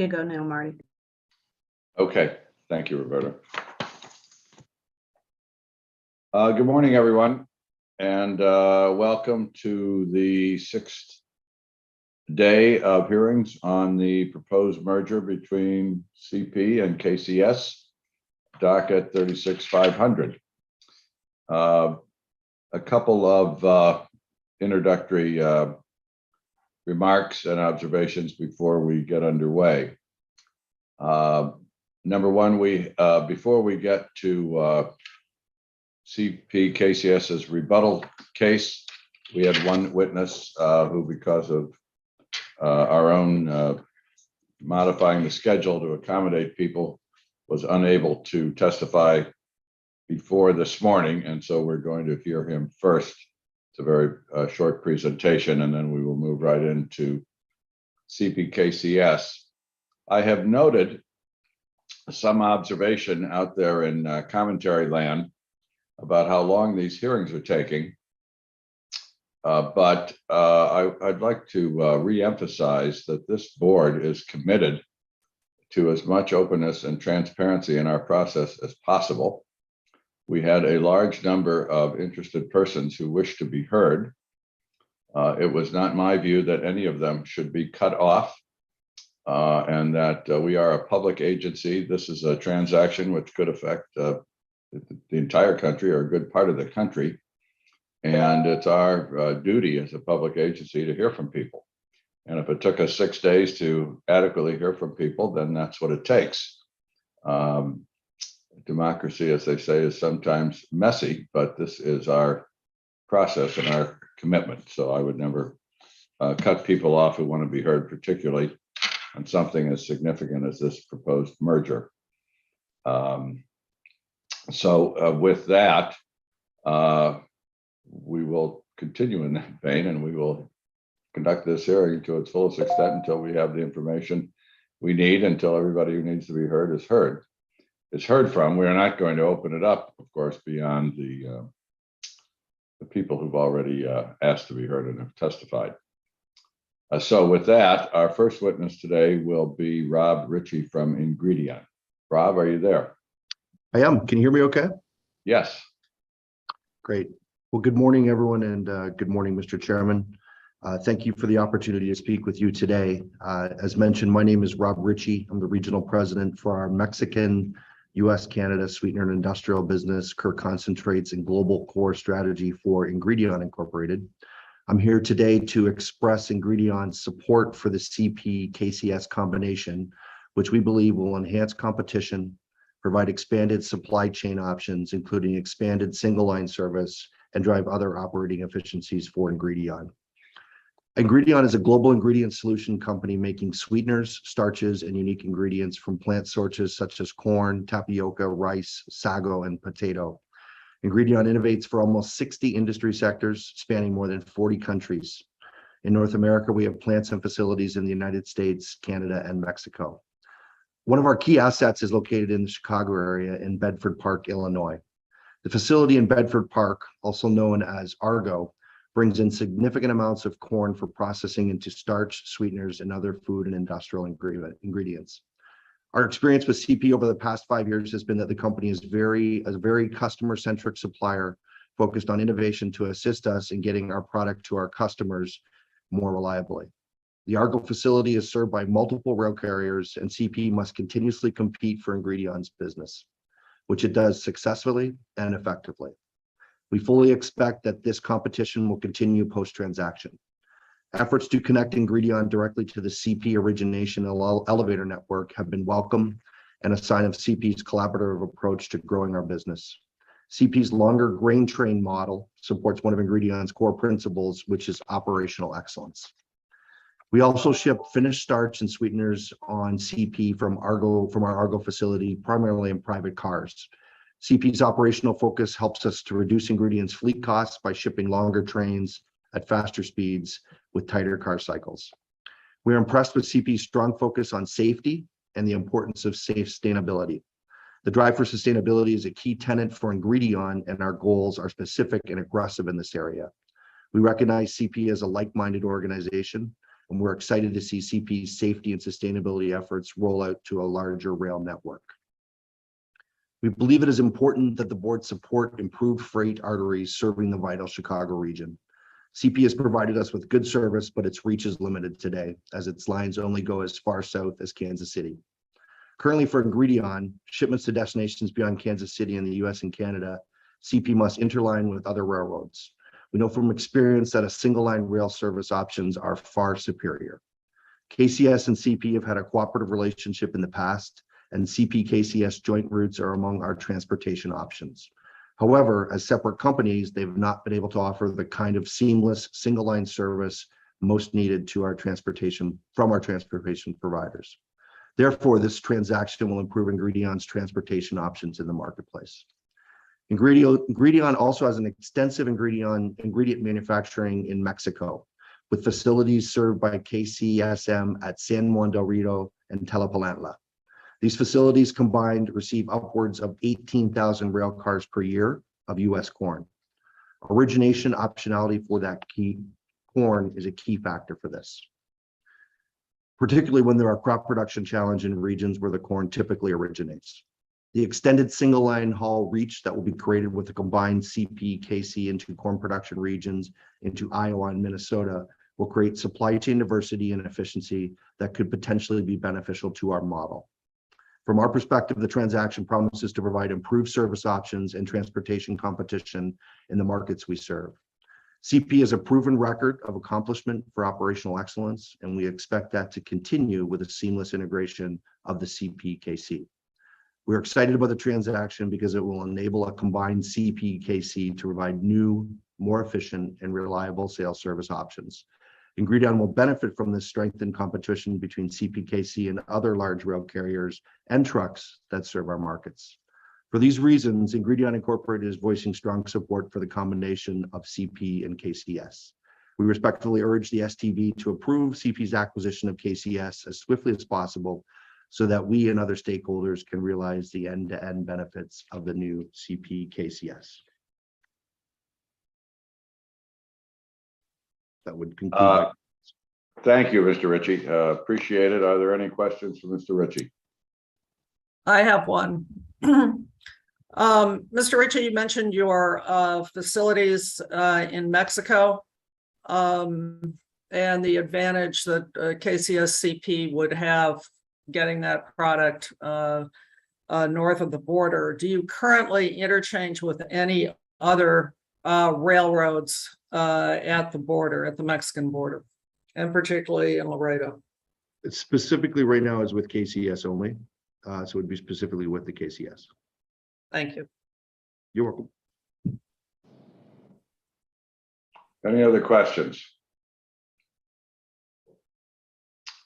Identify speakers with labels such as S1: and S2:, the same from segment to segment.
S1: You go now, Marty.
S2: Okay, thank you, Roberta. Good morning, everyone, and welcome to the sixth day of hearings on the proposed merger between CP and KCS, docket 36500. A couple of introductory remarks and observations before we get underway. Number one, before we get to CP KCS's rebuttal case, we had one witness who, because of our own modifying the schedule to accommodate people, was unable to testify before this morning, and so we're going to hear him first. It's a very short presentation, and then we will move right into CP KCS. I have noted some observation out there in commentary land about how long these hearings are taking. But I'd like to re-emphasize that this board is committed to as much openness and transparency in our process as possible. We had a large number of interested persons who wished to be heard. It was not my view that any of them should be cut off, and that we are a public agency. This is a transaction which could affect the entire country or a good part of the country. And it's our duty as a public agency to hear from people. And if it took us 6 days to adequately hear from people, then that's what it takes. Democracy, as they say, is sometimes messy, but this is our process and our commitment. So I would never cut people off who want to be heard, particularly on something as significant as this proposed merger. With that, we will continue in that vein, and we will conduct this hearing to its fullest extent until we have the information we need, until everybody who needs to be heard is heard. It's heard from. We are not going to open it up, of course, beyond the people who've already asked to be heard and have testified. So with that, our first witness today will be Rob Ritchie from Ingredion. Rob, are you there?
S3: I am. Can you hear me okay?
S2: Yes.
S3: Great. Well, good morning, everyone, and good morning, Mr. Chairman. Thank you for the opportunity to speak with you today. As mentioned, my name is Rob Ritchie. I'm the regional president for our Mexican, U.S., Canada sweetener and industrial business, Kerr Concentrates, and global core strategy for Ingredion Incorporated. I'm here today to express Ingredion's support for the CP-KCS combination, which we believe will enhance competition, provide expanded supply chain options, including expanded single line service, and drive other operating efficiencies for Ingredion. Ingredion is a global ingredient solution company making sweeteners, starches, and unique ingredients from plant sources such as corn, tapioca, rice, sago, and potato. Ingredion innovates for almost 60 industry sectors spanning more than 40 countries. In North America, we have plants and facilities in the United States, Canada, and Mexico. One of our key assets is located in the Chicago area in Bedford Park, Illinois. The facility in Bedford Park, also known as Argo, brings in significant amounts of corn for processing into starch, sweeteners, and other food and industrial ingredients. Our experience with CP over the past 5 years has been that the company is a very customer-centric supplier focused on innovation to assist us in getting our product to our customers more reliably. The Argo facility is served by multiple rail carriers, and CP must continuously compete for Ingredion's business, which it does successfully and effectively. We fully expect that this competition will continue post-transaction. Efforts to connect Ingredion directly to the CP origination elevator network have been welcome and a sign of CP's collaborative approach to growing our business. CP's longer grain train model supports one of Ingredion's core principles, which is operational excellence. We also ship finished starch and sweeteners on CP from our Argo facility, primarily in private cars. CP's operational focus helps us to reduce Ingredion's fleet costs by shipping longer trains at faster speeds with tighter car cycles. We are impressed with CP's strong focus on safety and the importance of sustainability. The drive for sustainability is a key tenet for Ingredion, and our goals are specific and aggressive in this area. We recognize CP as a like-minded organization and we're excited to see CP's safety and sustainability efforts roll out to a larger rail network. We believe it is important that the board support improved freight arteries serving the vital Chicago region. CP has provided us with good service, but its reach is limited today, as its lines only go as far south as Kansas City. Currently for Ingredion, shipments to destinations beyond Kansas City in the US and Canada, CP must interline with other railroads. We know from experience that a single line rail service options are far superior. KCS and CP have had a cooperative relationship in the past, and CP-KCS joint routes are among our transportation options. However, as separate companies, they've not been able to offer the kind of seamless single line service most needed to our transportation providers. Therefore, this transaction will improve Ingredion's transportation options in the marketplace. Ingredion also has an extensive ingredient manufacturing in Mexico, with facilities served by KCSM at San Juan del Rio and Tlalnepantla. These facilities combined receive upwards of 18,000 rail cars per year of US corn. Origination optionality for that key corn is a key factor for this, particularly when there are crop production challenges in regions where the corn typically originates. The extended single line haul reach that will be created with the combined CP-KC into corn production regions into Iowa and Minnesota will create supply chain diversity and efficiency that could potentially be beneficial to our model. From our perspective, the transaction promises to provide improved service options and transportation competition in the markets we serve. CP has a proven record of accomplishment for operational excellence, and we expect that to continue with a seamless integration of the CP-KC. We're excited about the transaction because it will enable a combined CP-KC to provide new, more efficient, and reliable sales service options. Ingredion will benefit from this strengthened competition between CP-KC and other large rail carriers and trucks that serve our markets. For these reasons, Ingredion Incorporated is voicing strong support for the combination of CP and KCS. We respectfully urge the STB to approve CP's acquisition of KCS as swiftly as possible so that we and other stakeholders can realize the end-to-end benefits of the new CP-KCS. That would conclude.
S2: Thank you, Mr. Ritchie. Appreciate it. Are there any questions for Mr. Ritchie?
S1: I have one. Mr. Ritchie, you mentioned your facilities in Mexico and the advantage that KCS CP would have getting that product north of the border. Do you currently interchange with any other railroads at the border, at the Mexican border, and particularly in Laredo?
S3: Specifically right now is with KCS only. So it would be specifically with the KCS.
S1: Thank you.
S3: You're welcome.
S2: Any other questions?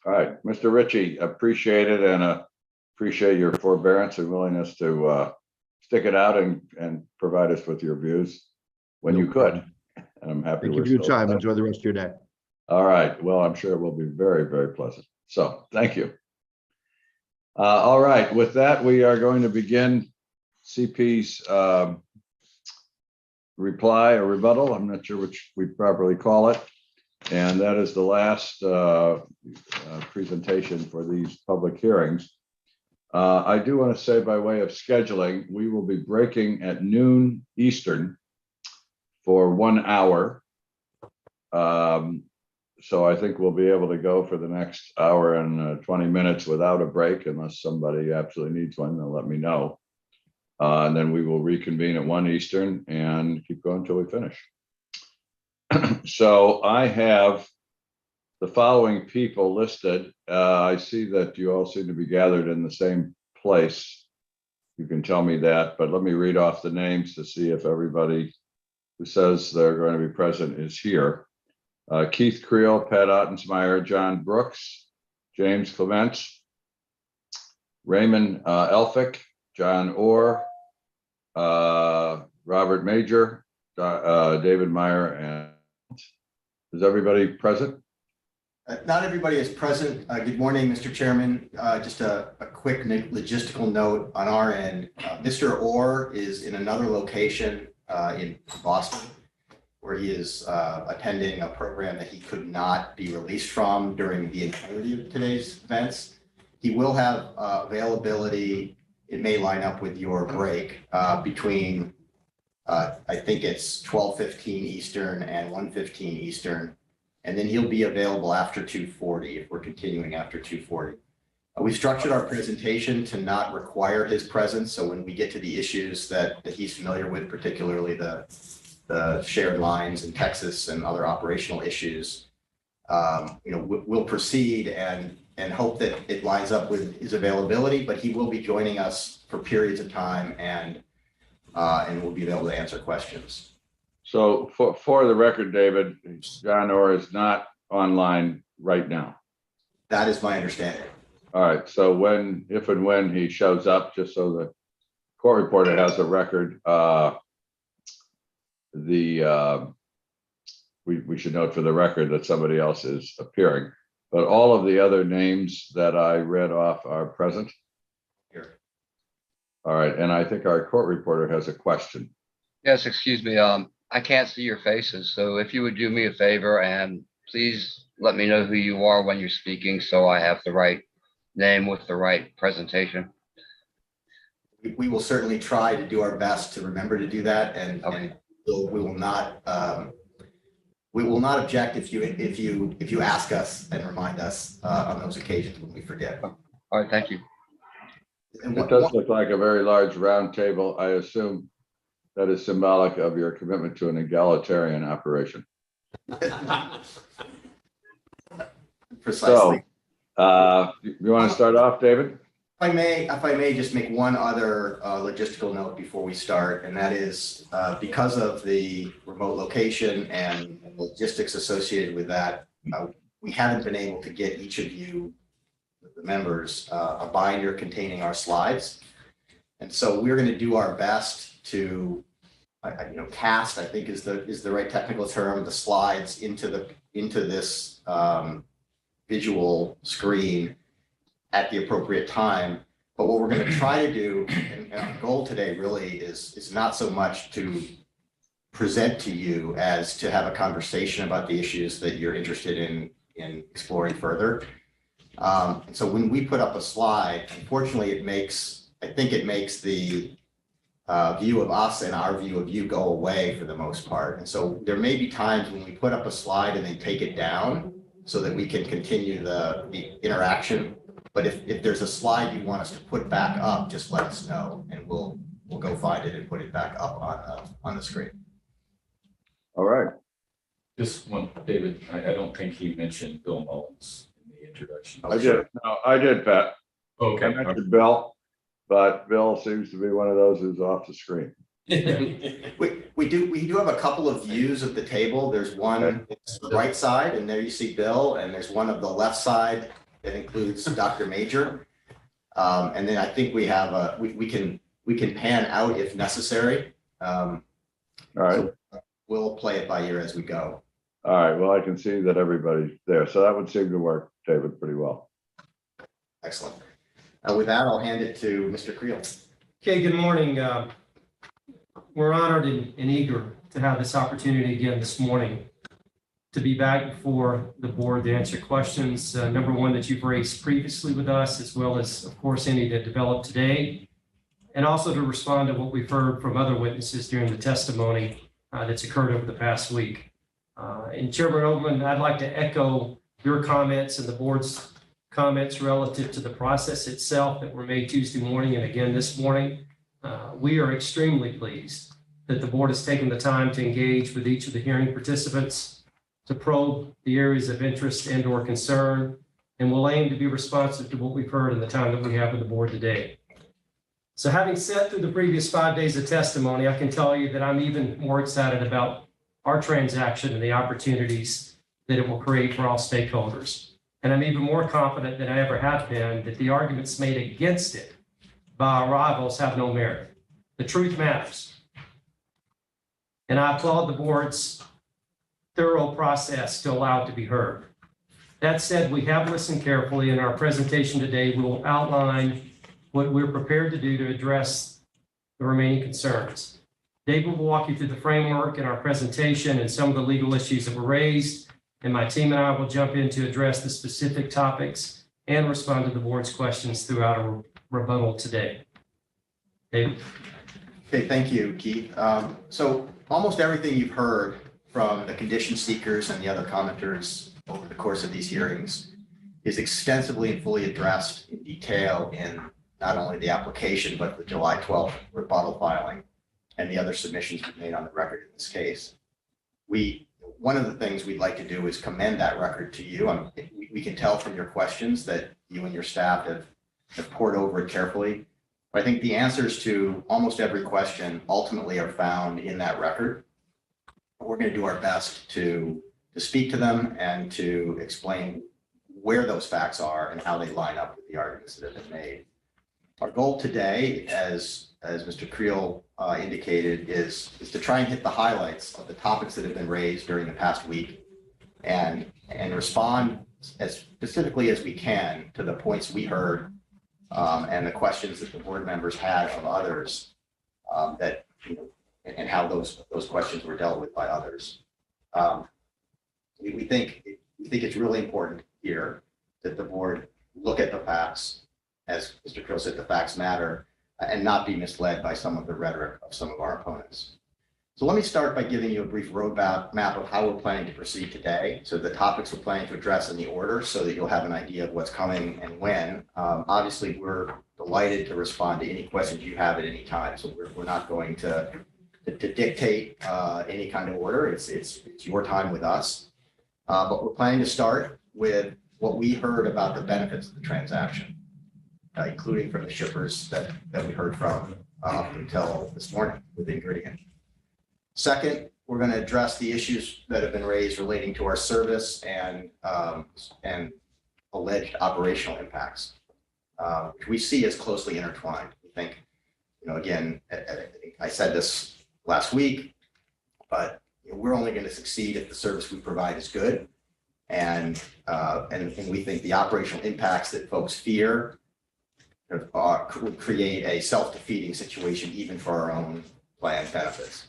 S2: All right, Mr. Ritchie, appreciate it and appreciate your forbearance and willingness to stick it out and provide us with your views when you could. And I'm happy.
S3: Thank you for your time. Enjoy the rest of your day.
S2: All right. Well, I'm sure it will be very, very pleasant. So thank you. All right. With that, we are going to begin CP's reply or rebuttal. I'm not sure which we properly call it. And that is the last presentation for these public hearings. I do want to say, by way of scheduling, we will be breaking at noon Eastern for 1 hour. So I think we'll be able to go for the next hour and 20 minutes without a break, unless somebody absolutely needs one. They'll let me know. And then we will reconvene at 1 Eastern and keep going until we finish. So I have the following people listed. I see that you all seem to be gathered in the same place. You can tell me that, but let me read off the names to see if everybody who says they're going to be present is here. Keith Creel, Pat Ottensmeyer, John Brooks, James Clements, Raymond Elphick, John Orr, Robert Major, David Meyer, and is everybody present?
S4: Not everybody is present. Good morning, Mr. Chairman. Just a quick logistical note on our end. Mr. Orr is in another location in Boston. where he is attending a program that he could not be released from during the entirety of today's events. He will have availability. It may line up with your break between, I think it's 12:15 Eastern and 1:15 Eastern. And then he'll be available after 2:40 if we're continuing after 2:40. We structured our presentation to not require his presence. So when we get to the issues that he's familiar with, particularly the shared lines in Texas and other operational issues, we'll proceed and hope that it lines up with his availability, but he will be joining us for periods of time and we'll be able to answer questions.
S2: So for the record, David, John Orr is not online right now.
S4: That is my understanding.
S2: All right, so if and when he shows up, just so the court reporter has a record, we should note for the record that somebody else is appearing, but all of the other names that I read off are present.
S4: Here.
S2: All right, and I think our court reporter has a question.
S5: Yes, excuse me. I can't see your faces, so if you would do me a favor and please let me know who you are when you're speaking, so I have the right name with the right presentation.
S4: We will certainly try to do our best to remember to do that, and,
S5: Okay.
S4: and we will not object if you ask us and remind us on those occasions when we forget.
S5: All right, thank you.
S4: And
S2: It does look like a very large round table. I assume that is symbolic of your commitment to an egalitarian operation.
S4: Precisely.
S2: So, you want to start off, David?
S4: If I may just make one other logistical note before we start, and that is because of the remote location and logistics associated with that, we haven't been able to get each of you, the members, a binder containing our slides. And so we're going to do our best to, cast, I think is the right technical term, the slides into this visual screen at the appropriate time. But what we're going to try to do, and our goal today really is not so much to present to you as to have a conversation about the issues that you're interested in exploring further. And so when we put up a slide, unfortunately, I think it makes the view of us and our view of you go away for the most part. And so there may be times when we put up a slide and then take it down so that we can continue the interaction. But if there's a slide you want us to put back up, just let us know and we'll go find it and put it back up on the screen.
S2: All right.
S6: Just one, David, I don't think he mentioned Bill Mullins in the introduction.
S2: I did. No, I did, Pat.
S6: Okay.
S2: I mentioned Bill, but Bill seems to be one of those who's off the screen.
S4: We do have a couple of views of the table. There's one it's the right side, and there you see Bill, and there's one of the left side that includes Dr. Major. And then I think we have we can pan out if necessary.
S2: All right.
S4: So we'll play it by ear as we go.
S2: All right. Well, I can see that everybody's there. So that would seem to work, David, pretty well.
S4: Excellent. With that, I'll hand it to Mr. Creel.
S7: Okay, good morning. We're honored and eager to have this opportunity again this morning to be back before the board to answer questions. Number one, that you've raised previously with us, as well as, of course, any that developed today, and also to respond to what we've heard from other witnesses during the testimony that's occurred over the past week. And Chairman Overman, I'd like to echo your comments and the board's comments relative to the process itself that were made Tuesday morning and again this morning. We are extremely pleased that the board has taken the time to engage with each of the hearing participants to probe the areas of interest and or concern, and will aim to be responsive to what we've heard in the time that we have with the board today. So having sat through the previous 5 days of testimony, I can tell you that I'm even more excited about our transaction and the opportunities that it will create for all stakeholders. And I'm even more confident than I ever have been that the arguments made against it by our rivals have no merit. The truth matters. And I applaud the board's thorough process to allow it to be heard. That said, we have listened carefully. In our presentation today, we will outline what we're prepared to do to address the remaining concerns. David will walk you through the framework in our presentation and some of the legal issues that were raised, and my team and I will jump in to address the specific topics and respond to the board's questions throughout our rebuttal today. David?
S4: Okay, thank you, Keith. So almost everything you've heard from the condition seekers and the other commenters over the course of these hearings is extensively and fully addressed in detail in not only the application, but the July 12th rebuttal filing and the other submissions we've made on the record in this case. One of the things we'd like to do is commend that record to you. We can tell from your questions that you and your staff have poured over it carefully. But I think the answers to almost every question ultimately are found in that record. We're going to do our best to speak to them and to explain where those facts are and how they line up with the arguments that have been made. Our goal today, as Mr. Creel indicated, is to try and hit the highlights of the topics that have been raised during the past week and respond as specifically as we can to the points we heard and the questions that the board members had of others that, and how those questions were dealt with by others. We think it's really important here that the board look at the facts, as Mr. Creel said, the facts matter, and not be misled by some of the rhetoric of some of our opponents. So let me start by giving you a brief roadmap of how we're planning to proceed today. So the topics we're planning to address in the order so that you'll have an idea of what's coming and when. Obviously, we're delighted to respond to any questions you have at any time. So we're not going to dictate any kind of order. It's your time with us. But we're planning to start with what we heard about the benefits of the transaction, including from the shippers that we heard from up until this morning with Ingredient. Second, we're going to address the issues that have been raised relating to our service and alleged operational impacts, which we see as closely intertwined. We think, again, I said this last week, but we're only going to succeed if the service we provide is good. And we think the operational impacts that folks fear would create a self-defeating situation even for our own planned benefits.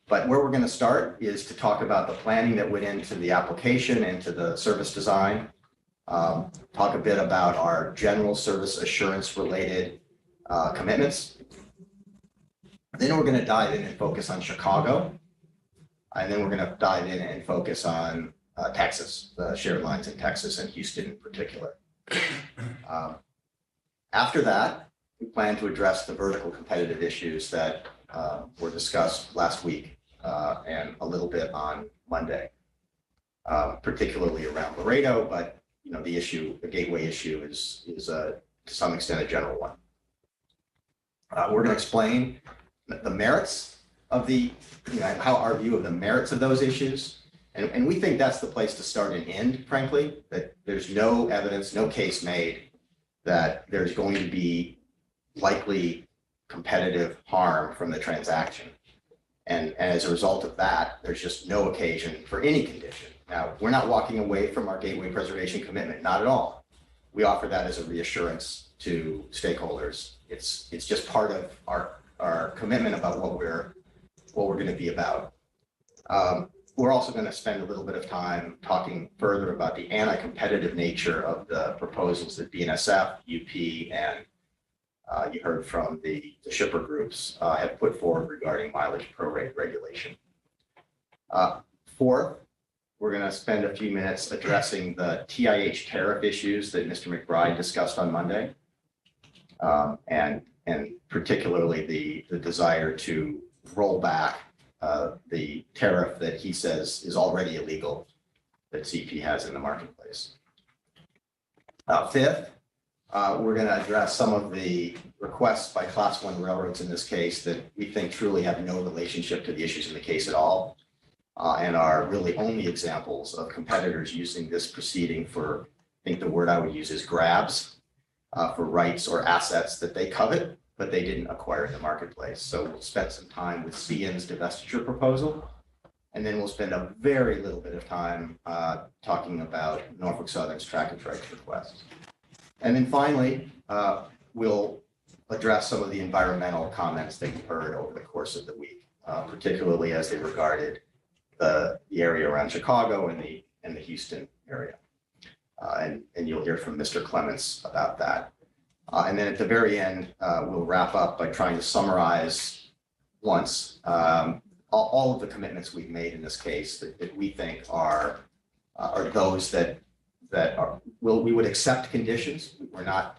S4: But where we're going to start is to talk about the planning that went into the application and to the service design, talk a bit about our general service assurance related commitments. Then we're going to dive in and focus on Chicago. And then we're going to dive in and focus on Texas, the shared lines in Texas and Houston in particular. After that, we plan to address the vertical competitive issues that were discussed last week and a little bit on Monday, particularly around Laredo, but the gateway issue is to some extent a general one. We're going to explain the merits of how our view of the merits of those issues. And we think that's the place to start and end, frankly, that there's no evidence, no case made that there's going to be likely competitive harm from the transaction. And as a result of that, there's just no occasion for any condition. Now, we're not walking away from our gateway preservation commitment, not at all. We offer that as a reassurance to stakeholders. It's just part of our commitment about what we're going to be about. We're also going to spend a little bit of time talking further about the anti-competitive nature of the proposals that BNSF, UP, and you heard from the shipper groups have put forward regarding mileage prorate regulation. Fourth, we're going to spend a few minutes addressing the TIH tariff issues that Mr. McBride discussed on Monday, and particularly the desire to roll back the tariff that he says is already illegal that CP has in the marketplace. Fifth, we're going to address some of the requests by Class 1 railroads in this case that we think truly have no relationship to the issues in the case at all, and are really only examples of competitors using this proceeding for, I think the word I would use is grabs, for rights or assets that they covet, but they didn't acquire in the marketplace. So we'll spend some time with CN's divestiture proposal, and then we'll spend a very little bit of time talking about Norfolk Southern's trackage rights requests. And then finally, we'll address some of the environmental comments that you heard over the course of the week. particularly as they regarded the area around Chicago and the Houston area. And you'll hear from Mr. Clements about that. And then at the very end, we'll wrap up by trying to summarize once all of the commitments we've made in this case that we think are those that we would accept conditions. We're not,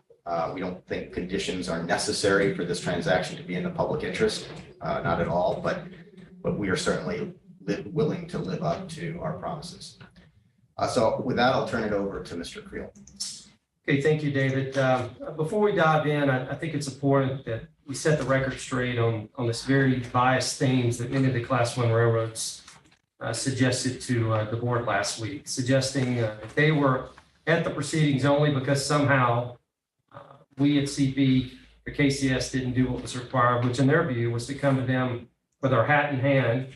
S4: we don't think conditions are necessary for this transaction to be in the public interest, not at all, but we are certainly willing to live up to our promises. So with that, I'll turn it over to Mr. Creel.
S7: Okay, thank you, David. Before we dive in, I think it's important that we set the record straight on this very biased themes that many of the Class 1 railroads suggested to the board last week, suggesting that they were at the proceedings only because somehow we at CP or KCS didn't do what was required, which in their view was to come to them with our hat in hand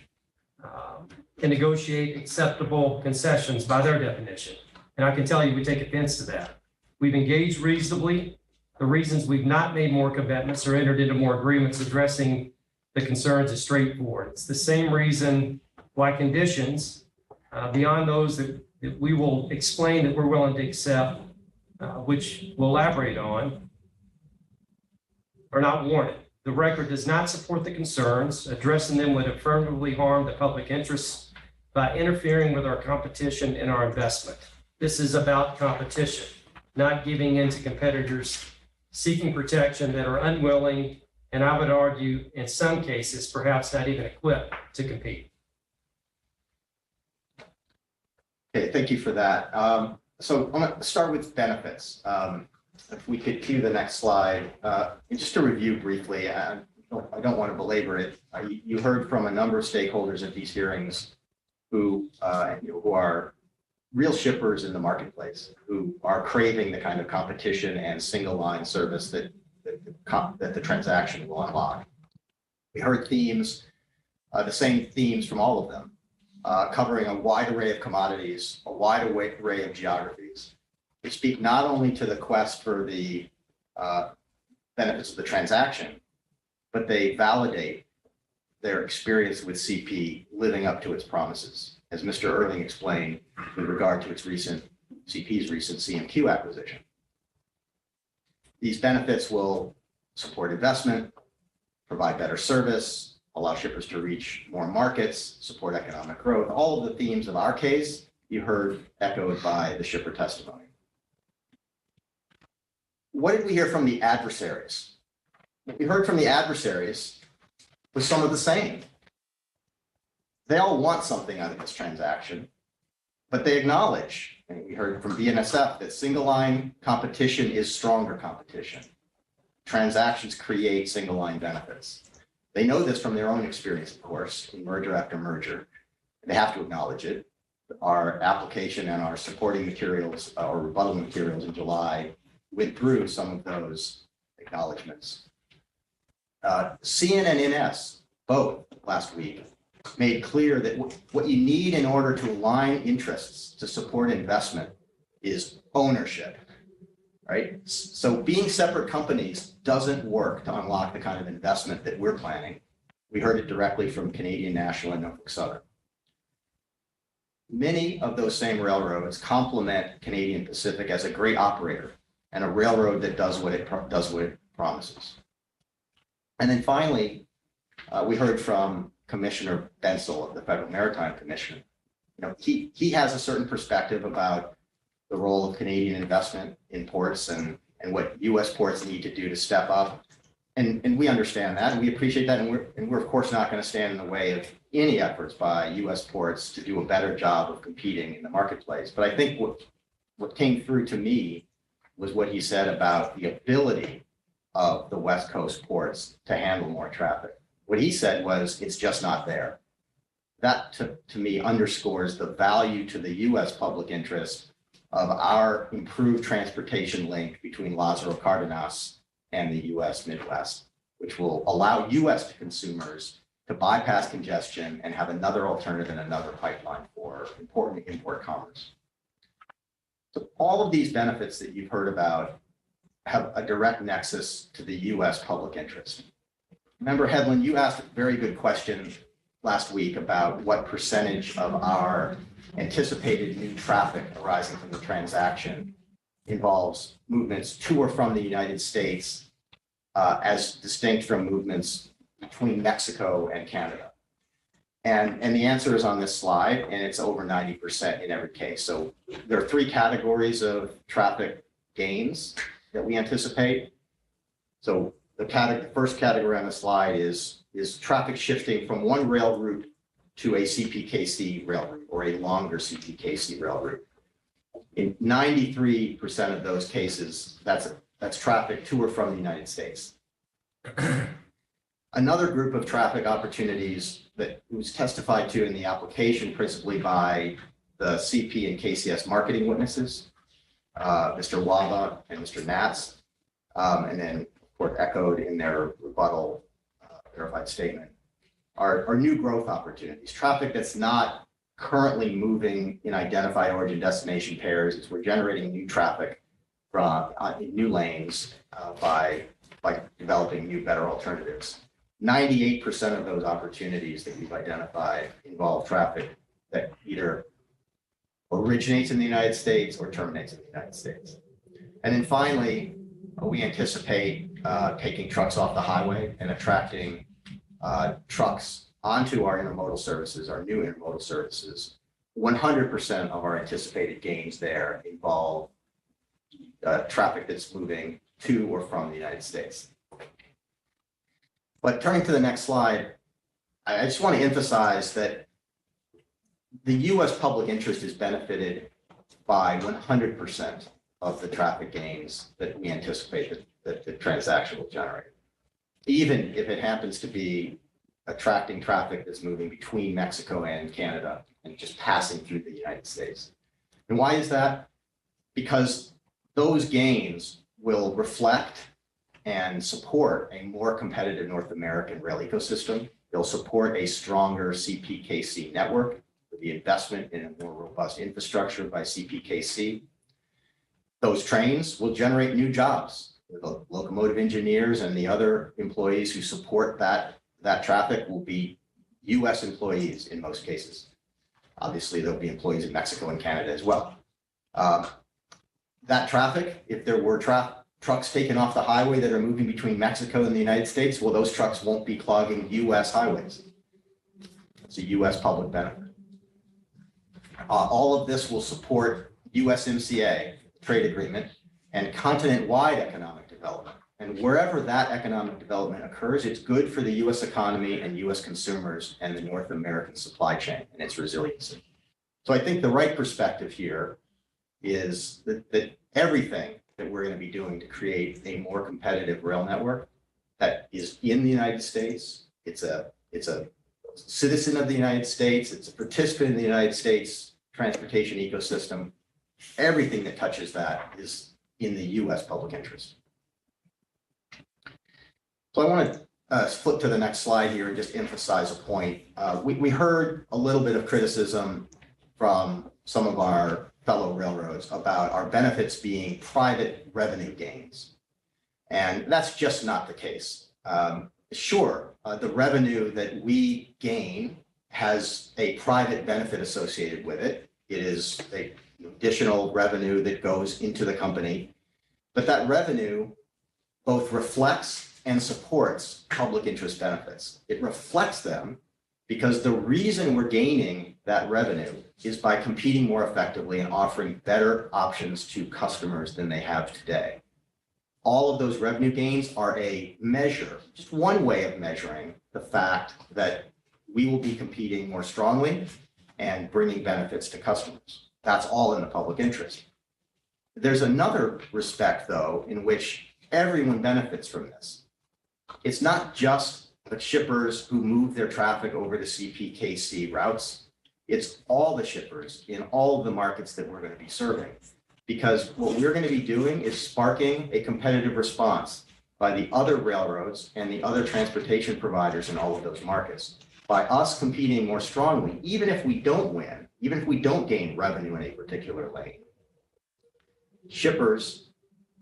S7: and negotiate acceptable concessions by their definition. And I can tell you, we take offense to that. We've engaged reasonably. The reasons we've not made more commitments or entered into more agreements addressing the concerns is straightforward. It's the same reason why conditions beyond those that we will explain that we're willing to accept, which we'll elaborate on, are not warranted. The record does not support the concerns. Addressing them would affirmatively harm the public interests by interfering with our competition and our investment. This is about competition, not giving in to competitors seeking protection that are unwilling, and I would argue in some cases, perhaps not even equipped to compete.
S4: Okay, thank you for that. So I'm going to start with benefits. If we could cue the next slide, just to review briefly, I don't want to belabor it. You heard from a number of stakeholders at these hearings who are real shippers in the marketplace, who are craving the kind of competition and single line service that the transaction will unlock. We heard themes, the same themes from all of them, covering a wide array of commodities, a wide array of geographies. They speak not only to the quest for the benefits of the transaction, but they validate their experience with CP living up to its promises, as Mr. Erling explained with regard to its CP's recent CMQ acquisition. These benefits will support investment, provide better service, allow shippers to reach more markets, support economic growth. All of the themes of our case, you heard echoed by the shipper testimony. What did we hear from the adversaries? What we heard from the adversaries was some of the same. They all want something out of this transaction, but they acknowledge, and we heard from BNSF, that single line competition is stronger competition. Transactions create single line benefits. They know this from their own experience, of course, in merger after merger. They have to acknowledge it. Our application and our supporting materials or rebuttal materials in July went through some of those acknowledgements. CN and NS, both last week, made clear that what you need in order to align interests to support investment is ownership, right? So being separate companies doesn't work to unlock the kind of investment that we're planning. We heard it directly from Canadian National and Norfolk Southern. Many of those same railroads complement Canadian Pacific as a great operator and a railroad that does what it promises. And then finally, we heard from Commissioner Bensel of the Federal Maritime Commission. He has a certain perspective about the role of Canadian investment in ports and what U.S. ports need to do to step up. And we understand that, and we appreciate that, and we're of course not going to stand in the way of any efforts by U.S. ports to do a better job of competing in the marketplace. But I think what came through to me was what he said about the ability of the West Coast ports to handle more traffic. What he said was, it's just not there. That to me underscores the value to the U.S. public interest of our improved transportation link between Lázaro Cárdenas and the U.S. Midwest, which will allow U.S. consumers to bypass congestion and have another alternative and another pipeline for important import commerce. So all of these benefits that you've heard about have a direct nexus to the U.S. public interest. Member Headland, you asked a very good question last week about what percentage of our anticipated new traffic arising from the transaction involves movements to or from the United States as distinct from movements between Mexico and Canada. And the answer is on this slide, and it's over 90% in every case. So there are three categories of traffic gains that we anticipate. So the first category on the slide is traffic shifting from one rail route to a CPKC rail route or a longer CPKC rail route. In 93% of those cases, that's traffic to or from the United States. Another group of traffic opportunities that was testified to in the application principally by the CP and KCS marketing witnesses, Mr. Waba and Mr. Nats, and then of course echoed in their rebuttal verified statement, are new growth opportunities, traffic that's not currently moving in identified origin destination pairs. It's we're generating new traffic from new lanes by developing new, better alternatives. 98% of those opportunities that we've identified involve traffic that either originates in the United States or terminates in the United States. And then finally, we anticipate taking trucks off the highway and attracting trucks onto our intermodal services, our new intermodal services. 100% of our anticipated gains there involve traffic that's moving to or from the United States. But turning to the next slide, I just want to emphasize that the U.S. public interest is benefited by 100% of the traffic gains that we anticipate that the transaction will generate, even if it happens to be attracting traffic that's moving between Mexico and Canada and just passing through the United States. And why is that? Because those gains will reflect and support a more competitive North American rail ecosystem. They'll support a stronger CPKC network with the investment in a more robust infrastructure by CPKC. Those trains will generate new jobs. The locomotive engineers and the other employees who support that traffic will be U.S. employees in most cases. Obviously, there'll be employees in Mexico and Canada as well. That traffic, if there were trucks taken off the highway that are moving between Mexico and the United States, well, those trucks won't be clogging U.S. highways. It's a U.S. public benefit. All of this will support USMCA trade agreement and continent-wide economic development. And wherever that economic development occurs, it's good for the U.S. economy and U.S. consumers and the North American supply chain and its resiliency. So I think the right perspective here is that everything that we're going to be doing to create a more competitive rail network that is in the United States, it's a citizen of the United States, it's a participant in the United States transportation ecosystem. Everything that touches that is in the U.S. public interest. So I want to flip to the next slide here and just emphasize a point. We heard a little bit of criticism from some of our fellow railroads about our benefits being private revenue gains. And that's just not the case. Sure, the revenue that we gain has a private benefit associated with it. It is a additional revenue that goes into the company, but that revenue both reflects and supports public interest benefits. It reflects them because the reason we're gaining that revenue is by competing more effectively and offering better options to customers than they have today. All of those revenue gains are a measure, just one way of measuring the fact that we will be competing more strongly and bringing benefits to customers. That's all in the public interest. There's another respect, though, in which everyone benefits from this. It's not just the shippers who move their traffic over the CPKC routes. It's all the shippers in all of the markets that we're going to be serving. Because what we're going to be doing is sparking a competitive response by the other railroads and the other transportation providers in all of those markets. By us competing more strongly, even if we don't win, even if we don't gain revenue in a particular lane, shippers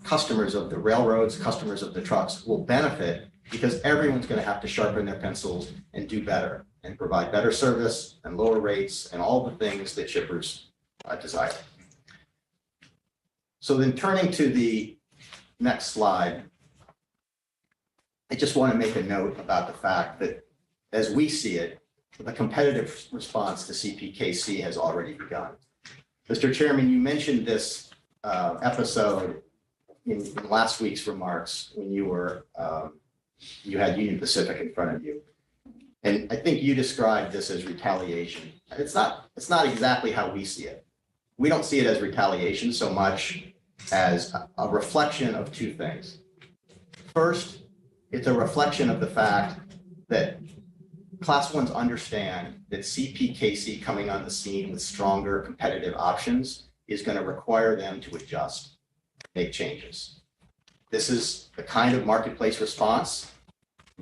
S4: customers of the railroads, customers of the trucks will benefit because everyone's going to have to sharpen their pencils and do better and provide better service and lower rates and all the things that shippers desire. So then turning to the next slide, I just want to make a note about the fact that as we see it, the competitive response to CPKC has already begun. Mr. Chairman, you mentioned this episode in last week's remarks when you were you had Union Pacific in front of you. And I think you described this as retaliation. It's not exactly how we see it. We don't see it as retaliation so much as a reflection of two things. First, it's a reflection of the fact that Class 1s understand that CPKC coming on the scene with stronger competitive options is going to require them to adjust, make changes. This is the kind of marketplace response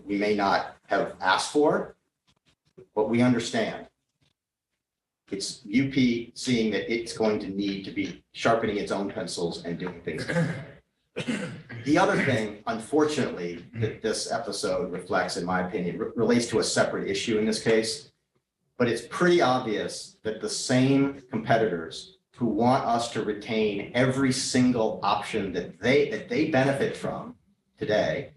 S4: we may not have asked for, but we understand. It's UP seeing that it's going to need to be sharpening its own pencils and doing things. The other thing, unfortunately, that this episode reflects, in my opinion, relates to a separate issue in this case, but it's pretty obvious that the same competitors who want us to retain every single option that they benefit from today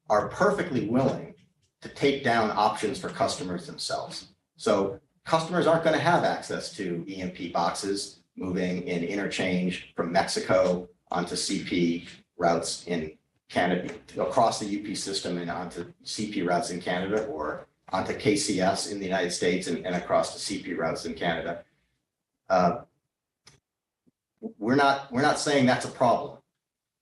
S4: are perfectly willing to take down options for customers themselves. So customers aren't going to have access to EMP boxes moving in interchange from Mexico onto CP routes in Canada, across the UP system and onto CP routes in Canada, or onto KCS in the United States and across to CP routes in Canada. We're not saying that's a problem,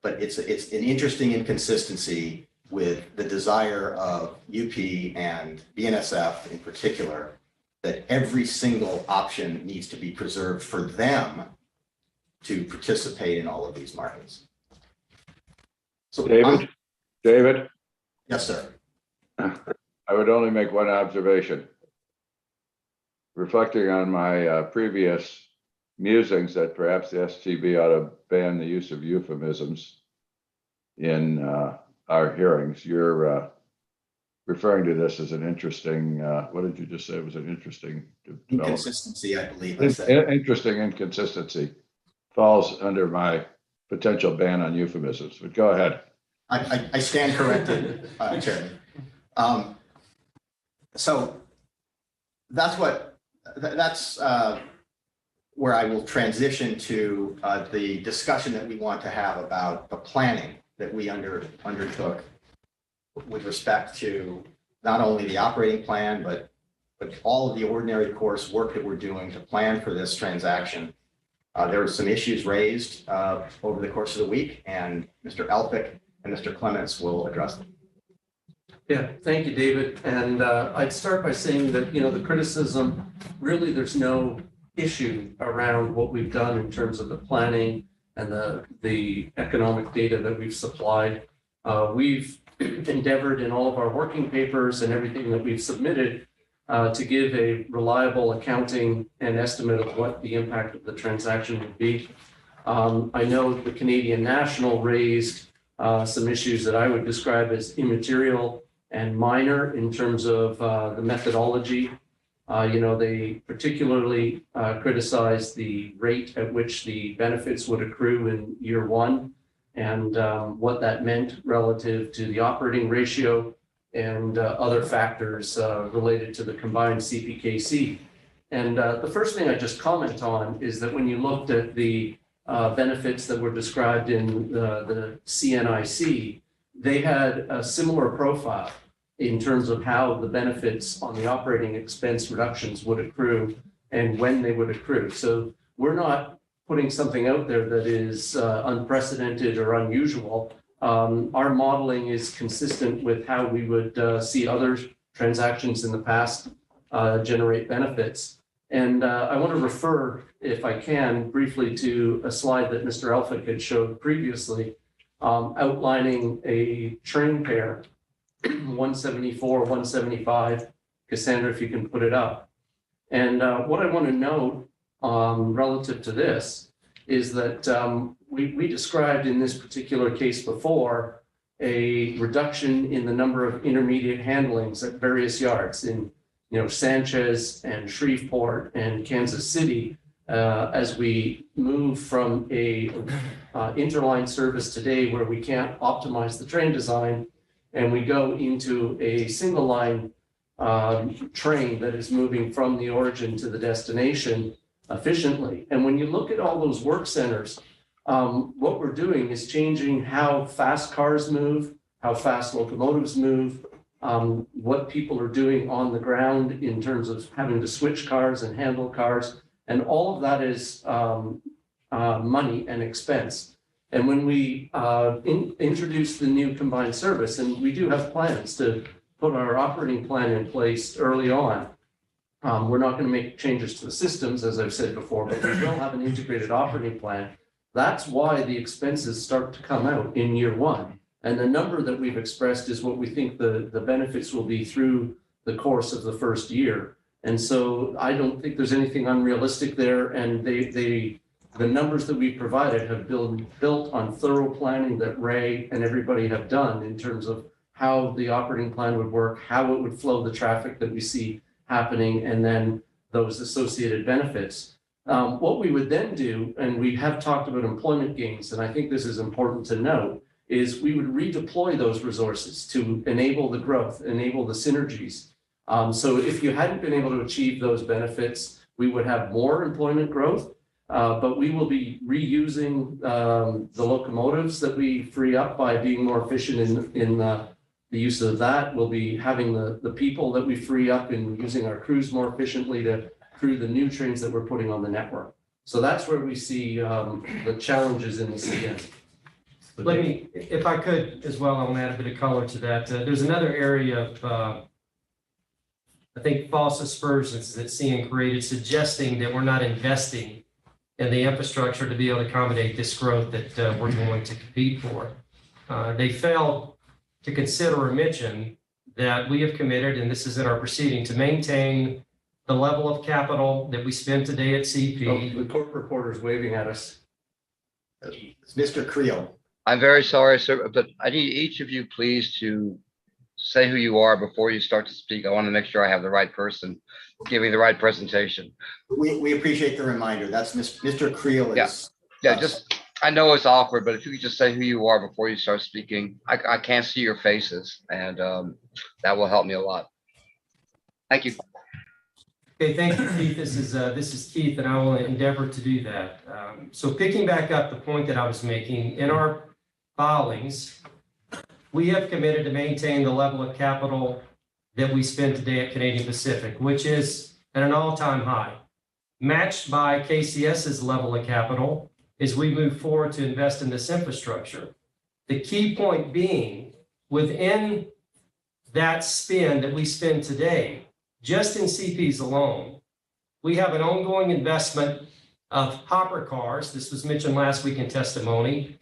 S4: but it's an interesting inconsistency with the desire of UP and BNSF in particular, that every single option needs to be preserved for them to participate in all of these markets. So
S2: David,
S4: yes, sir.
S2: I would only make one observation. Reflecting on my previous musings that perhaps the STB ought to ban the use of euphemisms in our hearings, you're referring to this as an interesting, what did you just say? It was an interesting development.
S4: Inconsistency, I believe I said.
S2: Interesting inconsistency falls under my potential ban on euphemisms, but go ahead.
S4: I stand corrected, Chairman. So that's where I will transition to the discussion that we want to have about the planning that we undertook with respect to not only the operating plan, but all of the ordinary course work that we're doing to plan for this transaction. There were some issues raised over the course of the week, and Mr. Elphick and Mr. Clements will address them.
S8: Yeah, thank you, David. And I'd start by saying that, the criticism, really, there's no issue around what we've done in terms of the planning and the economic data that we've supplied. We've endeavored in all of our working papers and everything that we've submitted to give a reliable accounting and estimate of what the impact of the transaction would be. I know the Canadian National raised some issues that I would describe as immaterial and minor in terms of the methodology. They particularly criticized the rate at which the benefits would accrue in year one and what that meant relative to the operating ratio and other factors related to the combined CPKC. And the first thing I just comment on is that when you looked at the benefits that were described in the CNIC, they had a similar profile in terms of how the benefits on the operating expense reductions would accrue and when they would accrue. So we're not putting something out there that is unprecedented or unusual. Our modeling is consistent with how we would see other transactions in the past generate benefits. And I want to refer, if I can, briefly to a slide that Mr. Elphick had showed previously, outlining a train pair, 174, 175. Cassandra, if you can put it up. And what I want to note relative to this is that we described in this particular case before a reduction in the number of intermediate handlings at various yards in, Sanchez and Shreveport and Kansas City, as we move from a interline service today where we can't optimize the train design, and we go into a single line train that is moving from the origin to the destination efficiently. And when you look at all those work centers, what we're doing is changing how fast cars move, how fast locomotives move, what people are doing on the ground in terms of having to switch cars and handle cars. And all of that is money and expense. And when we introduce the new combined service, and we do have plans to put our operating plan in place early on, we're not going to make changes to the systems, as I've said before, but we will have an integrated operating plan. That's why the expenses start to come out in year one. And the number that we've expressed is what we think the benefits will be through the course of the first year. And so I don't think there's anything unrealistic there. And the numbers that we provided have been built on thorough planning that Ray and everybody have done in terms of how the operating plan would work, how it would flow the traffic that we see happening, and then those associated benefits. What we would then do, and we have talked about employment gains, and I think this is important to note, is we would redeploy those resources to enable the growth, enable the synergies. So if you hadn't been able to achieve those benefits, we would have more employment growth, but we will be reusing the locomotives that we free up by being more efficient in the use of that. We'll be having the people that we free up in using our crews more efficiently to crew the new trains that we're putting on the network. So that's where we see the challenges in this again.
S7: Let me, if I could as well, I'll add a bit of color to that. There's another area of, I think, false aspersions that CN created, suggesting that we're not investing in the infrastructure to be able to accommodate this growth that we're going to compete for. They failed to consider or mention that we have committed, and this is in our proceeding, to maintain the level of capital that we spend today at CP.
S8: Oh, the court reporter is waving at us.
S4: It's Mr. Creel.
S5: I'm very sorry, sir, but I need each of you, please, to say who you are before you start to speak. I want to make sure I have the right person giving the right presentation.
S4: We appreciate the reminder. That's Mr. Creel is.
S5: Yeah, just, I know it's awkward, but if you could just say who you are before you start speaking. I can't see your faces, and that will help me a lot. Thank you.
S7: Okay, thank you, Keith. This is Keith, and I will endeavor to do that. So picking back up the point that I was making, in our filings, we have committed to maintain the level of capital that we spend today at Canadian Pacific, which is at an all-time high, matched by KCS's level of capital as we move forward to invest in this infrastructure. The key point being, within that spend that we spend today, just in CPs alone, we have an ongoing investment of hopper cars. This was mentioned last week in testimony,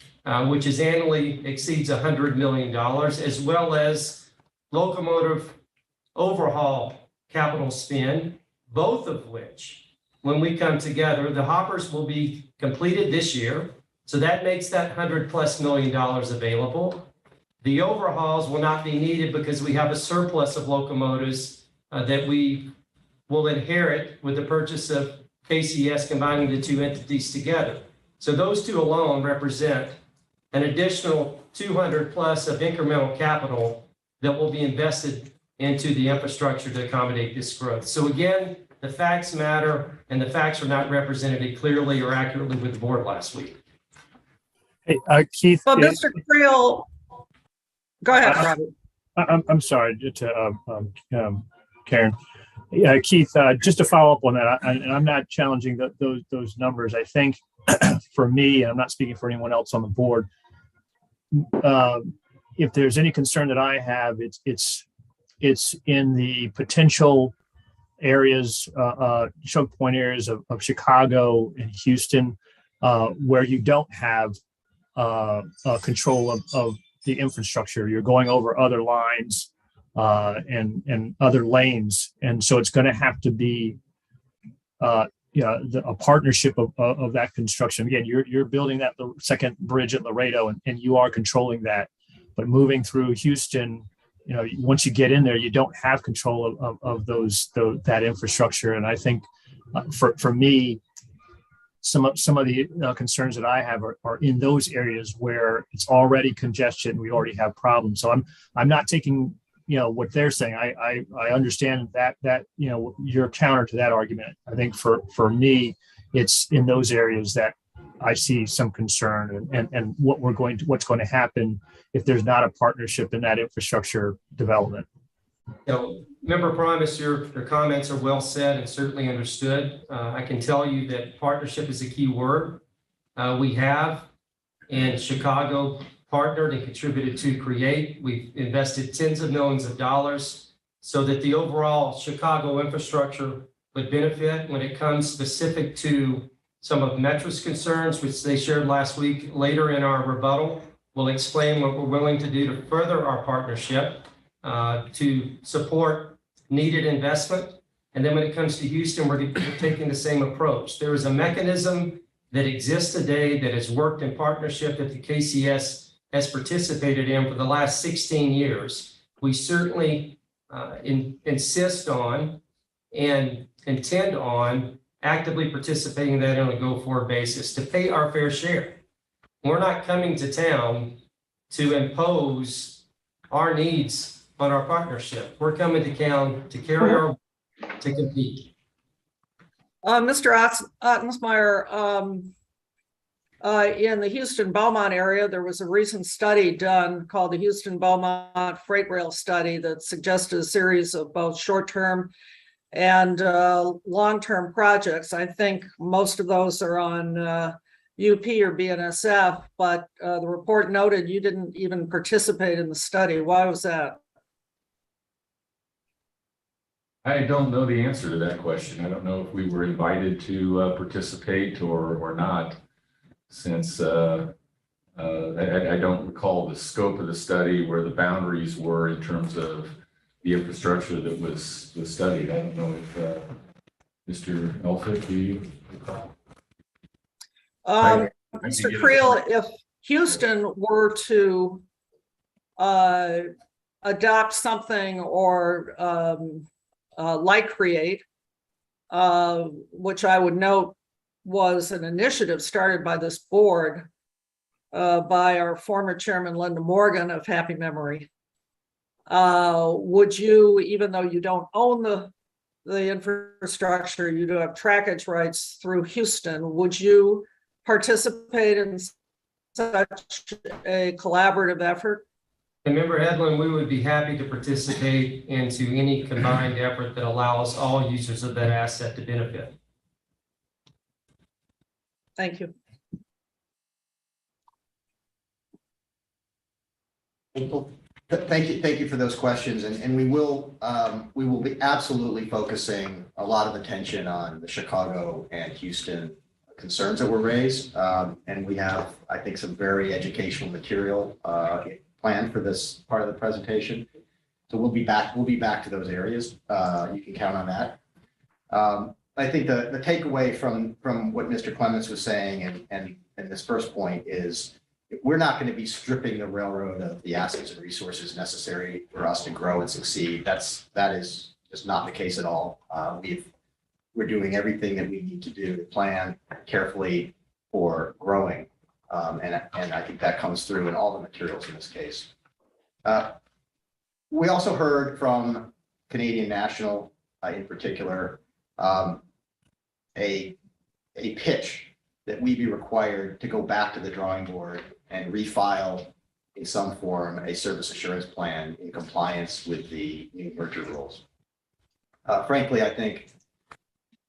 S7: which is annually exceeds $100 million, as well as locomotive overhaul capital spend, both of which, when we come together, the hoppers will be completed this year. So that makes that $100+ million available. The overhauls will not be needed because we have a surplus of locomotives that we will inherit with the purchase of KCS, combining the two entities together. So those two alone represent an additional 200+ of incremental capital that will be invested into the infrastructure to accommodate this growth. So again, the facts matter, and the facts were not represented clearly or accurately with the board last week.
S9: Hey, Keith.
S1: Well, Mr. Creel, go ahead, Robert.
S9: I'm sorry to Karen. Yeah, Keith, just to follow up on that, and I'm not challenging those numbers. I think for me, I'm not speaking for anyone else on the board. If there's any concern that I have, it's in the potential areas, choke point areas of Chicago and Houston, where you don't have control of the infrastructure. You're going over other lines and other lanes, and so it's going to have to be a partnership of that construction. Again, you're building that the second bridge at Laredo, and you are controlling that. But moving through Houston, once you get in there, you don't have control of that infrastructure. And I think for me, some of the concerns that I have are in those areas where it's already congestion. We already have problems. So I'm not taking what they're saying. I understand that you're counter to that argument. I think for me, it's in those areas that I see some concern and what's going to happen if there's not a partnership in that infrastructure development.
S7: Member Primus, your comments are well said and certainly understood. I can tell you that partnership is a key word. We have in Chicago partnered and contributed to create. We've invested tens of millions of dollars so that the overall Chicago infrastructure would benefit. When it comes specific to some of Metro's concerns, which they shared last week, later in our rebuttal, we'll explain what we're willing to do to further our partnership to support needed investment. And then when it comes to Houston, we're taking the same approach. There is a mechanism that exists today that has worked in partnership that the KCS has participated in for the last 16 years. We certainly insist on and intend on actively participating in that on a go-forward basis to pay our fair share. We're not coming to town to impose our needs on our partnership. We're coming to town to carry our to compete.
S1: Mr. Ottensmeyer, in the Houston Beaumont area, there was a recent study done called the Houston Beaumont Freight Rail Study that suggested a series of both short-term and long-term projects. I think most of those are on UP or BNSF, but the report noted you didn't even participate in the study. Why was that?
S6: I don't know the answer to that question. I don't know if we were invited to participate or not, since I don't recall the scope of the study, where the boundaries were in terms of the infrastructure that was studied. I don't know if Mr. Elphick, do you recall?
S1: Mr. Creel, if Houston were to adopt something or like Create, which I would note was an initiative started by this board by our former chairman, Linda Morgan of happy memory. Would you, even though you don't own the infrastructure, you do have trackage rights through Houston, would you participate in such a collaborative effort?
S7: And Member Hedlund, we would be happy to participate into any combined effort that allows all users of that asset to benefit.
S1: Thank you.
S4: Thank you for those questions, and we will be absolutely focusing a lot of attention on the Chicago and Houston concerns that were raised, and we have, I think, some very educational material planned for this part of the presentation. So we'll be back to those areas. You can count on that. I think the takeaway from what Mr. Clements was saying and this first point is we're not going to be stripping the railroad of the assets and resources necessary for us to grow and succeed. That is just not the case at all. We're doing everything that we need to do to plan carefully for growing. And I think that comes through in all the materials in this case. We also heard from Canadian National in particular, a pitch that we be required to go back to the drawing board and refile in some form a service assurance plan in compliance with the new merger rules. Frankly, I think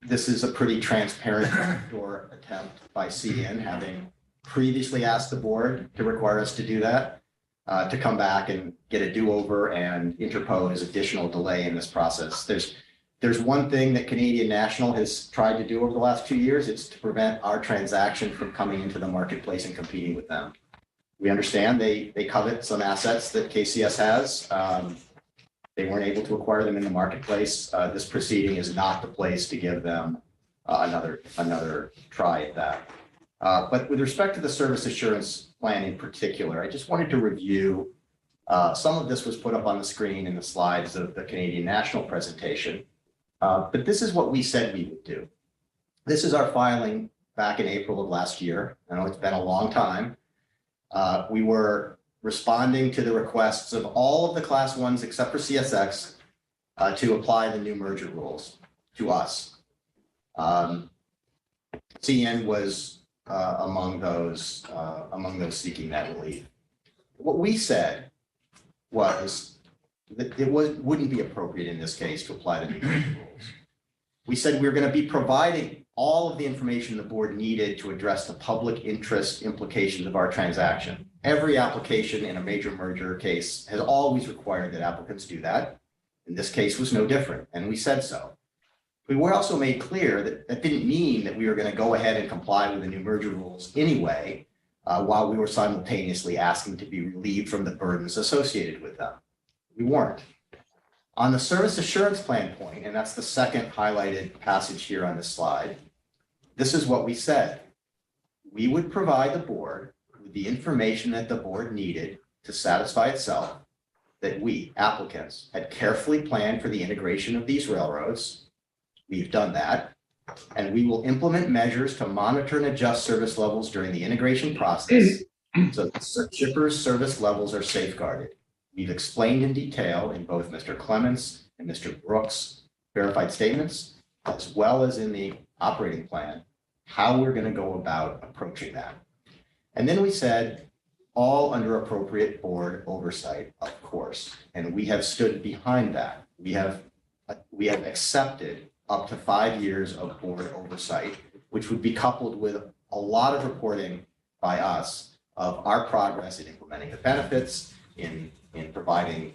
S4: this is a pretty transparent door attempt by CN, having previously asked the board to require us to do that, to come back and get a do-over and interpose additional delay in this process. There's one thing that Canadian National has tried to do over the last 2 years. It's to prevent our transaction from coming into the marketplace and competing with them. We understand they covet some assets that KCS has. They weren't able to acquire them in the marketplace. This proceeding is not the place to give them another try at that. But with respect to the service assurance plan in particular, I just wanted to review, some of this was put up on the screen in the slides of the Canadian National presentation. But this is what we said we would do. This is our filing back in April of last year. I know it's been a long time. We were responding to the requests of all of the class ones except for CSX to apply the new merger rules to us. CN was among those seeking that relief. What we said was that it wouldn't be appropriate in this case to apply the new merger rules. We said we were going to be providing all of the information the board needed to address the public interest implications of our transaction. Every application in a major merger case has always required that applicants do that. And this case was no different, and we said so. We were also made clear that that didn't mean that we were going to go ahead and comply with the new merger rules anyway, while we were simultaneously asking to be relieved from the burdens associated with them. We weren't. On the service assurance plan point, and that's the second highlighted passage here on this slide, this is what we said. We would provide the board with the information that the board needed to satisfy itself that we, applicants, had carefully planned for the integration of these railroads. We've done that, and we will implement measures to monitor and adjust service levels during the integration process so that shippers' service levels are safeguarded. We've explained in detail in both Mr. Clements and Mr. Brooks' verified statements, as well as in the operating plan, how we're going to go about approaching that. And then we said, all under appropriate board oversight, of course, and we have stood behind that. We have accepted up to 5 years of board oversight, which would be coupled with a lot of reporting by us of our progress in implementing the benefits, in providing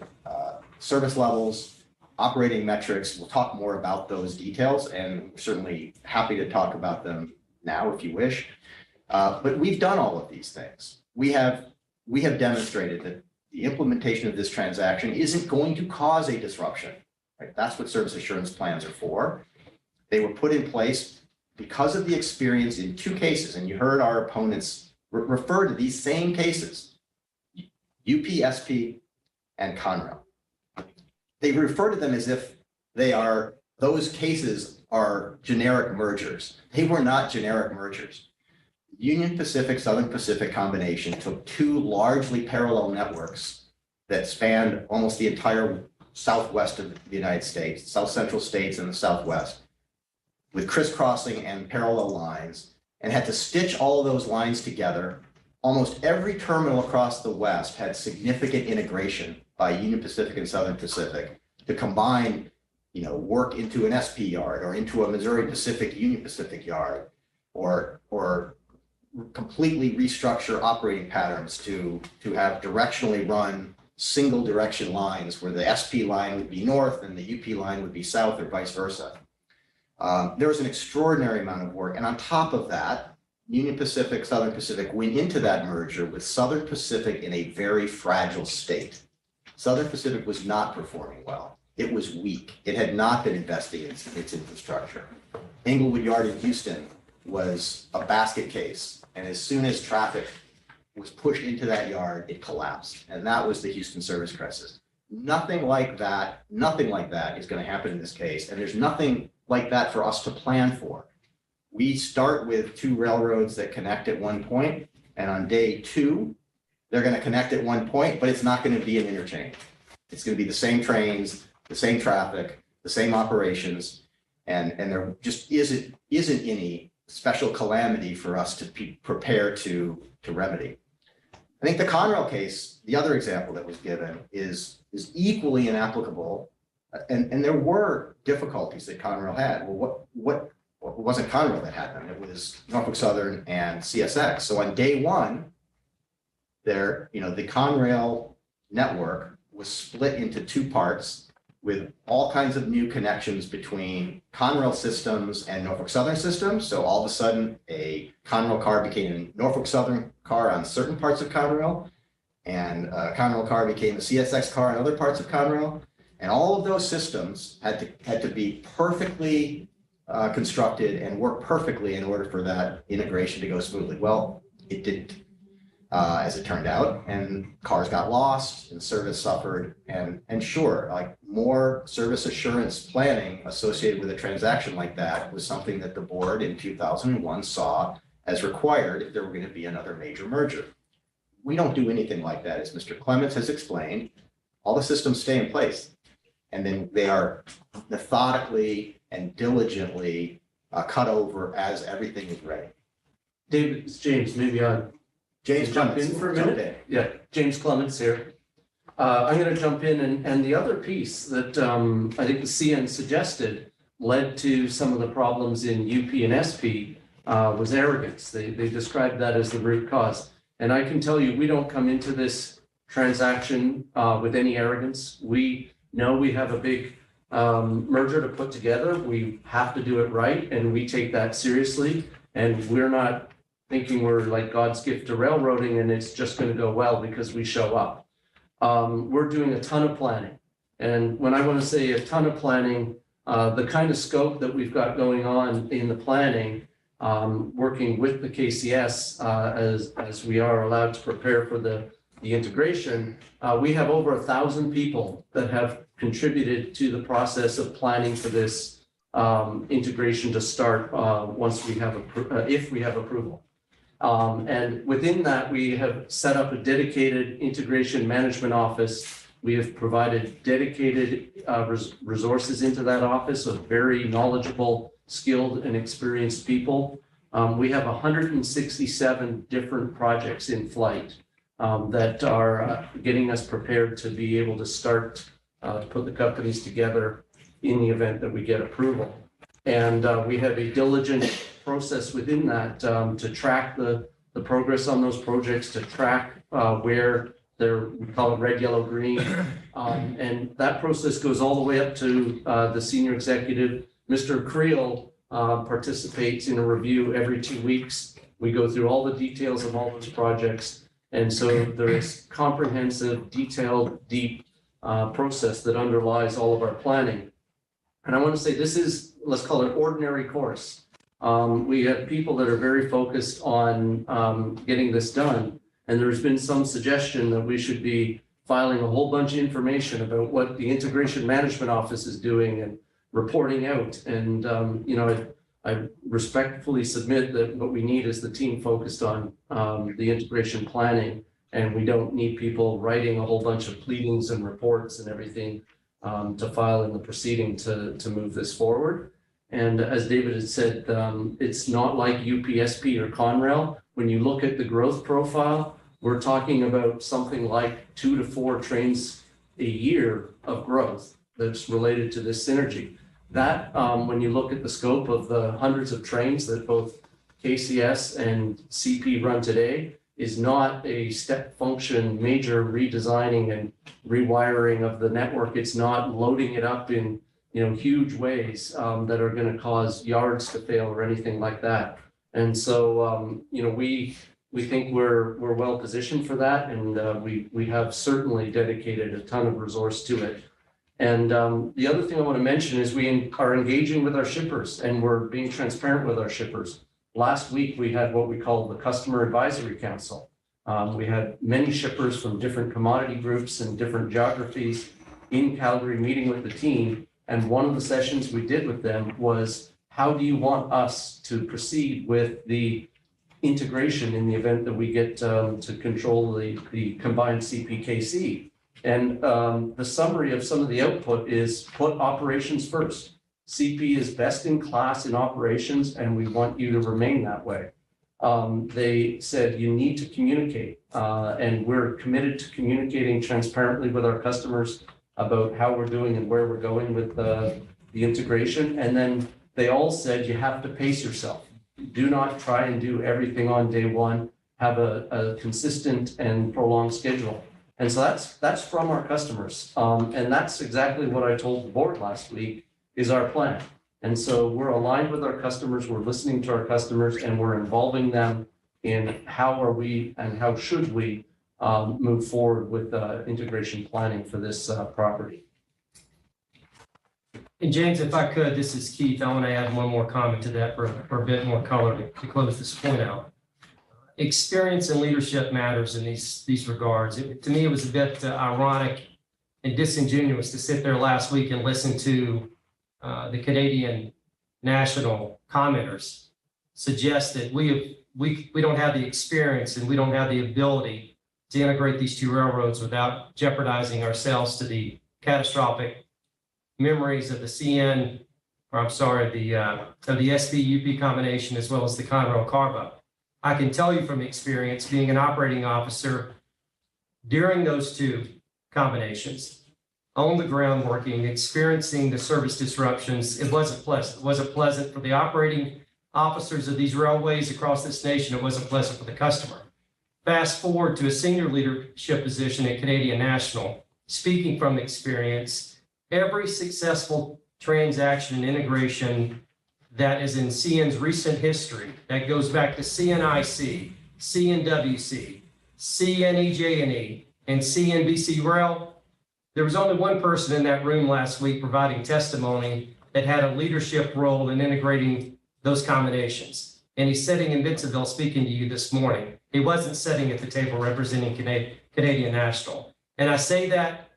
S4: service levels, operating metrics. We'll talk more about those details, and we're certainly happy to talk about them now if you wish. But we've done all of these things. We have demonstrated that the implementation of this transaction isn't going to cause a disruption. Right? That's what service assurance plans are for. They were put in place because of the experience in 2 cases, and you heard our opponents refer to these same cases, UPSP and Conrail. They refer to them as if those cases are generic mergers. They were not generic mergers. Union Pacific, Southern Pacific combination took 2 largely parallel networks that spanned almost the entire southwest of the United States, south central states and the southwest, with crisscrossing and parallel lines, and had to stitch all of those lines together. Almost every terminal across the West had significant integration by Union Pacific and Southern Pacific to combine, work into an SP yard or into a Missouri Pacific, Union Pacific yard, or completely restructure operating patterns to have directionally run single direction lines where the SP line would be north and the UP line would be south or vice versa. There was an extraordinary amount of work. And on top of that, Union Pacific, Southern Pacific went into that merger with Southern Pacific in a very fragile state. Southern Pacific was not performing well. It was weak. It had not been investing in its infrastructure. Englewood Yard in Houston was a basket case. And as soon as traffic was pushed into that yard, it collapsed. And that was the Houston service crisis. Nothing like that is going to happen in this case. And there's nothing like that for us to plan for. We start with 2 railroads that connect at one point, and on day 2, they're going to connect at one point, but it's not going to be an interchange. It's going to be the same trains, the same traffic, the same operations, and there just isn't any special calamity for us to be prepared to remedy. I think the Conrail case, the other example that was given, is equally inapplicable, and there were difficulties that Conrail had. Well, it wasn't Conrail that had them. It was Norfolk Southern and CSX. So on day 1, the Conrail network was split into 2 parts with all kinds of new connections between Conrail systems and Norfolk Southern systems. So all of a sudden, a Conrail car became a Norfolk Southern car on certain parts of Conrail, and a Conrail car became a CSX car on other parts of Conrail. And all of those systems had to be perfectly constructed and work perfectly in order for that integration to go smoothly. Well, it didn't, as it turned out, and cars got lost and service suffered. And sure, like more service assurance planning associated with a transaction like that was something that the board in 2001 saw as required if there were going to be another major merger. We don't do anything like that, as Mr. Clements has explained. All the systems stay in place, and then they are methodically and diligently cut over as everything is ready.
S8: David, it's James, maybe
S4: James
S8: jump
S4: Clements,
S8: in for a
S4: jump
S8: minute? Yeah, James Clements here. I'm going to jump in, and the other piece that I think the CN suggested led to some of the problems in UP and SP was arrogance. They described that as the root cause. And I can tell you, we don't come into this transaction with any arrogance. We know we have a big merger to put together. We have to do it right, and we take that seriously. And we're not thinking we're like God's gift to railroading and it's just going to go well because we show up. We're doing a ton of planning. And when I want to say a ton of planning, the kind of scope that we've got going on in the planning, working with the KCS as we are allowed to prepare for the integration, we have over 1,000 people that have contributed to the process of planning for this integration to start once we have if we have approval. And within that, we have set up a dedicated integration management office. We have provided dedicated resources into that office of very knowledgeable, skilled, and experienced people. We have 167 different projects in flight that are getting us prepared to be able to start to put the companies together in the event that we get approval. And we have a diligent process within that to track the progress on those projects, to track where we call it red, yellow, green. And that process goes all the way up to the senior executive. Mr. Creel participates in a review every 2 weeks. We go through all the details of all those projects. And so there is comprehensive, detailed, deep process that underlies all of our planning. And I want to say this is, let's call it ordinary course. We have people that are very focused on getting this done. And there's been some suggestion that we should be filing a whole bunch of information about what the Integration Management Office is doing and reporting out. And, you know, I respectfully submit that what we need is the team focused on the integration planning. And we don't need people writing a whole bunch of pleadings and reports and everything to file in the proceeding to move this forward. And as David had said, it's not like UPSP or Conrail. When you look at the growth profile, we're talking about something like 2 to 4 trains a year of growth that's related to this synergy. That, when you look at the scope of the hundreds of trains that both KCS and CP run today, is not a step function major redesigning and rewiring of the network. It's not loading it up in huge ways that are going to cause yards to fail or anything like that. And so we think we're well positioned for that, and we have certainly dedicated a ton of resource to it. And the other thing I want to mention is we are engaging with our shippers, and we're being transparent with our shippers. Last week, we had what we call the Customer Advisory Council. We had many shippers from different commodity groups and different geographies in Calgary meeting with the team. And one of the sessions we did with them was, how do you want us to proceed with the integration in the event that we get to control the combined CPKC? And the summary of some of the output is put operations first. CP is best in class in operations, and we want you to remain that way. They said you need to communicate, and we're committed to communicating transparently with our customers about how we're doing and where we're going with the integration. And then they all said you have to pace yourself. Do not try and do everything on day one. Have a consistent and prolonged schedule. And so that's from our customers. And that's exactly what I told the board last week is our plan. And so we're aligned with our customers, we're listening to our customers, and we're involving them in how are we and how should we move forward with integration planning for this property.
S7: And James, if I could, this is Keith. I want to add one more comment to that for a bit more color to close this point out. Experience and leadership matters in these regards. To me, it was a bit ironic and disingenuous to sit there last week and listen to the Canadian National commenters suggest that we don't have the experience and we don't have the ability to integrate these two railroads without jeopardizing ourselves to the catastrophic memories of the CN, or I'm sorry, of the SV-UP combination, as well as the Conrail carve-up. I can tell you from experience, being an operating officer during those two combinations, on the ground working, experiencing the service disruptions, it wasn't pleasant. It wasn't pleasant for the operating officers of these railways across this nation. It wasn't pleasant for the customer. Fast forward to a senior leadership position at Canadian National, speaking from experience, every successful transaction and integration that is in CN's recent history, that goes back to CNIC, CNWC, CNEJ&E, and CNBC Rail. There was only one person in that room last week providing testimony that had a leadership role in integrating those combinations. And he's sitting in Bentonville speaking to you this morning. He wasn't sitting at the table representing Canadian National. And I say that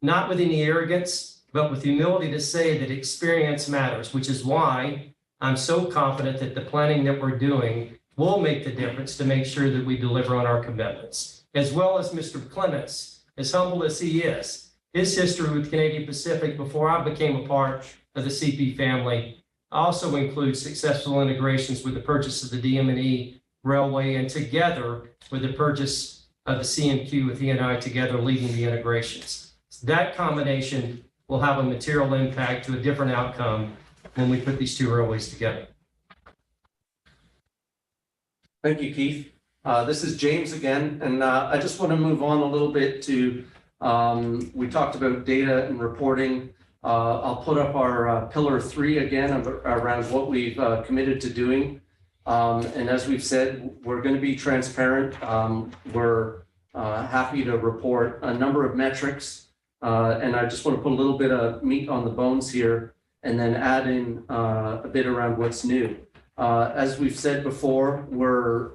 S7: not with any arrogance, but with humility to say that experience matters, which is why I'm so confident that the planning that we're doing will make the difference to make sure that we deliver on our commitments. As well as Mr. Clements, as humble as he is, his history with Canadian Pacific before I became a part of the CP family also includes successful integrations with the purchase of the DM&E Railway, and together with the purchase of the CMQ with E&I together leading the integrations. So that combination will have a material impact to a different outcome when we put these two railways together.
S8: Thank you, Keith. This is James again, and I just want to move on a little bit to, we talked about data and reporting. I'll put up our pillar 3 again around what we've committed to doing. And as we've said, we're going to be transparent. We're happy to report a number of metrics. And I just want to put a little bit of meat on the bones here and then add in a bit around what's new. As we've said before, we're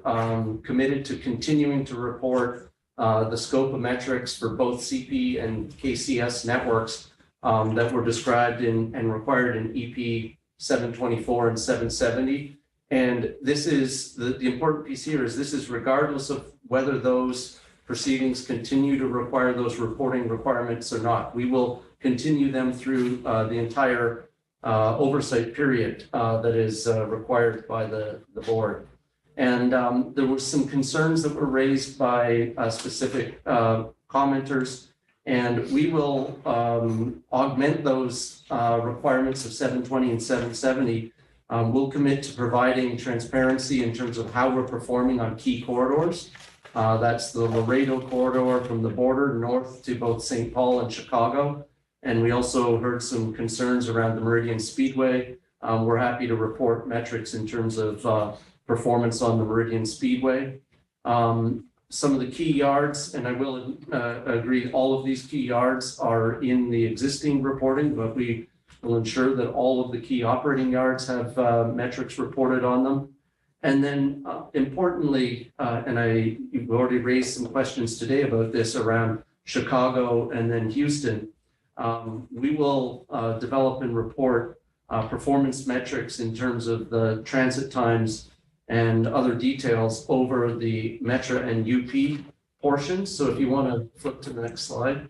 S8: committed to continuing to report the scope of metrics for both CP and KCS networks that were described in and required in EP 724 and 770. And this is the important piece here is this is regardless of whether those proceedings continue to require those reporting requirements or not. We will continue them through the entire oversight period that is required by the board. And there were some concerns that were raised by specific commenters, and we will augment those requirements of 720 and 770. We'll commit to providing transparency in terms of how we're performing on key corridors. That's the Laredo corridor from the border north to both St. Paul and Chicago. And we also heard some concerns around the Meridian Speedway. We're happy to report metrics in terms of performance on the Meridian Speedway. Some of the key yards, and I will agree, all of these key yards are in the existing reporting, but we will ensure that all of the key operating yards have metrics reported on them. And then importantly, and you've already raised some questions today about this around Chicago and then Houston. We will develop and report performance metrics in terms of the transit times and other details over the Metra and UP portions. So if you want to flip to the next slide.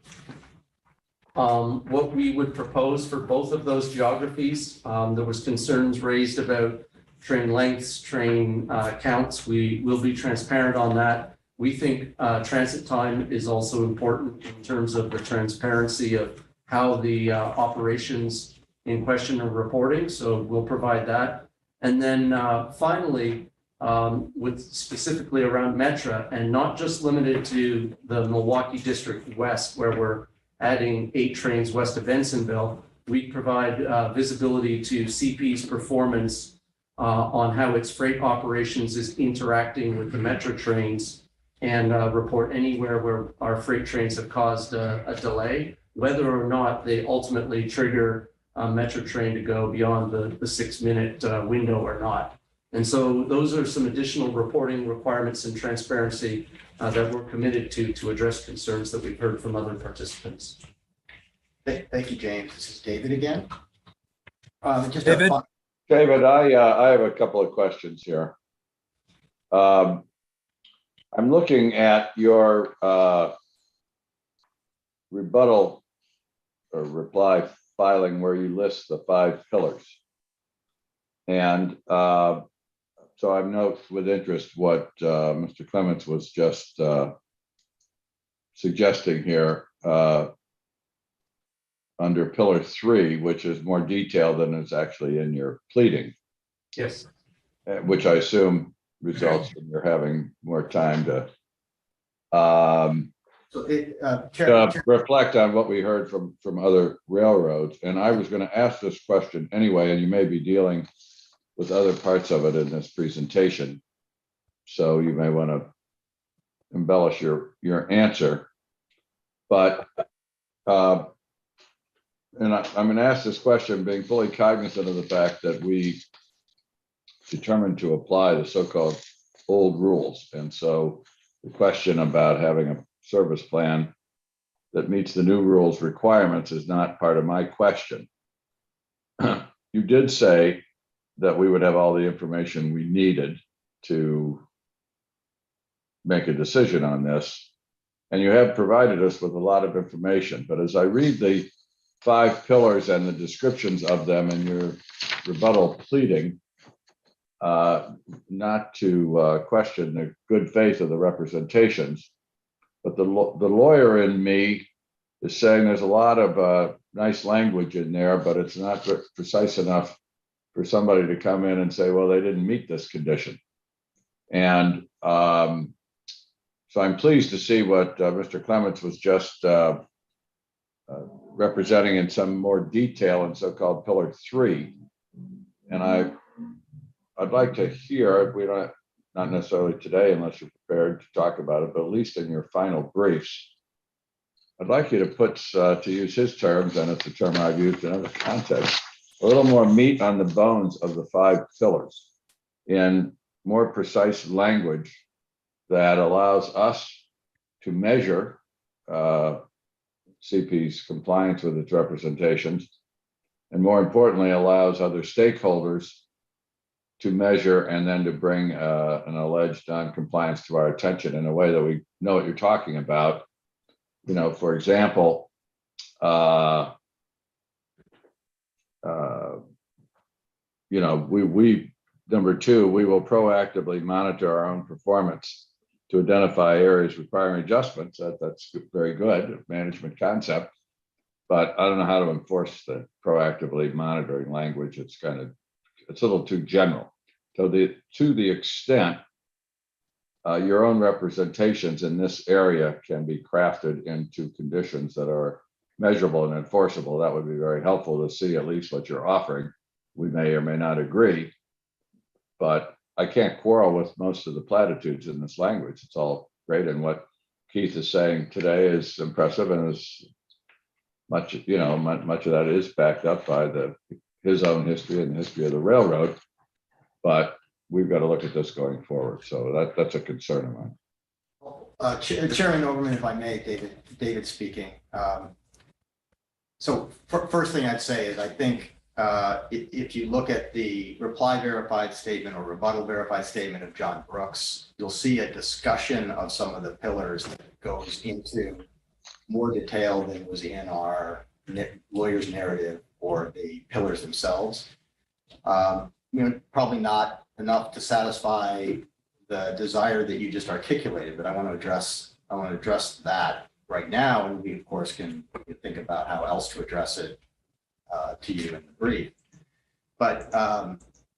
S8: What we would propose for both of those geographies, there was concerns raised about train lengths, train counts. We will be transparent on that. We think transit time is also important in terms of the transparency of how the operations in question are reporting. So we'll provide that. And then finally, with specifically around Metra and not just limited to the Milwaukee District West, where we're adding 8 trains west of Bensonville, we provide visibility to CP's performance on how its freight operations is interacting with the Metra trains and report anywhere where our freight trains have caused a delay, whether or not they ultimately trigger Metro train to go beyond the 6-minute window or not. And so those are some additional reporting requirements and transparency that we're committed to address concerns that we've heard from other participants.
S4: Thank you, James. This is David again.
S10: David?
S2: David, I have a couple of questions here. I'm looking at your rebuttal or reply filing where you list the 5 pillars. And so I note with interest what Mr. Clements was just suggesting here under pillar 3, which is more detailed than is actually in your pleading.
S8: Yes.
S2: Which I assume results in your having more time to reflect on what we heard from other railroads. And I was going to ask this question anyway, and you may be dealing with other parts of it in this presentation, so you may want to embellish your answer. But and I'm going to ask this question being fully cognizant of the fact that we determined to apply the so-called old rules. And so the question about having a service plan that meets the new rules requirements is not part of my question. You did say that we would have all the information we needed to make a decision on this. And you have provided us with a lot of information. But as I read the 5 pillars and the descriptions of them in your rebuttal pleading, not to question the good faith of the representations, but the lawyer in me is saying there's a lot of nice language in there, but it's not precise enough for somebody to come in and say, well, they didn't meet this condition. And so I'm pleased to see what Mr. Clements was just representing in some more detail in so-called pillar 3. And I'd like to hear, we don't, not necessarily today unless you're prepared to talk about it, but at least in your final briefs, I'd like you to put, to use his terms, and it's a term I've used in other contexts, a little more meat on the bones of the 5 pillars in more precise language that allows us to measure CP's compliance with its representations, and more importantly, allows other stakeholders to measure and then to bring an alleged non-compliance to our attention in a way that we know what you're talking about. You know, for example, you know, we number 2, we will proactively monitor our own performance to identify areas requiring adjustments. That's very good management concept, but I don't know how to enforce the proactively monitoring language. It's a little too general. So to the extent your own representations in this area can be crafted into conditions that are measurable and enforceable, that would be very helpful to see at least what you're offering. We may or may not agree, but I can't quarrel with most of the platitudes in this language. It's all great, and what Keith is saying today is impressive, and is much, you know, much of that is backed up by his own history and the history of the railroad. But we've got to look at this going forward. So that's a concern of mine.
S4: Chairman Overman, if I may, David speaking. So first thing I'd say is I think if you look at the reply verified statement or rebuttal verified statement of John Brooks, you'll see a discussion of some of the pillars that goes into more detail than was in our lawyer's narrative or the pillars themselves. You know, probably not enough to satisfy the desire that you just articulated, but I want to address that right now, and we of course can think about how else to address it to you in the brief. But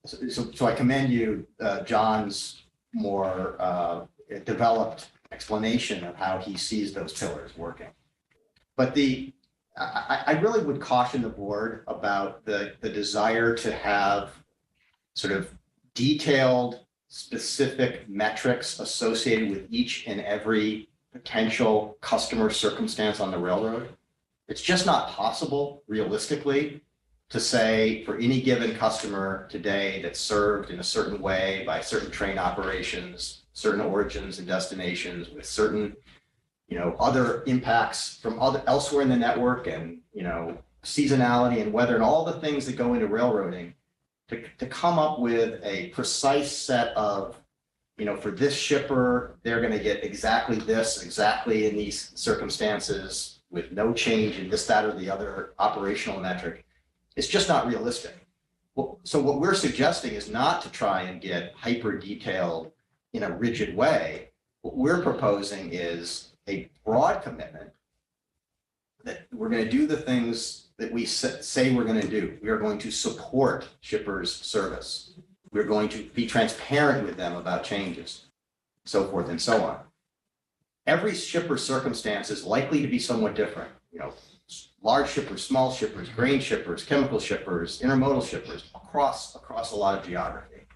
S4: so I commend you, John's more developed explanation of how he sees those pillars working. But I really would caution the board about the desire to have sort of detailed, specific metrics associated with each and every potential customer circumstance on the railroad. It's just not possible realistically to say for any given customer today that's served in a certain way by certain train operations, certain origins and destinations with certain, other impacts from elsewhere in the network and, seasonality and weather and all the things that go into railroading, to come up with a precise set of, for this shipper, they're going to get exactly this, exactly in these circumstances with no change in this, that, or the other operational metric. It's just not realistic. So what we're suggesting is not to try and get hyper detailed in a rigid way. What we're proposing is a broad commitment that we're going to do the things that we say we're going to do. We are going to support shippers' service. We're going to be transparent with them about changes, so forth and so on. Every shipper's circumstance is likely to be somewhat different. Large shippers, small shippers, grain shippers, chemical shippers, intermodal shippers across a lot of geography.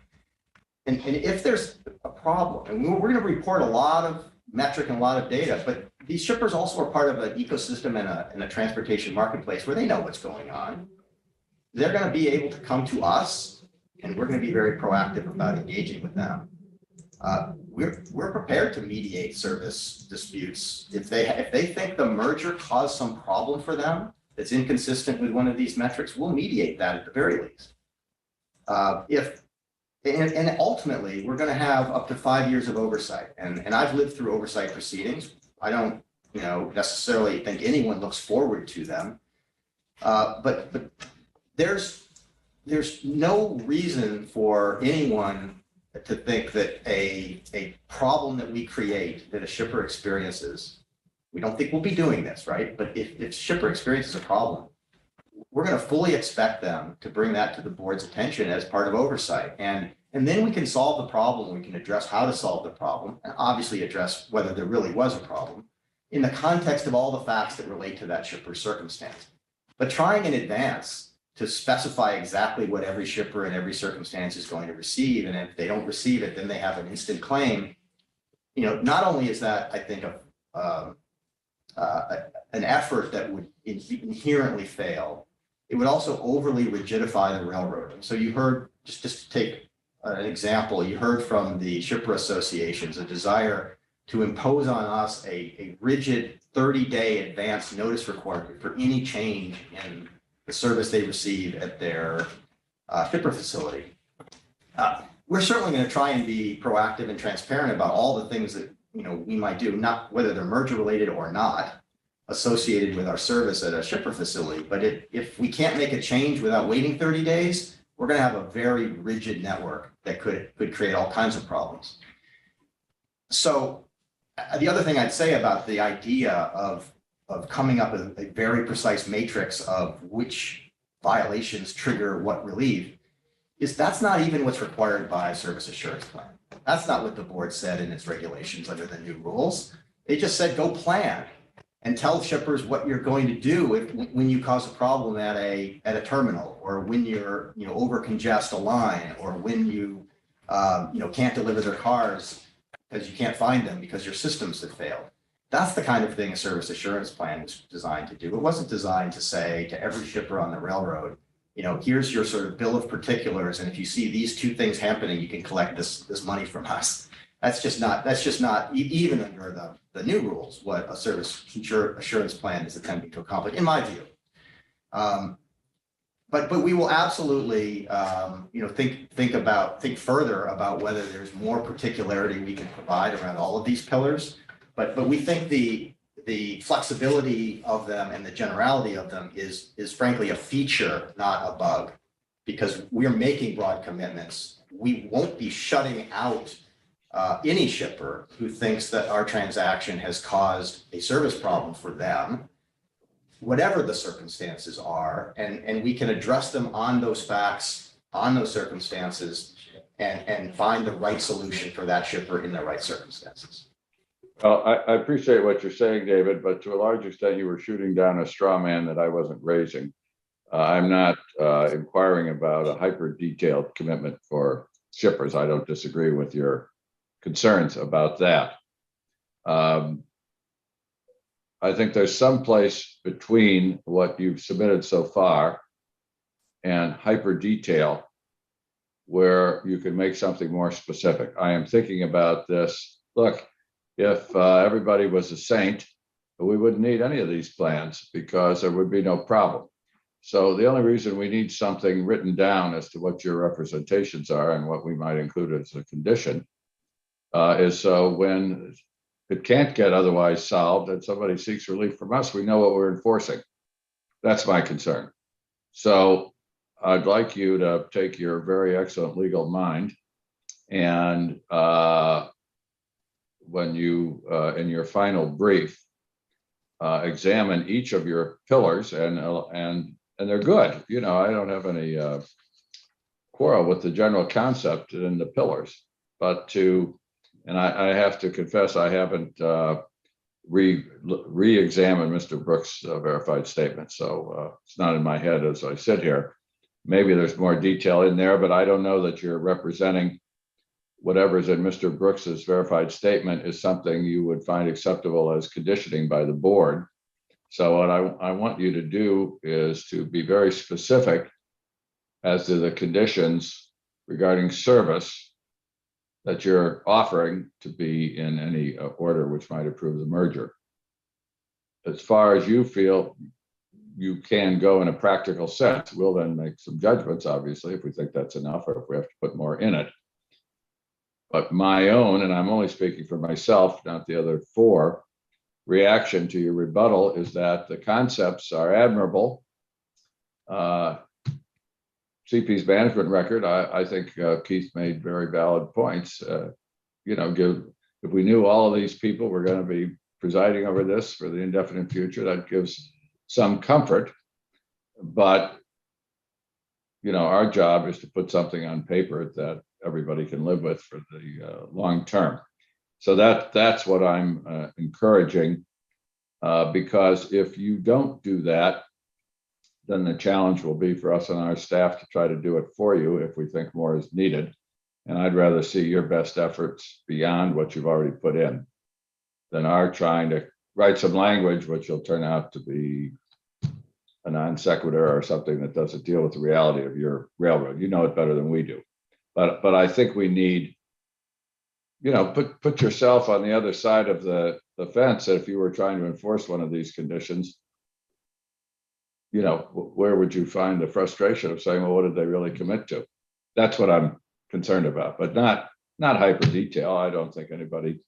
S4: And if there's a problem, and we're going to report a lot of metric and a lot of data, but these shippers also are part of an ecosystem and a transportation marketplace where they know what's going on. They're going to be able to come to us, and we're going to be very proactive about engaging with them. We're prepared to mediate service disputes. If they think the merger caused some problem for them that's inconsistent with one of these metrics, we'll mediate that at the very least. And ultimately, we're going to have up to 5 years of oversight. And I've lived through oversight proceedings. I don't, necessarily think anyone looks forward to them. But there's no reason for anyone to think that a problem that we create, that a shipper experiences, we don't think we'll be doing this, right? But if shipper experiences a problem, we're going to fully expect them to bring that to the board's attention as part of oversight. And then we can solve the problem. We can address how to solve the problem and obviously address whether there really was a problem in the context of all the facts that relate to that shipper's circumstance. But trying in advance to specify exactly what every shipper in every circumstance is going to receive, and if they don't receive it, then they have an instant claim. Not only is that, I think, an effort that would inherently fail, it would also overly rigidify the railroad. So you heard, just to take an example, you heard from the shipper associations a desire to impose on us a rigid 30-day advance notice requirement for any change in the service they receive at their shipper facility. We're certainly going to try and be proactive and transparent about all the things that we might do, not whether they're merger related or not, associated with our service at a shipper facility. But if we can't make a change without waiting 30 days, we're going to have a very rigid network that could create all kinds of problems. So the other thing I'd say about the idea of coming up with a very precise matrix of which violations trigger what relief is that's not even what's required by a service assurance plan. That's not what the board said in its regulations under the new rules. They just said, go plan and tell shippers what you're going to do when you cause a problem at a terminal, or when you're over congest a line, or when you can't deliver their cars because you can't find them because your systems have failed. That's the kind of thing a service assurance plan was designed to do. It wasn't designed to say to every shipper on the railroad, here's your sort of bill of particulars, and if you see these two things happening, you can collect this money from us. That's just not even under the new rules what a service assurance plan is attempting to accomplish, in my view. But we will absolutely think further about whether there's more particularity we can provide around all of these pillars. But we think the flexibility of them and the generality of them is frankly a feature, not a bug, because we're making broad commitments. We won't be shutting out any shipper who thinks that our transaction has caused a service problem for them, whatever the circumstances are, and we can address them on those facts, on those circumstances, and find the right solution for that shipper in the right circumstances.
S2: Well, I appreciate what you're saying, David, but to a large extent, you were shooting down a straw man that I wasn't raising. I'm not inquiring about a hyper detailed commitment for shippers. I don't disagree with your concerns about that. I think there's some place between what you've submitted so far and hyper detail where you can make something more specific. I am thinking about this. Look, if everybody was a saint, we wouldn't need any of these plans because there would be no problem. So the only reason we need something written down as to what your representations are and what we might include as a condition is so when it can't get otherwise solved and somebody seeks relief from us, we know what we're enforcing. That's my concern. So I'd like you to take your very excellent legal mind and when you, in your final brief, examine each of your pillars and they're good. You know, I don't have any quarrel with the general concept in the pillars, but and I have to confess, I haven't re-examined Mr. Brooks' verified statement. So it's not in my head as I sit here. Maybe there's more detail in there, but I don't know that you're representing whatever's in Mr. Brooks's verified statement is something you would find acceptable as conditioning by the board. So what I want you to do is to be very specific as to the conditions regarding service that you're offering to be in any order which might approve the merger. As far as you feel you can go in a practical sense, we'll then make some judgments, obviously, if we think that's enough or if we have to put more in it. But my own, and I'm only speaking for myself, not the other four, reaction to your rebuttal is that the concepts are admirable. CP's management record, I think Keith made very valid points. You know, if we knew all of these people were going to be presiding over this for the indefinite future, that gives some comfort. But, you know, our job is to put something on paper that everybody can live with for the long term. So that's what I'm encouraging, because if you don't do that, then the challenge will be for us and our staff to try to do it for you if we think more is needed. And I'd rather see your best efforts beyond what you've already put in than our trying to write some language which will turn out to be a non sequitur or something that doesn't deal with the reality of your railroad. You know it better than we do. But I think we need, you know, put yourself on the other side of the fence. If you were trying to enforce one of these conditions, you know, where would you find the frustration of saying, well, what did they really commit to? That's what I'm concerned about, but not hyper detail. I don't think anybody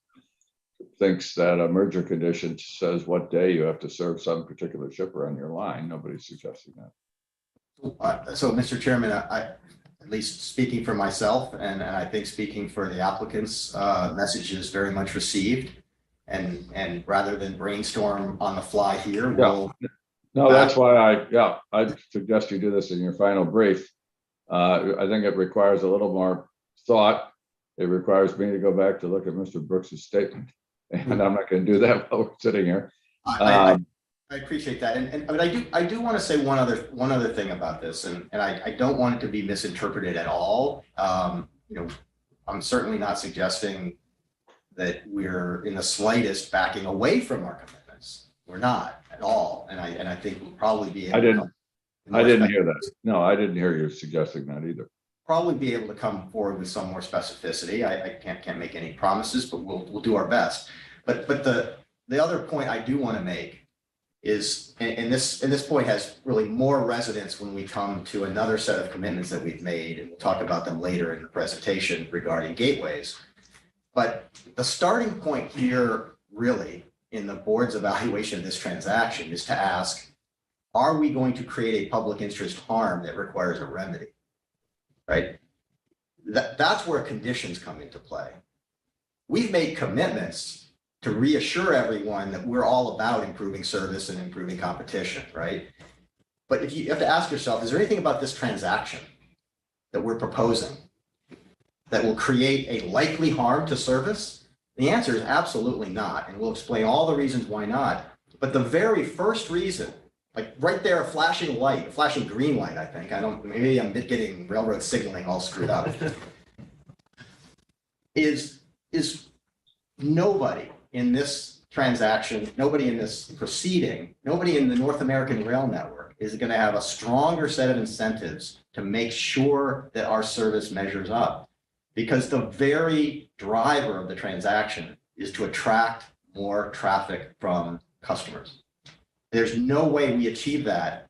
S2: thinks that a merger condition says what day you have to serve some particular shipper on your line. Nobody's suggesting that.
S4: So, Mr. Chairman, I at least speaking for myself, and I think speaking for the applicants, message is very much received. And rather than brainstorm on the fly here, we'll.
S2: No, that's why I suggest you do this in your final brief. I think it requires a little more thought. It requires me to go back to look at Mr. Brooks's statement, and I'm not going to do that while we're sitting here.
S4: I appreciate that, but I do want to say one other thing about this, and I don't want it to be misinterpreted at all. You know, I'm certainly not suggesting that we're in the slightest backing away from our commitments. We're not at all, and I think we'll probably be able.
S2: I didn't hear that. No, I didn't hear you suggesting that either.
S4: Probably be able to come forward with some more specificity. I can't make any promises, but we'll do our best. But the other point I do want to make is, and this point has really more resonance when we come to another set of commitments that we've made, and we'll talk about them later in the presentation regarding gateways. But the starting point here, really, in the board's evaluation of this transaction is to ask, are we going to create a public interest harm that requires a remedy? Right? That's where conditions come into play. We've made commitments to reassure everyone that we're all about improving service and improving competition, right? But if you have to ask yourself, is there anything about this transaction that we're proposing that will create a likely harm to service? The answer is absolutely not, and we'll explain all the reasons why not. But the very first reason, like right there, a flashing light, a flashing green light, I think. Maybe I'm getting railroad signaling all screwed up. is nobody in this transaction, nobody in this proceeding, nobody in the North American Rail Network is going to have a stronger set of incentives to make sure that our service measures up. Because the very driver of the transaction is to attract more traffic from customers. There's no way we achieve that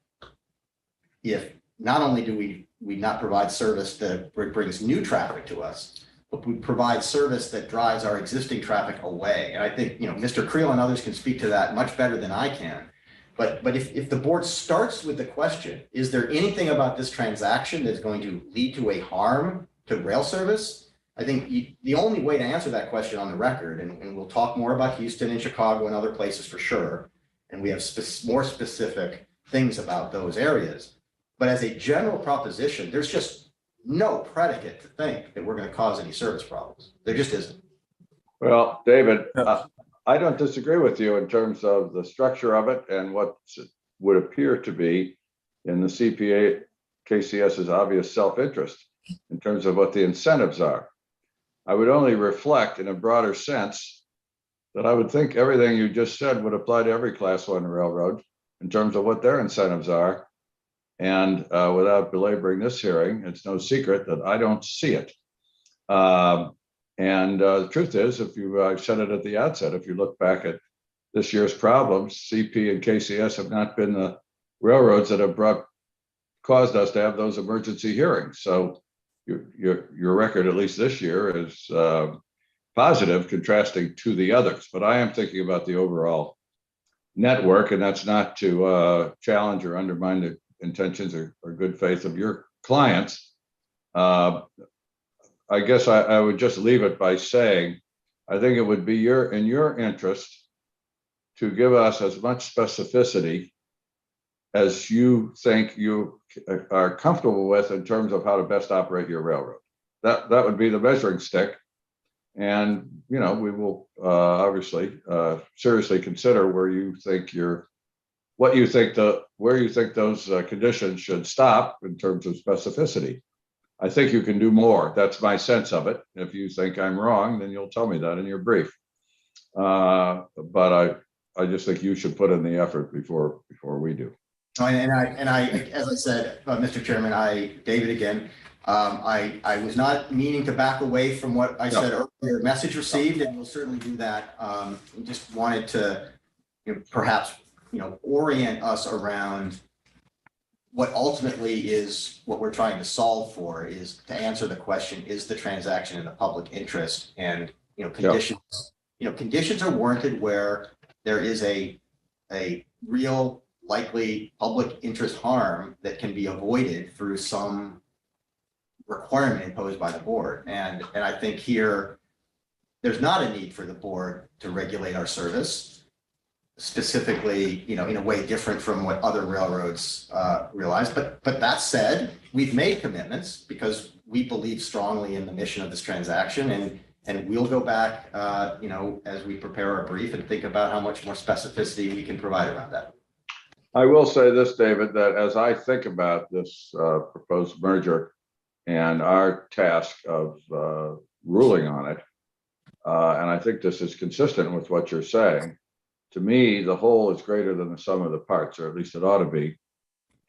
S4: if not only do we not provide service that brings new traffic to us, but we provide service that drives our existing traffic away. And I think, Mr. Creel and others can speak to that much better than I can. But if the board starts with the question, is there anything about this transaction that's going to lead to a harm to rail service? I think the only way to answer that question on the record, and we'll talk more about Houston and Chicago and other places for sure, and we have more specific things about those areas. But as a general proposition, there's just no predicate to think that we're going to cause any service problems. There just isn't.
S2: Well, David, I don't disagree with you in terms of the structure of it and what would appear to be in the CPA KCS's obvious self-interest in terms of what the incentives are. I would only reflect in a broader sense that I would think everything you just said would apply to every Class 1 railroad in terms of what their incentives are. And without belaboring this hearing, it's no secret that I don't see it. The truth is, I've said it at the outset, if you look back at this year's problems, CP and KCS have not been the railroads that have caused us to have those emergency hearings. So your record, at least this year, is positive, contrasting to the others. But I am thinking about the overall network, and that's not to challenge or undermine the intentions or good faith of your clients. I guess I would just leave it by saying, I think it would be in your interest to give us as much specificity as you think you are comfortable with in terms of how to best operate your railroad. That would be the measuring stick. And, we will obviously seriously consider where you think those conditions should stop in terms of specificity. I think you can do more. That's my sense of it. If you think I'm wrong, then you'll tell me that in your brief. But I just think you should put in the effort before we do.
S4: And I, as I said, Mr. Chairman, David again, I was not meaning to back away from what I said earlier. Message received, and we'll certainly do that. Just wanted to perhaps orient us around what ultimately is what we're trying to solve for, is to answer the question, is the transaction in the public interest? And conditions, conditions are warranted where there is a real likely public interest harm that can be avoided through some requirement imposed by the board. And I think here there's not a need for the board to regulate our service specifically, in a way different from what other railroads realize. But that said, we've made commitments because we believe strongly in the mission of this transaction, and we'll go back, as we prepare our brief and think about how much more specificity we can provide around that.
S2: I will say this, David, that as I think about this proposed merger and our task of ruling on it, and I think this is consistent with what you're saying, to me, the whole is greater than the sum of the parts, or at least it ought to be.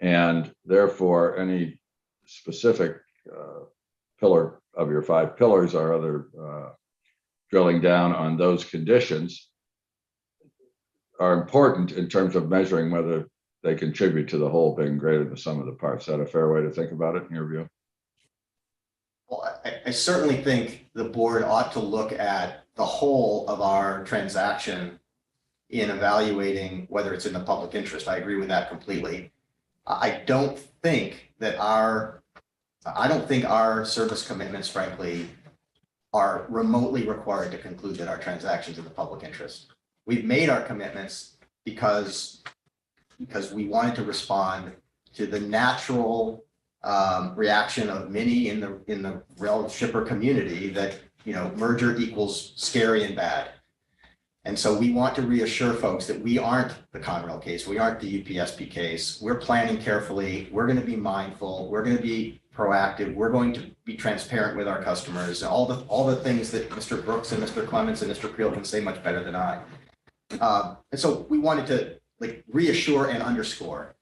S2: And therefore, any specific pillar of your 5 pillars or other drilling down on those conditions are important in terms of measuring whether they contribute to the whole being greater than the sum of the parts. Is that a fair way to think about it in your view?
S4: Well, I certainly think the board ought to look at the whole of our transaction in evaluating whether it's in the public interest. I agree with that completely. I don't think our service commitments, frankly, are remotely required to conclude that our transactions in the public interest. We've made our commitments because we wanted to respond to the natural reaction of many in the rail shipper community that merger equals scary and bad. And so we want to reassure folks that we aren't the Conrail case. We aren't the UPSP case. We're planning carefully. We're going to be mindful. We're going to be proactive. We're going to be transparent with our customers. All the things that Mr. Brooks and Mr. Clements and Mr. Creel can say much better than I. And so we wanted to reassure and underscore.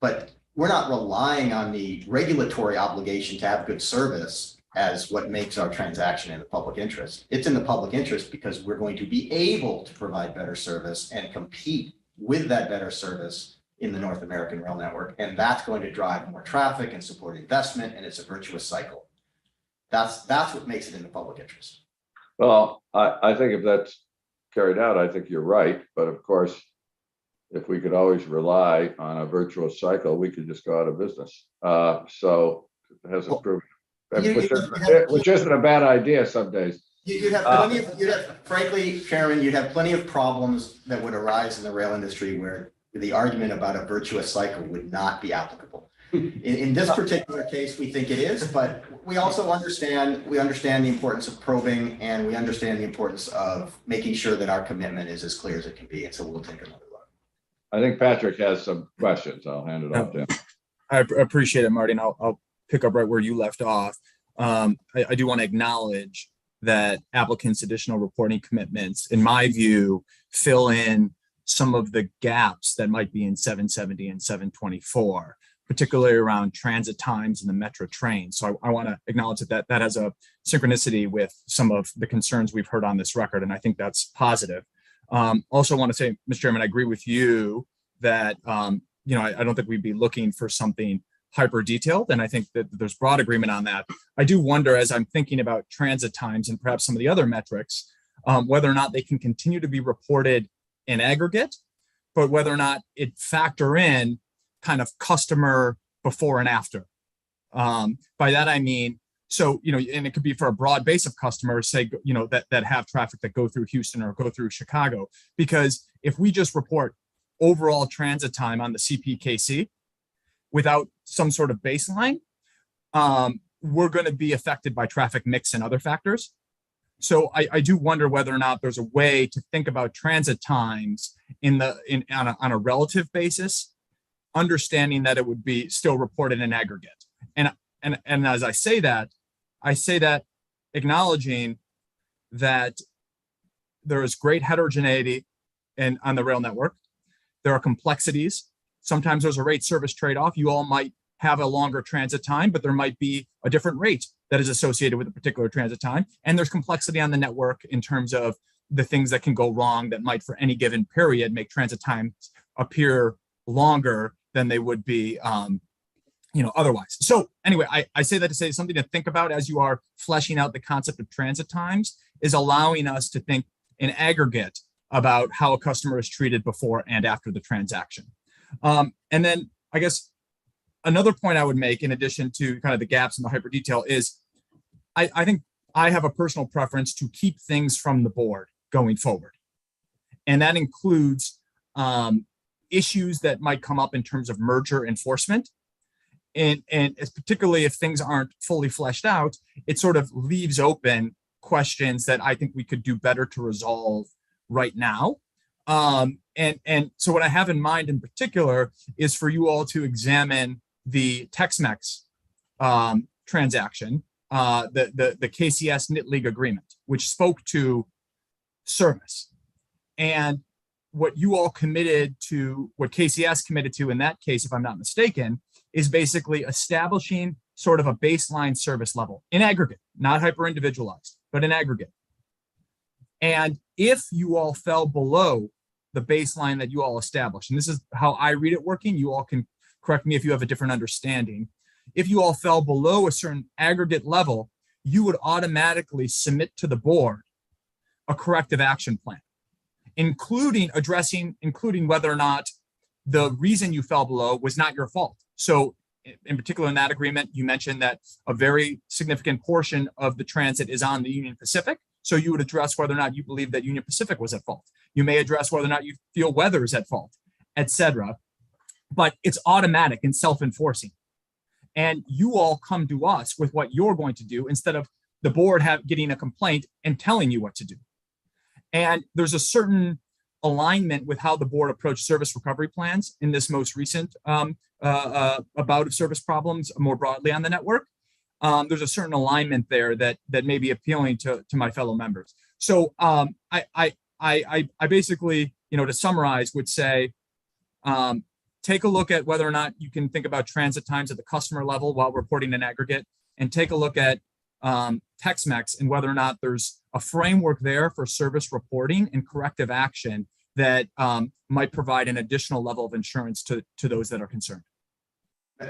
S4: But we're not relying on the regulatory obligation to have good service as what makes our transaction in the public interest. It's in the public interest because we're going to be able to provide better service and compete with that better service in the North American rail network. And that's going to drive more traffic and support investment, and it's a virtuous cycle. That's what makes it in the public interest.
S2: Well, I think if that's carried out, I think you're right. But of course, if we could always rely on a virtuous cycle, we could just go out of business. So it hasn't proven, which isn't a bad idea some days.
S4: You'd have, frankly, Chairman, you'd have plenty of problems that would arise in the rail industry where the argument about a virtuous cycle would not be applicable. In this particular case, we think it is, but we also understand the importance of probing, and we understand the importance of making sure that our commitment is as clear as it can be. And so we'll take another look.
S2: I think Patrick has some questions. I'll hand it off to him.
S11: I appreciate it, Marty, and I'll pick up right where you left off. I do want to acknowledge that applicants' additional reporting commitments, in my view, fill in some of the gaps that might be in 770 and 724, particularly around transit times and the metro train. So I want to acknowledge that has a synchronicity with some of the concerns we've heard on this record, and I think that's positive. Also want to say, Mr. Chairman, I agree with you that I don't think we'd be looking for something hyper detailed, and I think that there's broad agreement on that. I do wonder, as I'm thinking about transit times and perhaps some of the other metrics, whether or not they can continue to be reported in aggregate, but whether or not it factor in kind of customer before and after. By that I mean, so and it could be for a broad base of customers, say that have traffic that go through Houston or go through Chicago. Because if we just report overall transit time on the CPKC without some sort of baseline, we're going to be affected by traffic mix and other factors. So I do wonder whether or not there's a way to think about transit times on a relative basis, understanding that it would be still reported in aggregate. And as I say that acknowledging that there is great heterogeneity on the rail network. There are complexities. Sometimes there's a rate service trade-off. You all might have a longer transit time, but there might be a different rate that is associated with a particular transit time. And there's complexity on the network in terms of the things that can go wrong that might, for any given period, make transit times appear longer than they would be otherwise. So anyway, I say that to say something to think about as you are fleshing out the concept of transit times is allowing us to think in aggregate about how a customer is treated before and after the transaction. And then I guess another point I would make, in addition to kind of the gaps in the hyper detail, is I think I have a personal preference to keep things from the board going forward. And that includes issues that might come up in terms of merger enforcement. And particularly if things aren't fully fleshed out, it sort of leaves open questions that I think we could do better to resolve right now. And so what I have in mind in particular is for you all to examine the Tex-Mex transaction, the KCS Knit League agreement, which spoke to service. And what you all committed to, what KCS committed to in that case, if I'm not mistaken, is basically establishing sort of a baseline service level in aggregate, not hyper individualized, but in aggregate. And if you all fell below the baseline that you all established, and this is how I read it working, you all can correct me if you have a different understanding. If you all fell below a certain aggregate level, you would automatically submit to the board a corrective action plan, including whether or not the reason you fell below was not your fault. So in particular, in that agreement, you mentioned that a very significant portion of the transit is on the Union Pacific. So you would address whether or not you believe that Union Pacific was at fault. You may address whether or not you feel weather is at fault, etc. But it's automatic and self-enforcing. And you all come to us with what you're going to do instead of the board getting a complaint and telling you what to do. And there's a certain alignment with how the board approached service recovery plans in this most recent bout of service problems more broadly on the network. There's a certain alignment there that may be appealing to my fellow members. So I basically, to summarize, would say take a look at whether or not you can think about transit times at the customer level while reporting an aggregate, and take a look at Tex-Mex and whether or not there's a framework there for service reporting and corrective action that might provide an additional level of insurance to those that are concerned.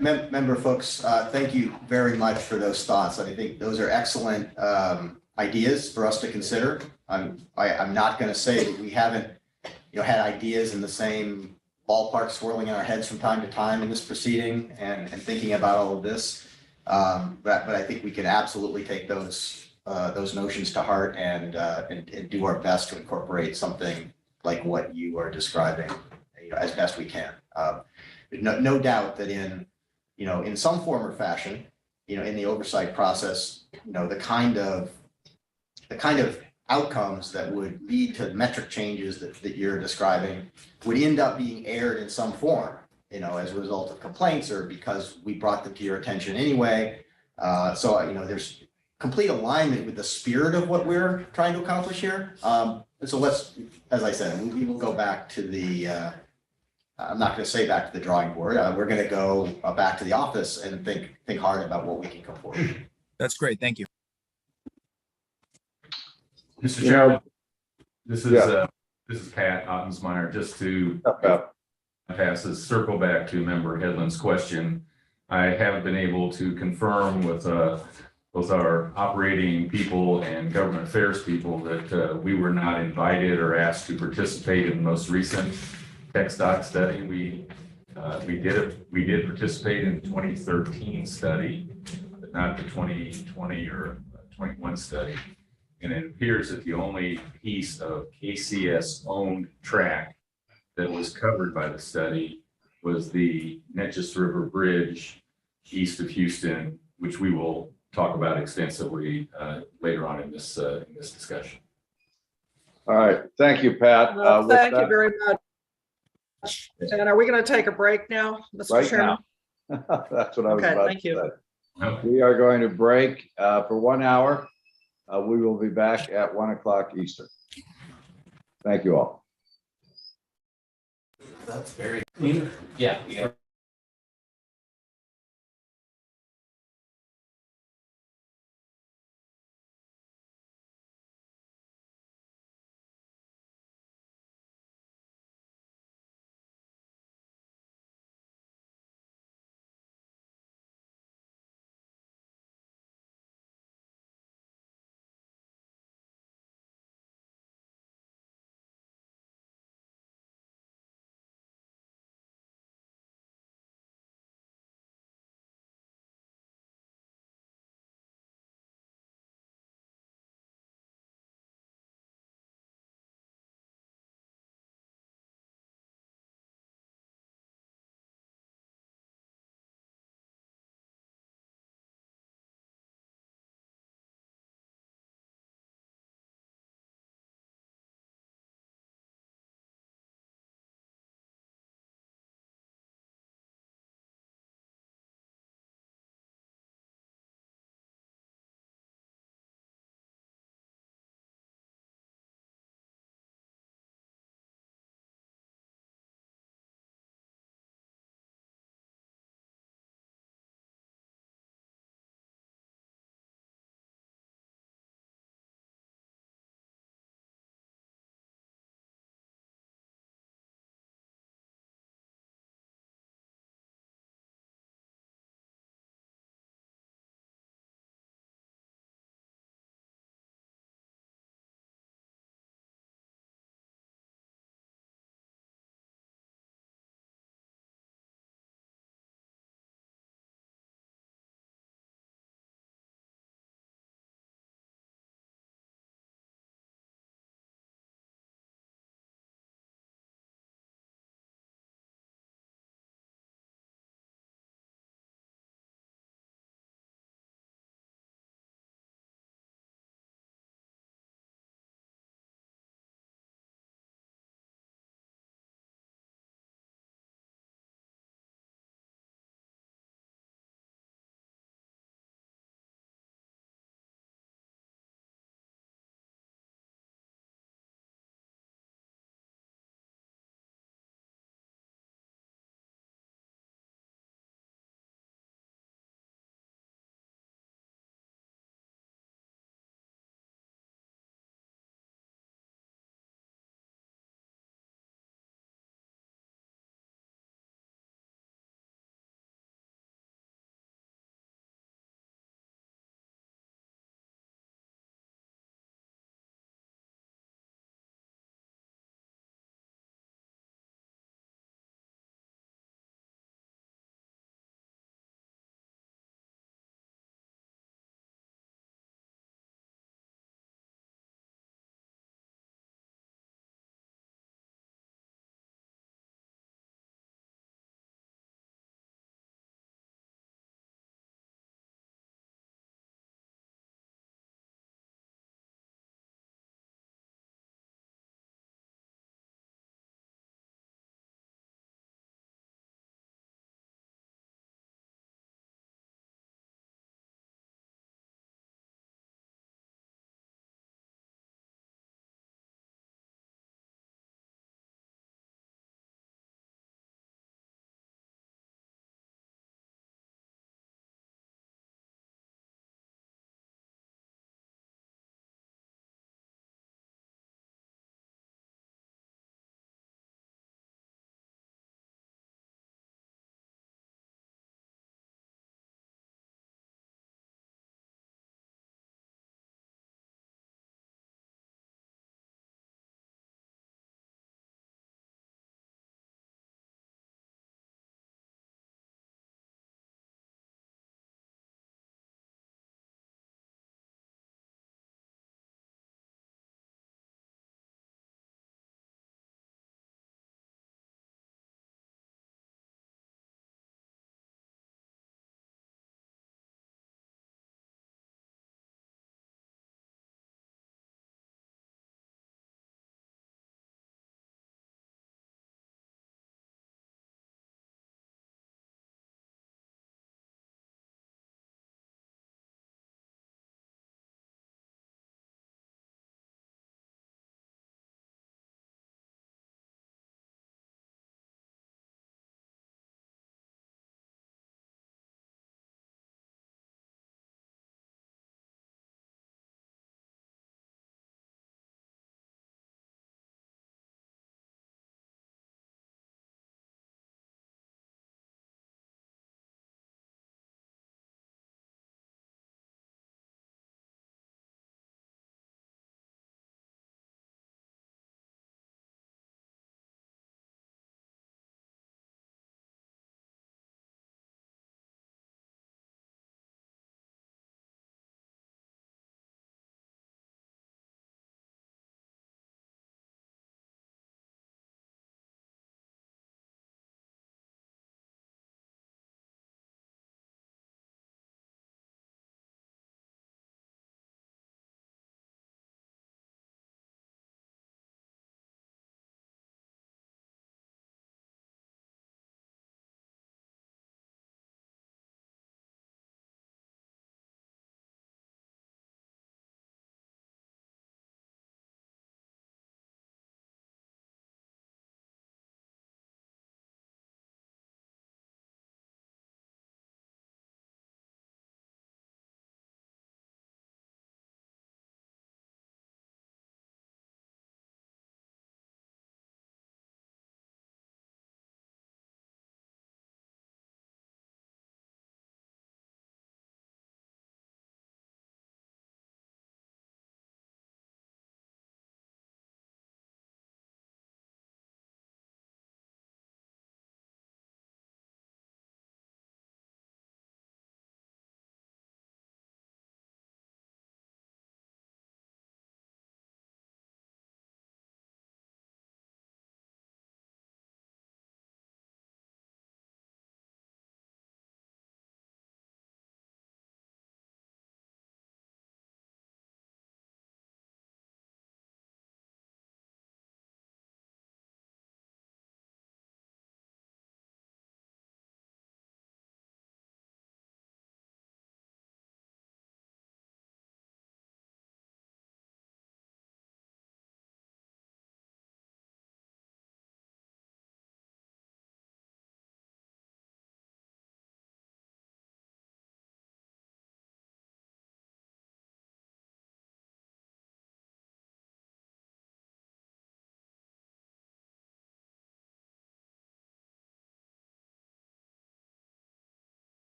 S4: Member folks, thank you very much for those thoughts. I think those are excellent ideas for us to consider. I'm not going to say that we haven't, had ideas in the same ballpark swirling in our heads from time to time in this proceeding and thinking about all of this. But I think we can absolutely take those notions to heart and do our best to incorporate something like what you are describing, as best we can. No doubt that in some form or fashion, in the oversight process, the kind of outcomes that would lead to metric changes that you're describing would end up being aired in some form, as a result of complaints or because we brought them to your attention anyway. So there's complete alignment with the spirit of what we're trying to accomplish here. And so let's, as I said, we will go back to the, I'm not going to say back to the drawing board. We're going to go back to the office and think hard about what we can come forward with.
S11: That's great. Thank you.
S6: Mr. Chairman, this is Pat Ottensmeyer. Just to circle back to Member Headland's question, I have been able to confirm with both our operating people and government affairs people that we were not invited or asked to participate in the most recent TxDOT study. We did participate in the 2013 study, but not the 2020 or 21 study. And it appears that the only piece of KCS owned track that was covered by the study was the Neches River Bridge east of Houston, which we will talk about extensively later on in this discussion.
S2: All right. Thank you, Pat.
S1: Thank you very much. And are we going to take a break now, Mr.
S2: Right
S1: Chairman?
S2: now. That's what I was
S1: Okay,
S2: about
S1: thank
S2: to
S1: you.
S2: say. We are going to break for 1 hour. We will be back at 1 o'clock Eastern. Thank you all.
S8: That's very.
S10: Yeah.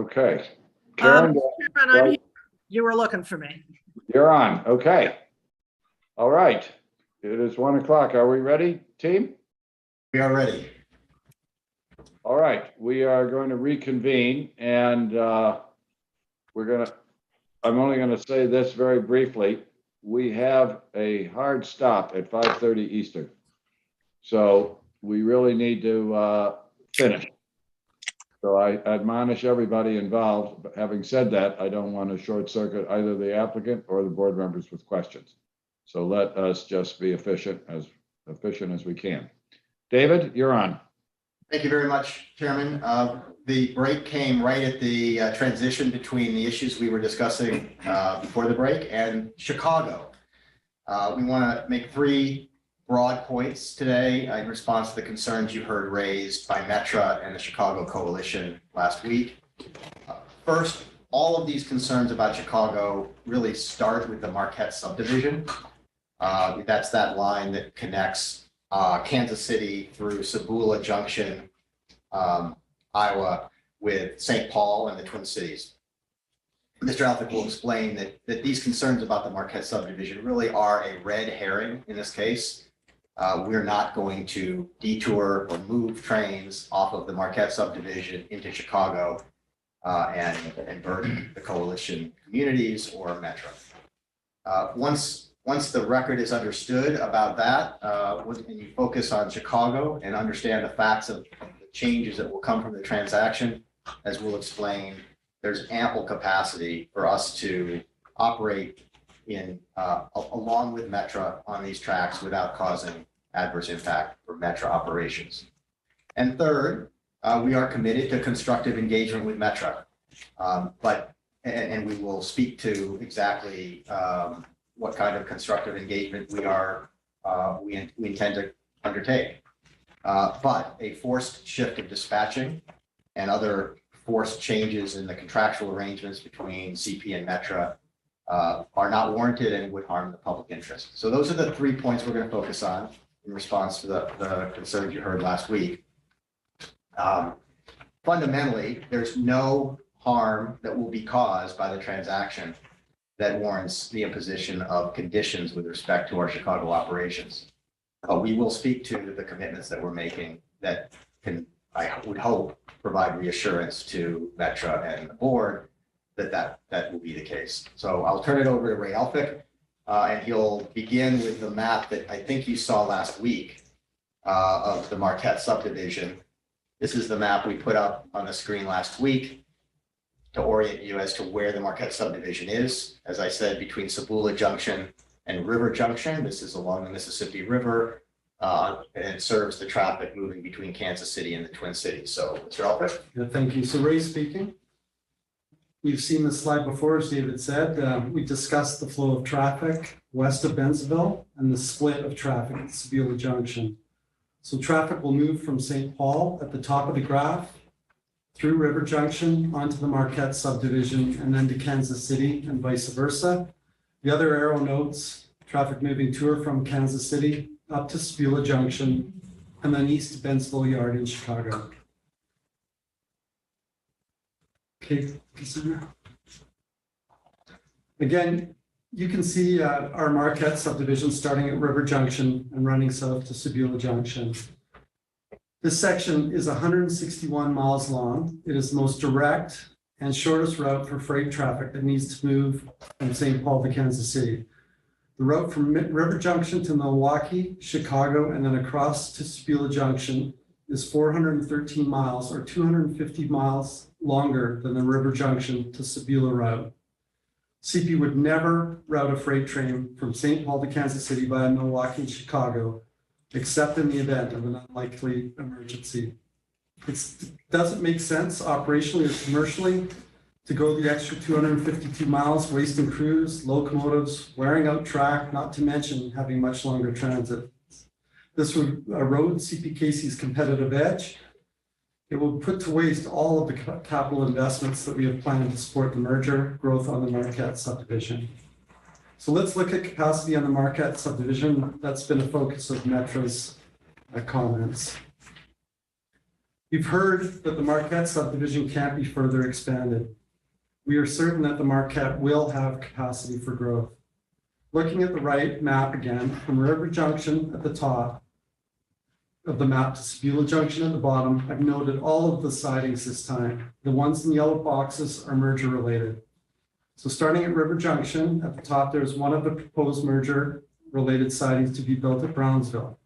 S2: Okay. Karen,
S1: Chairman, I'm here. You were looking for me.
S2: you're on. Okay. All right. It is 1 o'clock. Are we ready, team?
S4: We are ready.
S2: All right. We are going to reconvene and I'm only going to say this very briefly. We have a hard stop at 5:30 Eastern. So we really need to finish. So I admonish everybody involved, but having said that, I don't want to short circuit either the applicant or the board members with questions. So let us just be efficient as we can. David, you're on.
S4: Thank you very much, Chairman. The break came right at the transition between the issues we were discussing before the break and Chicago. We want to make 3 broad points today in response to the concerns you heard raised by Metra and the Chicago Coalition last week. First, all of these concerns about Chicago really start with the Marquette subdivision. That's that line that connects Kansas City through Sabula Junction, Iowa, with St. Paul and the Twin Cities. Mr. Alphick will explain that these concerns about the Marquette subdivision really are a red herring in this case. We're not going to detour or move trains off of the Marquette subdivision into Chicago and burden the coalition communities or Metro. Once the record is understood about that, and you focus on Chicago and understand the facts of the changes that will come from the transaction, as we'll explain, there's ample capacity for us to operate in along with Metra on these tracks without causing adverse impact for Metra operations. And third, we are committed to constructive engagement with Metra, and we will speak to exactly what kind of constructive engagement we intend to undertake. But a forced shift of dispatching and other forced changes in the contractual arrangements between CP and Metra are not warranted and would harm the public interest. So those are the 3 points we're going to focus on in response to the concerns you heard last week. Fundamentally, there's no harm that will be caused by the transaction that warrants the imposition of conditions with respect to our Chicago operations. We will speak to the commitments that we're making that can, I would hope, provide reassurance to Metra and the board that will be the case. So I'll turn it over to Ray Elphick, and he'll begin with the map that I think you saw last week of the Marquette subdivision. This is the map we put up on the screen last week to orient you as to where the Marquette subdivision is. As I said, between Sabula Junction and River Junction. This is along the Mississippi River, and it serves the traffic moving between Kansas City and the Twin Cities. So, Mr. Alfred.
S12: Yeah, thank you. So Ray speaking. We've seen this slide before, as David said. We discussed the flow of traffic west of Bentonville and the split of traffic at Sabula Junction. So traffic will move from St. Paul at the top of the graph through River Junction onto the Marquette subdivision and then to Kansas City and vice versa. The other arrow notes traffic moving to or from Kansas City up to Sabula Junction and then east to Bentonville Yard in Chicago. Okay, again, you can see our Marquette subdivision starting at River Junction and running south to Sabula Junction. This section is 161 miles long. It is the most direct and shortest route for freight traffic that needs to move from St. Paul to Kansas City. The route from River Junction to Milwaukee, Chicago, and then across to Sabula Junction is 413 miles or 250 miles longer than the River Junction to Sabula route. CP would never route a freight train from St. Paul to Kansas City via Milwaukee and Chicago, except in the event of an unlikely emergency. It doesn't make sense operationally or commercially to go the extra 252 miles, wasting crews, locomotives, wearing out track, not to mention having much longer transit. This would erode CPKC's competitive edge. It will put to waste all of the capital investments that we have planned to support the merger growth on the Marquette subdivision. So let's look at capacity on the Marquette subdivision. That's been a focus of Metra's comments. You've heard that the Marquette subdivision can't be further expanded. We are certain that the Marquette will have capacity for growth. Looking at the right map again, from River Junction at the top of the map to Sebula Junction at the bottom, I've noted all of the sidings this time. The ones in yellow boxes are merger related. So starting at River Junction, at the top, there's one of the proposed merger related sidings to be built at Brownsville,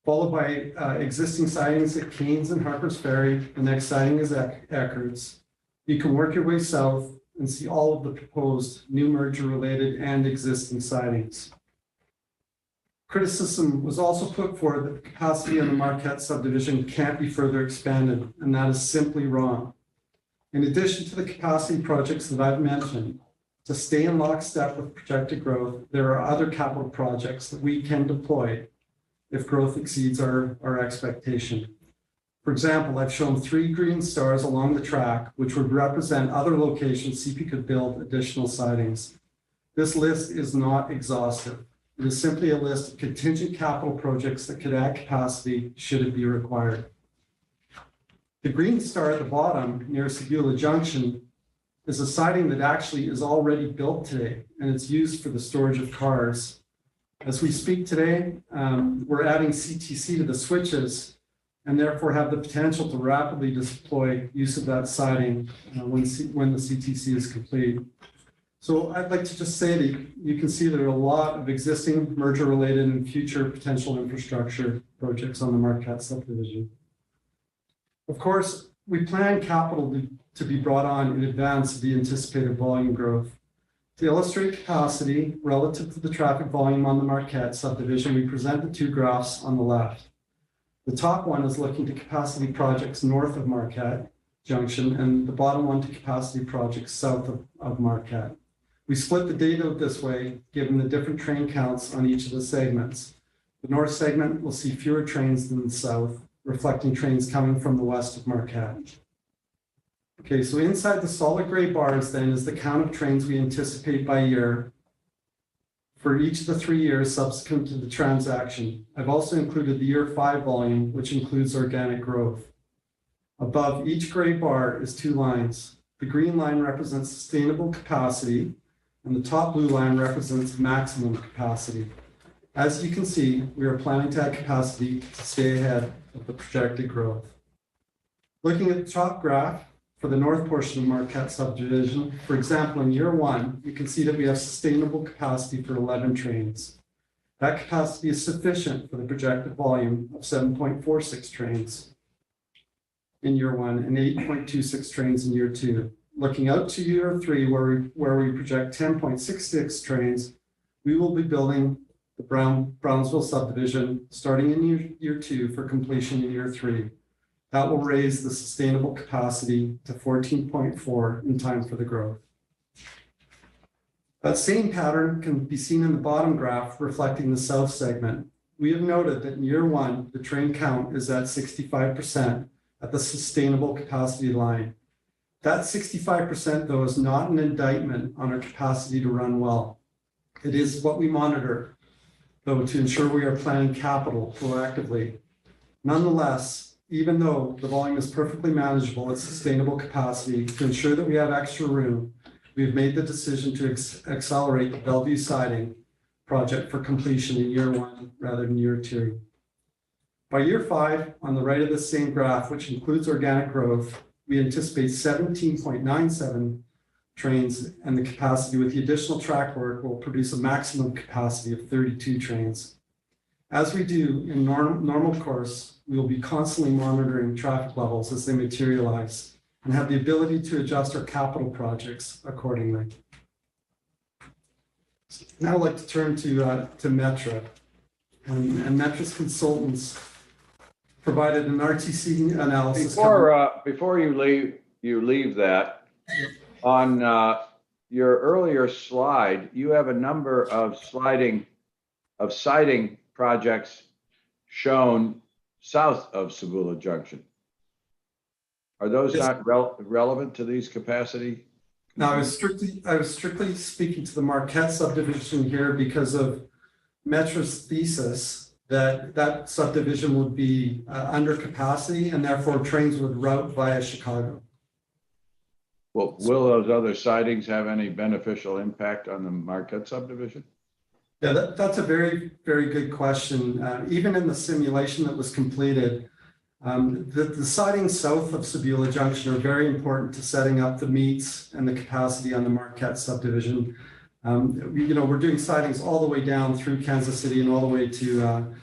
S12: followed by existing sidings at Keynes and Harper's Ferry. The next siding is Eckarts. You can work your way south and see all of the proposed new merger related and existing sidings. Criticism was also put forward that the capacity in the Marquette subdivision can't be further expanded, and that is simply wrong. In addition to the capacity projects that I've mentioned, to stay in lockstep with projected growth, there are other capital projects that we can deploy if growth exceeds our expectation. For example, I've shown 3 green stars along the track, which would represent other locations CP could build additional sidings. This list is not exhaustive. It is simply a list of contingent capital projects that could add capacity should it be required. The green star at the bottom near Sebula Junction is a siding that actually is already built today, and it's used for the storage of cars. As we speak today, we're adding CTC to the switches and therefore have the potential to rapidly deploy use of that siding when the CTC is complete. So I'd like to just say that you can see there are a lot of existing merger related and future potential infrastructure projects on the Marquette subdivision. Of course, we plan capital to be brought on in advance of the anticipated volume growth. To illustrate capacity relative to the traffic volume on the Marquette subdivision, we present the 2 graphs on the left. The top one is looking to capacity projects north of Marquette Junction, and the bottom one to capacity projects south of Marquette. We split the data this way, given the different train counts on each of the segments. The north segment will see fewer trains than the south, reflecting trains coming from the west of Marquette. Okay, so inside the solid gray bars then is the count of trains we anticipate by year for each of the 3 years subsequent to the transaction. I've also included the year 5 volume, which includes organic growth. Above each gray bar is 2 lines. The green line represents sustainable capacity, and the top blue line represents maximum capacity. As you can see, we are planning to add capacity to stay ahead of the projected growth. Looking at the top graph for the north portion of Marquette subdivision, for example, in year 1, you can see that we have sustainable capacity for 11 trains. That capacity is sufficient for the projected volume of 7.46 trains in year 1 and 8.26 trains in year 2. Looking out to year 3, where we project 10.66 trains, we will be building the Brownsville subdivision starting in year 2 for completion in year 3. That will raise the sustainable capacity to 14.4 in time for the growth. That same pattern can be seen in the bottom graph reflecting the south segment. We have noted that in year 1, the train count is at 65% at the sustainable capacity line. That 65% though is not an indictment on our capacity to run well. It is what we monitor, though, to ensure we are planning capital proactively. Nonetheless, even though the volume is perfectly manageable at sustainable capacity, to ensure that we have extra room, we've made the decision to accelerate the Bellevue siding project for completion in year 1 rather than year 2. By year 5, on the right of the same graph, which includes organic growth, we anticipate 17.97 trains, and the capacity with the additional track work will produce a maximum capacity of 32 trains. As we do in normal course, we will be constantly monitoring traffic levels as they materialize and have the ability to adjust our capital projects accordingly. Now I'd like to turn to Metra. And Metra's consultants provided an RTC analysis.
S2: Before you leave that, on your earlier slide, you have a number of siding projects shown south of Sebula Junction. Are those not relevant to these capacity?
S12: No, I was strictly speaking to the Marquette subdivision here because of Metra's thesis that subdivision would be under capacity and therefore trains would route via Chicago.
S2: Well, will those other sidings have any beneficial impact on the Marquette subdivision?
S12: Yeah, that's a very, very good question. Even in the simulation that was completed, the sidings south of Sebula Junction are very important to setting up the meets and the capacity on the Marquette subdivision. We're doing sidings all the way down through Kansas City and all the way to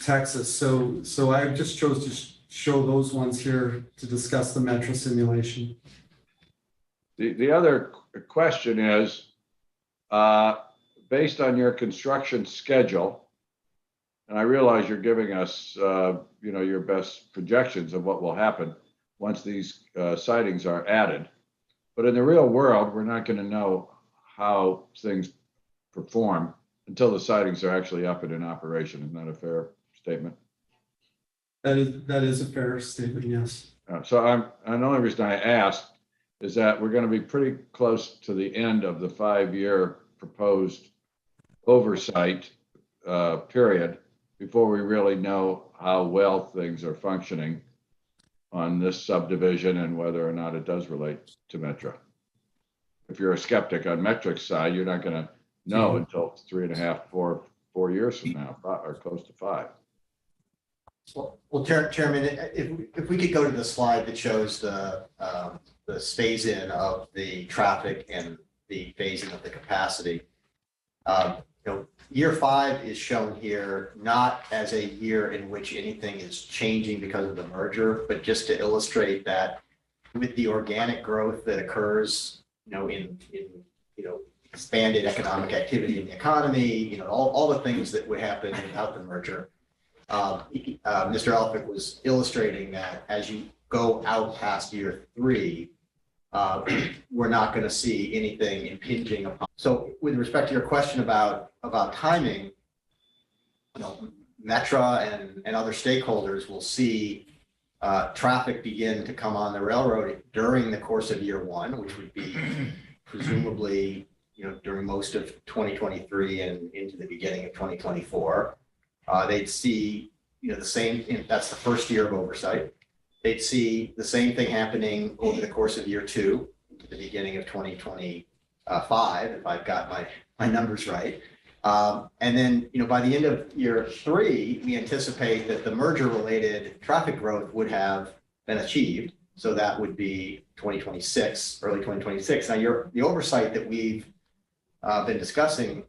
S12: Texas. So I just chose to show those ones here to discuss the Metro simulation.
S2: The other question is, based on your construction schedule, and I realize you're giving us, your best projections of what will happen once these sidings are added. But in the real world, we're not going to know how things perform until the sidings are actually up and in operation. Isn't that a fair statement?
S12: That is a fair statement, yes.
S2: And the only reason I asked is that we're going to be pretty close to the end of the 5-year proposed oversight period before we really know how well things are functioning on this subdivision and whether or not it does relate to Metro. If you're a skeptic on Metric's side, you're not going to know until 3.5, 4 years from now, or close to 5.
S4: Well, Chairman, if we could go to the slide that shows the phase-in of the traffic and the phasing of the capacity. Year 5 is shown here not as a year in which anything is changing because of the merger, but just to illustrate that with the organic growth that occurs, in expanded economic activity in the economy, all the things that would happen without the merger. Mr. Elphick was illustrating that as you go out past year 3, we're not going to see anything impinging upon. So with respect to your question about timing, Metra and other stakeholders will see traffic begin to come on the railroad during the course of year 1, which would be presumably, during most of 2023 and into the beginning of 2024. They'd see, the same, that's the first year of oversight. They'd see the same thing happening over the course of year 2, to the beginning of 2025, if I've got my numbers right. And then, by the end of year 3, we anticipate that the merger-related traffic growth would have been achieved. So that would be 2026, early 2026. Now, the oversight that we've been discussing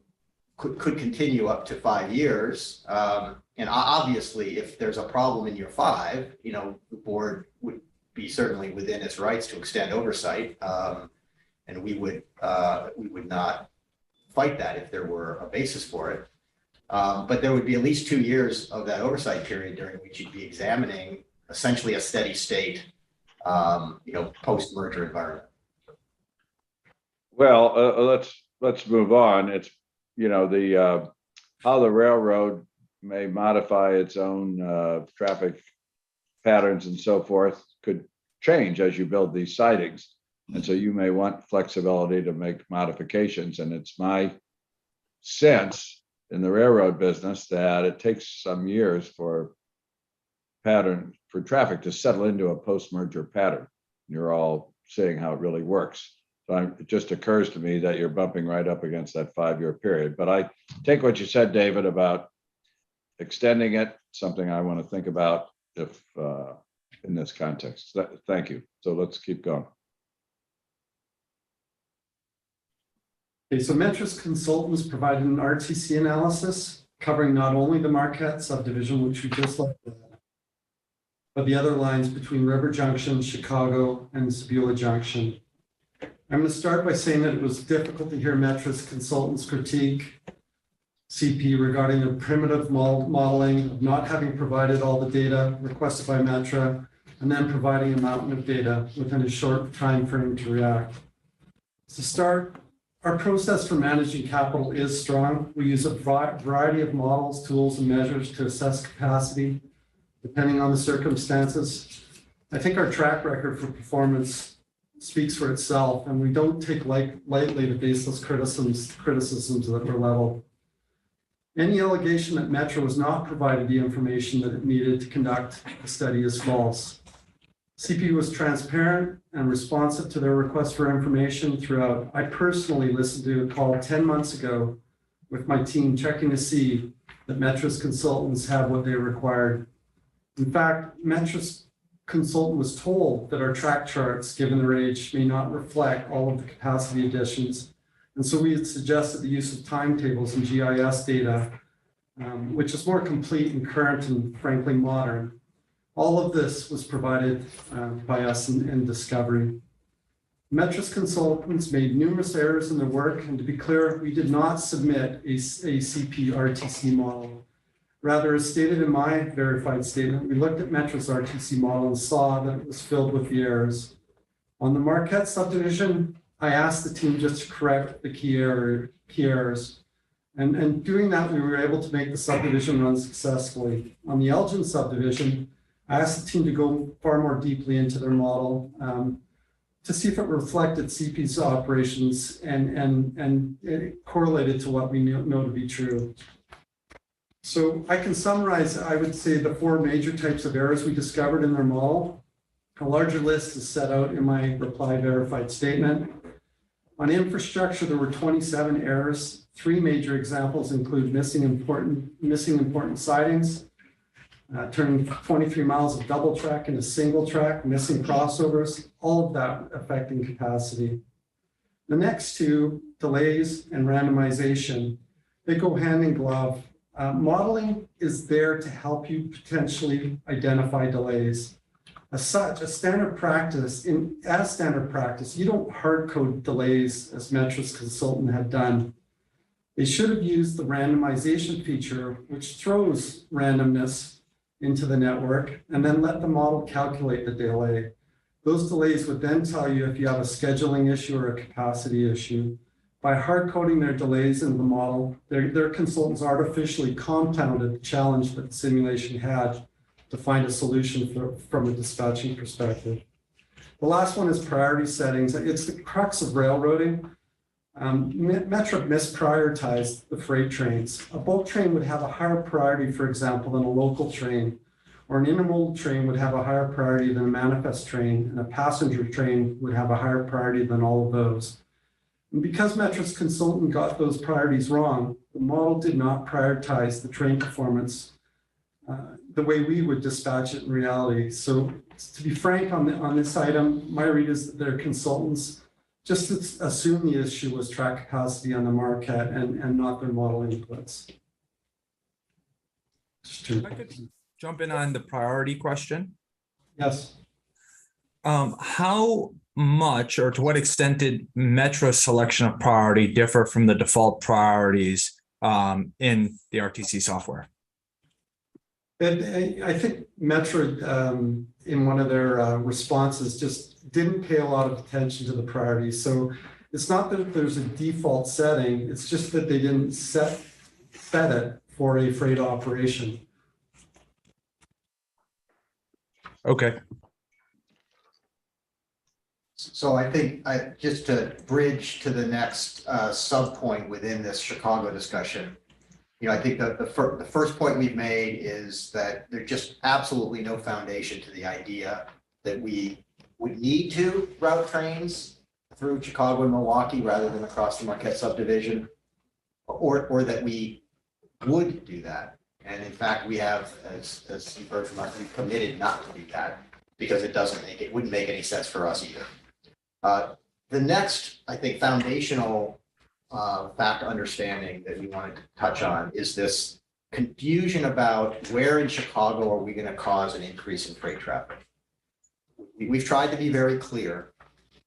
S4: could continue up to 5 years. And obviously, if there's a problem in year 5, the board would be certainly within its rights to extend oversight. And we would not fight that if there were a basis for it. But there would be at least 2 years of that oversight period during which you'd be examining essentially a steady state, post-merger environment.
S2: Well, let's move on. It's how the railroad may modify its own traffic patterns and so forth could change as you build these sidings. And so you may want flexibility to make modifications. And it's my sense in the railroad business that it takes some years for traffic to settle into a post-merger pattern. You're all seeing how it really works. So it just occurs to me that you're bumping right up against that 5-year period. But I take what you said, David, about extending it, something I want to think about if in this context. Thank you. So let's keep going.
S12: Okay, so Metra's consultants provided an RTC analysis covering not only the Marquette subdivision, which we just looked at, but the other lines between River Junction, Chicago, and Sebula Junction. I'm going to start by saying that it was difficult to hear Metra's consultants critique CP regarding their primitive modeling of not having provided all the data requested by Metra and then providing a mountain of data within a short time frame to react. To start, our process for managing capital is strong. We use a variety of models, tools, and measures to assess capacity, depending on the circumstances. I think our track record for performance speaks for itself, and we don't take lightly the baseless criticisms that were leveled. Any allegation that Metro was not provided the information that it needed to conduct the study is false. CP was transparent and responsive to their request for information throughout. I personally listened to a call 10 months ago with my team checking to see that Metro's consultants have what they required. In fact, Metro's consultant was told that our track charts, given their age, may not reflect all of the capacity additions. And so we had suggested the use of timetables and GIS data, which is more complete and current and frankly modern. All of this was provided by us in discovery. Metro's consultants made numerous errors in their work, and to be clear, we did not submit a CP RTC model. Rather, as stated in my verified statement, we looked at Metro's RTC model and saw that it was filled with the errors. On the Marquette subdivision, I asked the team just to correct the key errors. And doing that, we were able to make the subdivision run successfully. On the Elgin subdivision, I asked the team to go far more deeply into their model to see if it reflected CP's operations and it correlated to what we know to be true. So I can summarize, I would say, the four major types of errors we discovered in their model. A larger list is set out in my reply verified statement. On infrastructure, there were 27 errors. Three major examples include missing important sidings, turning 23 miles of double track into single track, missing crossovers, all of that affecting capacity. The next two, delays and randomization, they go hand in glove. Modeling is there to help you potentially identify delays. As such, as standard practice, you don't hard code delays as Metro's consultant had done. They should have used the randomization feature, which throws randomness into the network, and then let the model calculate the delay. Those delays would then tell you if you have a scheduling issue or a capacity issue. By hard coding their delays into the model, their consultants artificially compounded the challenge that the simulation had to find a solution from a dispatching perspective. The last one is priority settings. It's the crux of railroading. Metro misprioritized the freight trains. A bulk train would have a higher priority, for example, than a local train, or an intermodal train would have a higher priority than a manifest train, and a passenger train would have a higher priority than all of those. And because Metro's consultant got those priorities wrong, the model did not prioritize the train performance the way we would dispatch it in reality. So to be frank on this item, my read is that their consultants just assume the issue was track capacity on the Marquette and not their model inputs.
S11: If I could jump in on the priority question.
S12: Yes.
S11: How much or to what extent did Metro's selection of priority differ from the default priorities in the RTC software?
S12: I think Metro, in one of their responses, just didn't pay a lot of attention to the priorities. So it's not that there's a default setting, it's just that they didn't set it for a freight operation.
S11: Okay.
S4: So I think just to bridge to the next sub point within this Chicago discussion, I think that the first point we've made is that there's just absolutely no foundation to the idea that we would need to route trains through Chicago and Milwaukee rather than across the Marquette subdivision, or that we would do that. And in fact, we have, as you've heard from us, we've committed not to do that because it wouldn't make any sense for us either. The next, I think, foundational fact understanding that we wanted to touch on is this confusion about where in Chicago are we going to cause an increase in freight traffic. We've tried to be very clear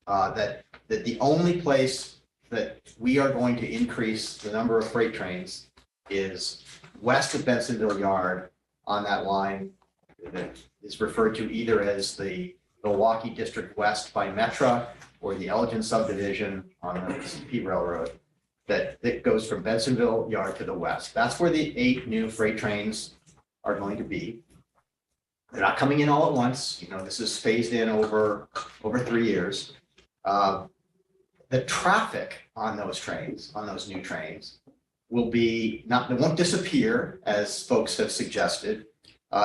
S4: that the only place that we are going to increase the number of freight trains is west of Bensonville Yard on that line that is referred to either as the Milwaukee District West by Metra or the Elgin subdivision on the CP Railroad that goes from Bensonville Yard to the west. That's where the 8 new freight trains are going to be. They're not coming in all at once. This is phased in over 3 years. The traffic on those trains, on those new trains, will be not, it won't disappear as folks have suggested.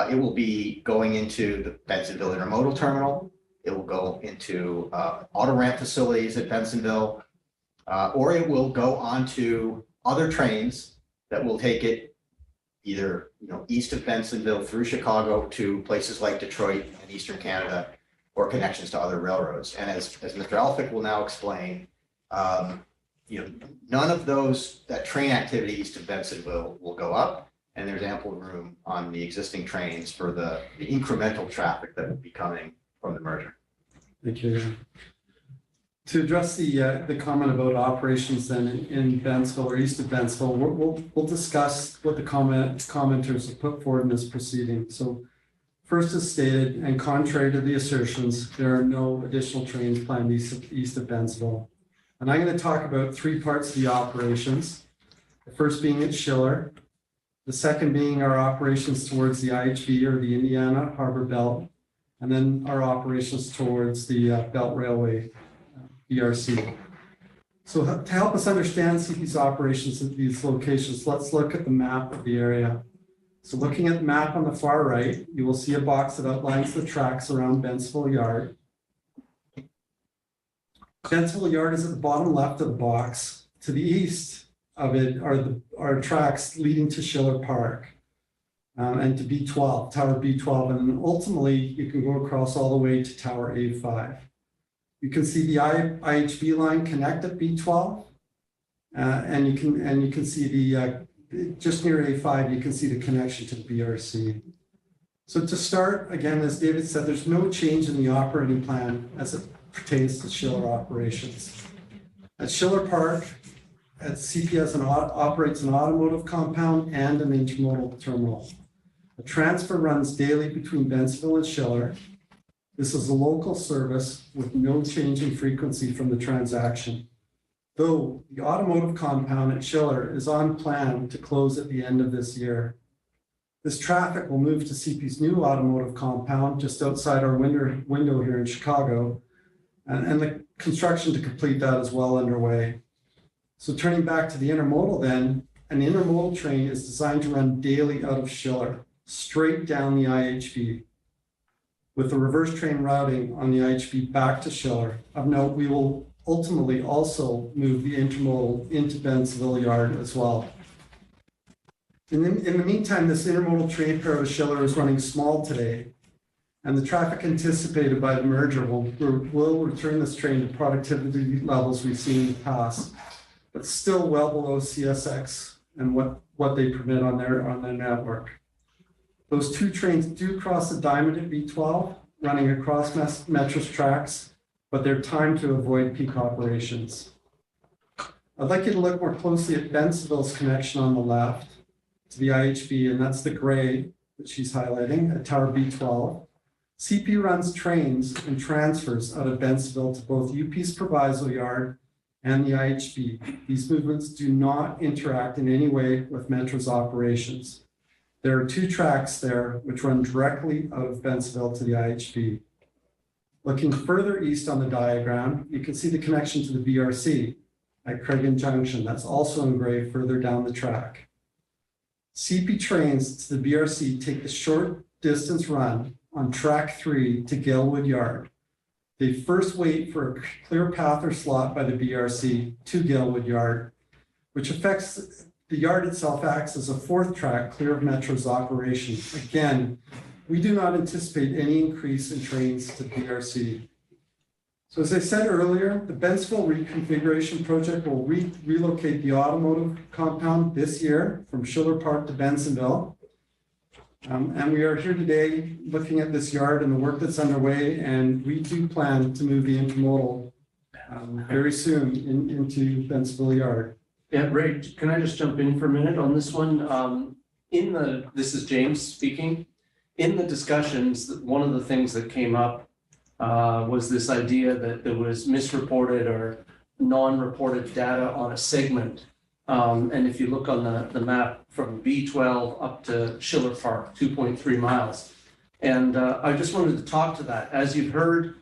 S4: It will be going into the Bensonville Intermodal Terminal. It will go into auto ramp facilities at Bensonville, or it will go onto other trains that will take it either, east of Bensonville through Chicago to places like Detroit and Eastern Canada, or connections to other railroads. And as Mr. Elphick will now explain, none of that train activity east of Bensonville will go up, and there's ample room on the existing trains for the incremental traffic that will be coming from the merger.
S12: Thank you. To address the comment about operations then in Bentsville or east of Bentsville, we'll discuss what the commenters have put forward in this proceeding. So first, as stated, and contrary to the assertions, there are no additional trains planned east of Bentsville. And I'm going to talk about three parts of the operations. The first being at Schiller, the second being our operations towards the IHB or the Indiana Harbor Belt, and then our operations towards the Belt Railway, BRC. So to help us understand CP's operations at these locations, let's look at the map of the area. So looking at the map on the far right, you will see a box that outlines the tracks around Bentsville Yard. Bentsville Yard is at the bottom left of the box. To the east of it are tracks leading to Schiller Park and to B12, Tower B12, and then ultimately you can go across all the way to Tower A5. You can see the IHB line connect at B12, and you can see the just near A5. You can see the connection to the BRC. So to start, again, as David said, there's no change in the operating plan as it pertains to Schiller operations. At Schiller Park, CP operates an automotive compound and an intermodal terminal. A transfer runs daily between Bentsville and Schiller. This is a local service with no change in frequency from the transaction, though the automotive compound at Schiller is on plan to close at the end of this year. This traffic will move to CP's new automotive compound just outside our window here in Chicago, and the construction to complete that is well underway. So turning back to the intermodal then, an intermodal train is designed to run daily out of Schiller, straight down the IHB, with the reverse train routing on the IHB back to Schiller. Of note, we will ultimately also move the intermodal into Bentsville Yard as well. In the meantime, this intermodal train pair of Schiller is running small today, and the traffic anticipated by the merger will return this train to productivity levels we've seen in the past, but still well below CSX and what they permit on their network. Those two trains do cross the diamond at B12, running across Metro's tracks, but they're timed to avoid peak operations. I'd like you to look more closely at Bentsville's connection on the left to the IHB, and that's the gray that she's highlighting at Tower B12. CP runs trains and transfers out of Bentsville to both UP's Proviso Yard and the IHB. These movements do not interact in any way with Metro's operations. There are two tracks there which run directly out of Bentsville to the IHB. Looking further east on the diagram, you can see the connection to the BRC at Craigan Junction. That's also in gray further down the track. CP trains to the BRC take the short distance run on track 3 to Galewood Yard. They first wait for a clear path or slot by the BRC to Galewood Yard, which affects the yard itself acts as a fourth track clear of Metro's operation. Again, we do not anticipate any increase in trains to BRC. So as I said earlier, the Bentsville reconfiguration project will relocate the automotive compound this year from Schiller Park to Bensonville. And we are here today looking at this yard and the work that's underway, and we do plan to move the intermodal very soon into Bentsville Yard.
S8: Yeah, Ray, can I just jump in for a minute on this one? This is James speaking. In the discussions, one of the things that came up was this idea that there was misreported or non-reported data on a segment. And if you look on the map from B12 up to Schiller Park, 2.3 miles. And I just wanted to talk to that. As you've heard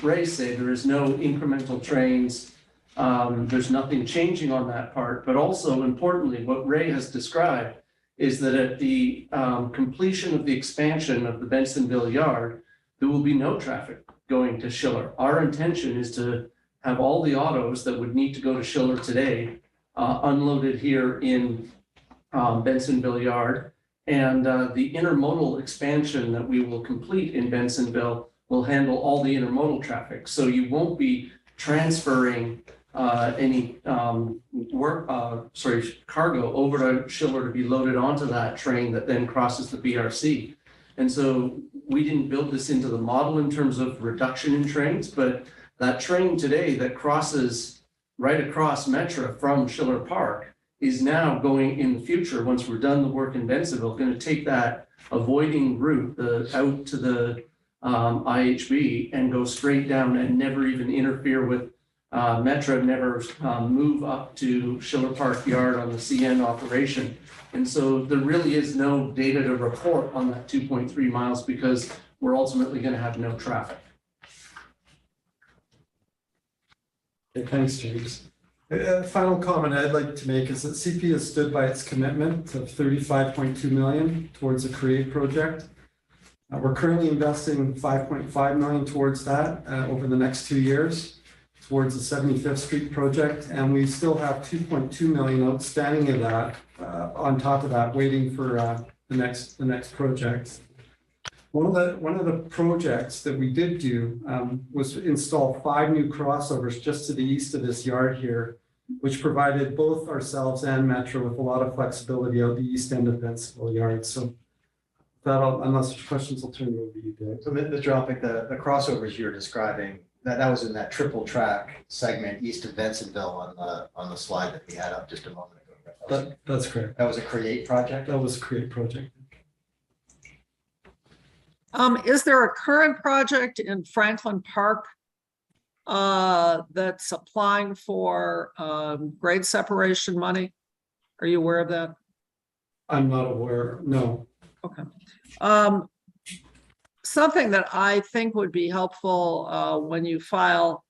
S8: Ray say, there is no incremental trains There's nothing changing on that part, but also importantly, what Ray has described is that at the completion of the expansion of the Bensonville yard, there will be no traffic going to Schiller. Our intention is to have all the autos that would need to go to Schiller today unloaded here in Bensonville yard. And the intermodal expansion that we will complete in Bensonville will handle all the intermodal traffic. So you won't be transferring any cargo over to Schiller to be loaded onto that train that then crosses the BRC. And so we didn't build this into the model in terms of reduction in trains, but that train today that crosses right across Metra from Schiller Park is now going in the future, once we're done the work in Bensonville, going to take that avoiding route out to the IHB and go straight down and never even interfere with Metra, never move up to Schiller Park Yard on the CN operation. And so there really is no data to report on that 2.3 miles because we're ultimately going to have no traffic.
S12: Okay, thanks, James. Final comment I'd like to make is that CP has stood by its commitment of $35.2 million towards the CREATE project. We're currently investing $5.5 million towards that over the next 2 years towards the 75th Street project, and we still have $2.2 million outstanding of that on top of that, waiting for the next project. One of the projects that we did do was install 5 new crossovers just to the east of this yard here, which provided both ourselves and Metro with a lot of flexibility out the east end of Bensonville Yard. So that, unless there's questions, I'll turn it over to you, Dave.
S10: So Mr. Alpick, the crossovers you're describing, that was in that triple track segment east of Bensonville on the slide that we had up just a moment ago.
S12: That's correct.
S10: That was a CREATE project?
S12: That was a CREATE project.
S1: Is there a current project in Franklin Park that's applying for grade separation money? Are you aware of that?
S12: I'm not aware, no.
S1: Okay. Something that I think would be helpful when you file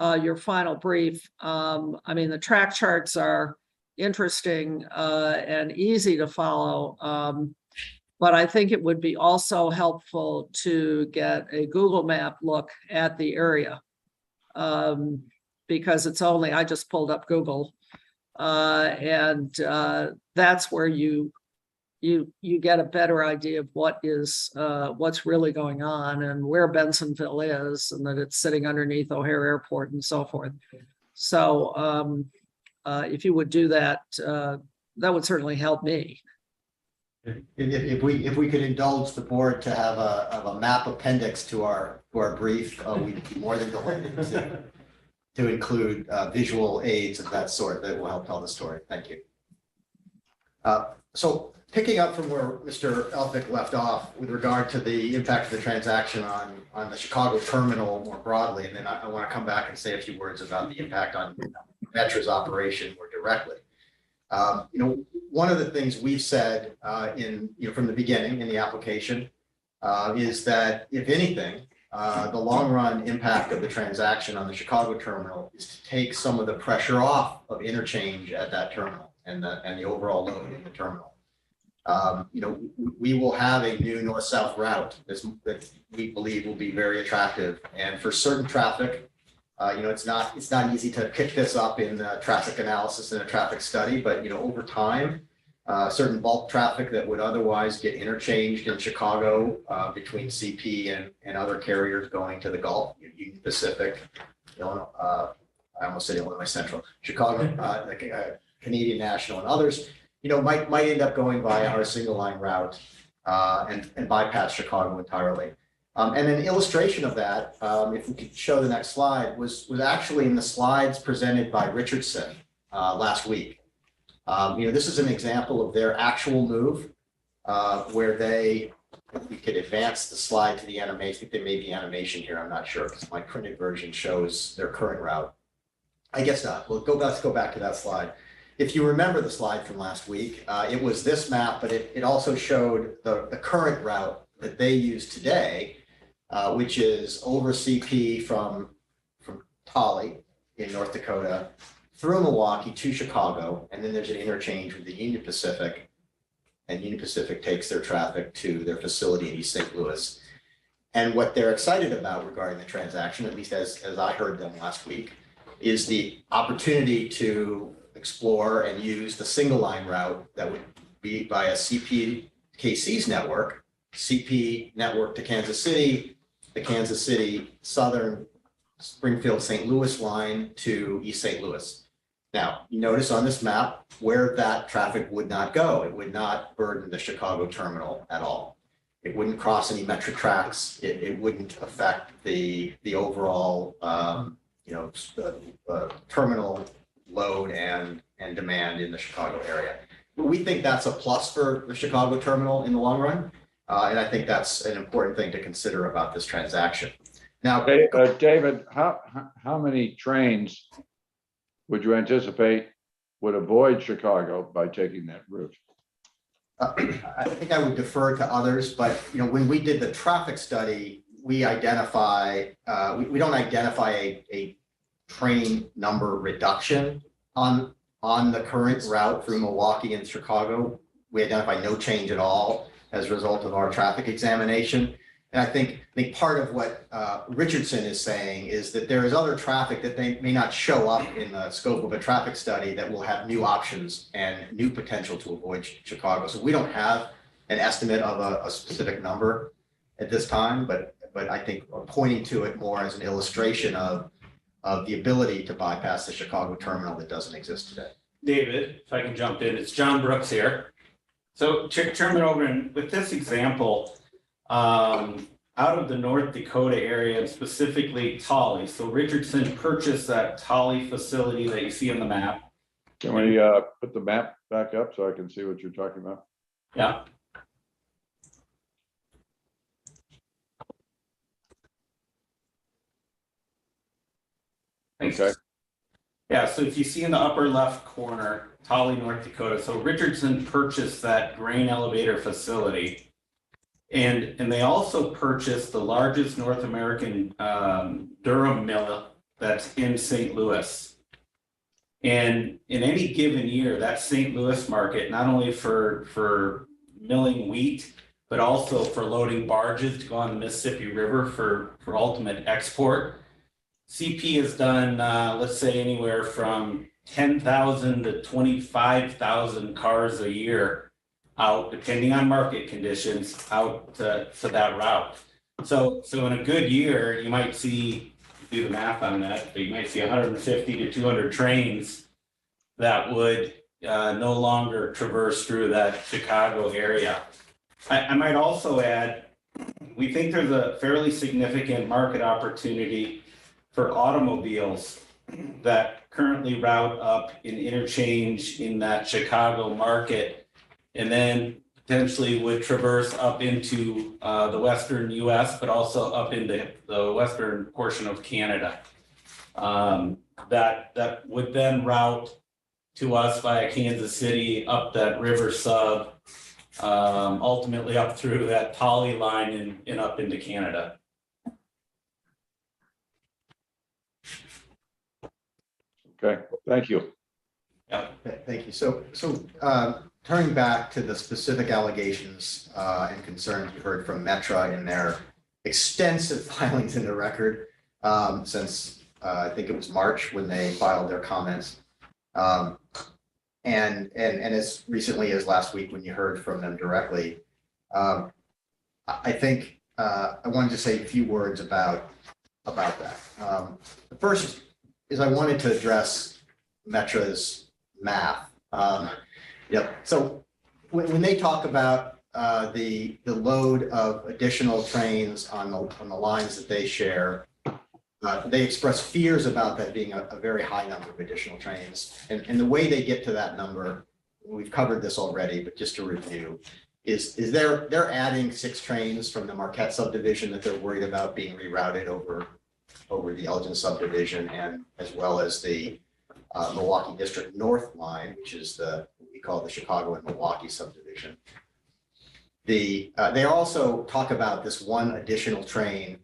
S1: your final brief. I mean, the track charts are interesting and easy to follow. But I think it would be also helpful to get a Google map look at the area. Because it's only, I just pulled up Google. And that's where you get a better idea of what's really going on and where Bensonville is, and that it's sitting underneath O'Hare Airport and so forth. So if you would do that, that would certainly help me.
S10: If we could indulge the board to have a map appendix to our brief, we'd be more than delighted to include visual aids of that sort that will help tell the story. Thank you. So picking up from where Mr. Elphick left off with regard to the impact of the transaction on the Chicago terminal more broadly, and then I want to come back and say a few words about the impact on Metra's operation more directly. One of the things we've said from the beginning in the application is that if anything, the long run impact of the transaction on the Chicago terminal is to take some of the pressure off of interchange at that terminal and the overall load in the terminal. We will have a new north-south route that we believe will be very attractive, and for certain traffic, it's not easy to pick this up in traffic analysis and a traffic study, but over time, certain bulk traffic that would otherwise get interchanged in Chicago between CP and other carriers going to the Gulf, Union Pacific, Illinois, I almost said Illinois Central, Chicago, Canadian National, and others, might end up going by our single line route and bypass Chicago entirely. And an illustration of that, if we could show the next slide, was actually in the slides presented by Richardson last week. This is an example of their actual move where we could advance the slide to the animation. I think there may be animation here. I'm not sure because my printed version shows their current route. I guess not. Let's go back to that slide. If you remember the slide from last week, it was this map, but it also showed the current route that they use today, which is over CP from Tolly
S4: in North Dakota through Milwaukee to Chicago, and then there's an interchange with the Union Pacific. And Union Pacific takes their traffic to their facility in East St. Louis. And what they're excited about regarding the transaction, at least as I heard them last week, is the opportunity to explore and use the single line route that would be via CP KC's network, CP network to Kansas City, the Kansas City Southern Springfield St. Louis line to East St. Louis. Now, you notice on this map where that traffic would not go. It would not burden the Chicago terminal at all. It wouldn't cross any metric tracks. It wouldn't affect the overall terminal load and demand in the Chicago area. We think that's a plus for the Chicago terminal in the long run. And I think that's an important thing to consider about this transaction. Now,
S2: David, how many trains would you anticipate would avoid Chicago by taking that route?
S4: I think I would defer to others, but when we did the traffic study, we identify we don't identify a train number reduction on the current route through Milwaukee and Chicago. We identify no change at all as a result of our traffic examination. And I think part of what Richardson is saying is that there is other traffic that they may not show up in the scope of a traffic study that will have new options and new potential to avoid Chicago. So we don't have an estimate of a specific number at this time, but I think we're pointing to it more as an illustration of the ability to bypass the Chicago terminal that doesn't exist today.
S13: David, if I can jump in, it's John Brooks here. So Chairman Ogren, with this example, out of the North Dakota area, and specifically Tolly. So Richardson purchased that Tolly facility that you see on the map.
S2: Can we put the map back up so I can see what you're talking about?
S13: Yeah. Thanks.
S2: Okay.
S13: Yeah, so if you see in the upper left corner, Tolly, North Dakota. So Richardson purchased that grain elevator facility. And they also purchased the largest North American durum mill that's in St. Louis. And in any given year, that St. Louis market, not only for milling wheat, but also for loading barges to go on the Mississippi River for ultimate export. CP has done, let's say, anywhere from 10,000 to 25,000 cars a year out, depending on market conditions, out to that route. So in a good year, you might see, do the math on that, but you might see 150 to 200 trains that would no longer traverse through that Chicago area. I might also add, we think there's a fairly significant market opportunity for automobiles that currently route up in interchange in that Chicago market, and then potentially would traverse up into the Western US, but also up into the Western portion of Canada. That would then route to us via Kansas City, up that river sub, ultimately up through that Tolly line and up into Canada.
S2: Okay, thank you.
S13: Yeah.
S4: Thank you. So turning back to the specific allegations and concerns we heard from Metra in their extensive filings in the record since I think it was March when they filed their comments. And as recently as last week when you heard from them directly, I think I wanted to say a few words about that. The first is I wanted to address Metra's math. So when they talk about the load of additional trains on the lines that they share, they express fears about that being a very high number of additional trains. And the way they get to that number, we've covered this already, but just to review, is they're adding 6 trains from the Marquette subdivision that they're worried about being rerouted over the Elgin subdivision, and as well as the Milwaukee District North line, which is what we call the Chicago and Milwaukee subdivision. They also talk about this one additional train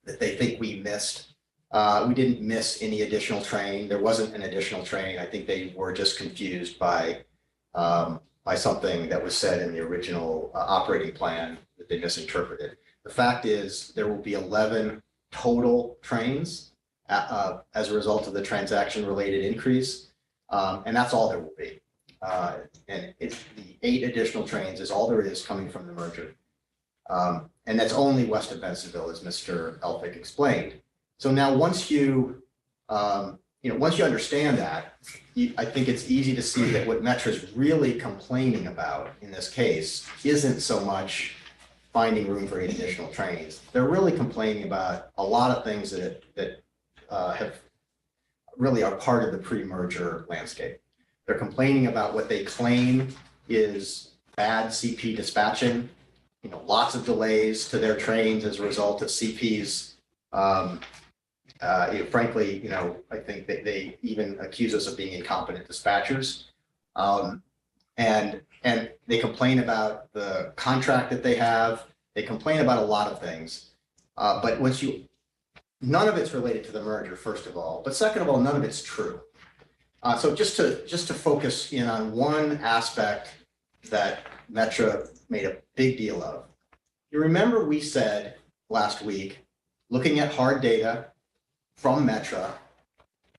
S4: that they think we missed We didn't miss any additional train. There wasn't an additional train. I think they were just confused by something that was said in the original operating plan that they misinterpreted. The fact is, there will be 11 total trains as a result of the transaction-related increase, and that's all there will be. And it's the 8 additional trains is all there is coming from the merger. And that's only west of Bensenville, as Mr. Elphick explained. So now once you understand that, I think it's easy to see that what Metra's really complaining about in this case isn't so much finding room for 8 additional trains. They're really complaining about a lot of things that have really are part of the pre-merger landscape. They're complaining about what they claim is bad CP dispatching, lots of delays to their trains as a result of CP's. Frankly, I think that they even accuse us of being incompetent dispatchers. And they complain about the contract that they have. They complain about a lot of things. But none of it's related to the merger, first of all. But second of all, none of it's true. So just to focus in on one aspect that Metra made a big deal of. You remember we said last week, looking at hard data from Metra,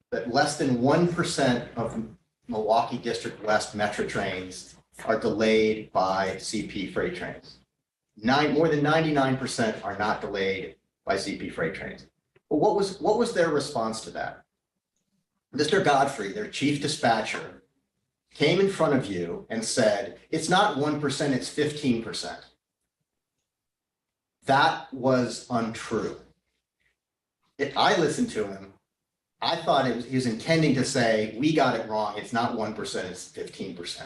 S4: that less than 1% of Milwaukee District West Metra trains are delayed by CP freight trains. More than 99% are not delayed by CP freight trains. But what was their response to that? Mr. Godfrey, their chief dispatcher, came in front of you and said, it's not 1%, it's 15%. That was untrue. If I listened to him, I thought he was intending to say, we got it wrong. It's not 1%, it's 15%.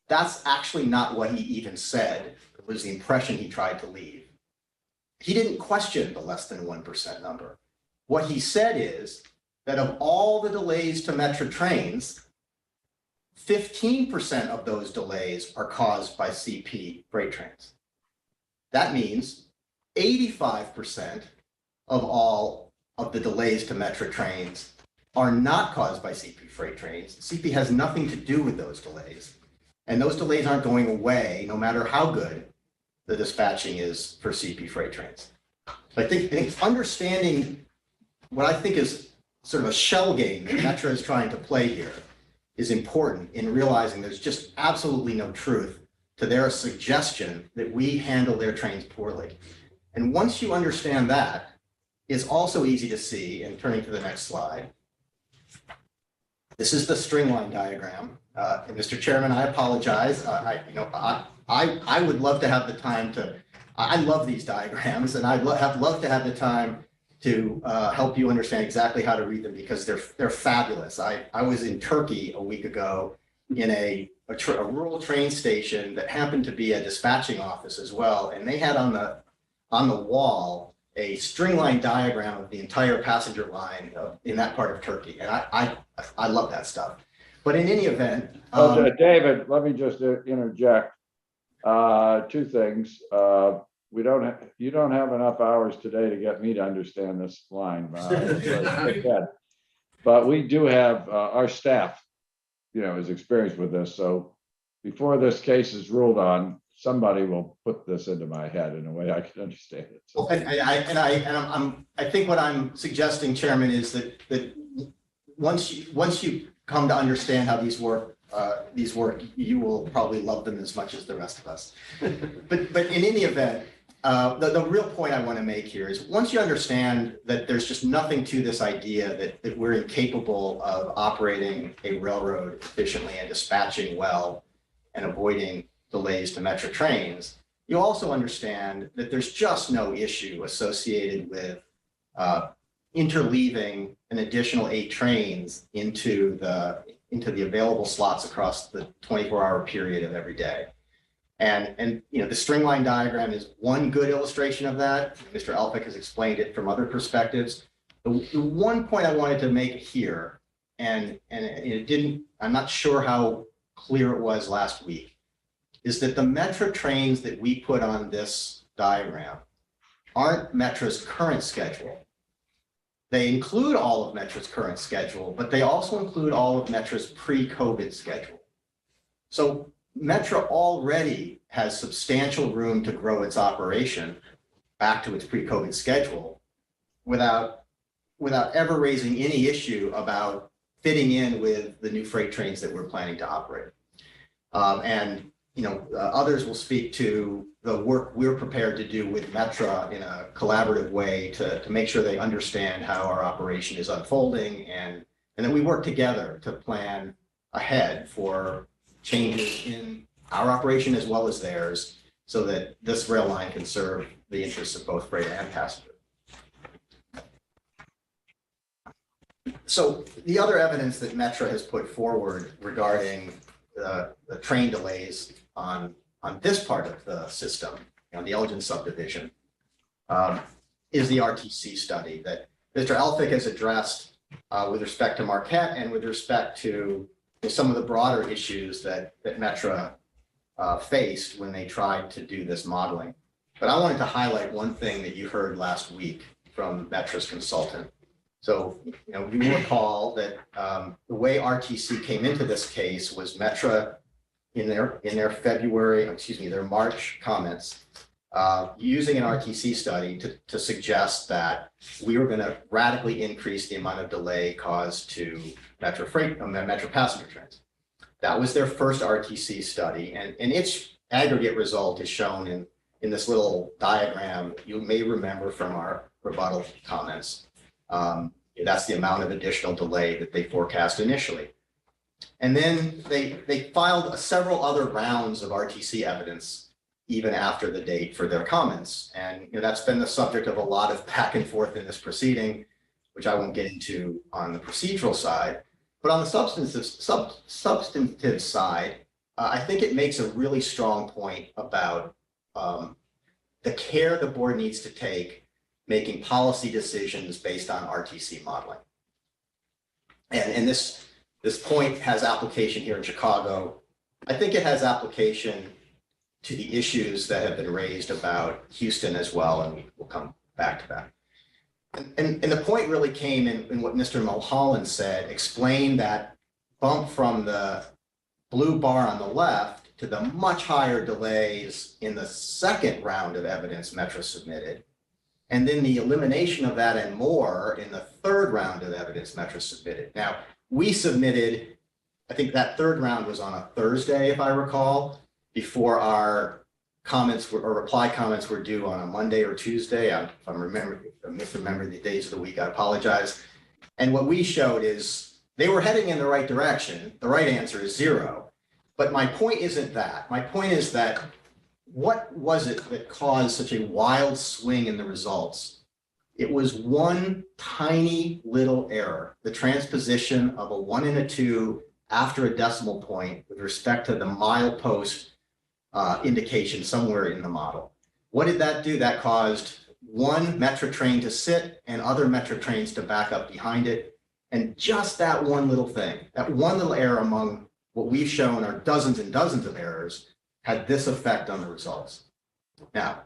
S4: That's actually not what he even said. It was the impression he tried to leave. He didn't question the less than 1% number. What he said is that of all the delays to Metra trains, 15% of those delays are caused by CP freight trains. That means 85% of all of the delays to Metra trains are not caused by CP freight trains. CP has nothing to do with those delays. And those delays aren't going away, no matter how good the dispatching is for CP freight trains. So I think understanding what I think is sort of a shell game that Metra is trying to play here is important in realizing there's just absolutely no truth to their suggestion that we handle their trains poorly. And once you understand that, it's also easy to see, and turning to the next slide, this is the string line diagram. And Mr. Chairman, I apologize. I would love to have the time to, I love these diagrams, and I'd love to have the time to help you understand exactly how to read them, because they're fabulous. I was in Turkey a week ago in a rural train station that happened to be a dispatching office as well, and they had on the wall a string line diagram of the entire passenger line in that part of Turkey, and I love that stuff. But in any event,
S2: David, let me just interject 2 things. You don't have enough hours today to get me to understand this line, but we do have our staff, is experienced with this. So before this case is ruled on, somebody will put this into my head in a way I can understand it. So.
S4: I think what I'm suggesting, Chairman, is that once you come to understand how these work, you will probably love them as much as the rest of us. But in any event, the real point I want to make here is once you understand that there's just nothing to this idea that we're incapable of operating a railroad efficiently and dispatching well and avoiding delays to Metra trains, you also understand that there's just no issue associated with interleaving an additional 8 trains into the available slots across the 24-hour period of every day. And the string line diagram is one good illustration of that. Mr. Elphick has explained it from other perspectives. The one point I wanted to make here, and I'm not sure how clear it was last week, is that the Metra trains that we put on this diagram aren't Metra's current schedule. They include all of Metra's current schedule, but they also include all of Metra's pre-COVID schedule. So Metra already has substantial room to grow its operation back to its pre-COVID schedule without ever raising any issue about fitting in with the new freight trains that we're planning to operate. And others will speak to the work we're prepared to do with Metra in a collaborative way to make sure they understand how our operation is unfolding and that we work together to plan ahead for changes in our operation as well as theirs so that this rail line can serve the interests of both freight and passenger. So the other evidence that Metra has put forward regarding the train delays on this part of the system, the Elgin subdivision, is the RTC study that Mr. Elphick has addressed with respect to Marquette and with respect to some of the broader issues that Metra faced when they tried to do this modeling. But I wanted to highlight one thing that you heard last week from Metra's consultant. So, you recall that the way RTC came into this case was Metra in their March comments, using an RTC study to suggest that we were going to radically increase the amount of delay caused to Metra passenger trains. That was their first RTC study, and its aggregate result is shown in this little diagram you may remember from our rebuttal comments. That's the amount of additional delay that they forecast initially. And then they filed several other rounds of RTC evidence even after the date for their comments. And that's been the subject of a lot of back and forth in this proceeding, which I won't get into on the procedural side. But on the substantive side, I think it makes a really strong point about the care the board needs to take making policy decisions based on RTC modeling. And this point has application here in Chicago. I think it has application to the issues that have been raised about Houston as well, and we'll come back to that. And the point really came in what Mr. Mulholland said, explained that bump from the blue bar on the left to the much higher delays in the second round of evidence Metra submitted, and then the elimination of that and more in the third round of evidence Metra submitted. Now, we submitted, I think that third round was on a Thursday, if I recall, before our reply comments were due on a Monday or Tuesday. If I misremember the days of the week, I apologize. And what we showed is they were heading in the right direction. The right answer is 0. But my point isn't that. My point is that what was it that caused such a wild swing in the results? It was one tiny little error, the transposition of a 1 and a 2 after a decimal point with respect to the milepost indication somewhere in the model. What did that do? That caused one Metra train to sit and other Metra trains to back up behind it. And just that one little thing, that one little error among what we've shown are dozens and dozens of errors, had this effect on the results. Now,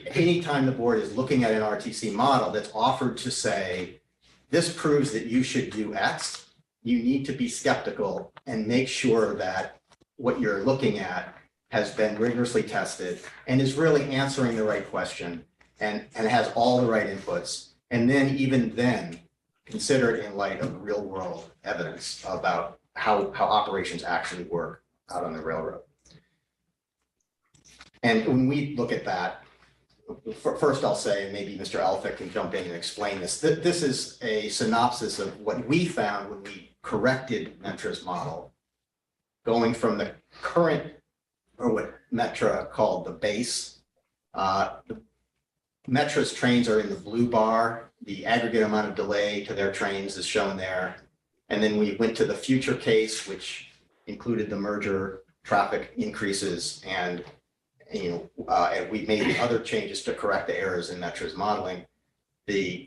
S4: anytime the board is looking at an RTC model that's offered to say, this proves that you should do X, you need to be skeptical and make sure that what you're looking at has been rigorously tested and is really answering the right question and has all the right inputs. And then even then, consider it in light of real world evidence about how operations actually work out on the railroad. And when we look at that, first I'll say, and maybe Mr. Elphick can jump in and explain this, this is a synopsis of what we found when we corrected Metra's model, going from the current, or what Metra called the base. Metra's trains are in the blue bar. The aggregate amount of delay to their trains is shown there. And then we went to the future case, which included the merger traffic increases, and and we made other changes to correct the errors in Metra's modeling.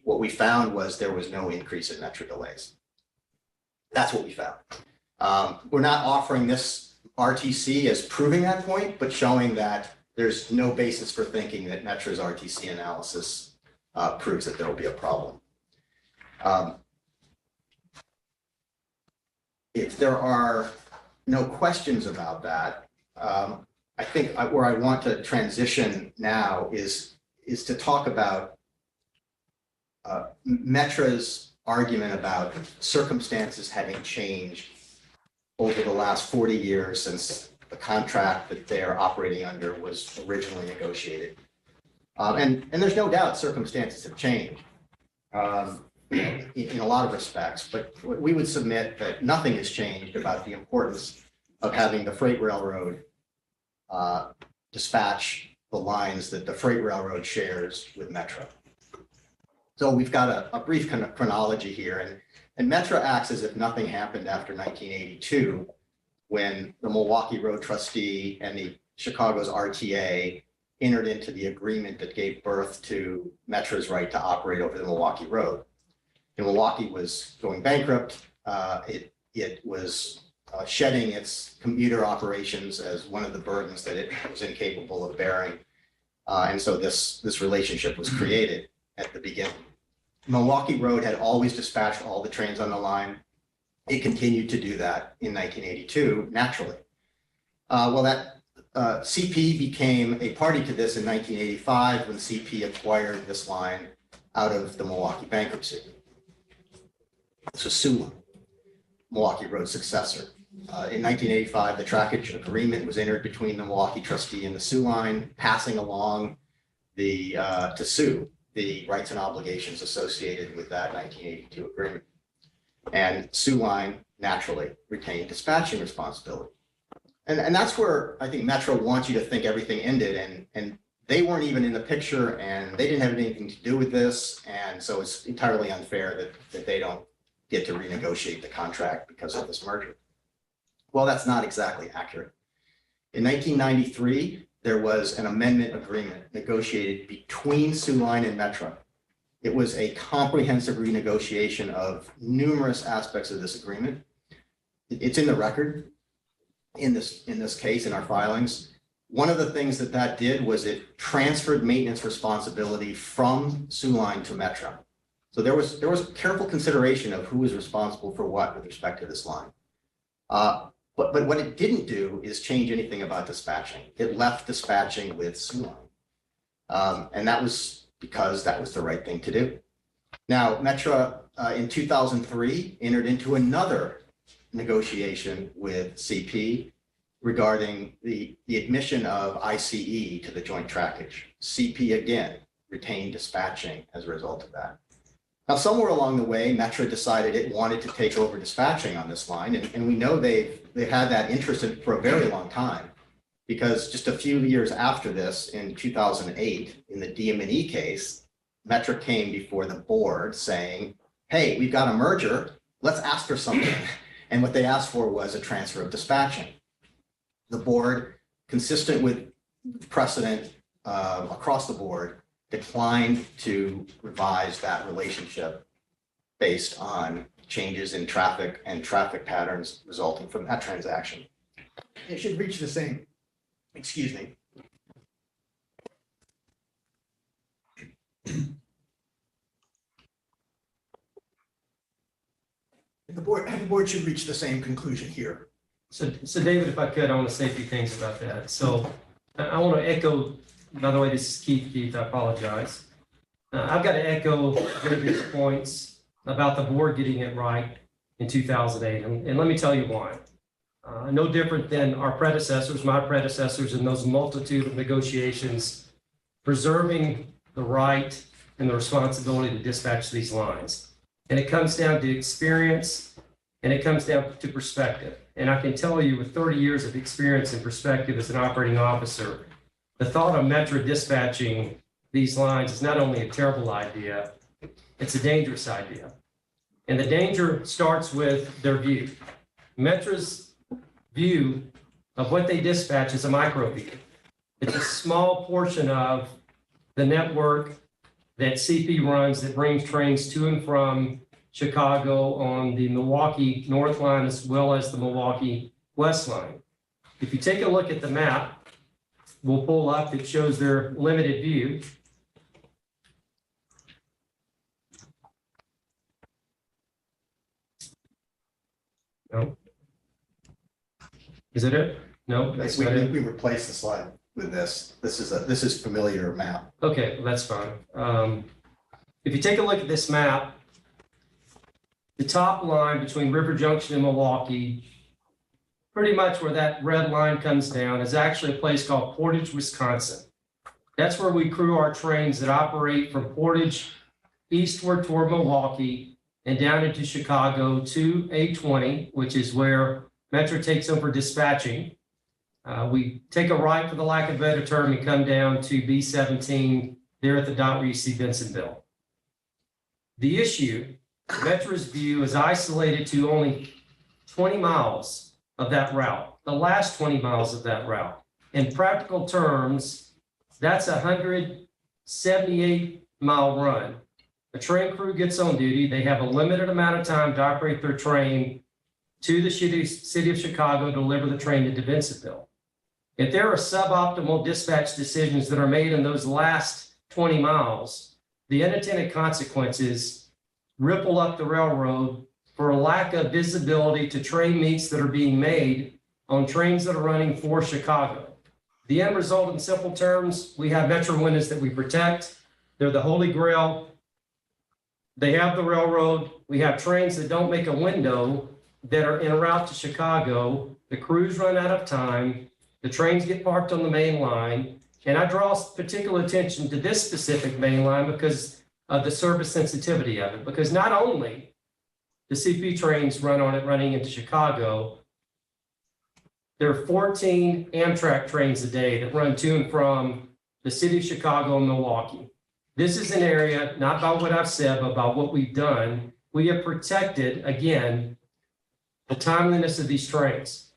S4: What we found was there was no increase in Metra delays. That's what we found. We're not offering this RTC as proving that point, but showing that there's no basis for thinking that Metra's RTC analysis proves that there will be a problem. If there are no questions about that, I think where I want to transition now is to talk about Metra's argument about circumstances having changed over the last 40 years since the contract that they're operating under was originally negotiated. And there's no doubt circumstances have changed in a lot of respects, but we would submit that nothing has changed about the importance of having the freight railroad dispatch the lines that the freight railroad shares with Metra. So we've got a brief kind of chronology here, and Metra acts as if nothing happened after 1982, when the Milwaukee Road Trustee and the Chicago's RTA entered into the agreement that gave birth to Metra's right to operate over the Milwaukee Road. And Milwaukee was going bankrupt. It was shedding its commuter operations as one of the burdens that it was incapable of bearing. And so this relationship was created at the beginning. Milwaukee Road had always dispatched all the trains on the line. It continued to do that in 1982, naturally. CP became a party to this in 1985 when CP acquired this line out of the Milwaukee bankruptcy. This was Soo Line, Milwaukee Road's successor. In 1985, the trackage agreement was entered between the Milwaukee trustee and the Soo Line, passing along to Soo the rights and obligations associated with that 1982 agreement. And Soo Line naturally retained dispatching responsibility. And that's where I think Metra wants you to think everything ended, and they weren't even in the picture, and they didn't have anything to do with this. And so it's entirely unfair that they don't get to renegotiate the contract because of this merger. Well, that's not exactly accurate. In 1993, there was an amendment agreement negotiated between Soo Line and Metra. It was a comprehensive renegotiation of numerous aspects of this agreement. It's in the record in this case, in our filings. One of the things that did was it transferred maintenance responsibility from Soo Line to Metra. So there was careful consideration of who was responsible for what with respect to this line. But what it didn't do is change anything about dispatching. It left dispatching with Soo Line. And that was because that was the right thing to do. Now, Metra in 2003 entered into another negotiation with CP regarding the admission of ICE to the joint trackage. CP again retained dispatching as a result of that. Now, somewhere along the way, Metra decided it wanted to take over dispatching on this line, and we know they've had that interest for a very long time, because just a few years after this, in 2008, in the DM&E case, Metra came before the board saying, hey, we've got a merger, let's ask for something. And what they asked for was a transfer of dispatching. The board, consistent with precedent across the board, declined to revise that relationship based on changes in traffic and traffic patterns resulting from that transaction. It should reach the same, excuse me. The board should reach the same conclusion here.
S7: So David, if I could, I want to say a few things about that. So I want to echo, by the way, this is Keith, I apologize. I've got to echo David's points about the board getting it right in 2008. And let me tell you why. No different than our predecessors, my predecessors, in those multitude of negotiations, preserving the right and the responsibility to dispatch these lines. And it comes down to experience, and it comes down to perspective. And I can tell you, with 30 years of experience and perspective as an operating officer, the thought of Metra dispatching these lines is not only a terrible idea, it's a dangerous idea. And the danger starts with their view. Metra's view of what they dispatch is a micro view. It's a small portion of the network that CP runs that brings trains to and from Chicago on the Milwaukee North Line as well as the Milwaukee West Line. If you take a look at the map, we'll pull up, it shows their limited view. No. Is it? No, that's
S10: We
S7: not it.
S10: we replaced the slide with this. This is familiar map.
S7: Okay, well, that's fine. If you take a look at this map, the top line between River Junction and Milwaukee, pretty much where that red line comes down, is actually a place called Portage, Wisconsin. That's where we crew our trains that operate from Portage eastward toward Milwaukee and down into Chicago to A20, which is where Metro takes over dispatching. We take a right, for the lack of a better term, and come down to B17 there at the dot where you see Bensonville. The issue, Metro's view, is isolated to only 20 miles of that route, the last 20 miles of that route. In practical terms, that's a 178-mile run. The train crew gets on duty. They have a limited amount of time to operate their train to the city of Chicago to deliver the train to Bensonville. If there are suboptimal dispatch decisions that are made in those last 20 miles, the unintended consequences ripple up the railroad for a lack of visibility to train meets that are being made on trains that are running for Chicago. The end result, in simple terms, we have Metro windows that we protect. They're the holy grail. They have the railroad. We have trains that don't make a window that are en route to Chicago. The crews run out of time. The trains get parked on the main line. And I draw particular attention to this specific main line because of the service sensitivity of it. Because not only the CP trains run on it running into Chicago, there are 14 Amtrak trains a day that run to and from the city of Chicago and Milwaukee. This is an area, not by what I've said, but by what we've done. We have protected, again, the timeliness of these trains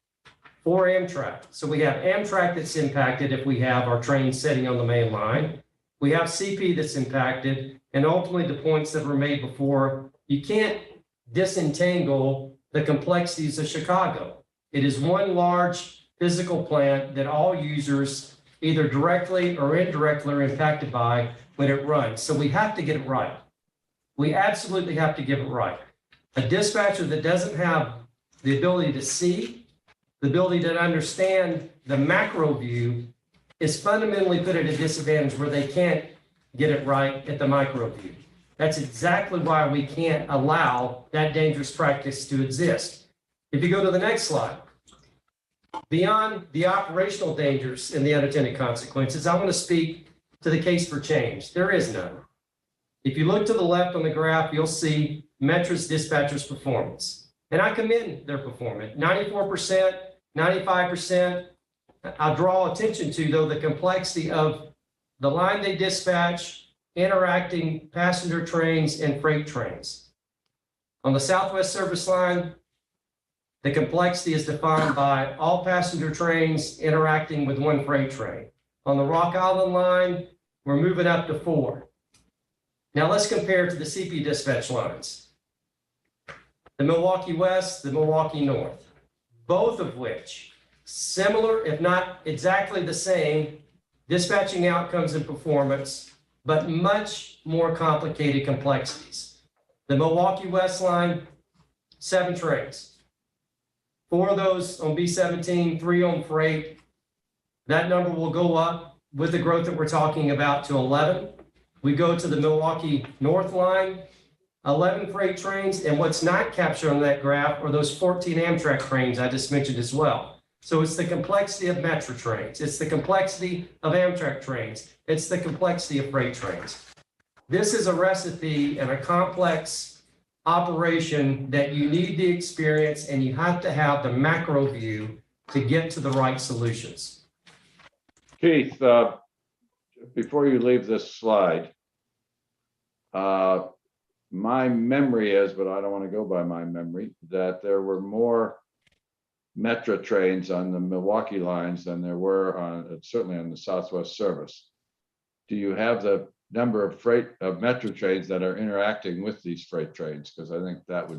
S7: for Amtrak. So we have Amtrak that's impacted if we have our trains sitting on the main line. We have CP that's impacted, and ultimately the points that were made before, you can't disentangle the complexities of Chicago. It is one large physical plant that all users, either directly or indirectly, are impacted by when it runs. So we have to get it right. We absolutely have to get it right. A dispatcher that doesn't have the ability to see, the ability to understand the macro view, is fundamentally put at a disadvantage where they can't get it right at the micro view. That's exactly why we can't allow that dangerous practice to exist. If you go to the next slide, beyond the operational dangers and the unintended consequences, I want to speak to the case for change. There is none. If you look to the left on the graph, you'll see Metro's dispatchers' performance. And I commend their performance, 94%, 95%. I'll draw attention to, though, the complexity of the line they dispatch, interacting passenger trains and freight trains. On the Southwest service line, the complexity is defined by all passenger trains interacting with one freight train. On the Rock Island line, we're moving up to 4. Now let's compare to the CP dispatch lines. The Milwaukee West, the Milwaukee North, both of which similar, if not exactly the same, dispatching outcomes and performance, but much more complicated complexities. The Milwaukee West line, 7 trains. 4 of those on B17, 3 on freight. That number will go up with the growth that we're talking about to 11. We go to the Milwaukee North line, 11 freight trains, and what's not captured on that graph are those 14 Amtrak trains I just mentioned as well. So it's the complexity of Metro trains. It's the complexity of Amtrak trains. It's the complexity of freight trains. This is a recipe and a complex operation that you need the experience and you have to have the macro view to get to the right solutions.
S2: Keith, before you leave this slide, my memory is, but I don't want to go by my memory, that there were more Metro trains on the Milwaukee lines than there were on, certainly on the Southwest service. Do you have the number of Metro trains that are interacting with these freight trains? Because I think that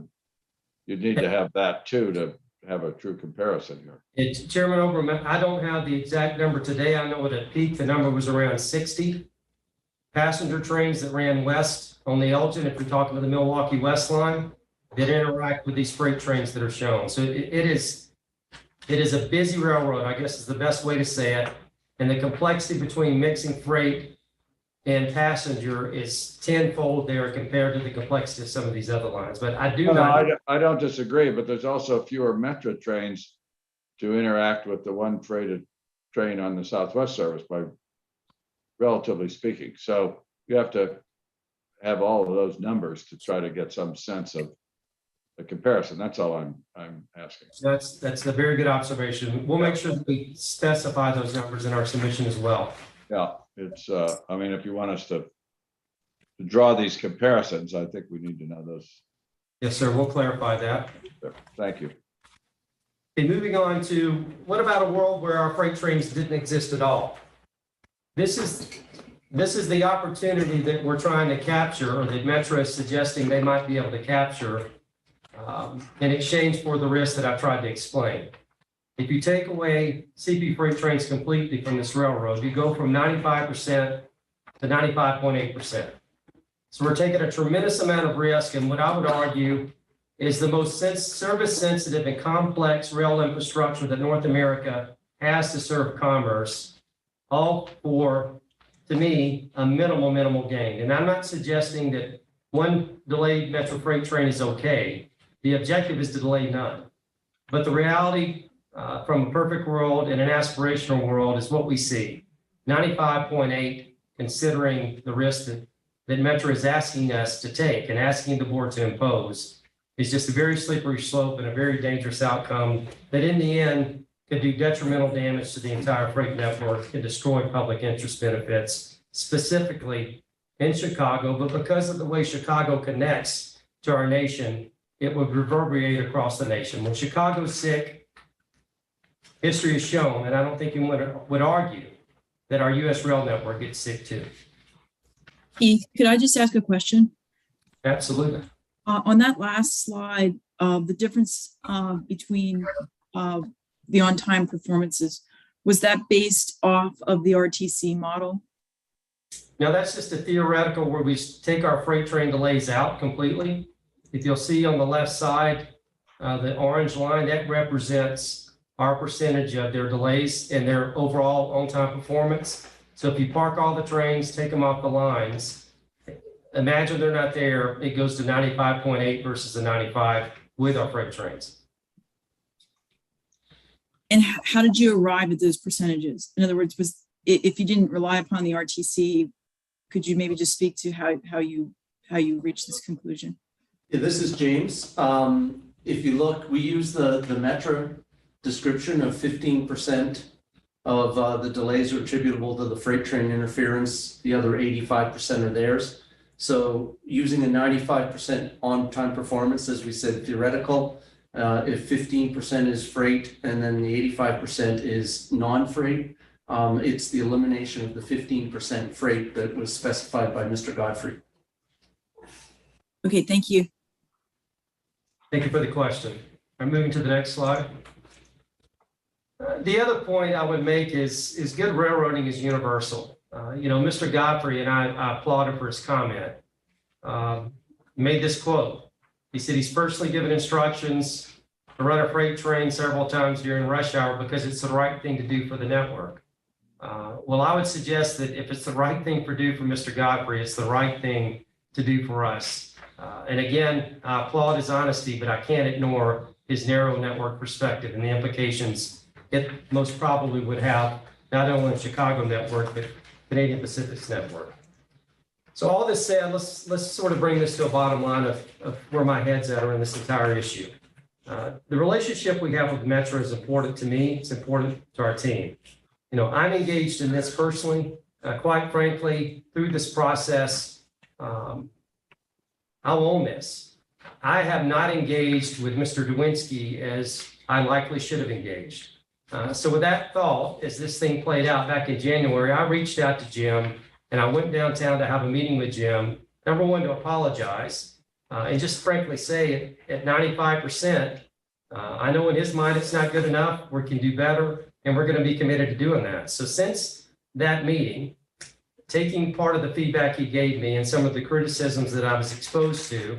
S2: you'd need to have that too to have a true comparison here.
S7: It's Chairman Oberman, I don't have the exact number today. I know at a peak, the number was around 60 passenger trains that ran west on the Elgin, if you're talking to the Milwaukee West line. that interact with these freight trains that are shown. So it is a busy railroad, I guess is the best way to say it. And the complexity between mixing freight and passenger is tenfold there compared to the complexity of some of these other lines. But I do not.
S2: I don't disagree, but there's also fewer Metro trains to interact with the one freighted train on the Southwest service by relatively speaking. So you have to have all of those numbers to try to get some sense of the comparison. That's all I'm asking.
S7: That's a very good observation. We'll make sure that we specify those numbers in our submission as well.
S2: Yeah, it's, I mean, if you want us to draw these comparisons, I think we need to know those.
S7: Yes, sir. We'll clarify that.
S2: Thank you.
S7: Okay, moving on to, what about a world where our freight trains didn't exist at all? This is the opportunity that we're trying to capture, or that Metro is suggesting they might be able to capture in exchange for the risk that I've tried to explain. If you take away CP freight trains completely from this railroad, you go from 95% to 95.8%. So we're taking a tremendous amount of risk, and what I would argue is the most service sensitive and complex rail infrastructure that North America has to serve commerce, all for, to me, a minimal gain. And I'm not suggesting that one delayed Metro freight train is okay. The objective is to delay none. But the reality from a perfect world and an aspirational world is what we see. 95.8, considering the risk that Metro is asking us to take and asking the board to impose, is just a very slippery slope and a very dangerous outcome that in the end could do detrimental damage to the entire freight network and destroy public interest benefits, specifically in Chicago. But because of the way Chicago connects to our nation, it would reverberate across the nation. When Chicago's sick, history has shown, and I don't think anyone would argue, that our U.S. rail network gets sick too.
S14: Keith, could I just ask a question?
S7: Absolutely.
S14: On that last slide, the difference between the on-time performances, was that based off of the RTC model?
S7: Now, that's just a theoretical where we take our freight train delays out completely. If you'll see on the left side, the orange line, that represents our percentage of their delays and their overall on-time performance. So if you park all the trains, take them off the lines, imagine they're not there, it goes to 95.8 versus the 95 with our freight trains.
S14: And how did you arrive at those percentages? In other words, if you didn't rely upon the RTC, could you maybe just speak to how you reached this conclusion?
S8: Yeah, this is James. If you look, we use the Metro description of 15% of the delays are attributable to the freight train interference. The other 85% are theirs. So using a 95% on-time performance, as we said, theoretical, if 15% is freight and then the 85% is non-freight, it's the elimination of the 15% freight that was specified by Mr. Godfrey.
S14: Okay, thank you.
S7: Thank you for the question. I'm moving to the next slide. The other point I would make is good railroading is universal. Mr. Godfrey, and I applaud him for his comment, made this quote. He said he's personally given instructions to run a freight train several times during rush hour because it's the right thing to do for the network. Well, I would suggest that if it's the right thing to do for Mr. Godfrey, it's the right thing to do for us. And again, I applaud his honesty, but I can't ignore his narrow network perspective and the implications it most probably would have, not only the Chicago network, but Canadian Pacific's network. So all this said, let's sort of bring this to a bottom line of where my head's at in this entire issue. The relationship we have with Metro is important to me. It's important to our team. I'm engaged in this personally. Quite frankly, through this process, I'll own this. I have not engaged with Mr. Dewinski as I likely should have engaged. So with that thought, as this thing played out back in January, I reached out to Jim and I went downtown to have a meeting with Jim. Number one, to apologize and just frankly say at 95%, I know in his mind it's not good enough. We can do better and we're going to be committed to doing that. So since that meeting, taking part of the feedback he gave me and some of the criticisms that I was exposed to,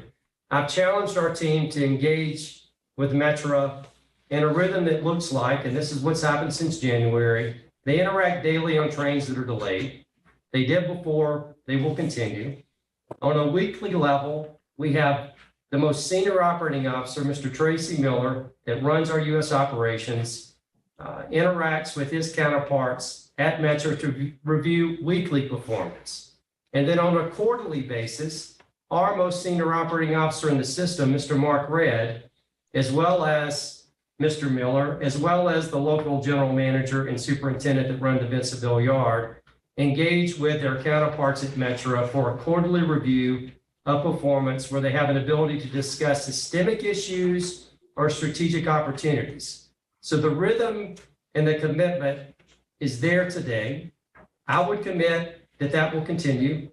S7: I've challenged our team to engage with Metra in a rhythm that looks like, and this is what's happened since January, they interact daily on trains that are delayed. They did before, they will continue. On a weekly level, we have the most senior operating officer, Mr. Tracy Miller, that runs our U.S. operations, interacts with his counterparts at Metro to review weekly performance. And then on a quarterly basis, our most senior operating officer in the system, Mr. Mark Red, as well as Mr. Miller, as well as the local general manager and superintendent that run the Vinceville Yard, engage with their counterparts at Metro for a quarterly review of performance where they have an ability to discuss systemic issues or strategic opportunities. So the rhythm and the commitment is there today. I would commit that that will continue.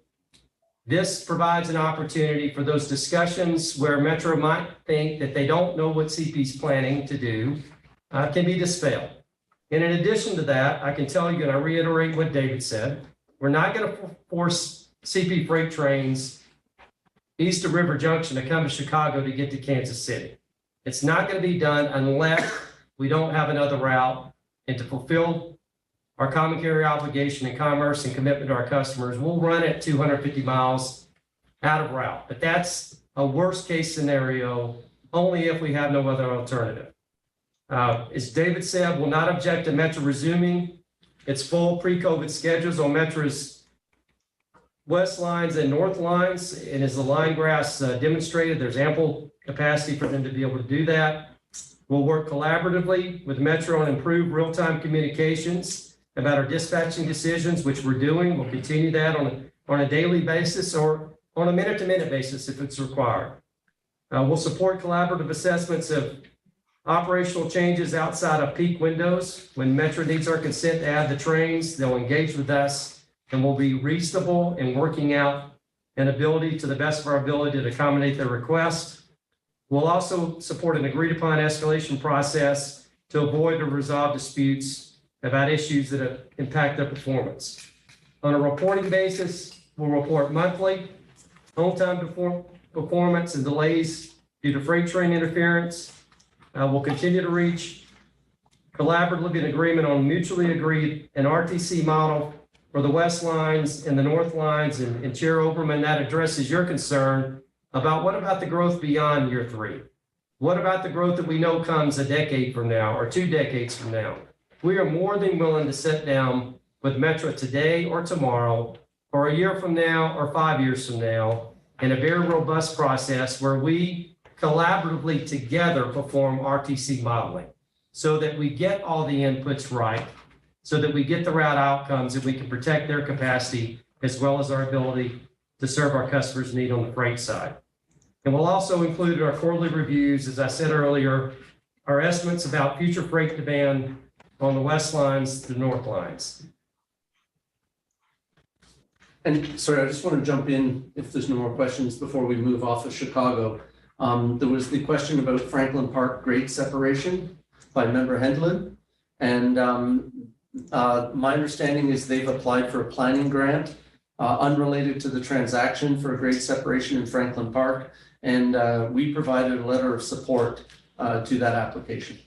S7: This provides an opportunity for those discussions where Metro might think that they don't know what CP's planning to do can be dispelled. And in addition to that, I can tell you, and I reiterate what David said, we're not going to force CP freight trains east of River Junction to come to Chicago to get to Kansas City. It's not going to be done unless we don't have another route. And to fulfill our common carrier obligation and commerce and commitment to our customers, we'll run at 250 miles out of route. But that's a worst case scenario only if we have no other alternative. As David said, we'll not object to Metro resuming its full pre-COVID schedules on Metro's west lines and north lines. And as the line graphs demonstrated, there's ample capacity for them to be able to do that. We'll work collaboratively with Metro on improved real-time communications about our dispatching decisions, which we're doing. We'll continue that on a daily basis or on a minute-to-minute basis if it's required. We'll support collaborative assessments of operational changes outside of peak windows. When Metro needs our consent to add the trains, they'll engage with us and we'll be reasonable in working out an ability to the best of our ability to accommodate their request. We'll also support an agreed upon escalation process to avoid or resolve disputes about issues that impact their performance. On a reporting basis, we'll report monthly on-time performance and delays due to freight train interference. We'll continue to reach collaboratively an agreement on mutually agreed an RTC model for the west lines and the north lines. And Chair Oberman, that addresses your concern about what about the growth beyond year 3? What about the growth that we know comes a decade from now or 2 decades from now? We are more than willing to sit down with Metro today or tomorrow or a year from now or 5 years from now in a very robust process where we collaboratively together perform RTC modeling so that we get all the inputs right, so that we get the route outcomes and we can protect their capacity as well as our ability to serve our customers' need on the freight side. And we'll also include in our quarterly reviews, as I said earlier, our estimates about future freight demand on the west lines to the north lines.
S8: And sorry, I just want to jump in if there's no more questions before we move off of Chicago. There was the question about Franklin Park grade separation by Member Hendlin. And my understanding is they've applied for a planning grant unrelated to the transaction for a grade separation in Franklin Park. And we provided a letter of support to that application.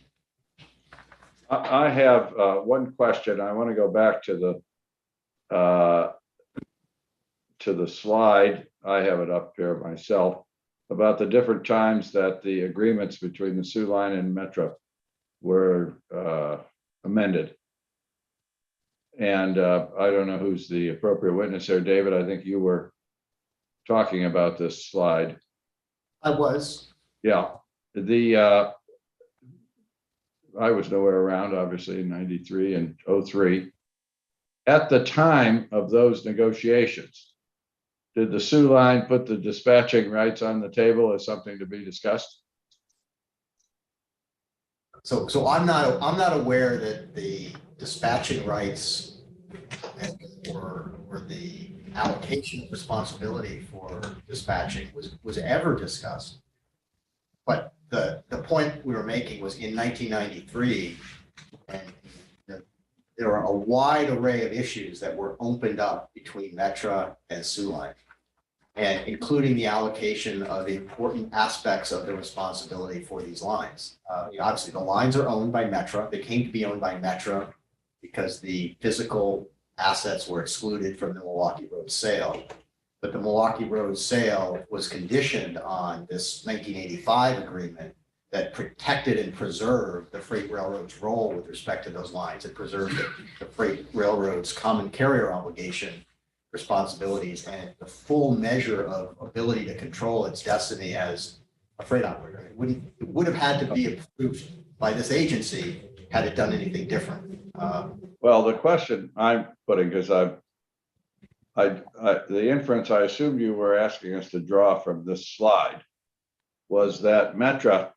S2: I have one question. I want to go back to the slide. I have it up here myself about the different times that the agreements between the Soo Line and Metro were amended. And I don't know who's the appropriate witness there. David, I think you were talking about this slide.
S10: I was.
S2: Yeah. I was nowhere around, obviously, in 93 and 03. At the time of those negotiations, did the Soo Line put the dispatching rights on the table as something to be discussed?
S10: So I'm not aware that the dispatching rights or the allocation of responsibility for dispatching was ever discussed. But the point we were making was in 1993, and there were a wide array of issues that were opened up between Metra and Soo Line.
S4: and including the allocation of the important aspects of the responsibility for these lines. Obviously, the lines are owned by Metra. They came to be owned by Metra because the physical assets were excluded from the Milwaukee Road sale. But the Milwaukee Road sale was conditioned on this 1985 agreement that protected and preserved the freight railroad's role with respect to those lines. It preserved the freight railroad's common carrier obligation, responsibilities, and the full measure of ability to control its destiny as a freight operator. It would have had to be approved by this agency had it done anything different.
S2: Well, the question I'm putting, because the inference I assumed you were asking us to draw from this slide was that Metra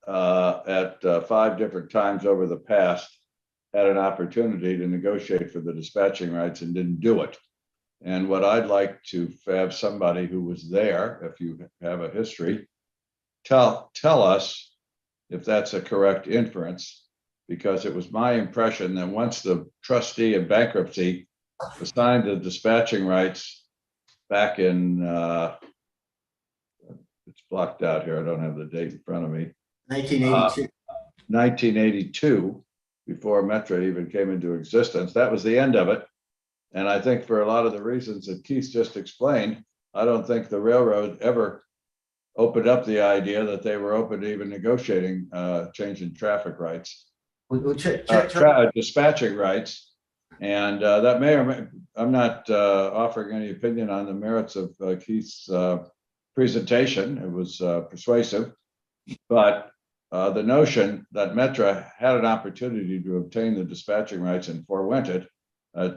S2: at 5 different times over the past had an opportunity to negotiate for the dispatching rights and didn't do it. And what I'd like to have somebody who was there, if you have a history, tell us if that's a correct inference, because it was my impression that once the trustee in bankruptcy assigned the dispatching rights back in, it's blocked out here, I don't have the date in front of me.
S4: 1982.
S2: 1982, before Metra even came into existence. That was the end of it. And I think for a lot of the reasons that Keith just explained, I don't think the railroad ever opened up the idea that they were open to even negotiating changing traffic rights, dispatching rights. And that may or may, I'm not offering any opinion on the merits of Keith's presentation. It was persuasive, but the notion that Metra had an opportunity to obtain the dispatching rights and forewent it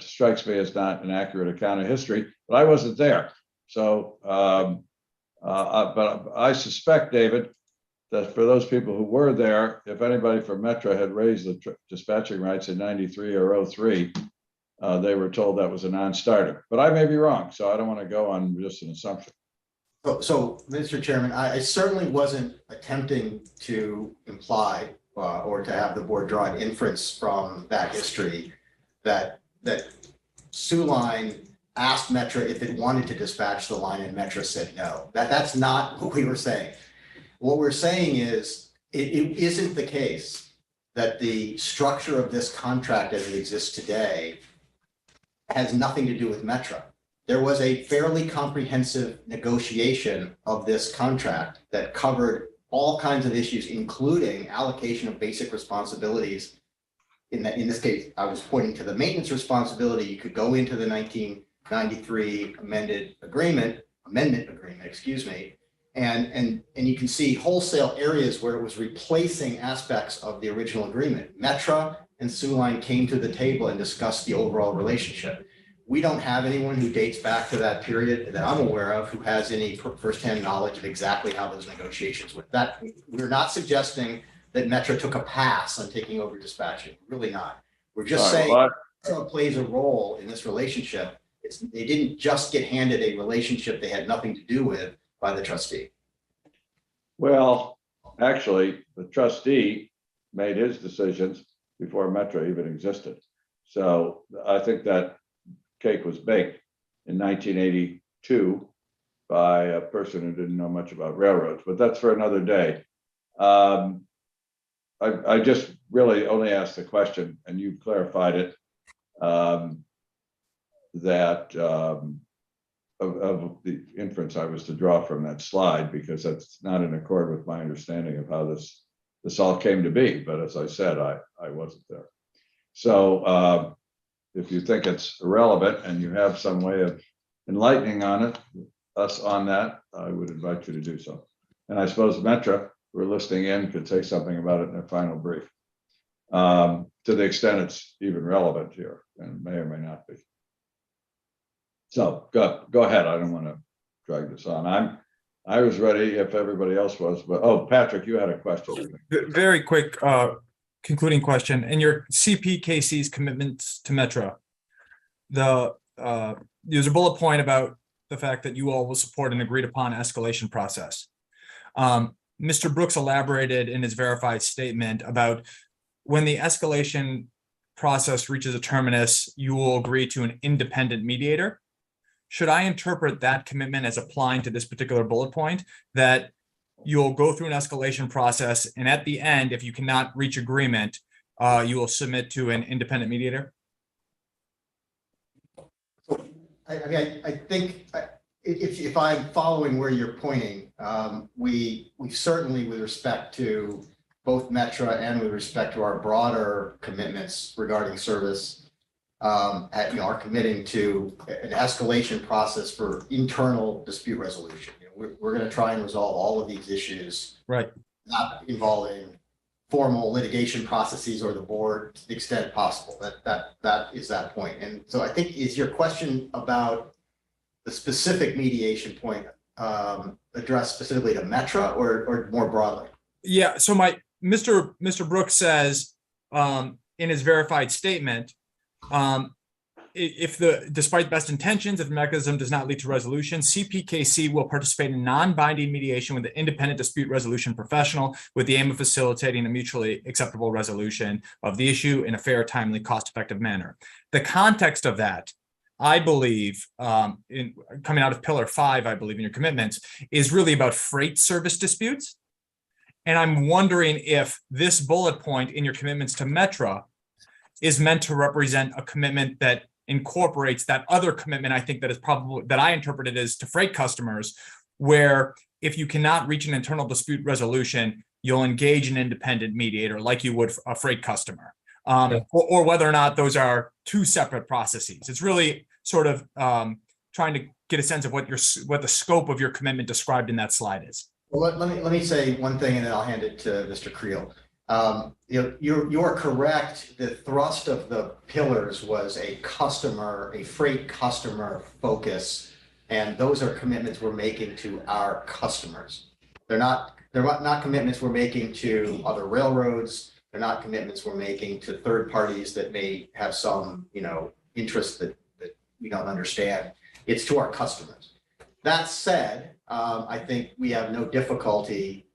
S2: strikes me as not an accurate account of history, but I wasn't there. So, but I suspect, David, that for those people who were there, if anybody from Metra had raised the dispatching rights in 93 or 03, they were told that was a non-starter. But I may be wrong, so I don't want to go on just an assumption.
S4: So, Mr. Chairman, I certainly wasn't attempting to imply or to have the board draw an inference from that history that Soo Line asked Metra if it wanted to dispatch the line and Metra said no. That's not what we were saying. What we're saying is it isn't the case that the structure of this contract as it exists today has nothing to do with Metra. There was a fairly comprehensive negotiation of this contract that covered all kinds of issues, including allocation of basic responsibilities. In this case, I was pointing to the maintenance responsibility. You could go into the 1993 amendment agreement, excuse me, and you can see wholesale areas where it was replacing aspects of the original agreement. Metra and Soo Line came to the table and discussed the overall relationship. We don't have anyone who dates back to that period that I'm aware of who has any firsthand knowledge of exactly how those negotiations went. That we're not suggesting that Metra took a pass on taking over dispatching. Really not. We're just saying Metra plays a role in this relationship. They didn't just get handed a relationship they had nothing to do with by the trustee.
S2: Well, actually, the trustee made his decisions before Metra even existed. So I think that cake was baked in 1982 by a person who didn't know much about railroads, but that's for another day. I just really only asked the question, and you clarified it, that of the inference I was to draw from that slide, because that's not in accord with my understanding of how this all came to be. But as I said, I wasn't there. So if you think it's irrelevant and you have some way of enlightening us on that, I would invite you to do so. And I suppose Metra, who are listening in, could say something about it in their final brief, to the extent it's even relevant here, and may or may not be. So go ahead. I don't want to drag this on. I was ready if everybody else was, but Patrick, you had a question.
S11: Very quick concluding question. In your CPKC's commitments to Metra, there's a bullet point about the fact that you all will support an agreed upon escalation process. Mr. Brooks elaborated in his verified statement about when the escalation process reaches a terminus, you will agree to an independent mediator. should I interpret that commitment as applying to this particular bullet point, that you'll go through an escalation process, and at the end, if you cannot reach agreement, you will submit to an independent mediator?
S10: I think if I'm following where you're pointing, we certainly, with respect to both Metra and with respect to our broader commitments regarding service, are committing to an escalation process for internal dispute resolution. We're going to try and resolve all of these issues,
S11: Right.
S10: not involving formal litigation processes or the board to the extent possible. That is that point. And so I think, is your question about the specific mediation point addressed specifically to Metra or more broadly?
S11: Yeah. So Mr. Brooks says in his verified statement, despite best intentions, if the mechanism does not lead to resolution, CPKC will participate in non-binding mediation with an independent dispute resolution professional with the aim of facilitating a mutually acceptable resolution of the issue in a fair, timely, cost-effective manner. The context of that, I believe, coming out of Pillar 5, I believe in your commitments, is really about freight service disputes. And I'm wondering if this bullet point in your commitments to Metra is meant to represent a commitment that incorporates that other commitment. I think that is probably, that I interpret it as to freight customers, where if you cannot reach an internal dispute resolution, you'll engage an independent mediator like you would a freight customer, or whether or not those are two separate processes. It's really sort of trying to get a sense of what the scope of your commitment described in that slide is.
S10: Well, let me say one thing, and then I'll hand it to Mr. Creel. You're correct. The thrust of the pillars was a freight customer focus, and those are commitments we're making to our customers. They're not commitments we're making to other railroads. They're not commitments we're making to third parties that may have some, interest that we don't understand. It's to our customers. That said, I think we have no difficulty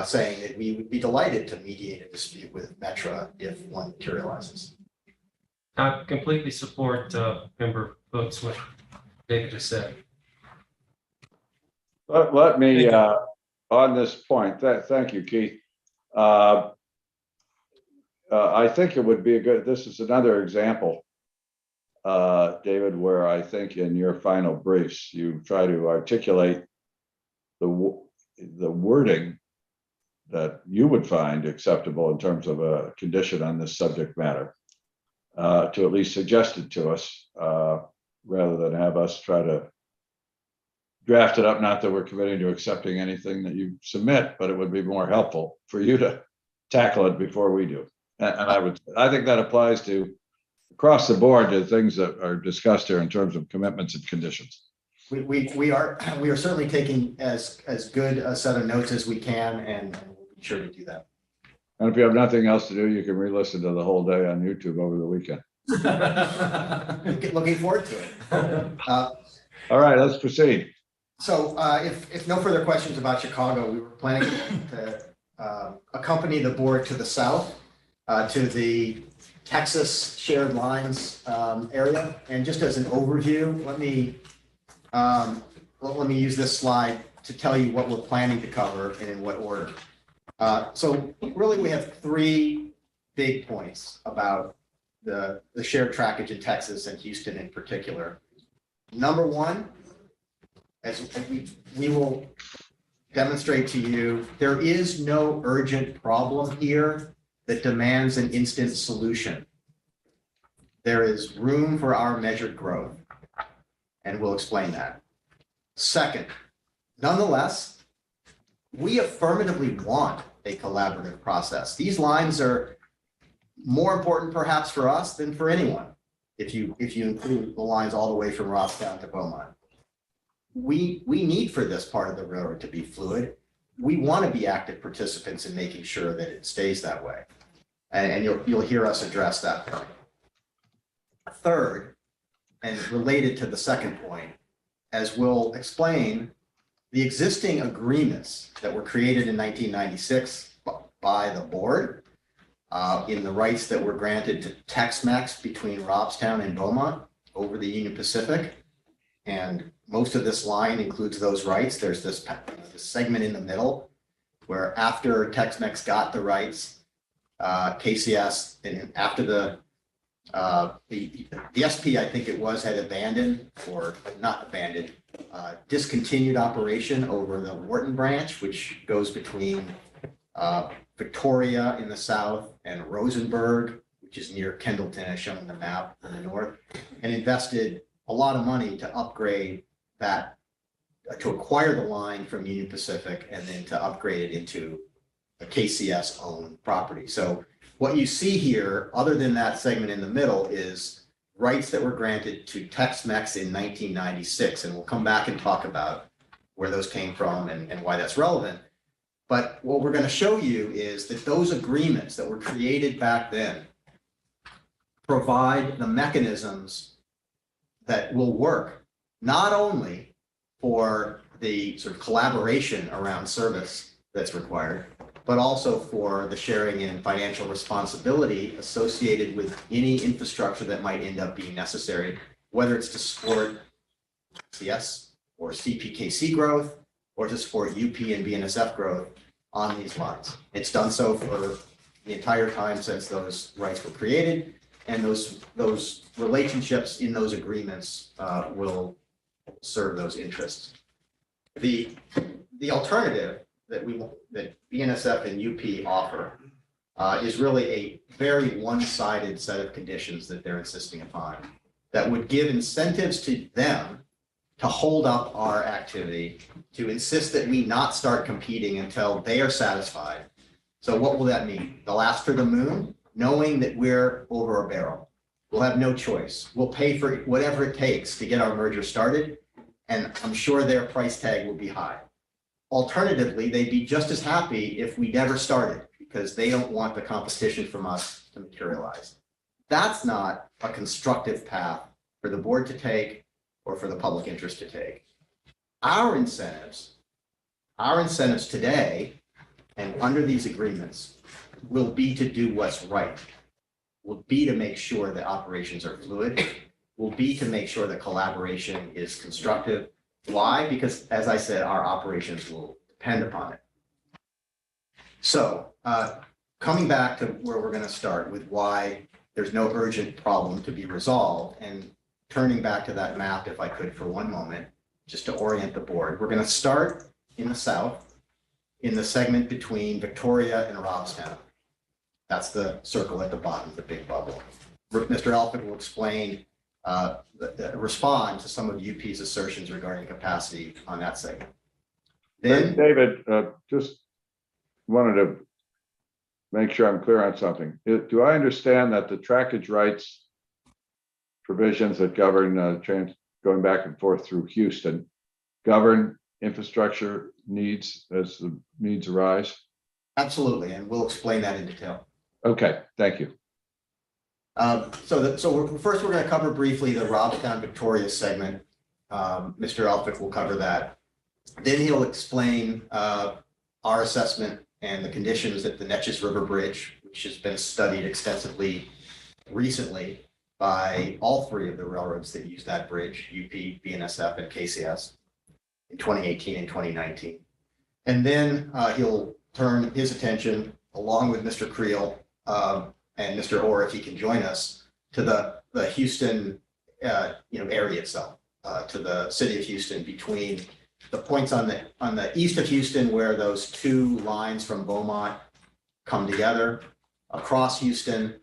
S10: saying that we would be delighted to mediate a dispute with Metra if one materializes.
S7: I completely support Member Brooks, what David just said.
S2: Let me, on this point, thank you, Keith. I think it would be this is another example, David, where I think in your final briefs, you try to articulate the wording that you would find acceptable in terms of a condition on this subject matter, to at least suggest it to us, rather than have us try to draft it up. Not that we're committing to accepting anything that you submit, but it would be more helpful for you to tackle it before we do. And I think that applies to across the board to things that are discussed here in terms of commitments and conditions.
S10: We are certainly taking as good a set of notes as we can, and we'll be sure to do that.
S2: And if you have nothing else to do, you can re-listen to the whole day on YouTube over the weekend.
S10: Looking forward to it.
S2: All right, let's proceed.
S10: So if no further questions about Chicago, we were planning to accompany the board to the south, to the Texas shared lines area. And just as an overview, let me use this slide to tell you what we're planning to cover and in what order. So really we have three big points about the shared trackage in Texas and Houston in particular. Number one, as we will demonstrate to you, there is no urgent problem here that demands an instant solution. There is room for our measured growth, and we'll explain that. Second, nonetheless, we affirmatively want a collaborative process. These lines are more important perhaps for us than for anyone, if you include the lines all the way from Robstown to Beaumont. We need for this part of the railroad to be fluid. We want to be active participants in making sure that it stays that way. And you'll hear us address that point. Third, and related to the second point, as we'll explain, the existing agreements that were created in 1996 by the board in the rights that were granted to Tex-Mex between Robstown and Beaumont over the Union Pacific,
S4: And most of this line includes those rights. There's this segment in the middle where after Tex-Mex got the rights, KCS, and after the SP, I think it was, had abandoned, or not abandoned, discontinued operation over the Wharton branch, which goes between Victoria in the south and Rosenberg, which is near Kendallton, as shown in the map in the north, and invested a lot of money to upgrade that, to acquire the line from Union Pacific and then to upgrade it into a KCS owned property. So what you see here, other than that segment in the middle, is rights that were granted to Tex-Mex in 1996. And we'll come back and talk about where those came from and why that's relevant. But what we're going to show you is that those agreements that were created back then provide the mechanisms that will work not only for the sort of collaboration around service that's required, but also for the sharing in financial responsibility associated with any infrastructure that might end up being necessary, whether it's to support KCS or CPKC growth or to support UP and BNSF growth on these lines. It's done so for the entire time since those rights were created, and those relationships in those agreements will serve those interests. The alternative that BNSF and UP offer is really a very one-sided set of conditions that they're insisting upon that would give incentives to them to hold up our activity, to insist that we not start competing until they are satisfied. So what will that mean? They'll ask for the moon, knowing that we're over a barrel. We'll have no choice. We'll pay for whatever it takes to get our merger started, and I'm sure their price tag will be high. Alternatively, they'd be just as happy if we never started because they don't want the competition from us to materialize. That's not a constructive path for the board to take or for the public interest to take. Our incentives today and under these agreements will be to do what's right, will be to make sure that operations are fluid, will be to make sure that collaboration is constructive. Why? Because, as I said, our operations will depend upon it. So coming back to where we're going to start with why there's no urgent problem to be resolved, and turning back to that map, if I could, for one moment, just to orient the board. We're going to start in the south, in the segment between Victoria and Robstown. That's the circle at the bottom, the big bubble. Mr. Elphick will explain respond to some of UP's assertions regarding capacity on that segment. Then,
S2: David, just wanted to make sure I'm clear on something. Do I understand that the trackage rights provisions that govern going back and forth through Houston govern infrastructure needs as the needs arise?
S4: Absolutely, and we'll explain that in detail.
S2: Okay, thank you.
S4: First we're going to cover briefly the Robstown Victoria segment. Mr. Elphick will cover that. Then he'll explain our assessment and the conditions at the Neches River Bridge, which has been studied extensively recently by all three of the railroads that use that bridge, UP, BNSF, and KCS, in 2018 and 2019. And then he'll turn his attention, along with Mr. Creel and Mr. Orr, if he can join us, to the Houston area itself, to the city of Houston, between the points on the east of Houston where those two lines from Beaumont come together, across Houston.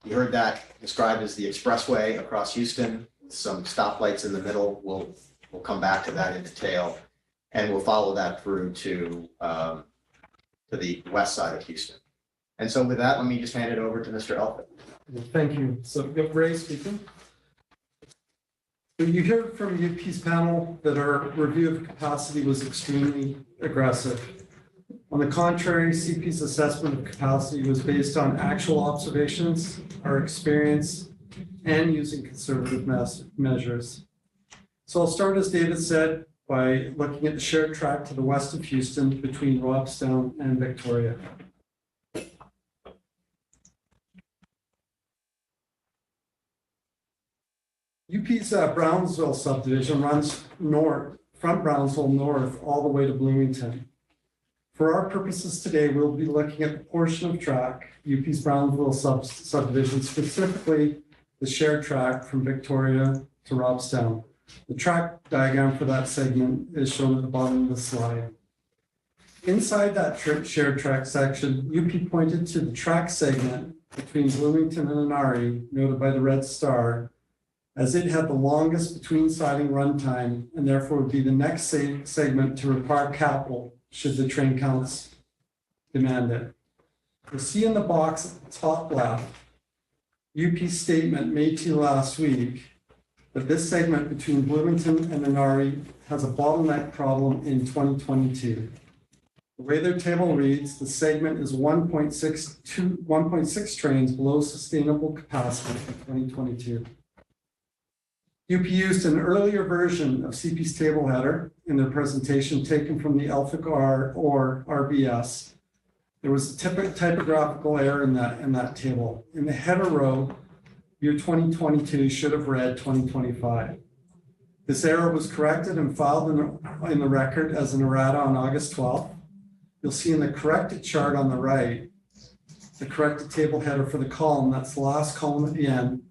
S4: You heard that described as the expressway across Houston, with some stoplights in the middle. We'll come back to that in detail, and we'll follow that through to the west side of Houston. And so with that, let me just hand it over to Mr. Elphick.
S12: Thank you. So we have Ray speaking. You heard from UP's panel that our review of capacity was extremely aggressive. On the contrary, CP's assessment of capacity was based on actual observations, our experience, and using conservative measures. So I'll start, as David said, by looking at the shared track to the west of Houston between Robstown and Victoria. UP UP's Brownsville subdivision runs north, from Brownsville north, all the way to Bloomington. For our purposes today, we'll be looking at the portion of track, UP's Brownsville subdivision, specifically the shared track from Victoria to Robstown. The track diagram for that segment is shown at the bottom of the slide. Inside that shared track section, UP pointed to the track segment between Bloomington and Inari, noted by the red star, as it had the longest between siding runtime and therefore would be the next segment to require capital should the train counts demand it. You'll see in the box at the top left, UP's statement made to you last week that this segment between Bloomington and Inari has a bottleneck problem in 2022. The way their table reads, the segment is 1.6 trains below sustainable capacity in 2022. UP used an earlier version of CP's table header in their presentation taken from the Elphick R or RBS. There was a typographical error in that table. In the header row, year 2022 should have read 2025. This error was corrected and filed in the record as an errata on August 12th. You'll see in the corrected chart on the right, the corrected table header for the column, that's the last column at the end,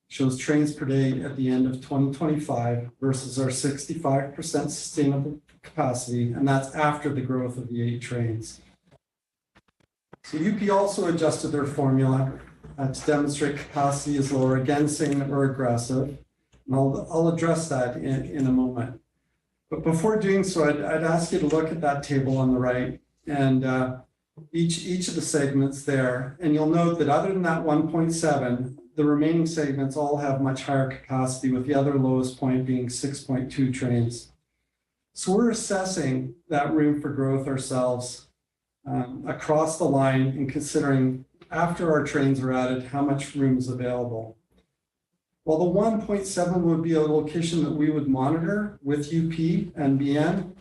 S12: shows trains per day at the end of 2025 versus our 65% sustainable capacity, and that's after the growth of the 8 trains. So UP also adjusted their formula to demonstrate capacity is lower, again saying that we're aggressive, and I'll address that in a moment. But before doing so, I'd ask you to look at that table on the right and each of the segments there, and you'll note that other than that 1.7, the remaining segments all have much higher capacity, with the other lowest point being 6.2 trains. So we're assessing that room for growth ourselves across the line and considering after our trains are added, how much room is available. While the 1.7 would be a location that we would monitor with UP and BN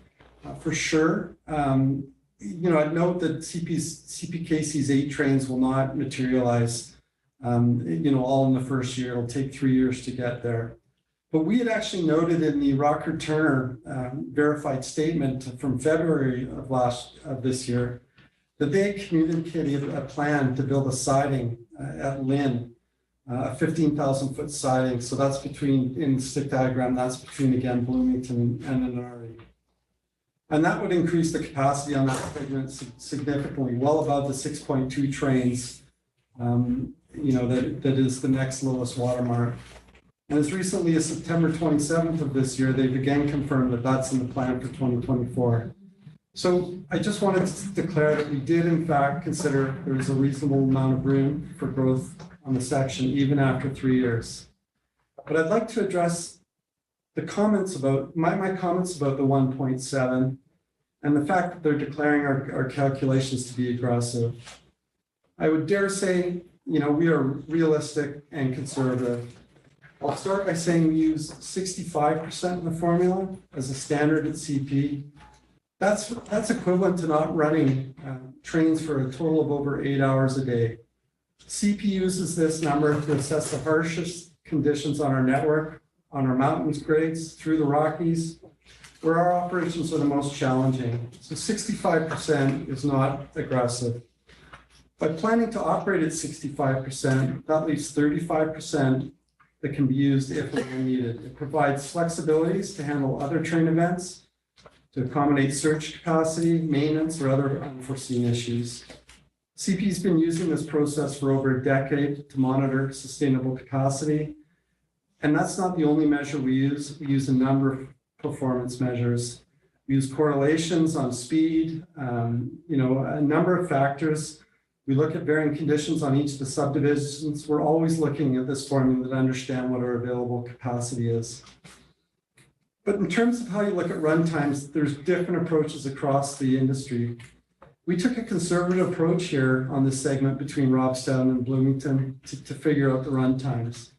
S12: for sure. I'd note that CPKC's 8 trains will not materialize all in the first year. It'll take 3 years to get there. But we had actually noted in the Rocker-Turner verified statement from February of this year that they had communicated a plan to build a siding at Lynn, a 15,000 foot siding. So that's in the stick diagram, that's between, again, Bloomington and Inari. And that would increase the capacity on that segment significantly, well above the 6.2 trains, that is the next lowest watermark. And as recently as September 27th of this year, they've again confirmed that that's in the plan for 2024. So I just wanted to declare that we did in fact consider there is a reasonable amount of room for growth on the section, even after 3 years. But I'd like to address the comments about, my comments about the 1.7 and the fact that they're declaring our calculations to be aggressive. I would dare say, we are realistic and conservative. I'll start by saying we use 65% in the formula as a standard at CP. That's equivalent to not running trains for a total of over 8 hours a day. CP uses this number to assess the harshest conditions on our network, on our mountains grades, through the Rockies, where our operations are the most challenging. So 65% is not aggressive. By planning to operate at 65%, that leaves 35% that can be used if and when needed. It provides flexibilities to handle other train events, to accommodate surge capacity, maintenance, or other unforeseen issues. CP's been using this process for over a decade to monitor sustainable capacity. And that's not the only measure we use. We use a number of performance measures. We use correlations on speed, a number of factors. We look at varying conditions on each of the subdivisions. We're always looking at this formula to understand what our available capacity is. But in terms of how you look at run times, there's different approaches across the industry. We took a conservative approach here on this segment between Robstown and Bloomington to figure out the run times.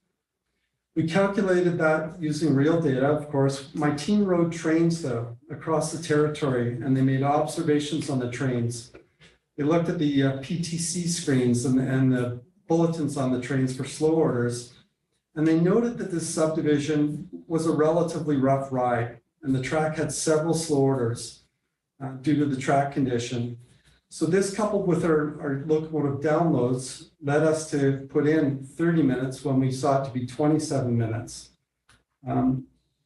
S12: We calculated that using real data, of course. My team rode trains, though, across the territory, and they made observations on the trains. They looked at the PTC screens and the bulletins on the trains for slow orders. And they noted that this subdivision was a relatively rough ride, and the track had several slow orders due to the track condition. So this, coupled with our locomotive downloads, led us to put in 30 minutes when we saw it to be 27 minutes.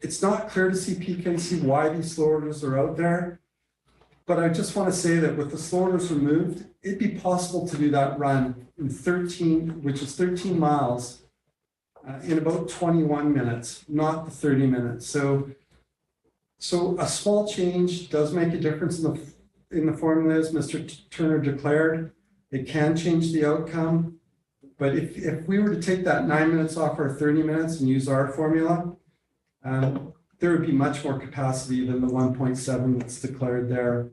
S12: It's not clear to CPKC why these slow orders are out there, but I just want to say that with the slow orders removed, it'd be possible to do that run in 13 miles in about 21 minutes, not the 30 minutes. So a small change does make a difference in the formula, as Mr. Turner declared. It can change the outcome. But if we were to take that 9 minutes off our 30 minutes and use our formula, there would be much more capacity than the 1.7 that's declared there.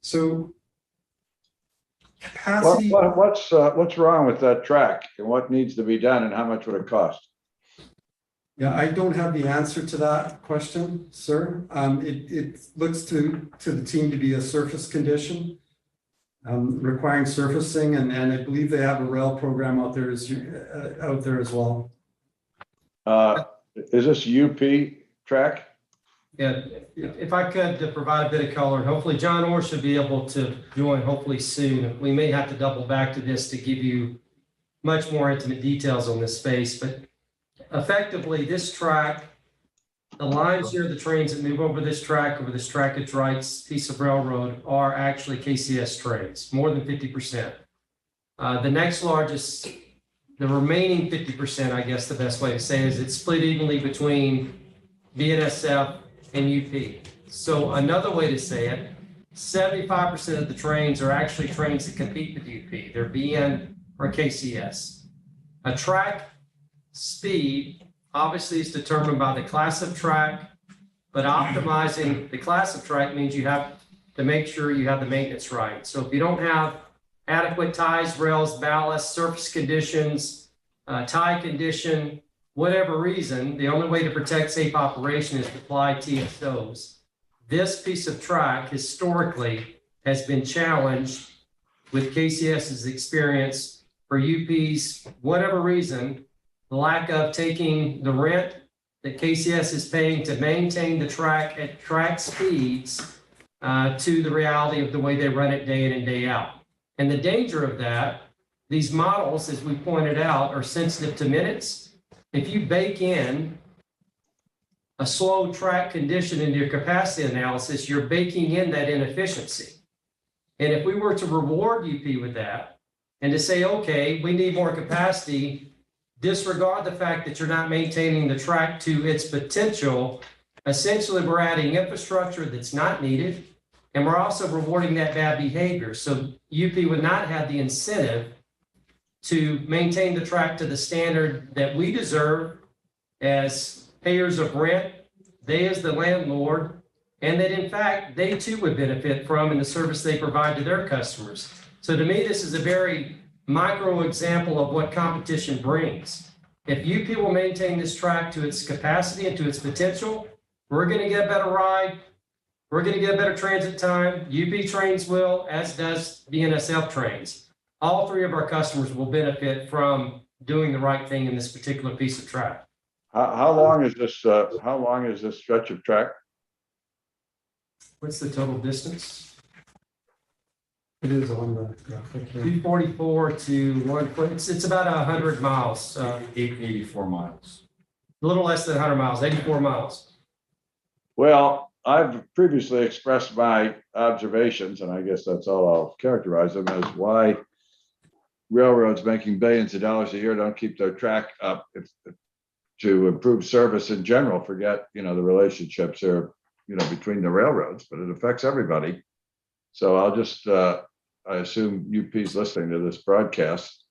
S12: So capacity.
S2: What's wrong with that track, and what needs to be done, and how much would it cost?
S12: Yeah, I don't have the answer to that question, sir. It looks to the team to be a surface condition requiring surfacing, and I believe they have a rail program out there as well.
S2: Is this UP track?
S7: Yeah, if I could to provide a bit of color, and hopefully John Orr should be able to join hopefully soon. We may have to double back to this to give you much more intimate details on this space, but effectively this track, the lines here, the trains that move over this trackage rights piece of railroad are actually KCS trains, more than 50%. The next largest, the remaining 50%, I guess the best way to say it is it's split evenly between BNSF and UP. So another way to say it, 75% of the trains are actually trains that compete with UP. They're BN or KCS. A track speed obviously is determined by the class of track, but optimizing the class of track means you have to make sure you have the maintenance right. So if you don't have adequate ties, rails, ballast, surface conditions, tie condition, whatever reason, the only way to protect safe operation is to apply TSOs. This piece of track historically has been challenged with KCS's experience for UP's, whatever reason, the lack of taking the rent that KCS is paying to maintain the track at track speeds to the reality of the way they run it day in and day out. And the danger of that, these models, as we pointed out, are sensitive to minutes. If you bake in a slow track condition into your capacity analysis, you're baking in that inefficiency. And if we were to reward UP with that and to say, okay, we need more capacity, disregard the fact that you're not maintaining the track to its potential, essentially we're adding infrastructure that's not needed, and we're also rewarding that bad behavior. So UP would not have the incentive to maintain the track to the standard that we deserve as payers of rent, they as the landlord, and that in fact, they too would benefit from in the service they provide to their customers. So to me, this is a very micro example of what competition brings. If UP will maintain this track to its capacity and to its potential, we're going to get a better ride. We're going to get a better transit time. UP trains will, as does BNSF trains. All three of our customers will benefit from doing the right thing in this particular piece of track.
S2: How long is this? How long is this stretch of track?
S7: What's the total distance?
S12: It is on the graphic here.
S7: 244 to 1 foot. It's about 100 miles.
S6: 84 miles.
S7: A little less than 100 miles, 84 miles.
S2: Well, I've previously expressed my observations, and I guess that's all I'll characterize them as why railroads making billions of dollars a year don't keep their track up to improve service in general. Forget, the relationships are, between the railroads, but it affects everybody. So I'll just, I assume UP's listening to this broadcast.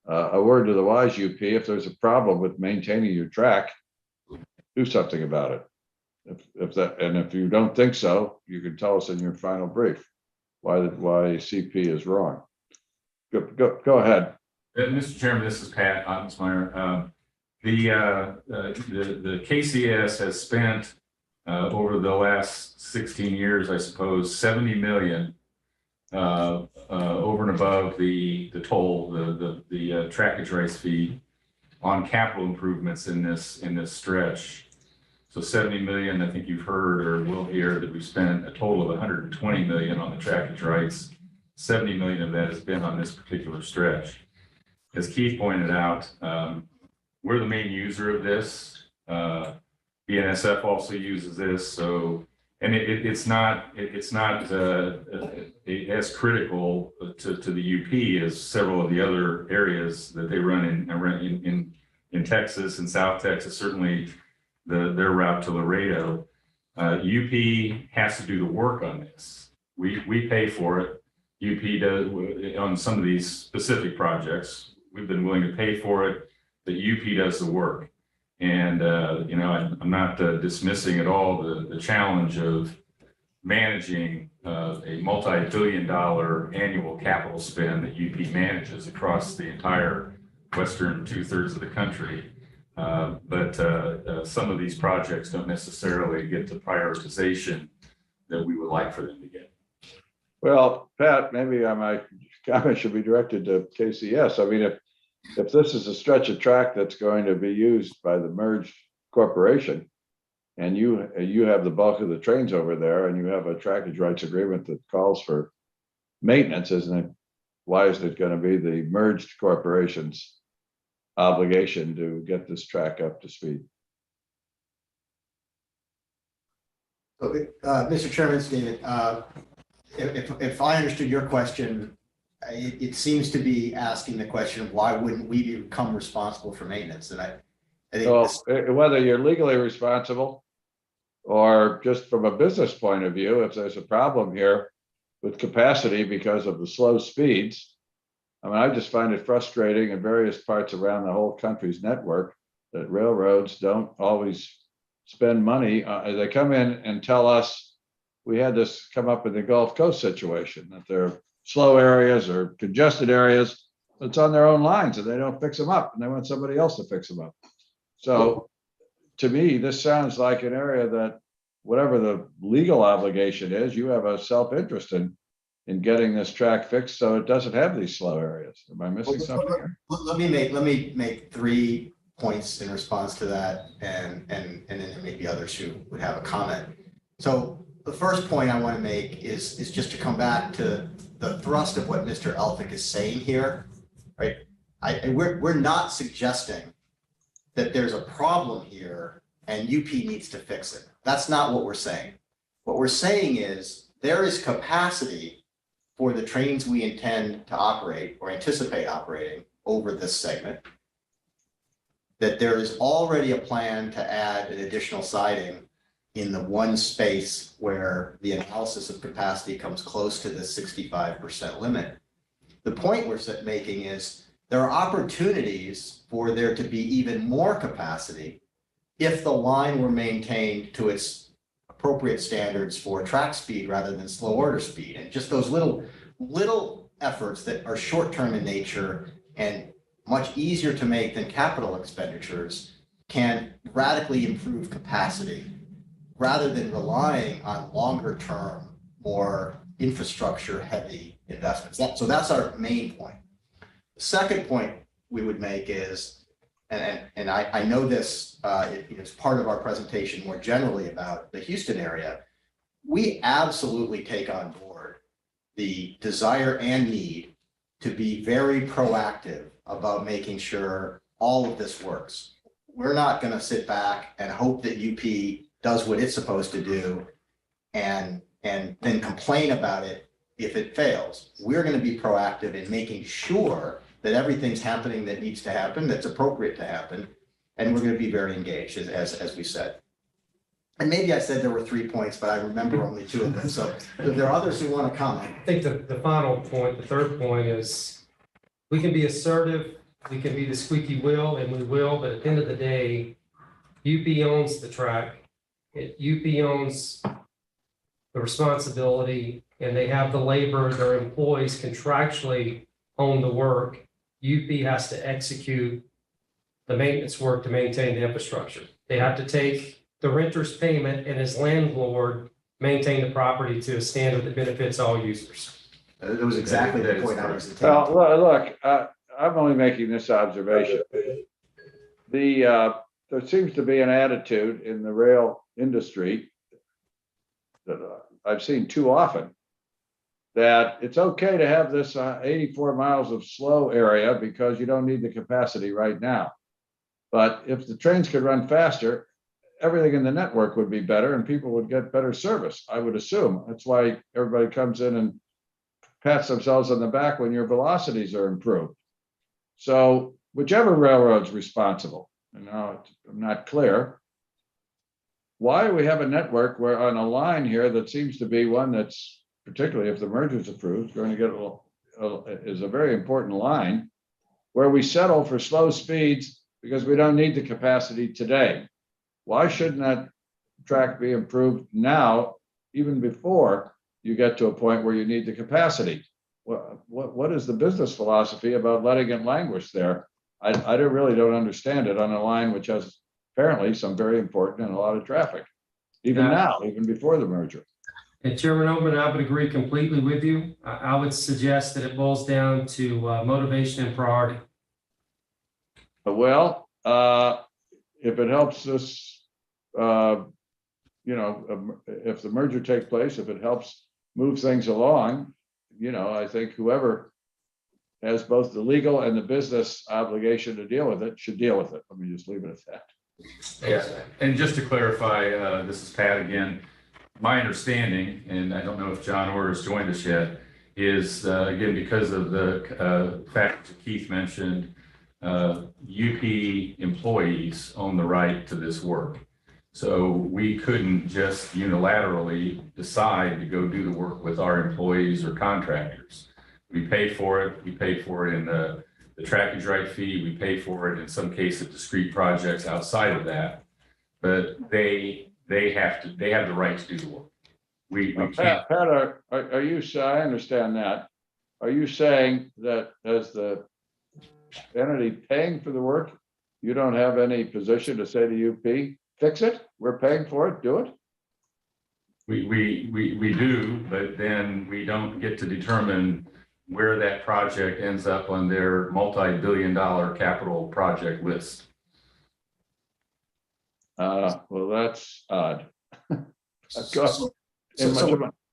S2: A word to the wise, UP, if there's a problem with maintaining your track, do something about it. If you don't think so, you can tell us in your final brief why CP is wrong. Go ahead.
S6: Mr. Chairman, this is Pat Ottensmeyer. The KCS has spent over the last 16 years, I suppose, $70 million over and above the toll, the trackage rights fee on capital improvements in this stretch. So 70 million, I think you've heard or will hear that we spent a total of 120 million on the trackage rights. 70 million of that has been on this particular stretch. As Keith pointed out, we're the main user of this. BNSF also uses this, so and it's not as critical to the UP as several of the other areas that they run in Texas and South Texas. Certainly, their route to Laredo. UP has to do the work on this. We pay for it. UP does on some of these specific projects. We've been willing to pay for it, but UP does the work. And I'm not dismissing at all the challenge of managing a multi-billion-dollar annual capital spend that UP manages across the entire western 2/3 of the country. But some of these projects don't necessarily get the prioritization that we would like for them to get.
S2: Well, Pat, maybe my comment should be directed to KCS. I mean, if this is a stretch of track that's going to be used by the merged corporation, and you have the bulk of the trains over there, and you have a trackage rights agreement that calls for maintenance, isn't it? Why is it going to be the merged corporation's obligation to get this track up to speed?
S10: Mr. Chairman, David, if I understood your question, it seems to be asking the question of why wouldn't we become responsible for maintenance? And I think
S2: whether you're legally responsible or just from a business point of view, if there's a problem here with capacity because of the slow speeds, I mean, I just find it frustrating in various parts around the whole country's network that railroads don't always spend money. They come in and tell us, we had this come up in the Gulf Coast situation, that there are slow areas or congested areas, it's on their own lines and they don't fix them up and they want somebody else to fix them up. So to me, this sounds like an area that whatever the legal obligation is, you have a self-interest in getting this track fixed so it doesn't have these slow areas. Am I missing something here?
S10: Let me make 3 points in response to that, and then there may be others who would have a comment. So the first point I want to make is just to come back to the thrust of what Mr. Elphick is saying here, right? We're not suggesting that there's a problem here and UP needs to fix it. That's not what we're saying. What we're saying is there is capacity for the trains we intend to operate or anticipate operating over this segment, that there is already a plan to add an additional siding in the one space where the analysis of capacity comes close to the 65% limit. The point we're making is there are opportunities for there to be even more capacity if the line were maintained to its appropriate standards for track speed rather than slow order speed. And just those little efforts that are short-term in nature and much easier to make than capital expenditures can radically improve capacity rather than relying on longer-term, more infrastructure-heavy investments. So that's our main point. The second point we would make is, and I know this is part of our presentation more generally about the Houston area, we absolutely take on board the desire and need to be very proactive about making sure all of this works. We're not going to sit back and hope that UP does what it's supposed to do and then complain about it if it fails. We're going to be proactive in making sure that everything's happening that needs to happen, that's appropriate to happen, and we're going to be very engaged, as we said. And maybe I said there were 3 points, but I remember only 2 of them. So if there are others who want to comment.
S7: I think the final point, the third point is we can be assertive, we can be the squeaky wheel, and we will, but at the end of the day, UP owns the track. UP owns the responsibility, and they have the labor, their employees contractually own the work. UP has to execute the maintenance work to maintain the infrastructure. They have to take the renter's payment and as landlord, maintain the property to a standard that benefits all users.
S10: That was exactly the point I was intending.
S2: Well, look, I'm only making this observation. there seems to be an attitude in the rail industry that I've seen too often, that it's okay to have this 84 miles of slow area because you don't need the capacity right now. But if the trains could run faster, everything in the network would be better and people would get better service, I would assume. That's why everybody comes in and pats themselves on the back when your velocities are improved. So whichever railroad's responsible, and now I'm not clear, why do we have a network where on a line here that seems to be one that's, particularly if the merger is approved, going to get is a very important line, where we settle for slow speeds because we don't need the capacity today? Why shouldn't that track be improved now, even before you get to a point where you need the capacity? What is the business philosophy about letting it languish there? I really don't understand it on a line which has apparently some very important and a lot of traffic, even now, even before the merger.
S7: And Chairman Oman, I would agree completely with you. I would suggest that it boils down to motivation and priority.
S2: Well, if it helps us, if the merger takes place, if it helps move things along, I think whoever has both the legal and the business obligation to deal with it should deal with it. Let me just leave it at that.
S6: Yeah, and just to clarify, this is Pat again. My understanding, and I don't know if John Orr has joined us yet, is again, because of the fact that Keith mentioned, UP employees own the right to this work. So we couldn't just unilaterally decide to go do the work with our employees or contractors. We pay for it. We pay for it in the trackage right fee. We pay for it in some cases discrete projects outside of that. But they have the right to do the work. We can't.
S2: Pat, are you? I understand that. Are you saying that as the entity paying for the work, you don't have any position to say to UP, fix it? We're paying for it. Do it.
S6: We do, but then we don't get to determine where that project ends up on their multi-billion-dollar capital project list.
S2: Well, that's odd.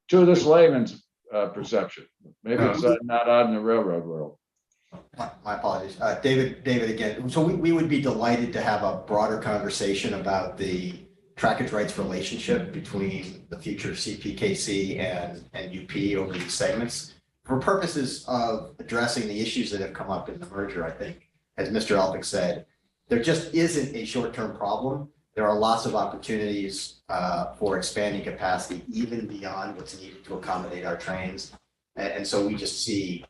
S2: To this layman's perception, maybe it's not odd in the railroad world.
S4: My apologies. David again. So we would be delighted to have a broader conversation about the trackage rights relationship between the future CPKC and UP over these segments. For purposes of addressing the issues that have come up in the merger, I think, as Mr. Elphick said, there just isn't a short-term problem. There are lots of opportunities for expanding capacity, even beyond what's needed to accommodate our trains. And so we just see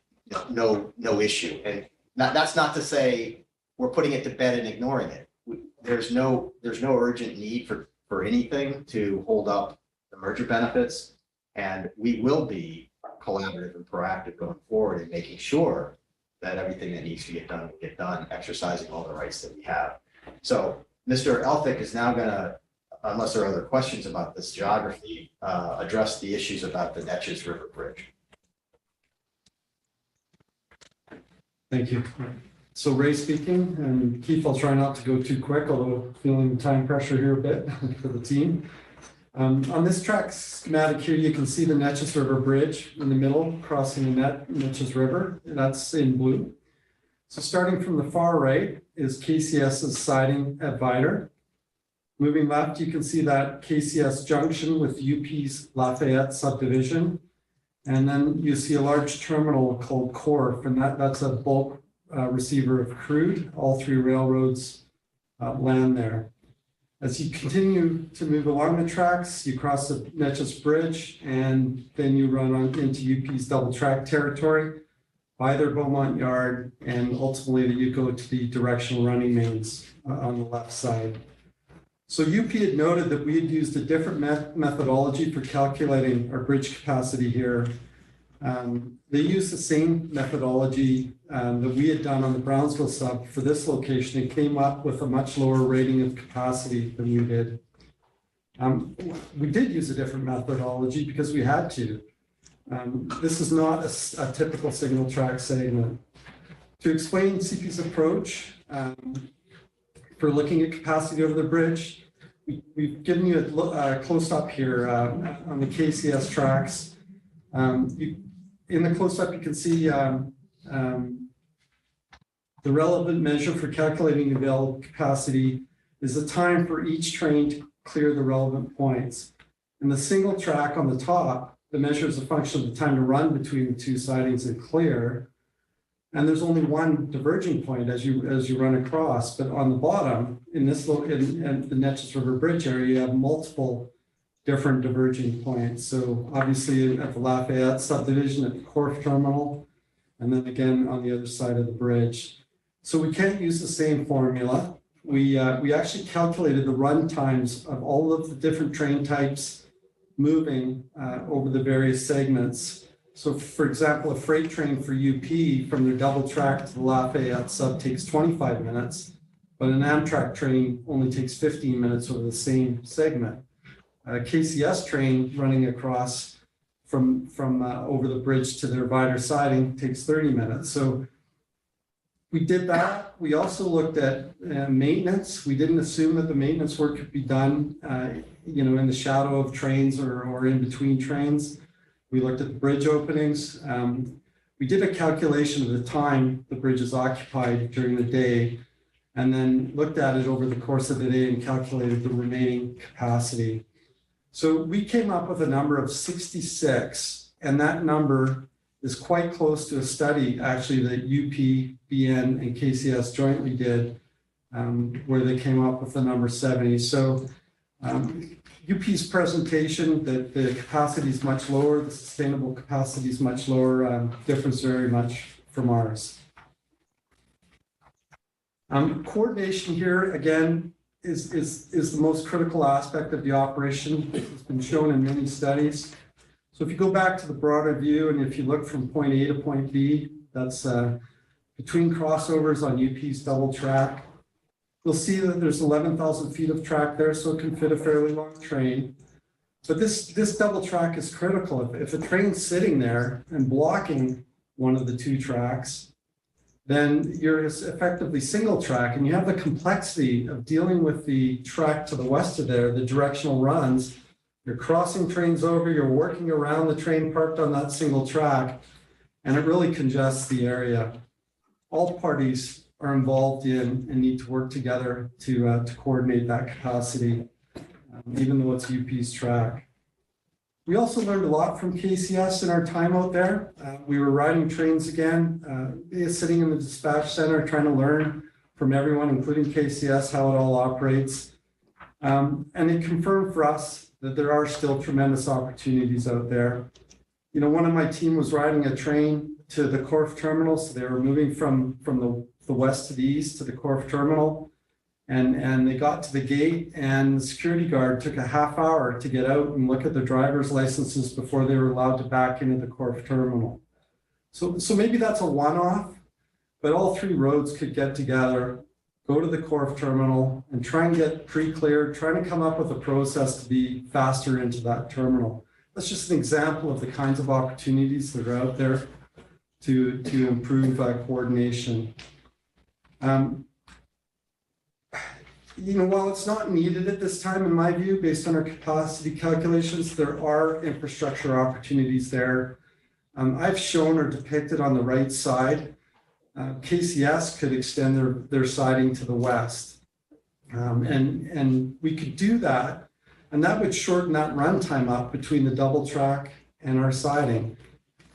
S4: no issue. And that's not to say we're putting it to bed and ignoring it. There's no urgent need for anything to hold up the merger benefits. And we will be collaborative and proactive going forward in making sure that everything that needs to get done will get done, exercising all the rights that we have. So Mr. Elphick is now going to, unless there are other questions about this geography, address the issues about the Neches River Bridge.
S12: Thank you. So Ray speaking, and Keith, I'll try not to go too quick, although feeling time pressure here a bit for the team. On this track schematic here, you can see the Neches River Bridge in the middle, crossing the Neches River, and that's in blue. So starting from the far right is KCS's siding at Vider. Moving left, you can see that KCS junction with UP's Lafayette subdivision. And then you see a large terminal called Corf, and that's a bulk receiver of crude. All three railroads land there. As you continue to move along the tracks, you cross the Neches Bridge, and then you run on into UP's double track territory by their Beaumont Yard, and ultimately you go to the directional running mains on the left side. So UP had noted that we had used a different methodology for calculating our bridge capacity here. They used the same methodology that we had done on the Brownsville sub for this location and came up with a much lower rating of capacity than we did. We did use a different methodology because we had to. This is not a typical signal track segment. To explain CP's approach, for looking at capacity over the bridge. We've given you a close-up here on the KCS tracks. In the close-up, you can see the relevant measure for calculating available capacity is the time for each train to clear the relevant points. In the single track on the top, the measure is a function of the time to run between the two sidings and clear. And there's only one diverging point as you run across. But on the bottom, in the Neches River Bridge area, you have multiple different diverging points. So obviously at the Lafayette subdivision, at the Corf terminal, and then again on the other side of the bridge. So we can't use the same formula. We actually calculated the run times of all of the different train types moving over the various segments. So for example, a freight train for UP from their double track to the Lafayette sub takes 25 minutes, but an Amtrak train only takes 15 minutes over the same segment. A KCS train running across from over the bridge to their Vider siding takes 30 minutes. So we did that. We also looked at maintenance. We didn't assume that the maintenance work could be done, in the shadow of trains or in between trains. We looked at the bridge openings. We did a calculation of the time the bridge is occupied during the day, and then looked at it over the course of the day and calculated the remaining capacity. So we came up with a number of 66, and that number is quite close to a study actually that UP, BN, and KCS jointly did, where they came up with the number 70. So UP's presentation that the capacity is much lower, the sustainable capacity is much lower, differs very much from ours. Coordination here, again, is the most critical aspect of the operation. It's been shown in many studies. So if you go back to the broader view, and if you look from point A to point B, that's between crossovers on UP's double track, you'll see that there's 11,000 feet of track there, so it can fit a fairly long train. But this double track is critical. If a train's sitting there and blocking one of the two tracks, then you're effectively single track, and you have the complexity of dealing with the track to the west of there, the directional runs. You're crossing trains over, you're working around the train parked on that single track, and it really congests the area. All parties are involved in and need to work together to coordinate that capacity, even though it's UP's track. We also learned a lot from KCS in our time out there. We were riding trains again, sitting in the dispatch center, trying to learn from everyone, including KCS, how it all operates. And it confirmed for us that there are still tremendous opportunities out there. One of my team was riding a train to the Corf terminal, so they were moving from the west to the east to the Corf terminal. And they got to the gate, and the security guard took a half hour to get out and look at their driver's licenses before they were allowed to back into the Corf terminal. So maybe that's a one-off, but all three roads could get together, go to the Corf terminal, and try and get pre-cleared, trying to come up with a process to be faster into that terminal. That's just an example of the kinds of opportunities that are out there to improve coordination. While it's not needed at this time, in my view, based on our capacity calculations, there are infrastructure opportunities there. I've shown or depicted on the right side, KCS could extend their siding to the west. And we could do that, and that would shorten that runtime up between the double track and our siding,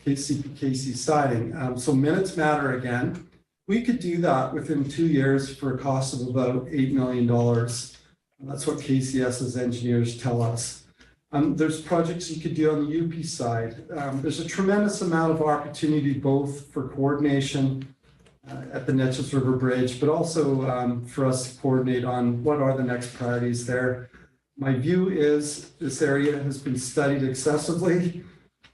S12: KC siding. So minutes matter again. We could do that within 2 years for a cost of about $8 million. And that's what KCS's engineers tell us. There's projects you could do on the UP side. There's a tremendous amount of opportunity both for coordination at the Neches River Bridge, but also for us to coordinate on what are the next priorities there. My view is this area has been studied excessively.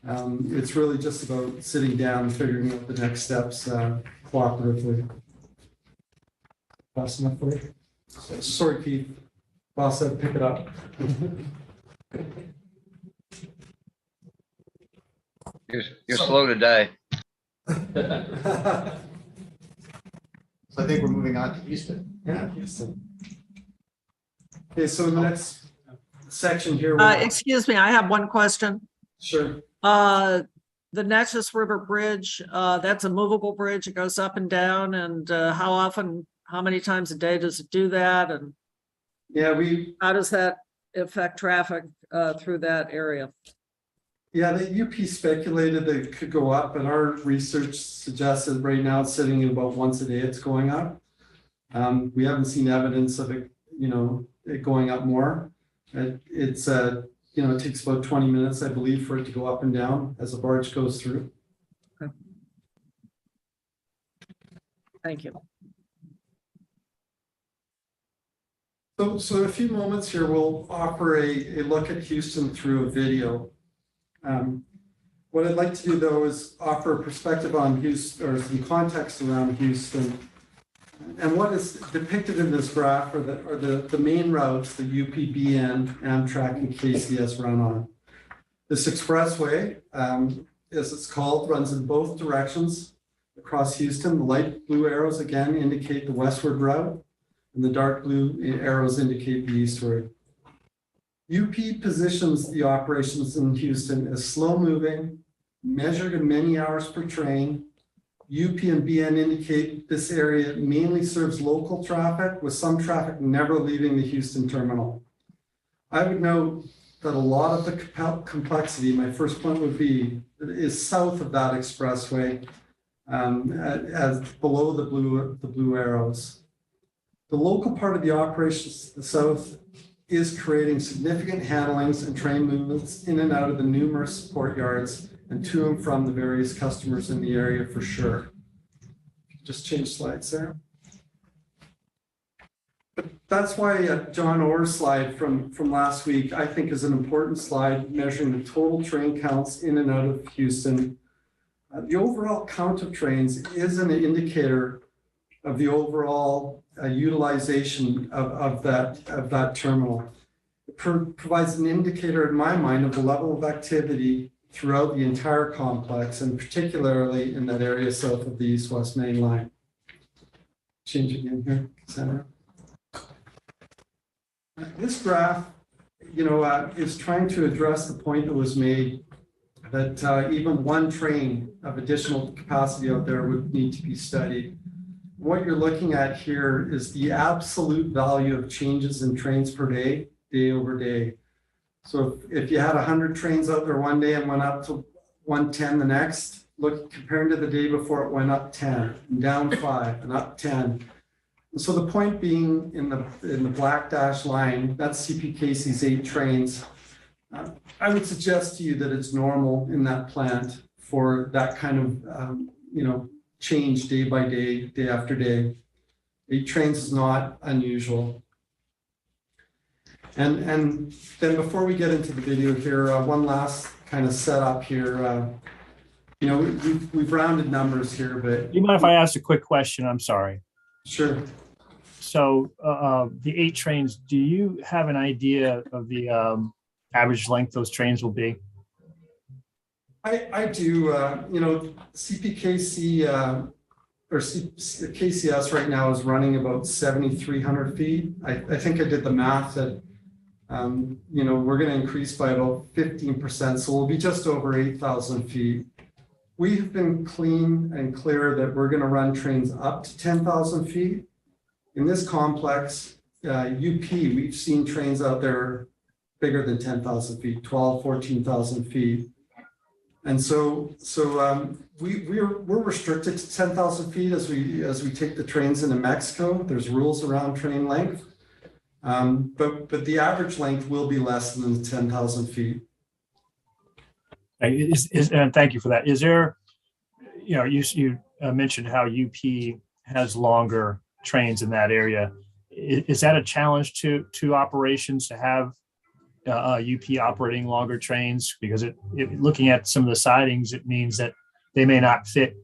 S12: It's really just about sitting down and figuring out the next steps cooperatively. Fast enough for you? Sorry, Keith. Boss said pick it up.
S5: You're slow today.
S10: So I think we're moving on to Houston.
S12: Yeah, Houston. Okay, so in the next section here.
S1: Excuse me, I have one question.
S12: Sure.
S1: The Neches River Bridge, that's a movable bridge. It goes up and down, and how often, how many times a day does it do that? And
S12: Yeah,
S1: how does that affect traffic through that area?
S12: yeah, the UP speculated that it could go up, but our research suggests that right now it's sitting at about once a day it's going up. We haven't seen evidence of it, it going up more. It's it takes about 20 minutes, I believe, for it to go up and down as a barge goes through.
S1: Okay. Thank you.
S12: So in a few moments here, we'll offer a look at Houston through a video. What I'd like to do though is offer a perspective on Houston, or some context around Houston. And what is depicted in this graph are the main routes that UPBN, Amtrak, and KCS run on. This expressway, as it's called, runs in both directions across Houston. The light blue arrows again indicate the westward route, and the dark blue arrows indicate the eastward. UP positions the operations in Houston as slow moving, measured in many hours per train. UP and BN indicate this area mainly serves local traffic, with some traffic never leaving the Houston terminal. I would note that a lot of the complexity, my first point would be, is south of that expressway, as below the blue arrows. The local part of the operations to the south is creating significant handlings and train movements in and out of the numerous support yards and to and from the various customers in the area for sure. Just change slides there. But that's why John Orr's slide from last week, I think, is an important slide measuring the total train counts in and out of Houston. The overall count of trains is an indicator of the overall utilization of that terminal. It provides an indicator in my mind of the level of activity throughout the entire complex, and particularly in that area south of the east-west main line. Change again here, Sandra. This graph, is trying to address the point that was made that even one train of additional capacity out there would need to be studied. What you're looking at here is the absolute value of changes in trains per day, day over day. So if you had 100 trains out there one day and went up to 110 the next, look, comparing to the day before, it went up 10 and down 5 and up 10. And so the point being in the black dashed line, that's CPKC's 8 trains. I would suggest to you that it's normal in that plant for that kind of, change day by day, day after day. 8 trains is not unusual. And then before we get into the video here, one last kind of setup here. We've rounded numbers here, but.
S9: Do you mind if I ask a quick question? I'm sorry.
S12: Sure.
S9: So the 8 trains, do you have an idea of the average length those trains will be?
S12: I do. CPKC or KCS right now is running about 7,300 feet. I think I did the math that, we're going to increase by about 15%. So we'll be just over 8,000 feet. We have been clean and clear that we're going to run trains up to 10,000 feet. In this complex, UP, we've seen trains out there bigger than 10,000 feet, 12, 14,000 feet. And so we're restricted to 10,000 feet as we take the trains into Mexico. There's rules around train length, but the average length will be less than 10,000 feet.
S9: And thank you for that. Is there, you mentioned how UP has longer trains in that area. Is that a challenge to operations to have UP operating longer trains? Because looking at some of the sidings, it means that they may not fit.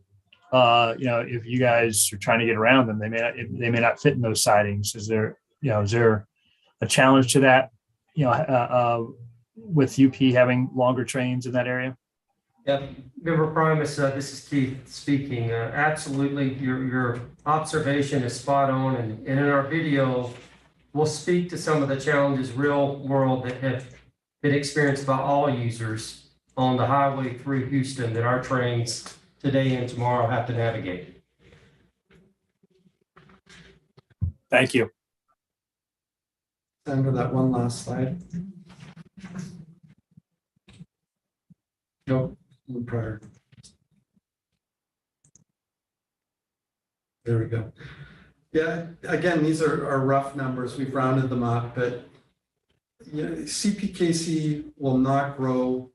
S9: If you guys are trying to get around them, they may not fit in those sidings. Is there a challenge to that? With UP having longer trains in that area?
S7: Yeah, Member Primus, this is Keith speaking. Absolutely, your observation is spot on, and in our video, will speak to some of the challenges real world that have been experienced by all users on the highway through Houston that our trains today and tomorrow have to navigate.
S9: Thank you.
S12: Sandra, that one last slide. Nope, one prior. There we go. Yeah, again, these are rough numbers. We've rounded them up, but you know, CPKC will not grow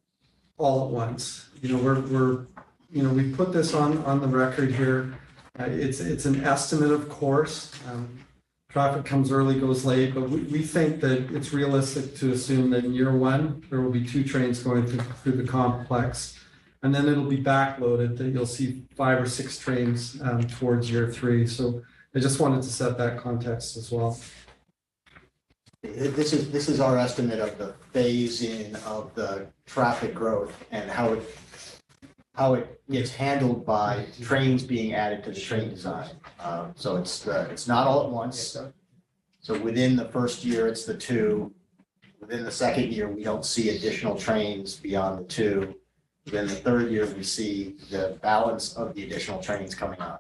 S12: all at once. You know, we put this on the record here. It's an estimate, of course. Traffic comes early, goes late, but we think that it's realistic to assume that in year one, there will be 2 trains going through the complex. And then it'll be backloaded, that you'll see 5 or 6 trains towards year 3. So I just wanted to set that context as well.
S4: This is our estimate of the phase in of the traffic growth and how it gets handled by trains being added to the train design. So it's not all at once. So within the first year, it's the 2. Within the second year, we don't see additional trains beyond the 2. Within the third year, we see the balance of the additional trains coming on.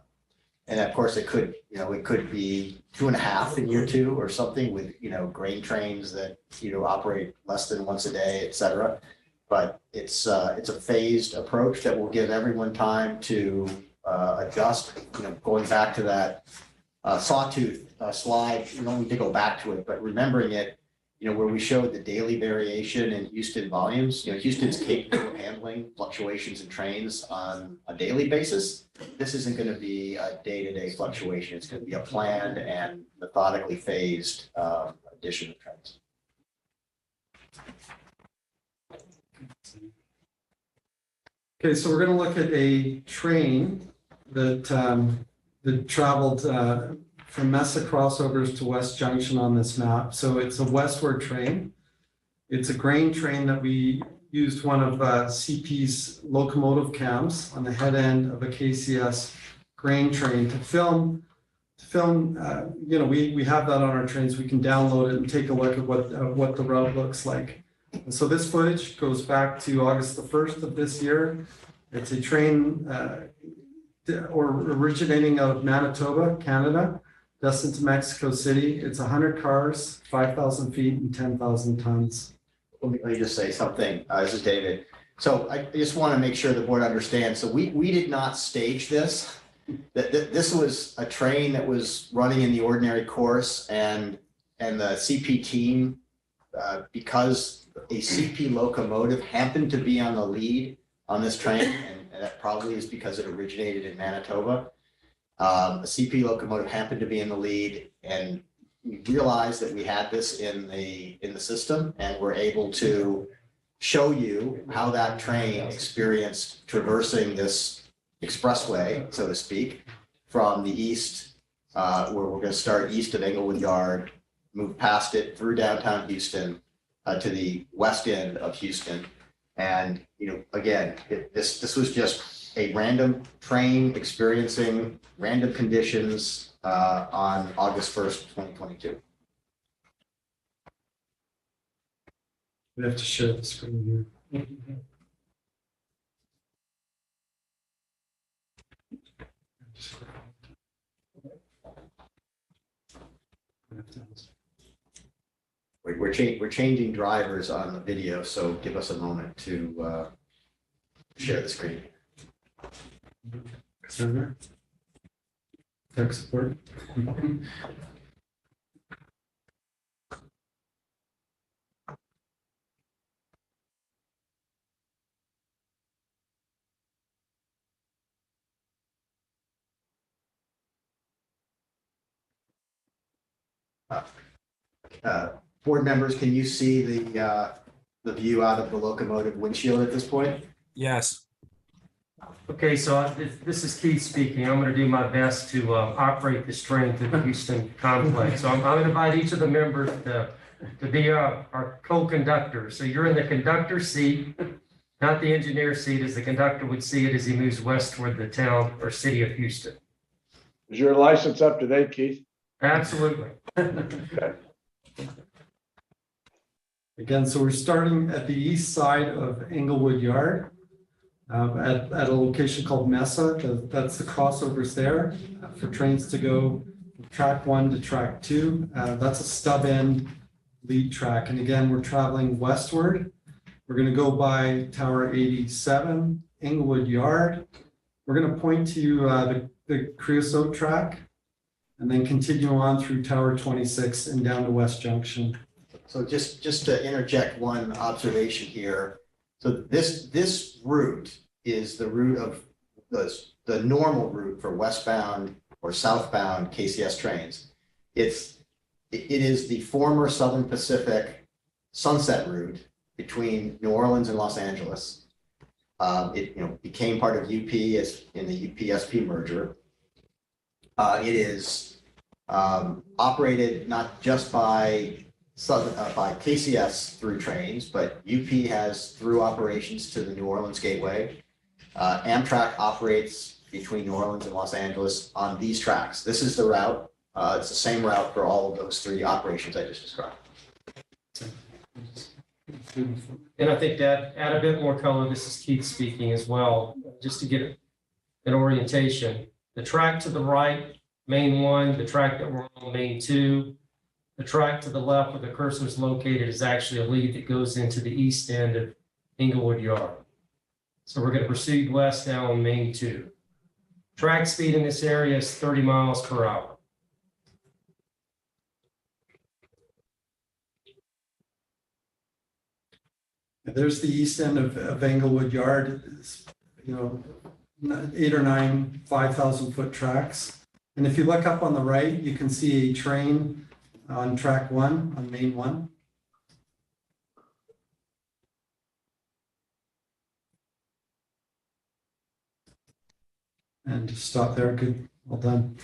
S4: And of course, it could be 2.5 in year 2 or something with, grain trains that, operate less than once a day, et cetera. But it's a phased approach that will give everyone time to adjust. Going back to that sawtooth slide, you don't need to go back to it, but remembering it, where we showed the daily variation in Houston volumes. Houston's capable of handling fluctuations in trains on a daily basis. This isn't going to be a day-to-day fluctuation. It's going to be a planned and methodically phased addition of trains.
S12: Okay, so we're going to look at a train that traveled from Mesa crossovers to West Junction on this map. So it's a westward train. It's a grain train that we used one of CP's locomotive cams on the head end of a KCS grain train to film. We have that on our trains. We can download it and take a look at what the route looks like. And so this footage goes back to August the 1st of this year. It's a train originating out of Manitoba, Canada, destined to Mexico City. It's 100 cars, 5,000 feet and 10,000 tons.
S4: Let me just say something. This is David. So I just want to make sure the board understands. So we did not stage this. This was a train that was running in the ordinary course, and the CP team, because a CP locomotive happened to be on the lead on this train, and that probably is because it originated in Manitoba. A CP locomotive happened to be in the lead, and we realized that we had this in the system, and we're able to show you how that train experienced traversing this expressway, so to speak, from the east, where we're going to start east of Englewood Yard, move past it through downtown Houston to the west end of Houston. And, again, this was just a random train experiencing random conditions on August 1st, 2022.
S12: We have to share the screen here.
S4: We're changing drivers on the video, so give us a moment to share the screen.
S12: Tech support.
S4: Board members, can you see the view out of the locomotive windshield at this point?
S11: Yes.
S7: Okay, so this is Keith speaking. I'm going to do my best to operate this train through the Houston complex. So I'm going to invite each of the members to be our co-conductor. So you're in the conductor seat, not the engineer seat, as the conductor would see it as he moves west toward the town or city of Houston.
S2: Is your license up to date, Keith?
S7: Absolutely.
S2: Okay.
S12: Again, so we're starting at the east side of Englewood Yard, at a location called Mesa. That's the crossovers there for trains to go from track 1 to track 2. That's a stub end lead track. And again, we're traveling westward. We're going to go by Tower 87, Englewood Yard. We're going to point to the Creosote track and then continue on through Tower 26 and down to West Junction.
S10: So just to interject one observation here. So this route is the route of the normal route for westbound or southbound KCS trains. It is the former Southern Pacific Sunset route between New Orleans and Los Angeles. It became part of UP as in the UP-SP merger. It is operated not just by KCS through trains, but UP has through operations to the New Orleans Gateway. Amtrak operates between New Orleans and Los Angeles on these tracks. This is the route. It's the same route for all of those 3 operations I just described.
S7: And I think that add a bit more color. This is Keith speaking as well, just to get an orientation. The track to the right, main 1, the track that we're on, main 2. The track to the left where the cursor is located is actually a lead that goes into the east end of Englewood Yard. So we're going to proceed west now on main 2. Track speed in this area is 30 miles per hour.
S12: There's the east end of Englewood Yard. It's, 8 or 9 5,000 foot tracks. And if you look up on the right, you can see a train on track 1, on main 1. And just stop there. Good. Well done.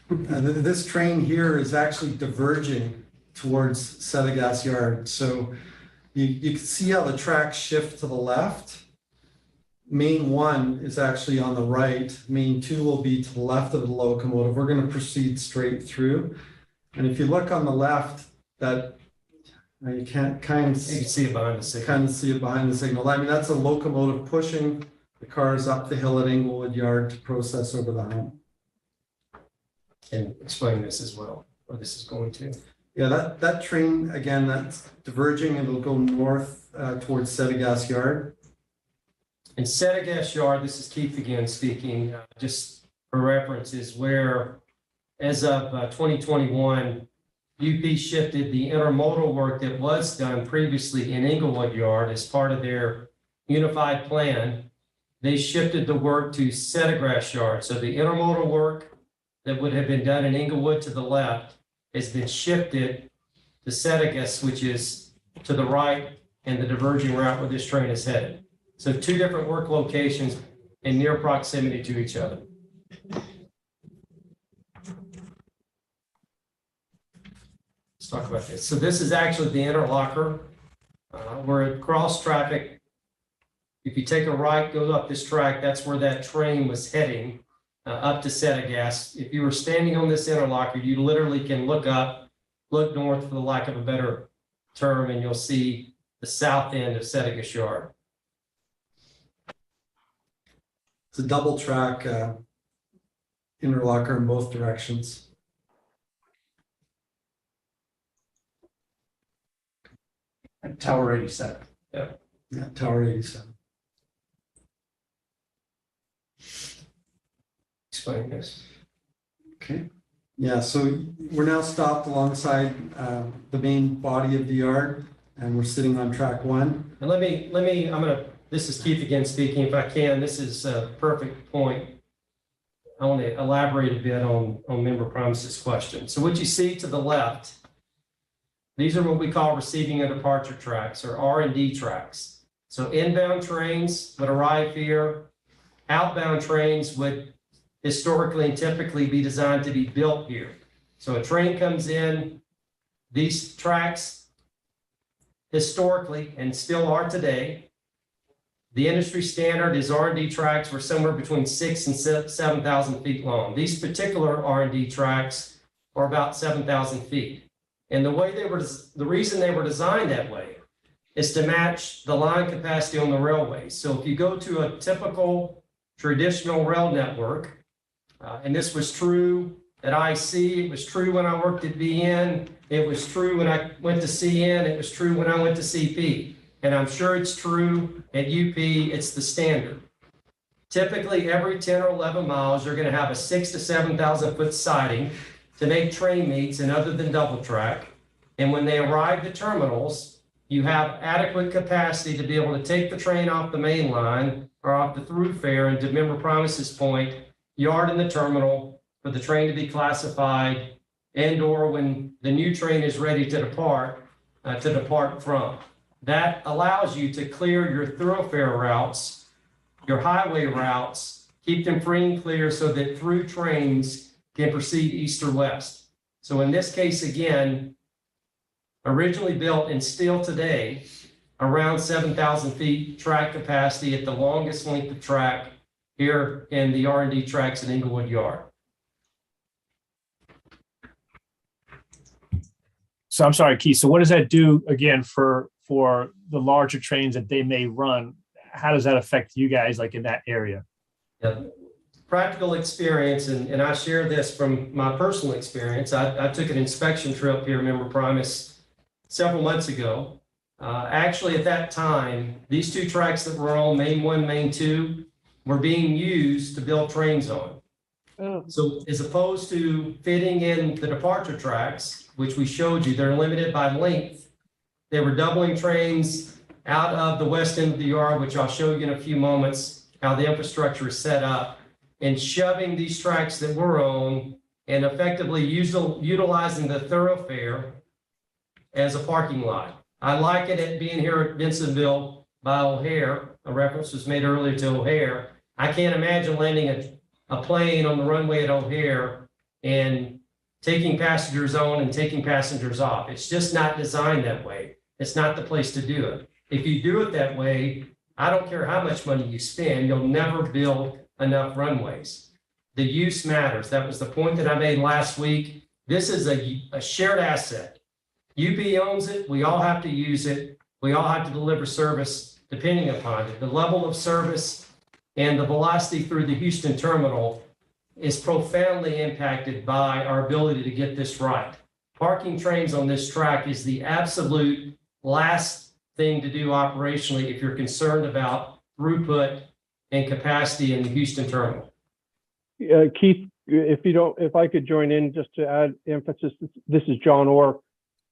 S12: This train here is actually diverging towards Settegas Yard. So you can see how the tracks shift to the left. Main 1 is actually on the right. Main 2 will be to the left of the locomotive. We're going to proceed straight through. And if you look on the left, that you can't kind of
S7: see it behind the signal.
S12: Kind of see it behind the signal. I mean, that's a locomotive pushing the cars up the hill at Englewood Yard to process over the hump.
S7: And explain this as well, where this is going to.
S12: Yeah, that train, again, that's diverging and it'll go north towards Settegas Yard.
S7: In Settegas Yard, this is Keith again speaking, just for reference, is where, as of 2021, UP shifted the intermodal work that was done previously in Englewood Yard as part of their unified plan. They shifted the work to Settegas Yard. So the intermodal work that would have been done in Englewood to the left has been shifted to Settegas, which is to the right and the diverging route where this train is headed. So 2 different work locations in near proximity to each other. Let's talk about this. So this is actually the interlocker. We're at cross traffic. If you take a right, go up this track, that's where that train was heading up to Settegas. If you were standing on this interlocker, you literally can look up, look north for the lack of a better term, and you'll see the south end of Settegas Yard.
S12: It's a double track interlocker in both directions.
S8: And Tower 87.
S12: Yeah, Tower 87.
S7: Explain this.
S12: Okay. Yeah, so we're now stopped alongside the main body of the yard, and we're sitting on track 1.
S7: And this is Keith again speaking, if I can. This is a perfect point. I want to elaborate a bit on Member Promise's question. So what you see to the left, these are what we call receiving and departure tracks, or R&D tracks. So inbound trains would arrive here. Outbound trains would historically and typically be designed to be built here. So a train comes in, these tracks historically and still are today. The industry standard is R&D tracks were somewhere between 6,000 and 7,000 feet long. These particular R&D tracks are about 7,000 feet. And the reason they were designed that way is to match the line capacity on the railway. So if you go to a typical traditional rail network, and this was true at IC, it was true when I worked at BN, it was true when I went to CN, it was true when I went to CP. And I'm sure it's true at UP, it's the standard. Typically, every 10 or 11 miles, you're gonna have a 6,000 to 7,000 foot siding to make train meets and other than double track. And when they arrive at terminals, you have adequate capacity to be able to take the train off the main line or off the thoroughfare and to Member Promise's point, yard in the terminal for the train to be classified and or when the new train is ready to depart from. That allows you to clear your thoroughfare routes, your highway routes, keep them free and clear so that through trains can proceed east or west. So in this case, again, originally built and still today, around 7,000 feet track capacity at the longest length of track here in the R&D tracks in Inglewood Yard.
S9: So I'm sorry, Keith. So what does that do again for the larger trains that they may run? How does that affect you guys like in that area?
S7: Yeah. Practical experience, and I share this from my personal experience. I took an inspection trip here, Member Primus, several months ago. Actually, at that time, these two tracks that were on Main 1, Main 2 were being used to build trains on. So as opposed to fitting in the departure tracks, which we showed you, they're limited by length. They were doubling trains out of the west end of the yard, which I'll show you in a few moments, how the infrastructure is set up, and shoving these tracks that we're on and effectively utilizing the thoroughfare as a parking lot. I like it at being here at Bensonville by O'Hare. A reference was made earlier to O'Hare. I can't imagine landing a plane on the runway at O'Hare and taking passengers on and taking passengers off. It's just not designed that way. It's not the place to do it. If you do it that way, I don't care how much money you spend, you'll never build enough runways. The use matters. That was the point that I made last week. This is a shared asset. UP owns it. We all have to use it. We all have to deliver service depending upon it. The level of service and the velocity through the Houston terminal is profoundly impacted by our ability to get this right. Parking trains on this track is the absolute last thing to do operationally if you're concerned about throughput and capacity in the Houston terminal.
S15: Keith, if I could join in just to add emphasis, this is John Orr,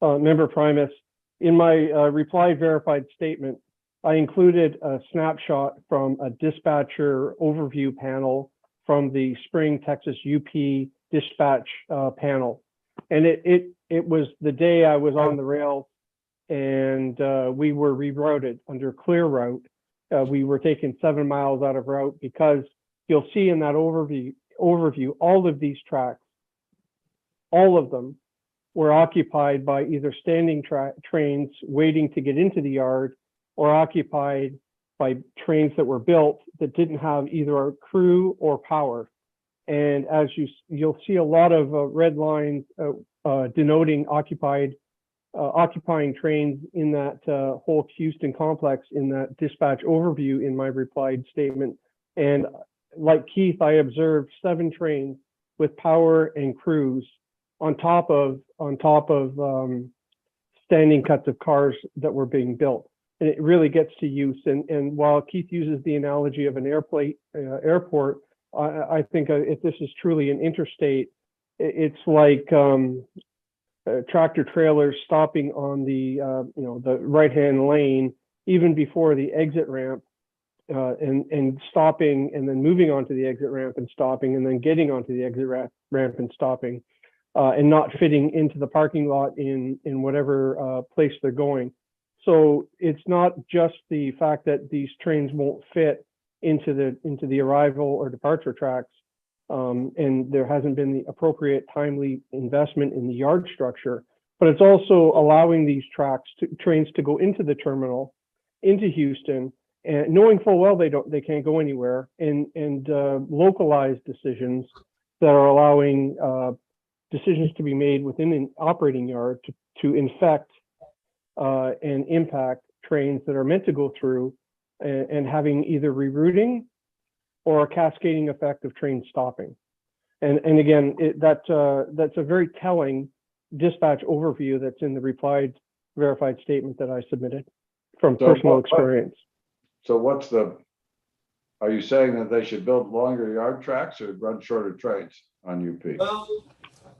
S15: Member Primus. In my reply verified statement, I included a snapshot from a dispatcher overview panel from the Spring, Texas UP dispatch panel. And it was the day I was on the rail and we were rerouted under clear route. We were taken 7 miles out of route because you'll see in that overview, all of these tracks, all of them were occupied by either standing trains waiting to get into the yard or occupied by trains that were built that didn't have either a crew or power. And as you'll see a lot of red lines denoting occupying trains in that whole Houston complex in that dispatch overview in my replied statement. And like Keith, I observed 7 trains with power and crews on top of standing cuts of cars that were being built. And it really gets to use. And while Keith uses the analogy of an airport, I think if this is truly an interstate, it's like tractor trailers stopping on the right-hand lane even before the exit ramp, and stopping and then moving onto the exit ramp and stopping and then getting onto the exit ramp and stopping, and not fitting into the parking lot in whatever place they're going. So it's not just the fact that these trains won't fit into the arrival or departure tracks, and there hasn't been the appropriate timely investment in the yard structure, but it's also allowing these trains to go into the terminal, into Houston, and knowing full well they can't go anywhere, and localized decisions that are allowing decisions to be made within an operating yard to infect and impact trains that are meant to go through and having either rerouting or a cascading effect of trains stopping. And again, that's a very telling dispatch overview that's in the replied verified statement that I submitted from personal experience.
S2: So are you saying that they should build longer yard tracks or run shorter trains on UP?
S7: Well,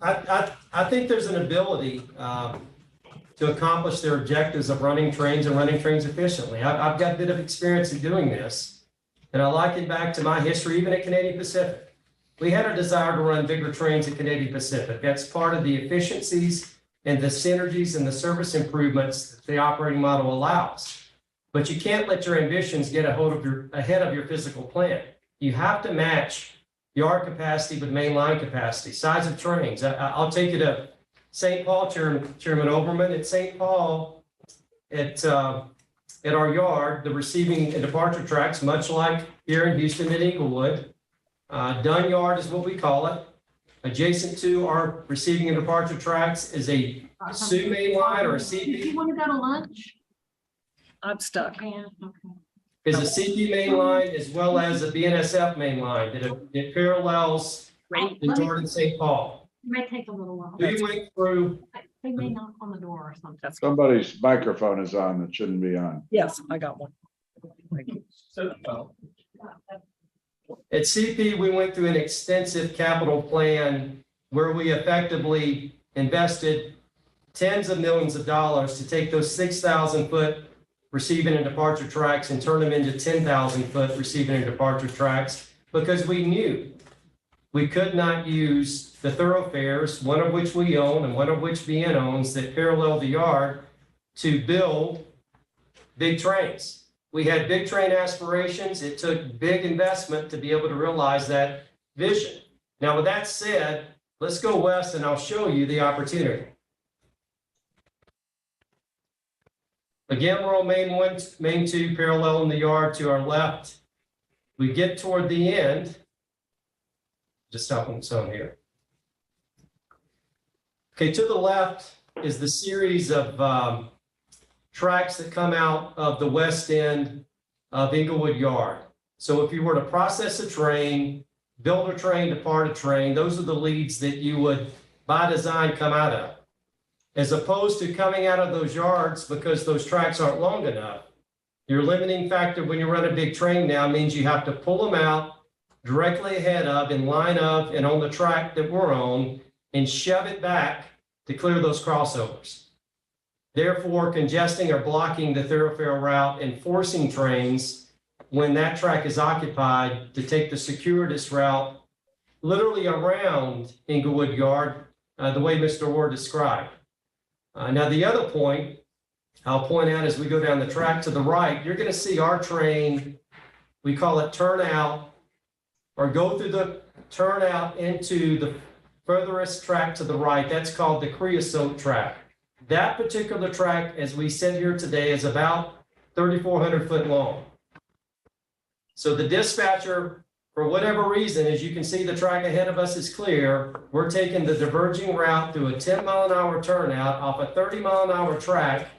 S7: I think there's an ability to accomplish their objectives of running trains and running trains efficiently. I've got a bit of experience in doing this, and I like it back to my history, even at Canadian Pacific. We had a desire to run bigger trains at Canadian Pacific. That's part of the efficiencies and the synergies and the service improvements that the operating model allows. But you can't let your ambitions get ahead of your physical plan. You have to match yard capacity with mainline capacity, size of trains. I'll take you to St. Paul, Chairman Oberman. At St. Paul, at our yard, the receiving and departure tracks, much like here in Houston and Inglewood, Dunn Yard is what we call it. Adjacent to our receiving and departure tracks is a Sioux main line or a CP.
S16: If you want to go to lunch?
S1: I'm stuck.
S16: Okay.
S7: Is a CP main line as well as a BNSF main line that parallels the Jordan St. Paul.
S16: It may take a little while.
S7: We went through.
S16: They may knock on the door or something.
S2: Somebody's microphone is on that shouldn't be on.
S1: Yes, I got one. Thank you.
S7: At CP, we went through an extensive capital plan where we effectively invested tens of millions of dollars to take those 6,000 foot receiving and departure tracks and turn them into 10,000 foot receiving and departure tracks, because we knew we could not use the thoroughfares, one of which we own and one of which BN owns, that parallel the yard, to build big trains. We had big train aspirations. It took big investment to be able to realize that vision. Now, with that said, let's go west and I'll show you the opportunity. Again, we're on main 1, main 2, parallel in the yard to our left. We get toward the end. Just stop on some here. Okay, to the left is the series of tracks that come out of the west end of Inglewood Yard. So if you were to process a train, build a train, depart a train, those are the leads that you would, by design, come out of. As opposed to coming out of those yards because those tracks aren't long enough. Your limiting factor when you run a big train now means you have to pull them out directly ahead of, in line of, and on the track that we're on, and shove it back to clear those crossovers. Therefore, congesting or blocking the thoroughfare route and forcing trains when that track is occupied to take the circuitous route literally around Inglewood Yard, the way Mr. Ward described. Now, the other point I'll point out as we go down the track to the right, you're going to see our train, we call it turnout, or go through the turnout into the furthest track to the right. That's called the creosote track. That particular track, as we sit here today, is about 3,400 foot long. So the dispatcher, for whatever reason, as you can see, the track ahead of us is clear. We're taking the diverging route through a 10-mile-an-hour turnout off a 30-mile-an-hour track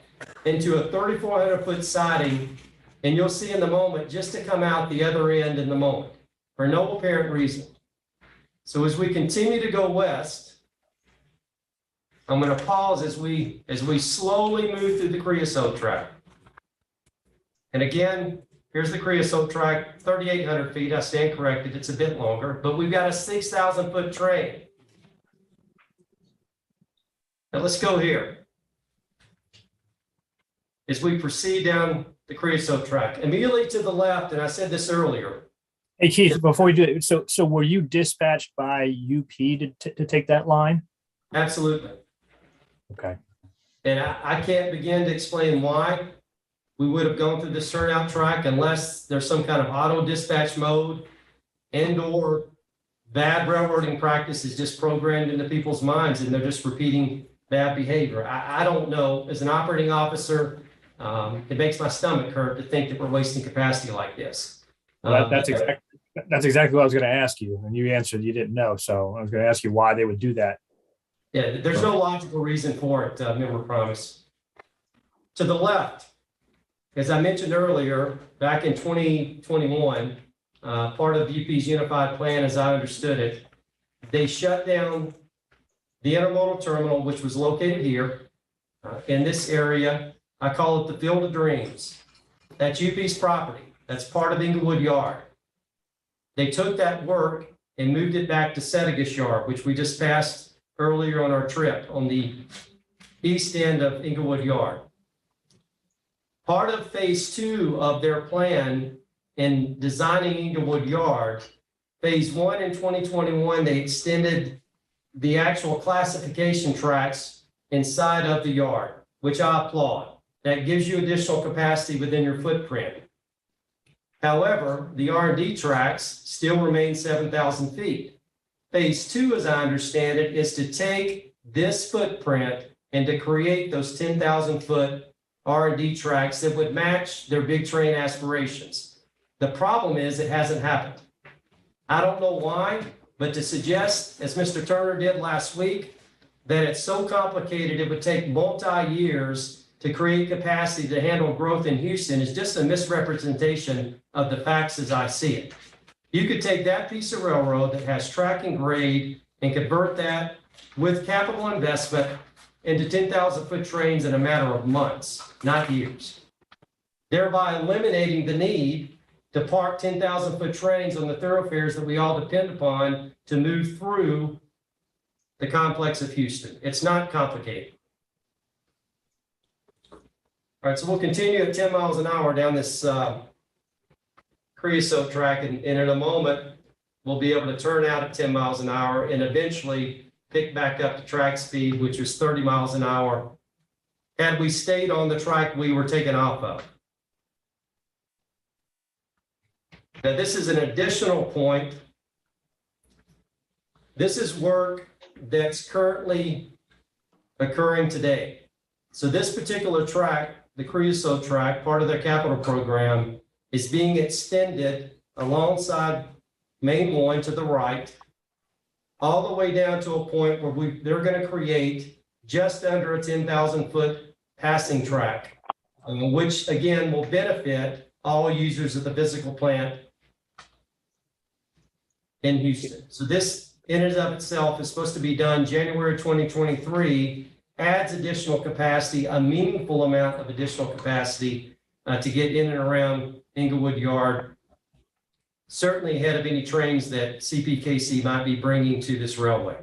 S7: into a 3,400 foot siding. And you'll see in the moment just to come out the other end in the moment for no apparent reason. So as we continue to go west, I'm going to pause as we slowly move through the creosote track. And again, here's the creosote track, 3,800 feet. I stand corrected. It's a bit longer, but we've got a 6,000 foot train. Now let's go here. As we proceed down the creosote track, immediately to the left, and I said this earlier.
S9: Hey, Keith, before we do it, so were you dispatched by UP to take that line?
S7: Absolutely.
S9: Okay.
S7: And I can't begin to explain why we would have gone through this turnout track unless there's some kind of auto dispatch mode and/or bad railroading practice is just programmed into people's minds and they're just repeating bad behavior. I don't know. As an operating officer, it makes my stomach hurt to think that we're wasting capacity like this.
S9: Well, that's exactly what I was going to ask you, and you answered you didn't know. So I was going to ask you why they would do that.
S7: Yeah, there's no logical reason for it, Member Promise. To the left, as I mentioned earlier, back in 2021, part of UP's Unified Plan, as I understood it, they shut down the intermodal terminal, which was located here in this area. I call it the Field of Dreams. That's UP's property. That's part of Inglewood Yard. They took that work and moved it back to Settegast Yard, which we just passed earlier on our trip on the east end of Inglewood Yard. Part of phase 2 of their plan in designing Inglewood Yard, phase 1 in 2021, they extended the actual classification tracks inside of the yard, which I applaud. That gives you additional capacity within your footprint. However, the R&D tracks still remain 7,000 feet. Phase 2, as I understand it, is to take this footprint and to create those 10,000 foot R&D tracks that would match their big train aspirations. The problem is it hasn't happened. I don't know why, but to suggest, as Mr. Turner did last week, that it's so complicated it would take multi-years to create capacity to handle growth in Houston is just a misrepresentation of the facts as I see it. You could take that piece of railroad that has track and grade and convert that with capital investment into 10,000 foot trains in a matter of months, not years, thereby eliminating the need to park 10,000 foot trains on the thoroughfares that we all depend upon to move through the complex of Houston. It's not complicated. All right, so we'll continue at 10 miles an hour down this creosote track, and in a moment, we'll be able to turn out at 10 miles an hour and eventually pick back up to track speed, which was 30 miles an hour, had we stayed on the track we were taken off of. Now, this is an additional point. This is work that's currently occurring today. So this particular track, the creosote track, part of their capital program, is being extended alongside Main 1 to the right, all the way down to a point where they're going to create just under a 10,000 foot passing track, which again will benefit all users of the physical plant in Houston. So this in and of itself is supposed to be done January 2023, adds additional capacity, a meaningful amount of additional capacity to get in and around Inglewood Yard, certainly ahead of any trains that CPKC might be bringing to this railway.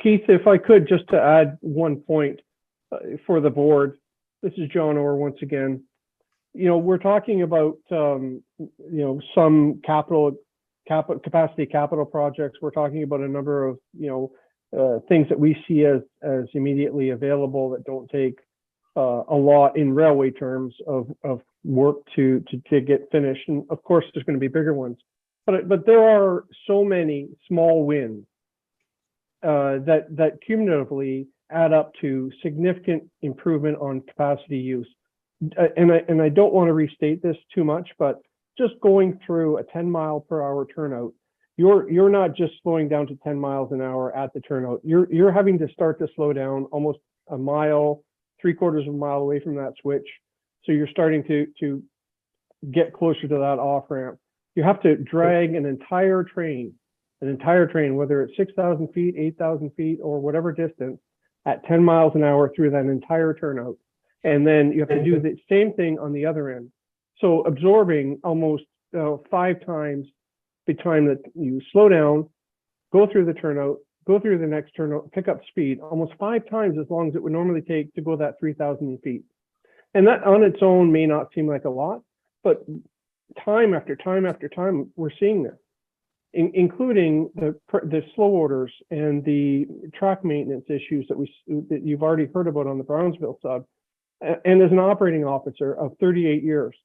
S15: Keith, if I could, just to add one point for the board. This is John Orr once again. You know, we're talking about, you know, some capacity capital projects. We're talking about a number of, you know, things that we see as immediately available that don't take a lot in railway terms of work to get finished. And of course, there's going to be bigger ones, but there are so many small wins that cumulatively add up to significant improvement on capacity use. And I don't want to restate this too much, but just going through a 10 mile per hour turnout, you're not just slowing down to 10 miles an hour at the turnout. You're having to start to slow down almost a mile, 3/4 of a mile away from that switch. So you're starting to get closer to that off ramp. You have to drag an entire train, whether it's 6,000 feet, 8,000 feet, or whatever distance, at 10 miles an hour through that entire turnout. And then you have to do the same thing on the other end. So absorbing almost 5 times the time that you slow down, go through the turnout, go through the next turnout, pick up speed, almost 5 times as long as it would normally take to go that 3,000 feet. And that on its own may not seem like a lot, but time after time after time, we're seeing this, including the slow orders and the track maintenance issues that you've already heard about on the Brownsville sub. And as an operating officer of 38 years,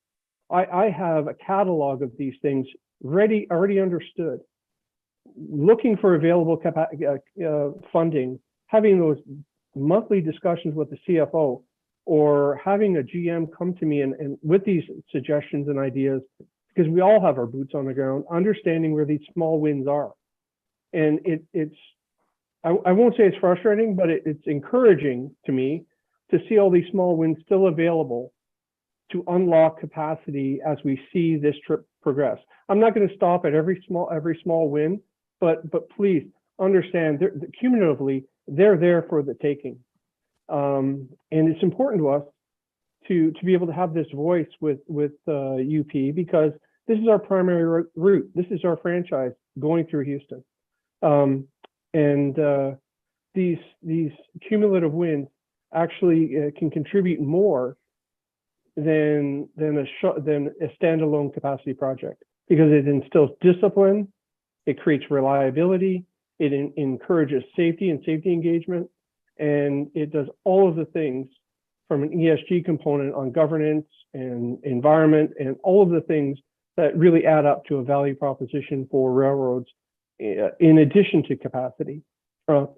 S15: I have a catalog of these things already understood. Looking for available funding, having those monthly discussions with the CFO, or having a GM come to me and with these suggestions and ideas, because we all have our boots on the ground, understanding where these small wins are. And it's I won't say it's frustrating, but it's encouraging to me to see all these small wins still available to unlock capacity as we see this trip progress. I'm not going to stop at every small win, but please understand cumulatively they're there for the taking. And it's important to us to be able to have this voice with UP, because this is our primary route. This is our franchise going through Houston. These cumulative wins actually can contribute more than a standalone capacity project, because it instills discipline, it creates reliability, it encourages safety and safety engagement, and it does all of the things from an ESG component on governance and environment and all of the things that really add up to a value proposition for railroads in addition to capacity. So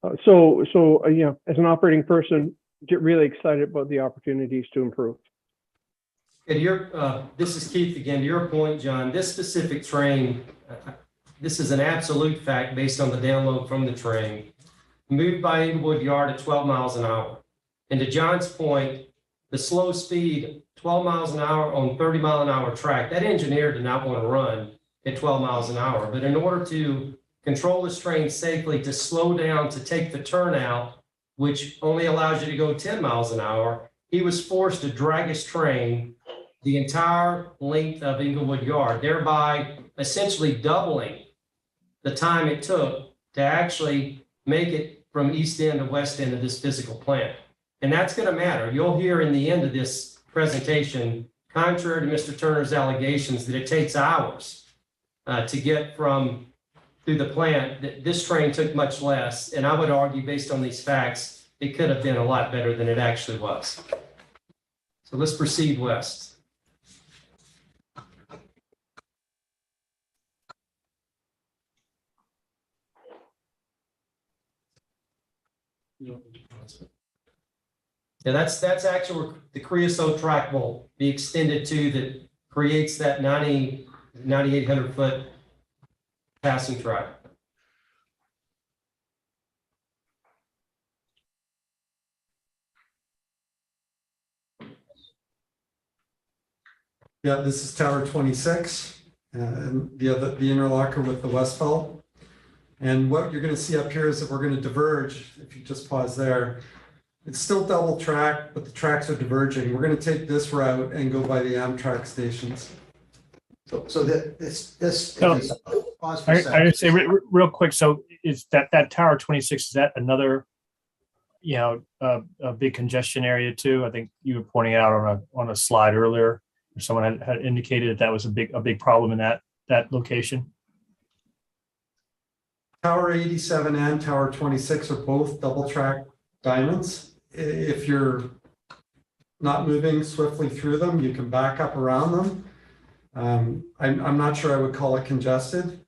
S15: as an operating person, get really excited about the opportunities to improve.
S7: And this is Keith again. To your point, John, this specific train, this is an absolute fact based on the download from the train, moved by Inglewood Yard at 12 miles an hour. And to John's point, the slow speed, 12 miles an hour on 30-mile-an-hour track, that engineer did not want to run at 12 miles an hour. But in order to control this train safely, to slow down, to take the turnout, which only allows you to go 10 miles an hour, he was forced to drag his train the entire length of Inglewood Yard, thereby essentially doubling the time it took to actually make it from east end to west end of this physical plant. And that's going to matter. You'll hear in the end of this presentation, contrary to Mr. Turner's allegations that it takes hours to get from through the plant, that this train took much less. And I would argue, based on these facts, it could have been a lot better than it actually was. So let's proceed west. Yeah, that's actually where the creosote track will be extended to, that creates that 9,800 foot passing track.
S12: Yeah, this is Tower 26, and the interlocker with the Westfall. And what you're going to see up here is that we're going to diverge. If you just pause there, it's still double track, but the tracks are diverging. We're going to take this route and go by the Amtrak stations.
S10: So this
S9: So,
S10: pause for a
S9: I
S10: second.
S9: would say real quick. So is that Tower 26, is that another, a big congestion area too? I think you were pointing out on a slide earlier, or someone had indicated that was a big problem in that location.
S12: Tower 87 and Tower 26 are both double track diamonds. If you're not moving swiftly through them, you can back up around them. I'm not sure I would call it congested,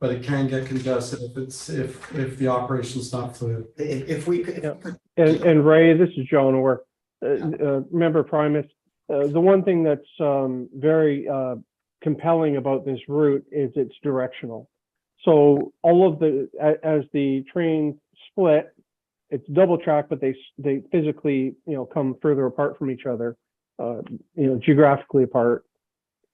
S12: but it can get congested if the operation's not fluid.
S10: If we could.
S15: And Ray, this is John Orr, member Primus. The one thing that's very compelling about this route is it's directional. So all of as the trains split, it's double track, but they physically come further apart from each other, geographically apart.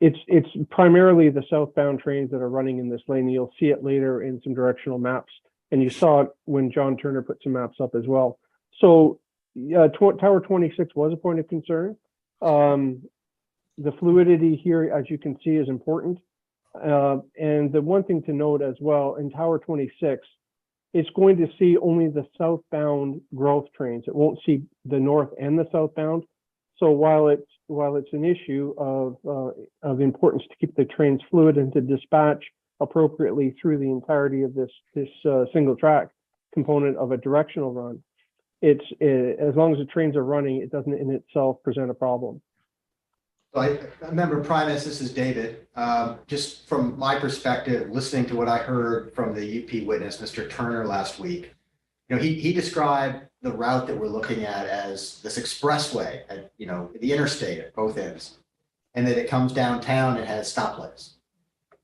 S15: It's primarily the southbound trains that are running in this lane. You'll see it later in some directional maps, and you saw it when John Turner put some maps up as well. So Tower 26 was a point of concern. The fluidity here, as you can see, is important. And the one thing to note as well, in Tower 26, it's going to see only the southbound growth trains. It won't see the north and the southbound. So while it's an issue of importance to keep the trains fluid and to dispatch appropriately through the entirety of this single track component of a directional run, it's as long as the trains are running, it doesn't in itself present a problem.
S10: I remember Primus, this is David. Just from my perspective, listening to what I heard from the UP witness, Mr. Turner, last week, he described the route that we're looking at as this expressway at, the interstate at both ends, and that it comes downtown and has stoplights.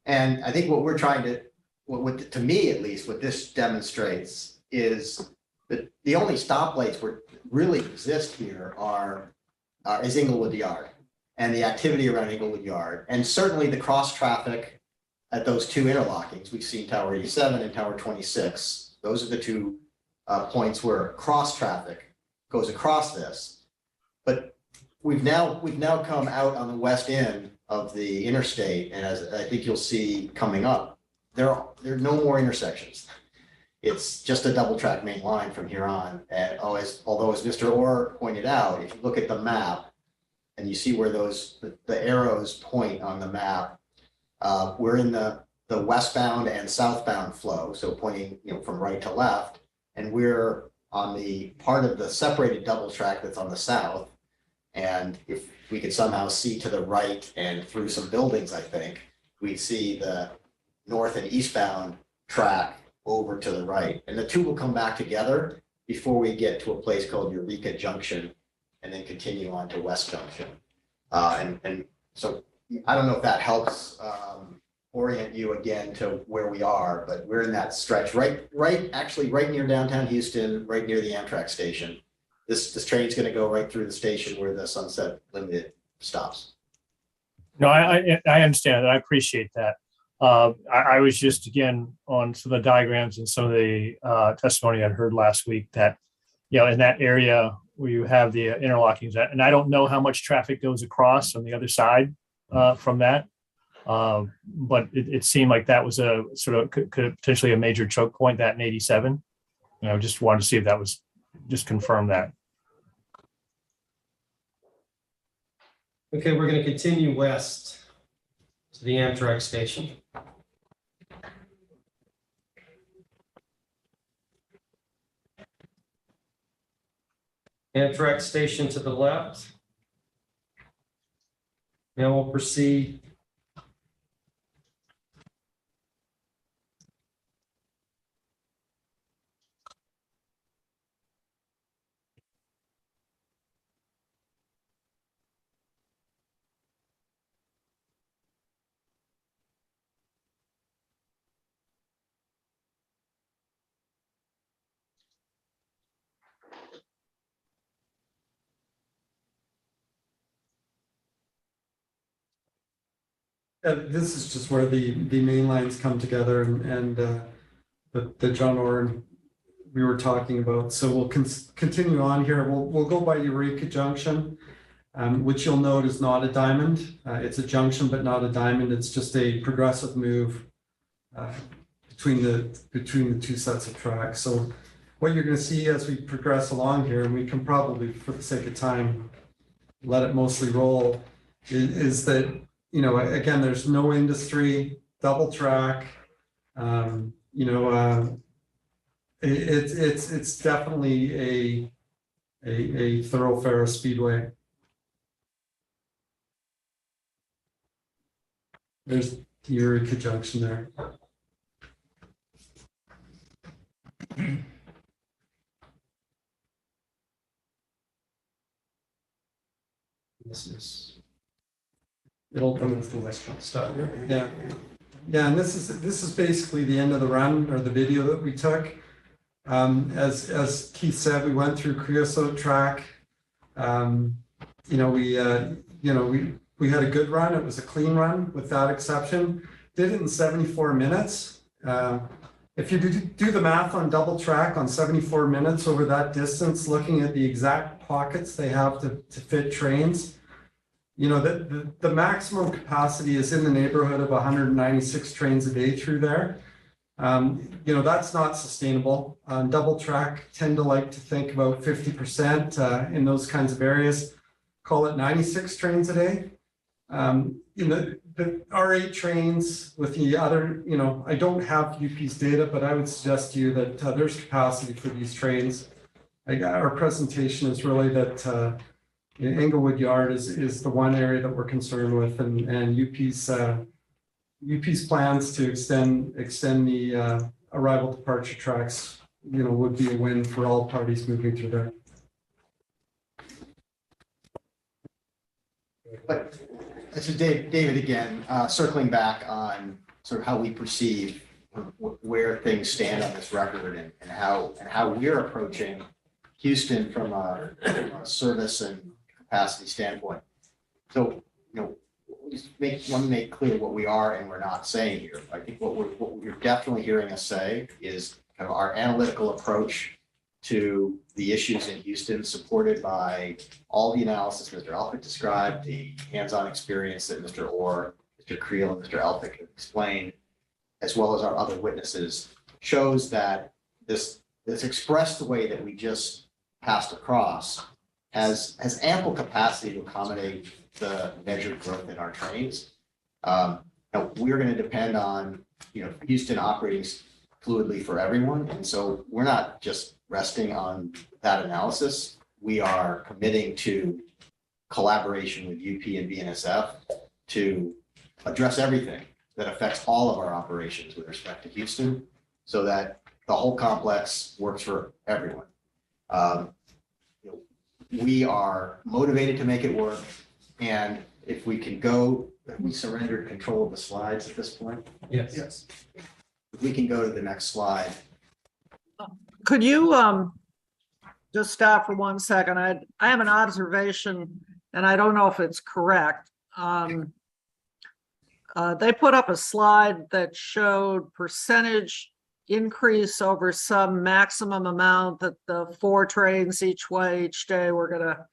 S10: And I think what we're trying to, to me at least, what this demonstrates
S4: is that the only stoplights where really exist here is Inglewood Yard and the activity around Inglewood Yard, and certainly the cross traffic at those two interlockings. We've seen Tower 87 and Tower 26. Those are the two points where cross traffic goes across this. But we've now come out on the west end of the interstate, and as I think you'll see coming up, there are no more intersections. It's just a double track main line from here on. And although as Mr. Orr pointed out, if you look at the map and you see where the arrows point on the map, we're in the westbound and southbound flow, so pointing from right to left, and we're on the part of the separated double track that's on the south. And if we could somehow see to the right and through some buildings, I think we'd see the north and eastbound track over to the right, and the two will come back together before we get to a place called Eureka Junction and then continue on to West Junction. And so I don't know if that helps orient you again to where we are, but we're in that stretch actually right near downtown Houston, right near the Amtrak station. This train's going to go right through the station where the Sunset Limited stops.
S9: No, I understand that. I appreciate that. I was just, again, on some of the diagrams and some of the testimony I'd heard last week that, in that area where you have the interlockings, and I don't know how much traffic goes across on the other side from that. But it seemed like that was a sort of could potentially a major choke point, that in 87. Just wanted to see if that was just confirm that.
S7: Okay, we're going to continue west to the Amtrak station. Amtrak station to the left. Now we'll proceed this is just where the main lines come together and the John Orr we were talking about. So we'll continue on here. We'll go by Eureka Junction, which you'll note is not a diamond. It's a junction, but not a diamond. It's just a progressive move between the two sets of tracks. So what you're going to see as we progress along here, and we can probably, for the sake of time, let it mostly roll, is that again, there's no industry, double track. It's definitely a thoroughfare speedway. There's the Eureka Junction there. This is. It'll come into the westbound stop. Yeah, and this is basically the end of the run or the video that we took. As Keith said, we went through Creosote track. We had a good run. It was a clean run with that exception. Did it in 74 minutes. If you do the math on double track on 74 minutes over that distance, looking at the exact pockets they have to fit trains, the maximum capacity is in the neighborhood of 196 trains a day through there. That's not sustainable. Double track tend to like to think about 50% in those kinds of areas. Call it 96 trains a day. The R8 trains with the other, I don't have UP's data, but I would suggest to you that there's capacity for these trains. Our presentation is really that Inglewood Yard is the one area that we're concerned with, and UP's plans to extend the arrival departure tracks, would be a win for all parties moving through there.
S4: But this is David again, circling back on sort of how we perceive where things stand on this record and how we're approaching Houston from a service and capacity standpoint. So, just want to make clear what we are and we're not saying here. I think what you're definitely hearing us say is kind of our analytical approach to the issues in Houston, supported by all the analysis Mr. Elphick described, the hands-on experience that Mr. Orr, Mr. Creel, and Mr. Elphick have explained, as well as our other witnesses, shows that this expressed way that we just passed across has ample capacity to accommodate the measured growth in our trains. Now, we're going to depend on Houston operating fluidly for everyone, and so we're not just resting on that analysis. We are committing to collaboration with UP and BNSF to address everything that affects all of our operations with respect to Houston, so that the whole complex works for everyone. We are motivated to make it work, and if we can go, have we surrendered control of the slides at this point?
S7: Yes.
S4: If we can go to the next slide.
S1: Could you just stop for 1 second? I have an observation, and I don't know if it's correct. They put up a slide that showed percentage increase over some maximum amount that the 4 trains each way each day were gonna.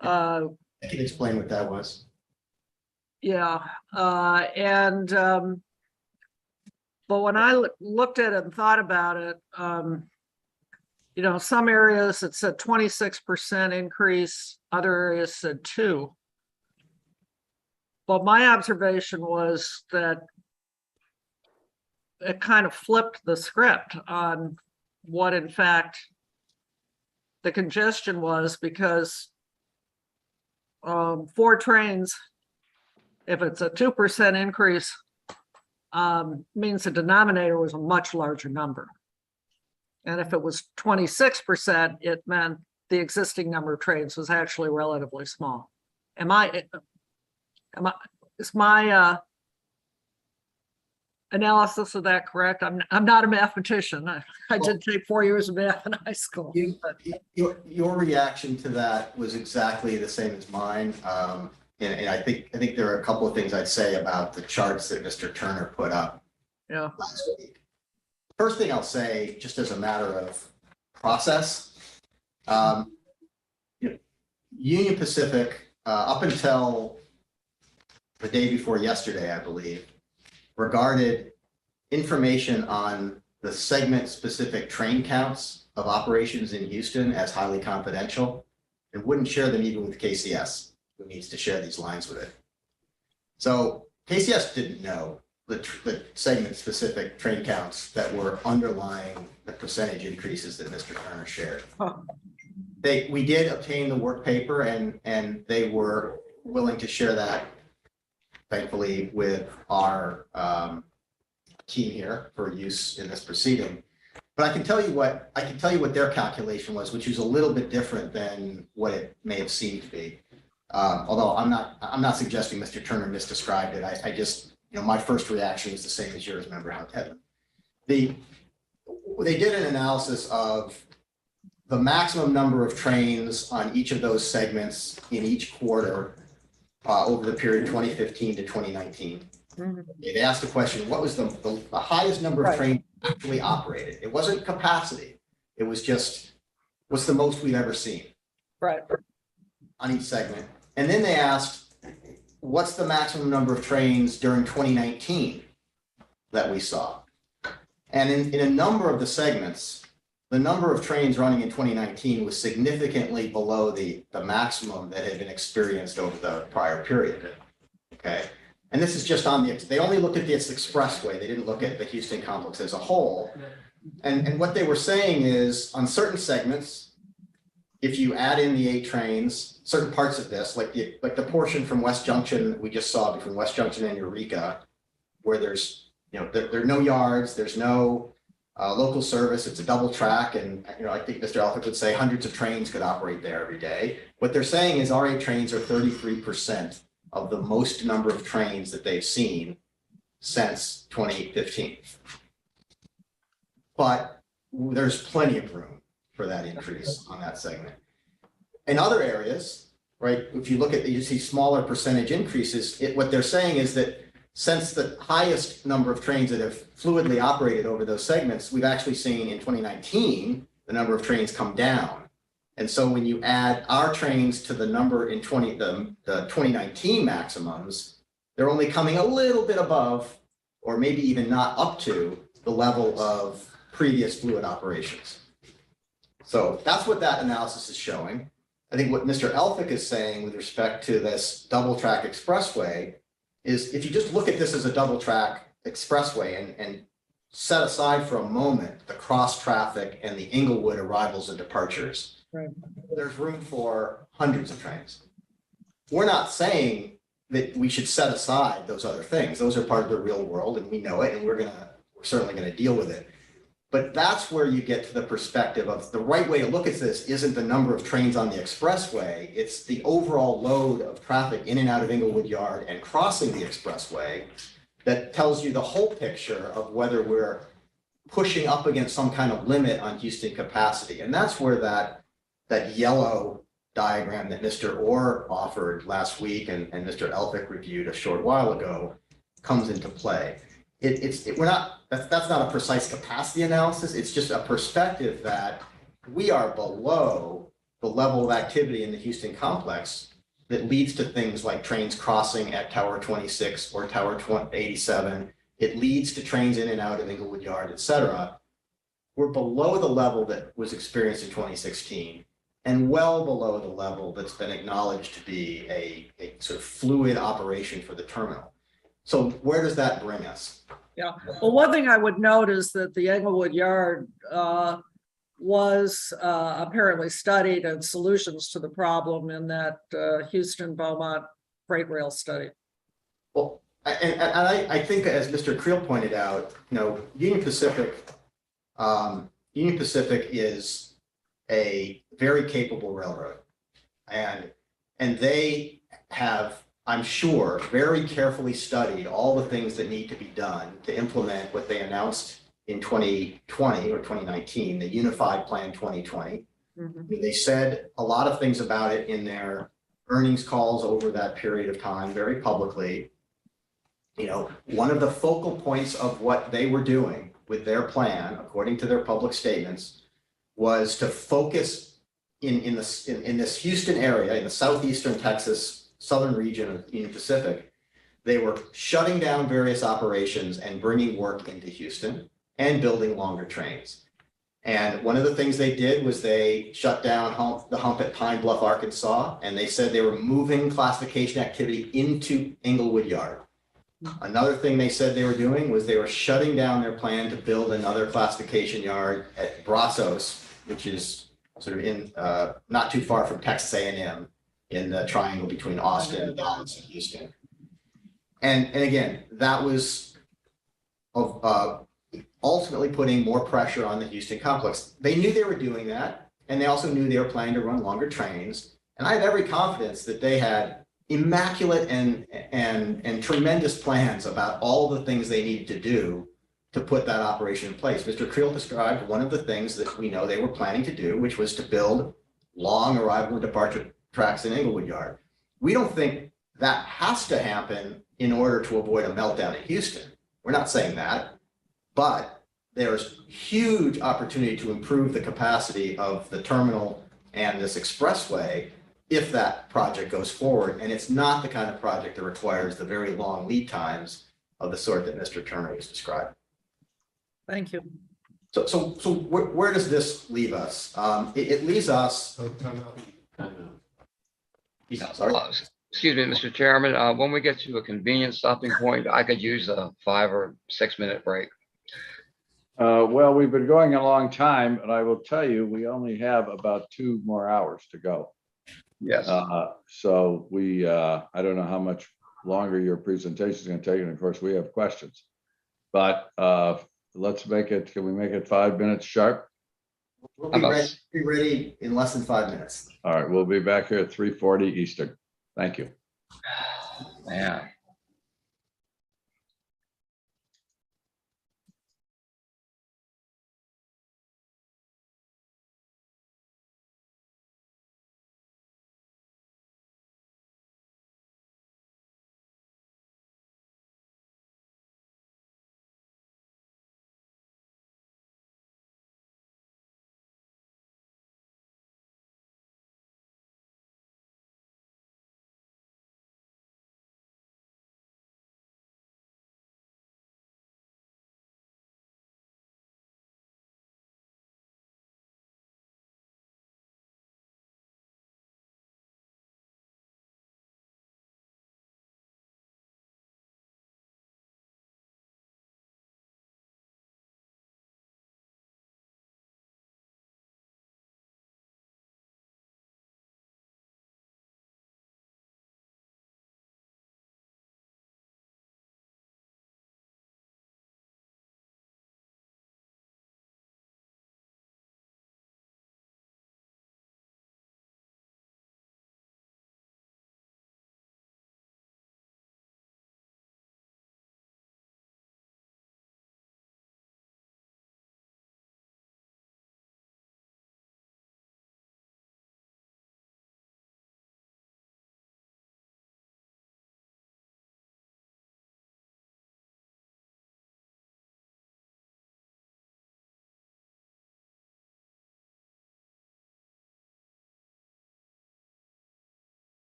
S4: I can explain what that was.
S1: Yeah, but when I looked at it and thought about it, some areas it said 26% increase, other areas said 2%. But my observation was that it kind of flipped the script on what in fact the congestion was, because 4 trains, if it's a 2% increase, means the denominator was a much larger number. And if it was 26%, it meant the existing number of trains was actually relatively small. Is my analysis of that correct? I'm not a mathematician. I did take 4 years of math in high school.
S4: Your reaction to that was exactly the same as mine. And I think there are a couple of things I'd say about the charts that Mr. Turner put up last week. First thing I'll say, just as a matter of process, Union Pacific, up until the day before yesterday, I believe, regarded information on the segment-specific train counts of operations in Houston as highly confidential and wouldn't share them even with KCS, who needs to share these lines with it. So KCS didn't know the segment-specific train counts that were underlying the percentage increases that Mr. Turner shared. We did obtain the work paper, and they were willing to share that, thankfully, with our team here for use in this proceeding. But I can tell you what their calculation was, which is a little bit different than what it may have seemed to be. Although I'm not suggesting Mr. Turner misdescribed it. I just, my first reaction was the same as yours, Member Kevin. They did an analysis of the maximum number of trains on each of those segments in each quarter over the period 2015 to 2019. Mm-hmm. They asked the question, what was the highest number of trains actually operated? It wasn't capacity. It was just, what's the most we've ever seen?
S1: Right.
S4: On each segment. And then they asked, what's the maximum number of trains during 2019 that we saw? And in a number of the segments, the number of trains running in 2019 was significantly below the maximum that had been experienced over the prior period. Okay. And this is just on they only looked at this expressway. They didn't look at the Houston complex as a whole. And what they were saying is, on certain segments, if you add in the 8 trains, certain parts of this, like the portion from West Junction that we just saw between West Junction and Eureka, where there's, there are no yards, there's no local service, it's a double track, and I think Mr. Elphick would say hundreds of trains could operate there every day. What they're saying is our 8 trains are 33% of the most number of trains that they've seen since 2015. But there's plenty of room for that increase on that segment. In other areas, right, if you look at, you see smaller percentage increases, what they're saying is that since the highest number of trains that have fluidly operated over those segments, we've actually seen in 2019, the number of trains come down. And so when you add our trains to the number in the 2019 maximums, they're only coming a little bit above, or maybe even not up to, the level of previous fluid operations. So that's what that analysis is showing. I think what Mr. Elphick is saying with respect to this double track expressway is if you just look at this as a double track expressway and set aside for a moment the cross traffic and the Inglewood arrivals and departures,
S1: Right.
S4: There's room for hundreds of trains. We're not saying that we should set aside those other things. Those are part of the real world and we know it, and we're certainly going to deal with it. But that's where you get to the perspective of the right way to look at this isn't the number of trains on the expressway, it's the overall load of traffic in and out of Inglewood Yard and crossing the expressway that tells you the whole picture of whether we're pushing up against some kind of limit on Houston capacity. And that's where that yellow diagram that Mr. Orr offered last week and Mr. Elphick reviewed a short while ago comes into play. That's not a precise capacity analysis. It's just a perspective that we are below the level of activity in the Houston complex that leads to things like trains crossing at Tower 26 or Tower 87. It leads to trains in and out of Inglewood Yard, et cetera. We're below the level that was experienced in 2016 and well below the level that's been acknowledged to be a sort of fluid operation for the terminal. So where does that bring us?
S1: Yeah, well, one thing I would note is that the Englewood Yard was apparently studied and solutions to the problem in that Houston Beaumont freight rail study.
S4: Well, and I think as Mr. Creel pointed out, Union Pacific is a very capable railroad, and they have, I'm sure, very carefully studied all the things that need to be done to implement what they announced in 2020 or 2019, the Unified Plan 2020. Mm-hmm. They said a lot of things about it in their earnings calls over that period of time, very publicly. One of the focal points of what they were doing with their plan, according to their public statements, was to focus in this Houston area, in the southeastern Texas southern region of Union Pacific. They were shutting down various operations and bringing work into Houston and building longer trains. And one of the things they did was they shut down the hump at Pine Bluff, Arkansas, and they said they were moving classification activity into Inglewood Yard. Another thing they said they were doing was they were shutting down their plan to build another classification yard at Brazos, which is sort of in not too far from Texas A&M. In the triangle between Austin, Dallas, and Houston. And again, that was ultimately putting more pressure on the Houston complex. They knew they were doing that, and they also knew they were planning to run longer trains. And I have every confidence that they had immaculate and tremendous plans about all the things they needed to do to put that operation in place. Mr. Creel described one of the things that we know they were planning to do, which was to build long arrival and departure tracks in Inglewood Yard. We don't think that has to happen in order to avoid a meltdown in Houston. We're not saying that, but there's huge opportunity to improve the capacity of the terminal and this expressway if that project goes forward. And it's not the kind of project that requires the very long lead times of the sort that Mr. Turner was describing.
S1: Thank you.
S4: So where does this leave us? It leaves us.
S5: Excuse me, Mr. Chairman, when we get to a convenient stopping point, I could use a 5 or 6 minute break.
S2: Well, we've been going a long time, and I will tell you, we only have about 2 more hours to go.
S5: Yes.
S2: So I don't know how much longer your presentation is going to take, and of course we have questions, but let's make it, can we make it 5 minutes sharp?
S4: We'll be ready in less than 5 minutes.
S2: All right, we'll be back here at 3:40 Eastern. Thank you.
S5: Man.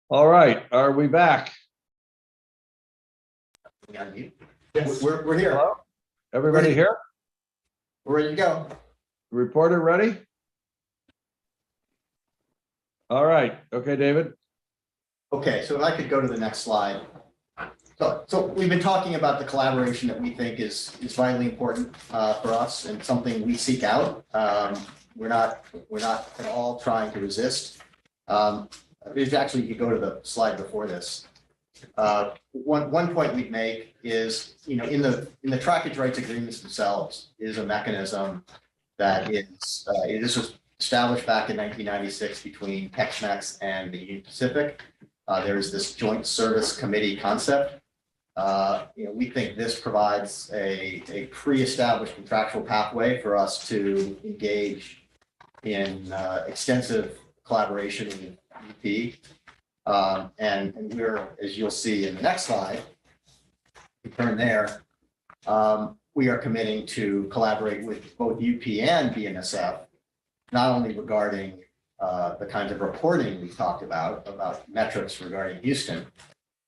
S2: All right, are we back?
S10: Yes, we're here.
S2: Hello? Everybody here?
S10: We're ready to go.
S2: Reporter ready? All right, okay, David.
S10: Okay, so if I could go to the next slide. So we've been talking about the collaboration that we think is vitally important for us and something we seek out. We're not at all trying to resist. If actually you could go to the slide before this. One point we'd make is, in the trackage rights agreements themselves is a mechanism that is this was established back in 1996 between Tex-Mex and the Union Pacific. There's this joint service committee concept. We think this provides a pre-established contractual pathway for us to engage in extensive collaboration with UP. And we're, as you'll see in the next slide, you turn there, we are committing to collaborate with both UP and BNSF, not only regarding the kinds of reporting we talked about metrics regarding Houston,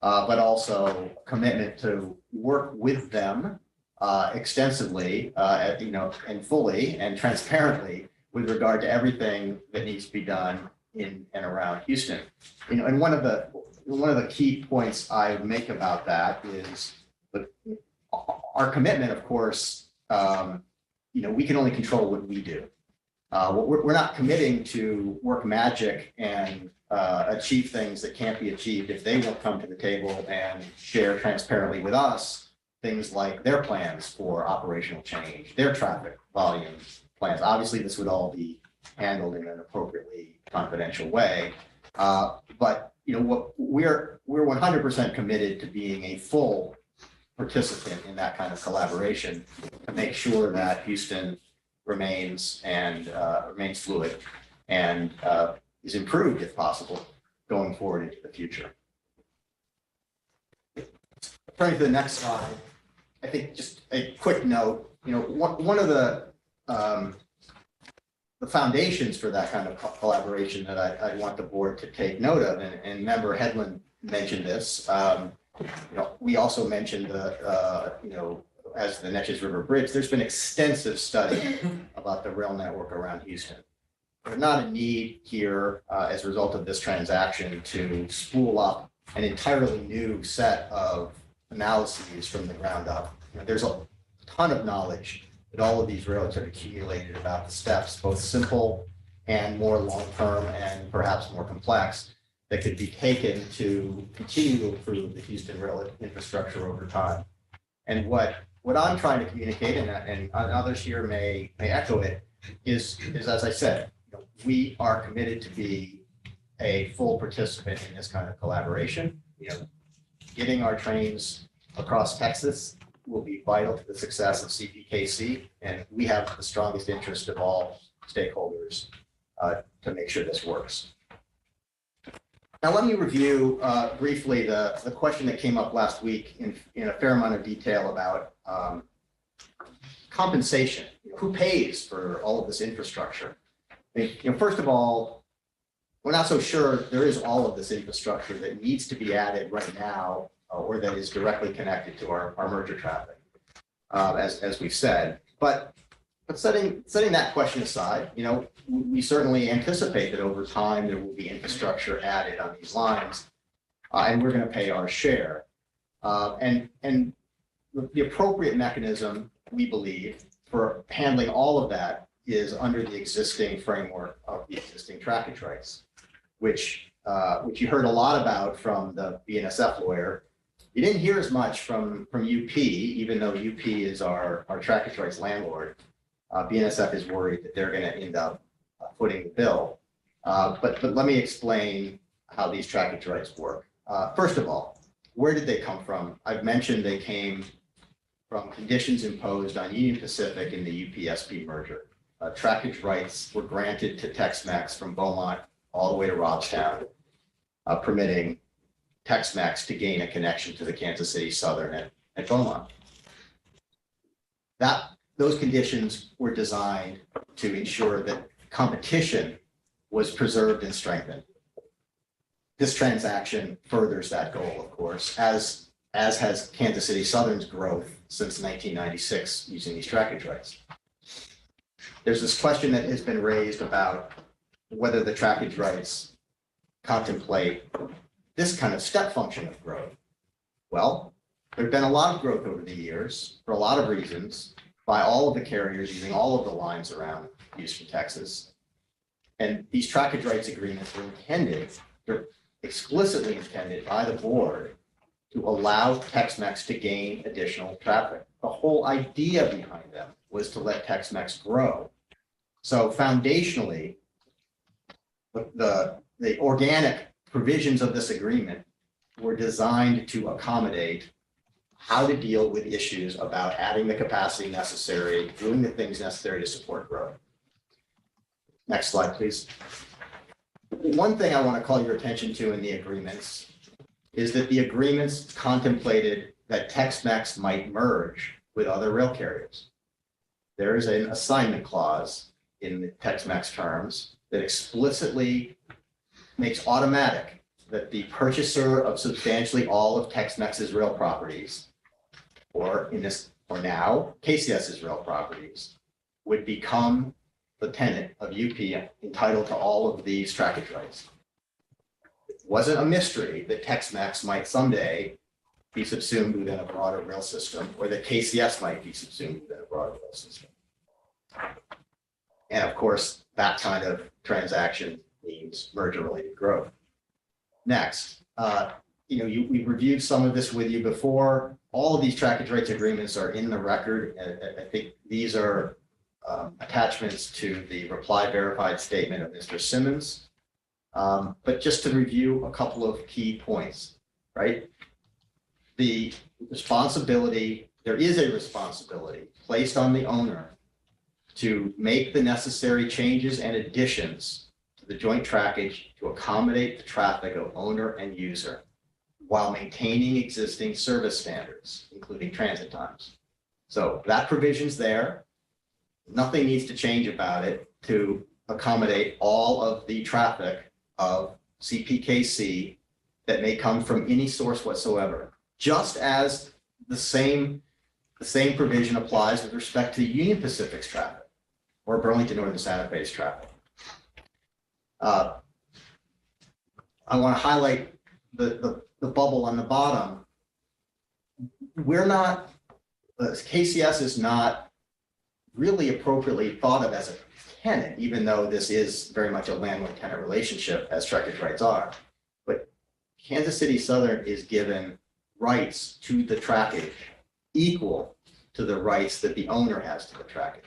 S10: but also commitment to work with them extensively, and fully and transparently with regard to everything that needs to be done in and around Houston. And one of the key points I make about that is our commitment, of course, we can only control what we do. We're not committing to work magic and achieve things that can't be achieved if they won't come to the table and share transparently with us things like their plans for operational change, their traffic volume plans. Obviously, this would all be handled in an appropriately confidential way. But we're 100% committed to being a full participant in that kind of collaboration to make sure that Houston remains fluid and is improved if possible going forward into the future. Turning to the next slide, I think just a quick note. One of the foundations for that kind of collaboration that I want the board to take note of, and Member Headland mentioned this. We also mentioned as the Neches River Bridge, there's been extensive study about the rail network around Houston. There's not a need here as a result of this transaction to spool up an entirely new set of analyses from the ground up. There's a ton of knowledge that all of these railroads have accumulated about the steps, both simple and more long-term and perhaps more complex, that could be taken to continue to improve the Houston rail infrastructure over time. And what I'm trying to communicate, and others here may echo it, is as I said, we are committed to be a full participant in this kind of collaboration. Getting our trains across Texas will be vital to the success of CPKC, and we have the strongest interest of all stakeholders to make sure this works. Now, let me review briefly the question that came up last week in a fair amount of detail about compensation. Who pays for all of this infrastructure? First of all, we're not so sure there is all of this infrastructure that needs to be added right now or that is directly connected to our merger traffic, as we've said. But setting that question aside, we certainly anticipate that over time there will be infrastructure added on these lines, and we're going to pay our share. And the appropriate mechanism, we believe, for handling all of that is under the existing framework of the existing trackage rights, which you heard a lot about from the BNSF lawyer. You didn't hear as much from UP, even though UP is our trackage rights landlord. BNSF is worried that they're going to end up footing the bill. But let me explain how these trackage rights work. First of all, where did they come from? I've mentioned they came from conditions imposed on Union Pacific in the UP-SP merger. Trackage rights were granted to Tex-Mex from Beaumont all the way to Robstown, permitting Tex-Mex to gain a connection to the Kansas City Southern at Beaumont. Those conditions were designed to ensure that competition was preserved and strengthened. this transaction furthers that goal, of course, as has Kansas City Southern's growth since 1996 using these trackage rights. There's this question that has been raised about whether the trackage rights contemplate this kind of step function of growth. Well, there's been a lot of growth over the years for a lot of reasons by all of the carriers using all of the lines around Houston, Texas. And these trackage rights agreements were intended, they're explicitly intended by the board to allow Tex-Mex to gain additional traffic. The whole idea behind them was to let Tex-Mex grow. So foundationally, the organic provisions of this agreement were designed to accommodate how to deal with issues about adding the capacity necessary, doing the things necessary to support growth. Next slide, please. One thing I want to call your attention to in the agreements is that the agreements contemplated that Tex-Mex might merge with other rail carriers. There is an assignment clause in the Tex-Mex terms that explicitly makes automatic that the purchaser of substantially all of Tex-Mex's rail properties, or now KCS's rail properties, would become the tenant of UP entitled to all of these trackage rights. It wasn't a mystery that Tex-Mex might someday be subsumed within a broader rail system, or that KCS might be subsumed within a broader rail system. And of course, that kind of transaction means merger-related growth. Next, we reviewed some of this with you before. All of these trackage rights agreements are in the record. I think these are attachments to the reply verified statement of Mr. Simmons. But just to review a couple of key points, right? The responsibility, there is a responsibility placed on the owner to make the necessary changes and additions to the joint trackage to accommodate the traffic of owner and user while maintaining existing service standards, including transit times. So that provision's there. Nothing needs to change about it to accommodate all of the traffic of CPKC that may come from any source whatsoever, just as the same provision applies with respect to Union Pacific's traffic or Burlington Northern Santa Fe's traffic. I want to highlight the bubble on the bottom. KCS is not really appropriately thought of as a tenant, even though this is very much a landlord-tenant relationship, as trackage rights are. But Kansas City Southern is given rights to the trackage equal to the rights that the owner has to the trackage.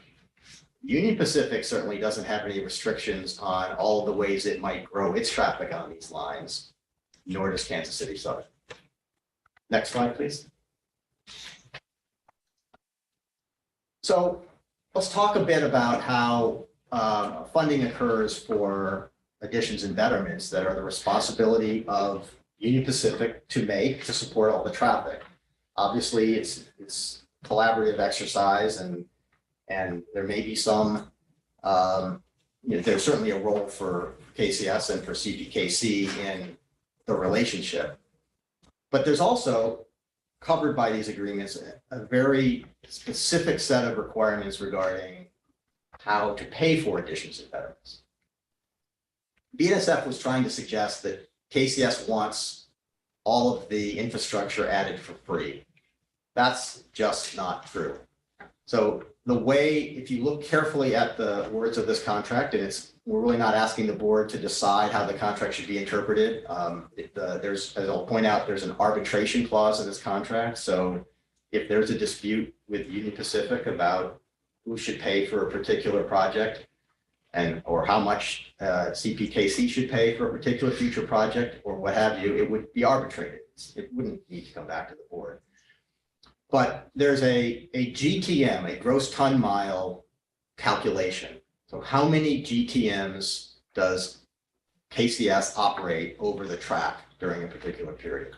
S10: Union Pacific certainly doesn't have any restrictions on all of the ways it might grow its traffic on these lines, nor does Kansas City Southern. Next slide, please. So let's talk a bit about how funding occurs for additions and betterments that are the responsibility of Union Pacific to make to support all the traffic. Obviously, it's collaborative exercise, and there may be some, there's certainly a role for KCS and for CPKC in the relationship. But there's also, covered by these agreements, a very specific set of requirements regarding how to pay for additions and betterments. BNSF was trying to suggest that KCS wants all of the infrastructure added for free. That's just not true. So the way, if you look carefully at the words of this contract, and we're really not asking the board to decide how the contract should be interpreted. As I'll point out, there's an arbitration clause in this contract. So if there's a dispute with Union Pacific about who should pay for a particular project or how much CPKC should pay for a particular future project or what have you, it would be arbitrated. It wouldn't need to come back to the board. But there's a GTM, a gross ton mile calculation. So how many GTMs does KCS operate over the track during a particular period?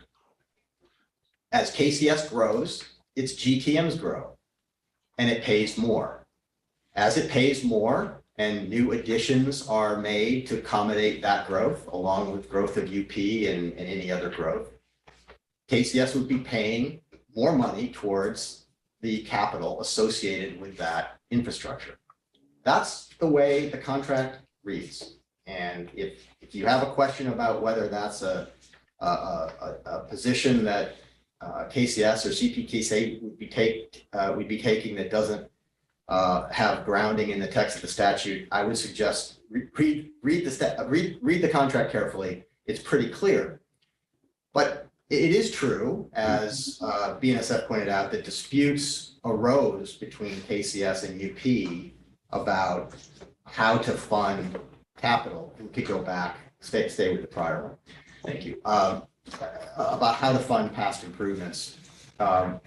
S10: As KCS grows, its GTMs grow and it pays more. As it pays more,
S4: and new additions are made to accommodate that growth, along with growth of UP and any other growth, KCS would be paying more money towards the capital associated with that infrastructure. That's the way the contract reads. And if you have a question about whether that's a position that KCS or CPKC would be taking that doesn't have grounding in the text of the statute, I would suggest read the contract carefully. It's pretty clear. But it is true, as BNSF pointed out, that disputes arose between KCS and UP about how to fund capital. We could go back, stay with the prior one. Thank you. About how to fund past improvements. And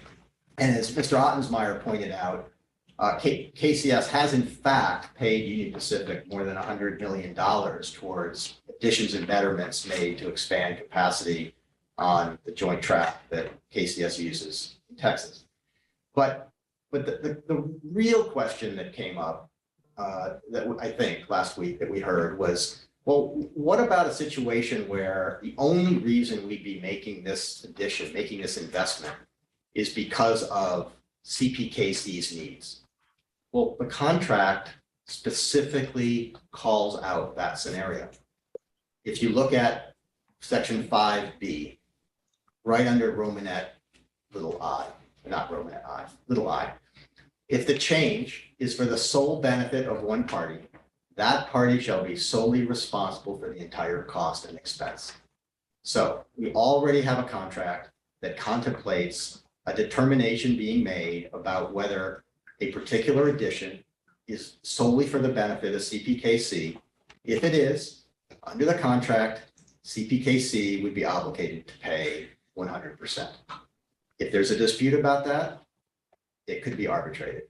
S4: as Mr. Ottensmeyer pointed out, KCS has in fact paid Union Pacific more than $100 million towards additions and betterments made to expand capacity on the joint track that KCS uses in Texas. But the real question that came up that I think last week that we heard was, well, what about a situation where the only reason we'd be making this addition, making this investment, is because of CPKC's needs? Well, the contract specifically calls out that scenario. If you look at section 5B, right under Romanet little I, not Romanet I, little I, if the change is for the sole benefit of one party, that party shall be solely responsible for the entire cost and expense. So we already have a contract that contemplates a determination being made about whether a particular addition is solely for the benefit of CPKC. If it is, under the contract, CPKC would be obligated to pay 100%. If there's a dispute about that, it could be arbitrated.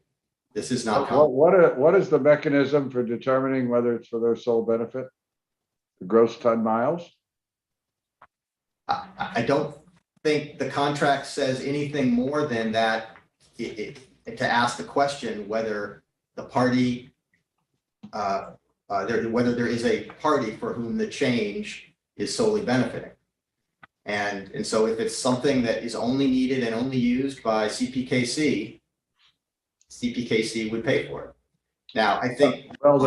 S4: This is not.
S2: What is the mechanism for determining whether it's for their sole benefit? The gross ton miles?
S4: I don't think the contract says anything more than that. To ask the question whether the party, whether there is a party for whom the change is solely benefiting. And so if it's something that is only needed and only used by CPKC, CPKC would pay for it. Now, I think.
S2: Well,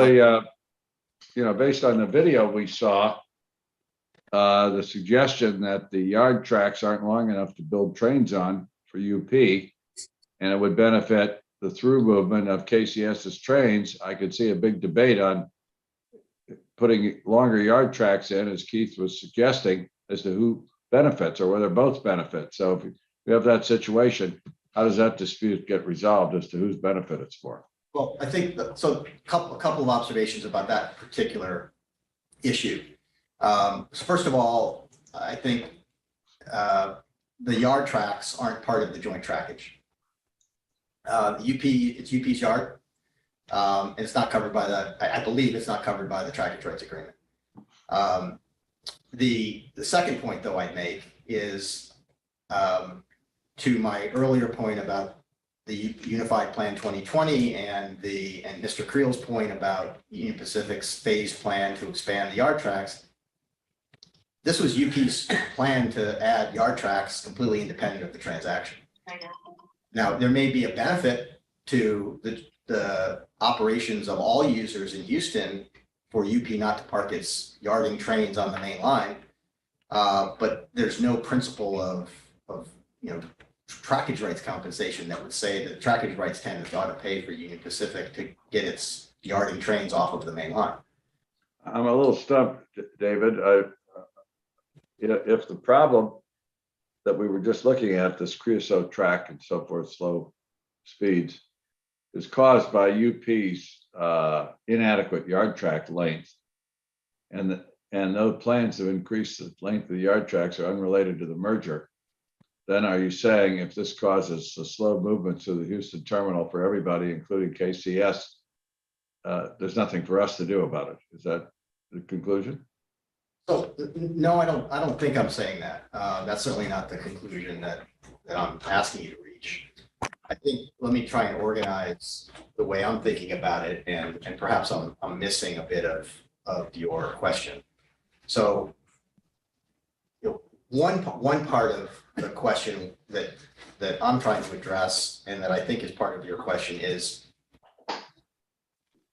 S2: based on the video we saw, the suggestion that the yard tracks aren't long enough to build trains on for UP, and it would benefit the through movement of KCS's trains, I could see a big debate on putting longer yard tracks in, as Keith was suggesting, as to who benefits or whether both benefit. So if we have that situation, how does that dispute get resolved as to whose benefit it's for?
S4: Well, I think so. A couple of observations about that particular issue. So first of all, I think the yard tracks aren't part of the joint trackage. It's UP's yard, and it's not covered by the. I believe it's not covered by the trackage rights agreement. The second point, though, I'd make is to my earlier point about the Unified Plan 2020 and Mr. Creel's point about Union Pacific's phased plan to expand the yard tracks. This was UP's plan to add yard tracks completely independent of the transaction. Now, there may be a benefit to the operations of all users in Houston for UP not to park its yarding trains on the main line, but there's no principle of trackage rights compensation that would say that trackage rights tenants ought to pay for Union Pacific to get its yarding trains off of the main line.
S2: I'm a little stumped, David. If the problem that we were just looking at, this creosote track and so forth, slow speeds, is caused by UP's inadequate yard track length, and those plans to increase the length of the yard tracks are unrelated to the merger, then are you saying if this causes a slow movement to the Houston terminal for everybody, including KCS, there's nothing for us to do about it? Is that the conclusion?
S4: So no, I don't think I'm saying that. That's certainly not the conclusion that I'm asking you to reach. I think, let me try and organize the way I'm thinking about it, and perhaps I'm missing a bit of your question. So, one part of the question that I'm trying to address, and that I think is part of your question, is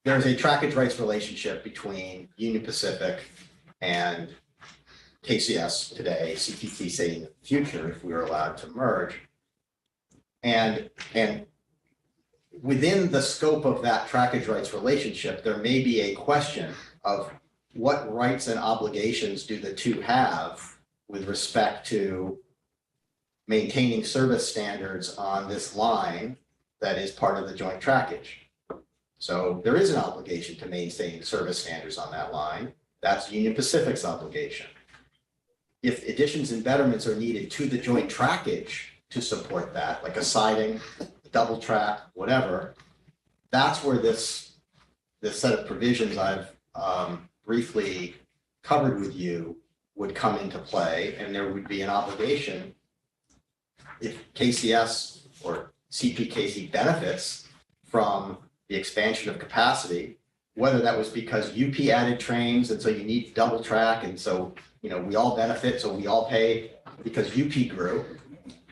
S4: there's a trackage rights relationship between Union Pacific and KCS today, CPT say in the future, if we were allowed to merge. And within the scope of that trackage rights relationship, there may be a question of what rights and obligations do the two have with respect to maintaining service standards on this line that is part of the joint trackage. So there is an obligation to maintain service standards on that line. That's Union Pacific's obligation. If additions and betterments are needed to the joint trackage to support that, like a siding, a double track, whatever, that's where this set of provisions I've briefly covered with you would come into play, and there would be an obligation if KCS or CPKC benefits from the expansion of capacity, whether that was because UP added trains and so you need double track, and so we all benefit, so we all pay because UP grew,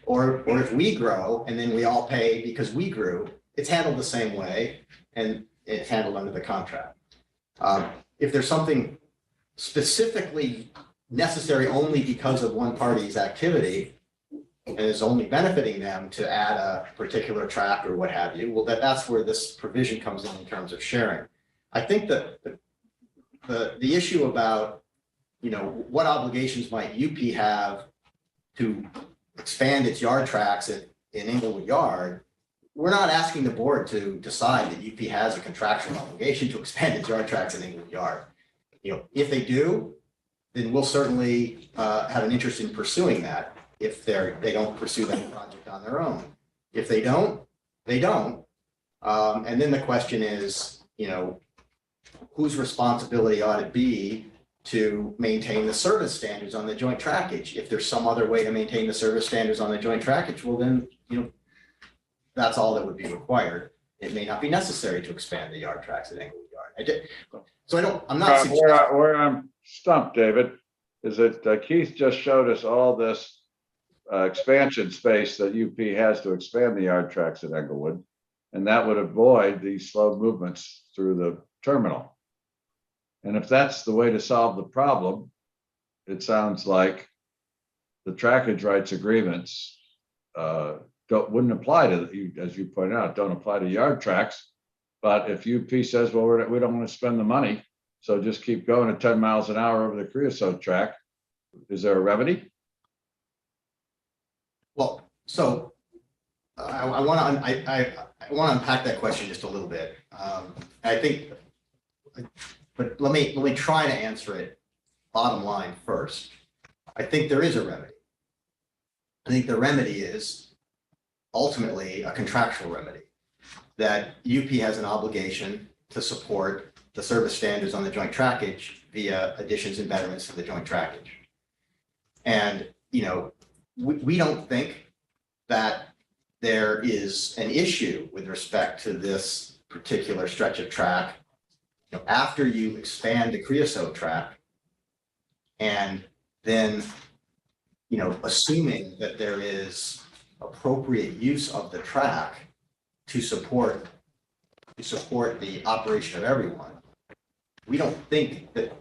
S4: or if we grow and then we all pay because we grew, it's handled the same way and it's handled under the contract. If there's something specifically necessary only because of one party's activity and is only benefiting them to add a particular track or what have you, well, that's where this provision comes in terms of sharing. I think that the issue about what obligations might UP have to expand its yard tracks in Inglewood Yard, we're not asking the board to decide that UP has a contractual obligation to expand its yard tracks in Inglewood Yard. If they do, then we'll certainly have an interest in pursuing that if they don't pursue that project on their own. If they don't, they don't. And then the question is, whose responsibility ought it be to maintain the service standards on the joint trackage? If there's some other way to maintain the service standards on the joint trackage, well then, that's all that would be required. It may not be necessary to expand the yard tracks at Inglewood Yard. I'm not.
S2: Where I'm stumped, David, is that Keith just showed us all this expansion space that UP has to expand the yard tracks at Inglewood, and that would avoid these slow movements through the terminal. And if that's the way to solve the problem, it sounds like the trackage rights agreements wouldn't apply to, as you pointed out, don't apply to yard tracks. But if UP says, well, we don't want to spend the money, so just keep going at 10 miles an hour over the creosote track, is there a remedy?
S4: Well, so I want to unpack that question just a little bit. I think, but let me try to answer it bottom line first. I think there is a remedy. I think the remedy is ultimately a contractual remedy, that UP has an obligation to support the service standards on the joint trackage via additions and betterments to the joint trackage. And, we don't think that there is an issue with respect to this particular stretch of track. After you expand the creosote track, and then, assuming that there is appropriate use of the track to support the operation of everyone, we don't think that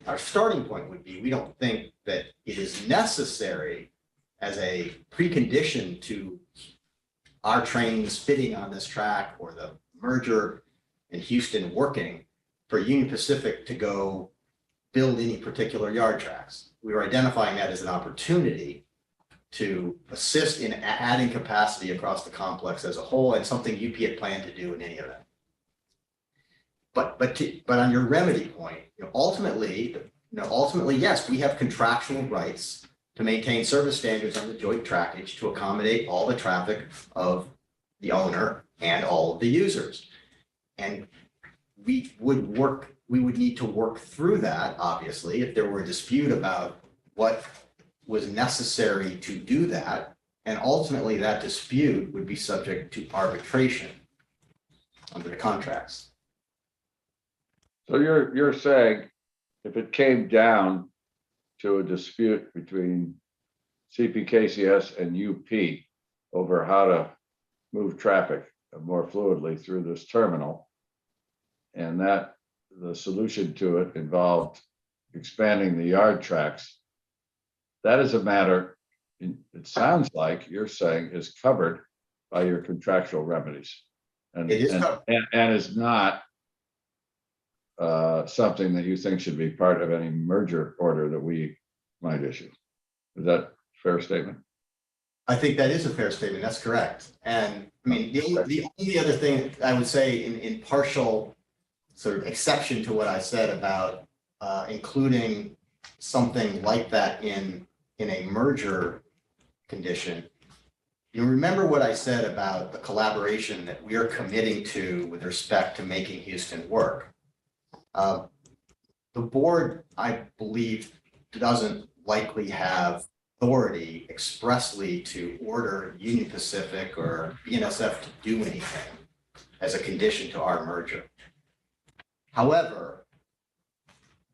S4: our starting point would be, we don't think that it is necessary as a precondition to our trains fitting on this track or the merger in Houston working for Union Pacific to go build any particular yard tracks. We were identifying that as an opportunity to assist in adding capacity across the complex as a whole, and something UP had planned to do in any event. But on your remedy point, ultimately, yes, we have contractual rights to maintain service standards on the joint trackage to accommodate all the traffic of the owner and all of the users. And we would need to work through that, obviously, if there were a dispute about what was necessary to do that. And ultimately, that dispute would be subject to arbitration under the contracts.
S2: So you're saying if it came down to a dispute between CPKCS and UP over how to move traffic more fluidly through this terminal, and that the solution to it involved expanding the yard tracks, that is a matter, it sounds like you're saying, is covered by your contractual remedies. And
S4: It is
S2: and is not something that you think should be part of any merger order that we might issue. Is that a fair statement?
S4: I think that is a fair statement. That's correct. And I mean, the only other thing I would say in partial sort of exception to what I said about including something like that in a merger condition, you remember what I said about the collaboration that we are committing to with respect to making Houston work. The board, I believe, doesn't likely have authority expressly to order Union Pacific or BNSF to do anything as a condition to our merger. However,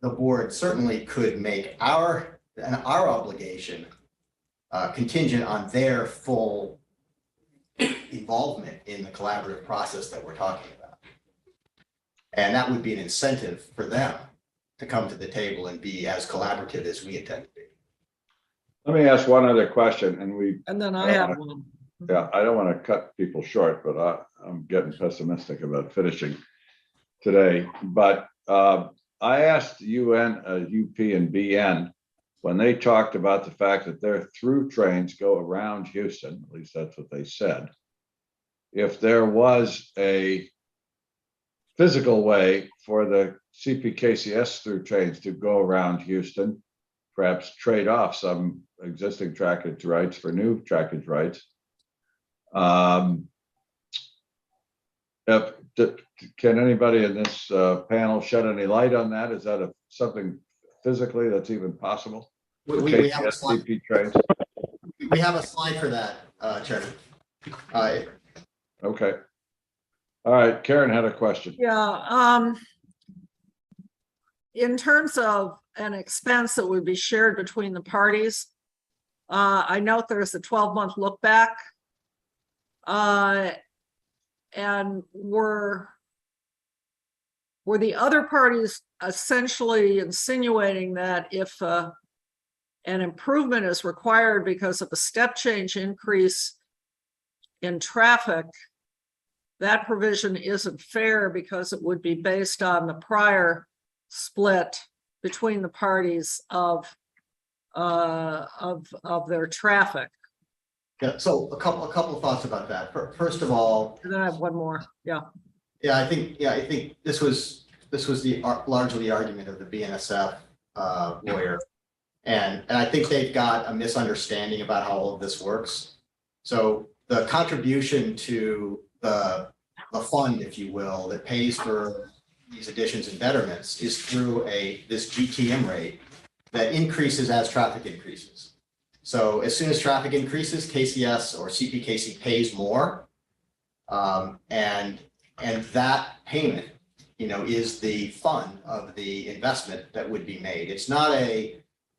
S4: the board certainly could make our obligation contingent on their full involvement in the collaborative process that we're talking about. And that would be an incentive for them to come to the table and be as collaborative as we intend to be.
S2: Let me ask one other question,
S1: And then I have one.
S2: Yeah, I don't want to cut people short, but I'm getting pessimistic about finishing today. But I asked UN, UP, and BN when they talked about the fact that their through trains go around Houston, at least that's what they said, if there was a physical way for the CPKCS through trains to go around Houston, perhaps trade off some existing trackage rights for new trackage rights. Can anybody in this panel shed any light on that? Is that something physically that's even possible?
S4: We have a slide.
S2: CP trains?
S4: We have a slide for that, Chairman.
S2: Okay. All right, Karen had a question.
S1: Yeah, in terms of an expense that would be shared between the parties, I note there's a 12-month look back. And were the other parties essentially insinuating that if an improvement is required because of a step change increase in traffic, that provision isn't fair because it would be based on the prior split between the parties of their traffic?
S4: Yeah, so a couple of thoughts about that. First of all,
S1: and then I have one more. Yeah.
S4: I think this was largely the argument of the BNSF lawyer, and I think they've got a misunderstanding about how all of this works. So the contribution to the fund, if you will, that pays for these additions and betterments is through this GTM rate that increases as traffic increases. So as soon as traffic increases, KCS or CPKC pays more, and that payment, is the fund of the investment that would be made. It's not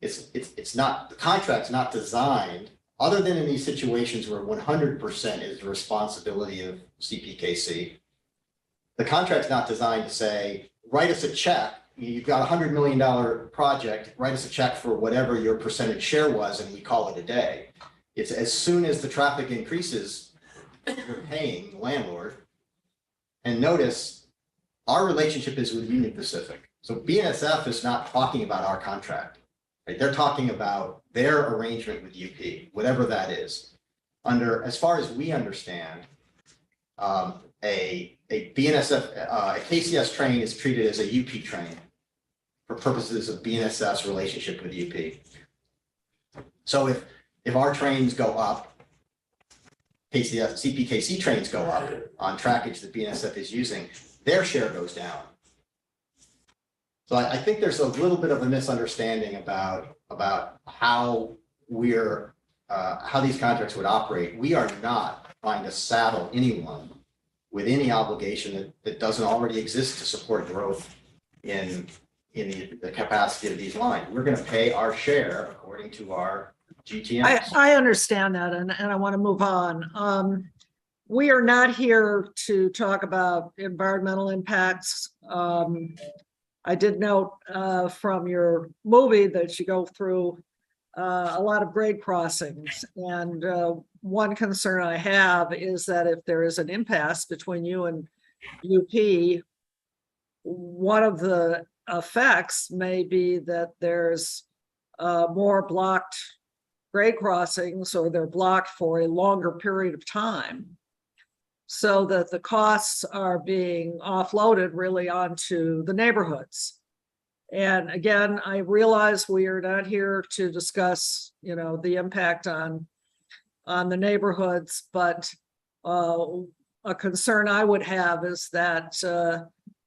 S4: the contract's not designed, other than in these situations where 100% is the responsibility of CPKC. The contract's not designed to say, write us a check. You've got $100 million project, write us a check for whatever your percentage share was and we call it a day. It's as soon as the traffic increases, you're paying the landlord. And notice, our relationship is with Union Pacific. So BNSF is not talking about our contract, right? They're talking about their arrangement with UP, whatever that is. As far as we understand, a BNSF, a KCS train is treated as a UP train for purposes of BNSF's relationship with UP. So if our trains go up, CPKC trains go up on trackage that BNSF is using, their share goes down. So I think there's a little bit of a misunderstanding about how we're how these contracts would operate, we are not trying to saddle anyone with any obligation that doesn't already exist to support growth in the capacity of these lines. We're going to pay our share according to our GTMs.
S1: I understand that, and I want to move on. We are not here to talk about environmental impacts. I did note from your movie that you go through a lot of grade crossings. And one concern I have is that if there is an impasse between you and UP, one of the effects may be that there's more blocked grade crossings, or they're blocked for a longer period of time, so that the costs are being offloaded really onto the neighborhoods. And again, I realize we are not here to discuss, the impact on the neighborhoods, but a concern I would have is that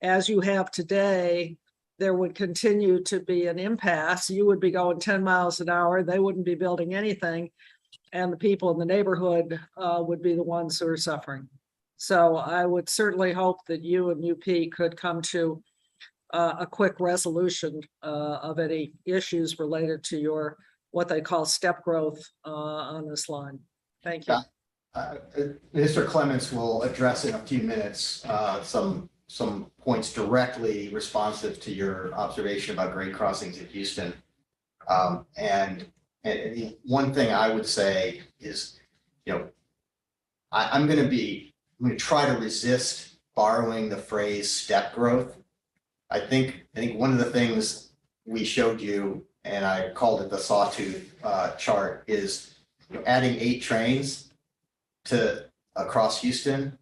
S1: as you have today, there would continue to be an impasse. You would be going 10 miles an hour. They wouldn't be building anything. And the people in the neighborhood would be the ones who are suffering. So I would certainly hope that you and UP could come to a quick resolution of any issues related to your, what they call step growth on this line. Thank you.
S4: Mr. Clements will address in a few minutes some points directly responsive to your observation about grade crossings in Houston. And one thing I would say is, I'm going to try to resist borrowing the phrase step growth. I think one of the things we showed you, and I called it the sawtooth chart, is adding 8 trains across Houston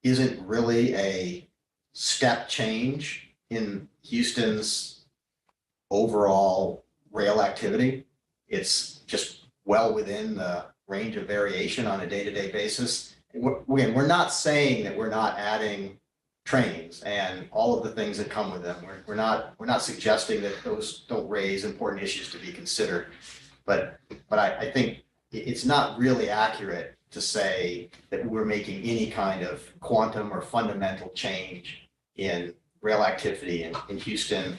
S4: isn't really a step change in Houston's overall rail activity. It's just well within the range of variation on a day-to-day basis. We're not saying that we're not adding trains and all of the things that come with them. We're not suggesting that those don't raise important issues to be considered. But I think it's not really accurate to say that we're making any kind of quantum or fundamental change in rail activity in Houston,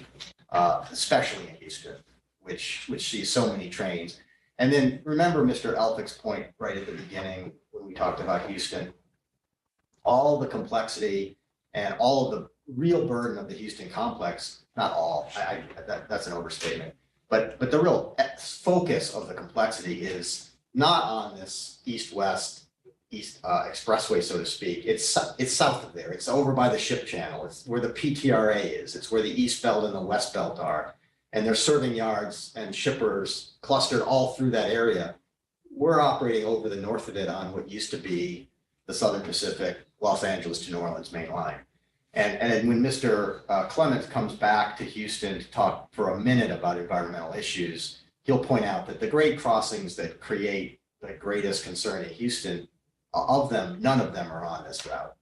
S4: especially in Houston, which sees so many trains. And then remember Mr. Elphick's point right at the beginning when we talked about Houston, all the complexity and all of the real burden of the Houston complex, not all, that's an overstatement, but the real focus of the complexity is not on this east-west expressway, so to speak. It's south of there. It's over by the ship channel. It's where the PTRA is. It's where the East Belt and the West Belt are. And there's serving yards and shippers clustered all through that area. We're operating over the north of it on what used to be the Southern Pacific, Los Angeles to New Orleans main line. And when Mr. Clements comes back to Houston to talk for a minute about environmental issues, he'll point out that the grade crossings that create the greatest concern in Houston, of them, none of them are on this route.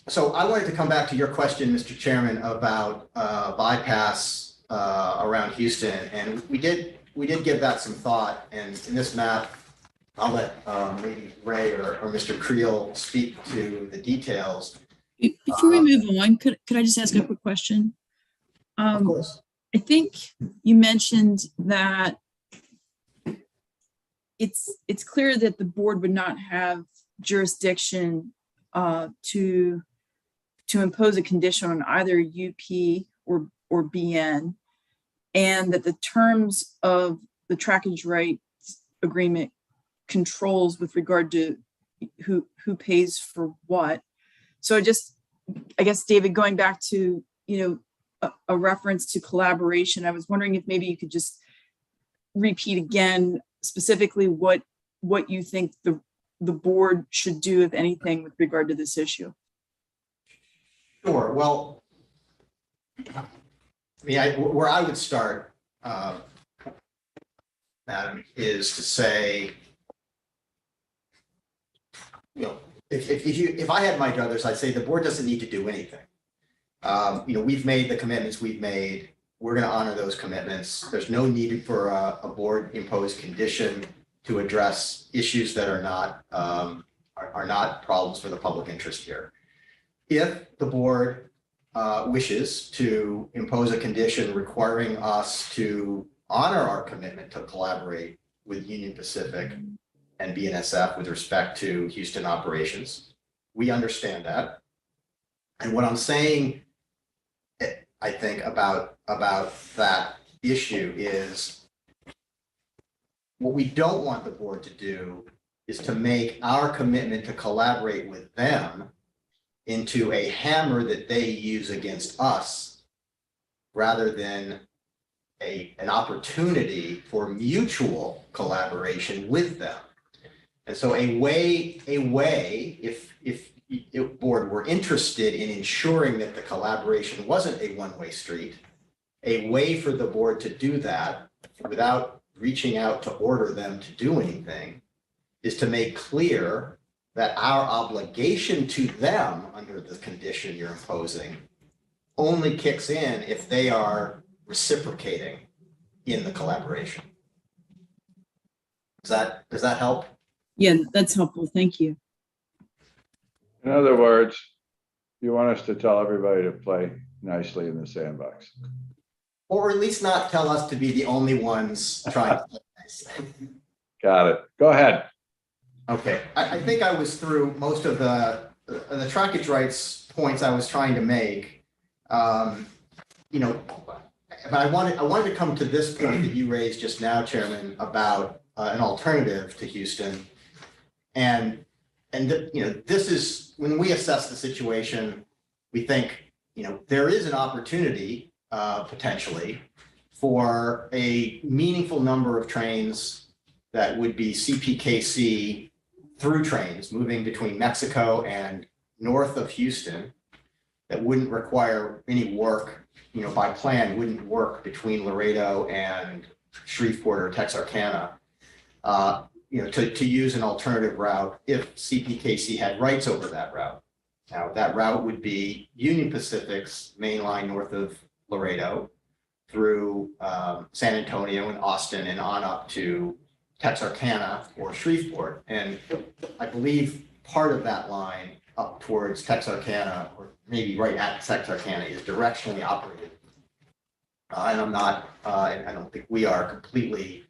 S4: So I wanted to come back to your question, Mr. Chairman, about bypass around Houston, and we did give that some thought. And in this map, I'll let maybe Ray or Mr. Creel speak to the details.
S14: Before we move on, could I just ask a quick question?
S4: Of course.
S14: I think you mentioned that it's clear that the board would not have jurisdiction to impose a condition on either UP or BN, and that the terms of the trackage rights agreement controls with regard to who pays for what. So I guess, David, going back to, a reference to collaboration, I was wondering if maybe you could just repeat again specifically what you think the board should do, if anything, with regard to this issue.
S4: Sure. Well, where I would start, Madam, is to say, if I had my druthers, I'd say the board doesn't need to do anything. We've made the commitments we've made. we're going to honor those commitments. There's no need for a board imposed condition to address issues that are not problems for the public interest here. If the board wishes to impose a condition requiring us to honor our commitment to collaborate with Union Pacific and BNSF with respect to Houston operations, we understand that. And what I'm saying, I think, about that issue is what we don't want the board to do is to make our commitment to collaborate with them into a hammer that they use against us rather than an opportunity for mutual collaboration with them. And so a way, if the board were interested in ensuring that the collaboration wasn't a one-way street, a way for the board to do that without reaching out to order them to do anything is to make clear that our obligation to them under the condition you're imposing only kicks in if they are reciprocating in the collaboration. Does that help?
S14: Yeah, that's helpful. Thank you.
S2: In other words, you want us to tell everybody to play nicely in the sandbox.
S4: Or at least not tell us to be the only ones trying to play nice.
S2: Got it. Go ahead.
S4: Okay, I think I was through most of the trackage rights points I was trying to make. You know, but I wanted to come to this point that you raised just now, Chairman, about an alternative to Houston. And you know, this is when we assess the situation, we think, you know, there is an opportunity potentially for a meaningful number of trains that would be CPKC through trains moving between Mexico and north of Houston that wouldn't require any work, you know, by plan, wouldn't work between Laredo and Shreveport or Texarkana, you know, to use an alternative route if CPKC had rights over that route. Now, that route would be Union Pacific's main line north of Laredo through San Antonio and Austin and on up to Texarkana or Shreveport. And I believe part of that line up towards Texarkana, or maybe right at Texarkana, is directionally operated. And I'm not, I don't think we are completely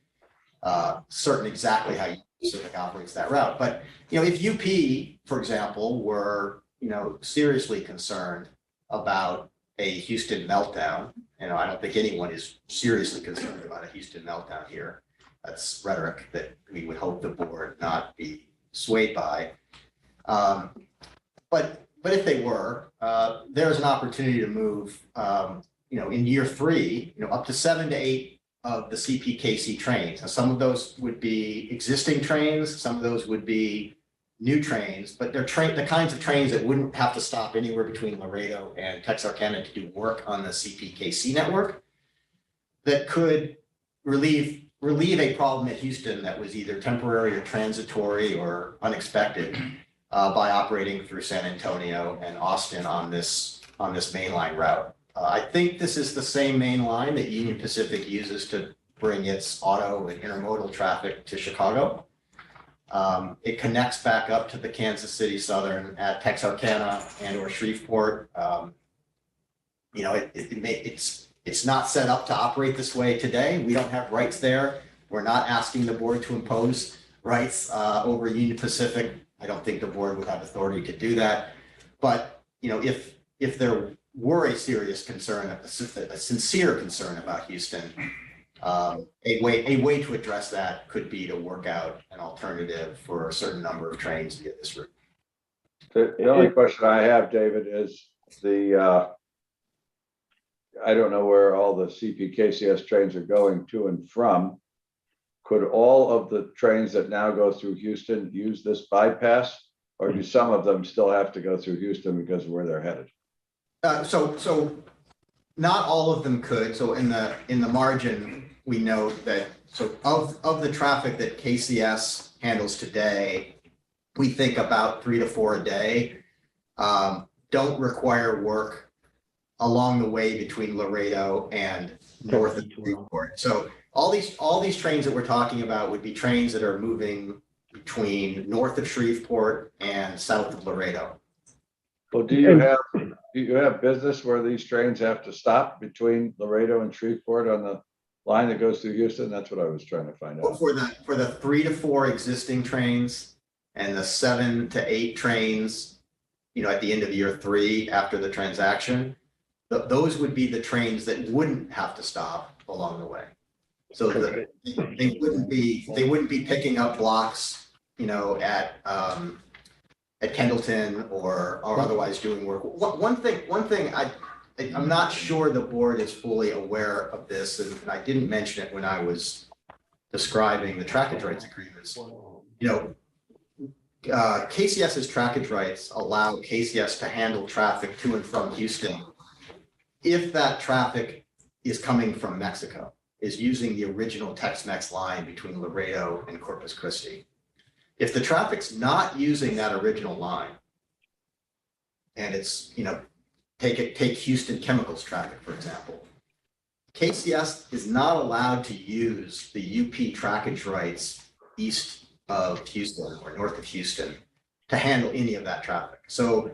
S4: certain exactly how Union Pacific operates that route. But, you know, if UP, for example, were, you know, seriously concerned about a Houston meltdown, you know, I don't think anyone is seriously concerned about a Houston meltdown here. That's rhetoric that we would hope the board not be swayed by. But if they were, there's an opportunity to move, you know, in year 3, you know, up to 7 to 8 of the CPKC trains. Now, some of those would be existing trains, some of those would be new trains, but they're the kinds of trains that wouldn't have to stop anywhere between Laredo and Texarkana to do work on the CPKC network that could relieve a problem at Houston that was either temporary or transitory or unexpected by operating through San Antonio and Austin on this mainline route. I think this is the same main line that Union Pacific uses to bring its auto and intermodal traffic to Chicago. It connects back up to the Kansas City Southern at Texarkana and or Shreveport. You know, it's not set up to operate this way today. We don't have rights there. We're not asking the board to impose rights over Union Pacific. I don't think the board would have authority to do that. But, you know, if there were a serious concern, a sincere concern about Houston, a way to address that could be to work out an alternative for a certain number of trains via this route.
S2: The only question I have, David, is I don't know where all the CPKCS trains are going to and from. Could all of the trains that now go through Houston use this bypass, or do some of them still have to go through Houston because of where they're headed?
S4: So not all of them could. So in the margin, we note that of the traffic that KCS handles today, we think about 3 to 4 a day don't require work
S10: along the way between Laredo and north of Shreveport. So all these trains that we're talking about would be trains that are moving between north of Shreveport and south of Laredo.
S2: Well, do you have business where these trains have to stop between Laredo and Shreveport on the line that goes through Houston? That's what I was trying to find
S10: Well,
S2: out.
S10: for the 3 to 4 existing trains and the 7 to 8 trains, you know, at the end of year 3 after the transaction, those would be the trains that wouldn't have to stop along the way. So they wouldn't be picking up blocks, you know, at Kendleton or otherwise doing work. One thing I'm not sure the board is fully aware of this, and I didn't mention it when I was describing the trackage rights agreements. You know, KCS's trackage rights allow KCS to handle traffic to and from Houston if that traffic is coming from Mexico, is using the original Tex-Mex line between Laredo and Corpus Christi. If the traffic's not using that original line, and it's, you know, take Houston Chemicals traffic, for example, KCS is not allowed to use the UP trackage rights east of Houston or north of Houston to handle any of that traffic. So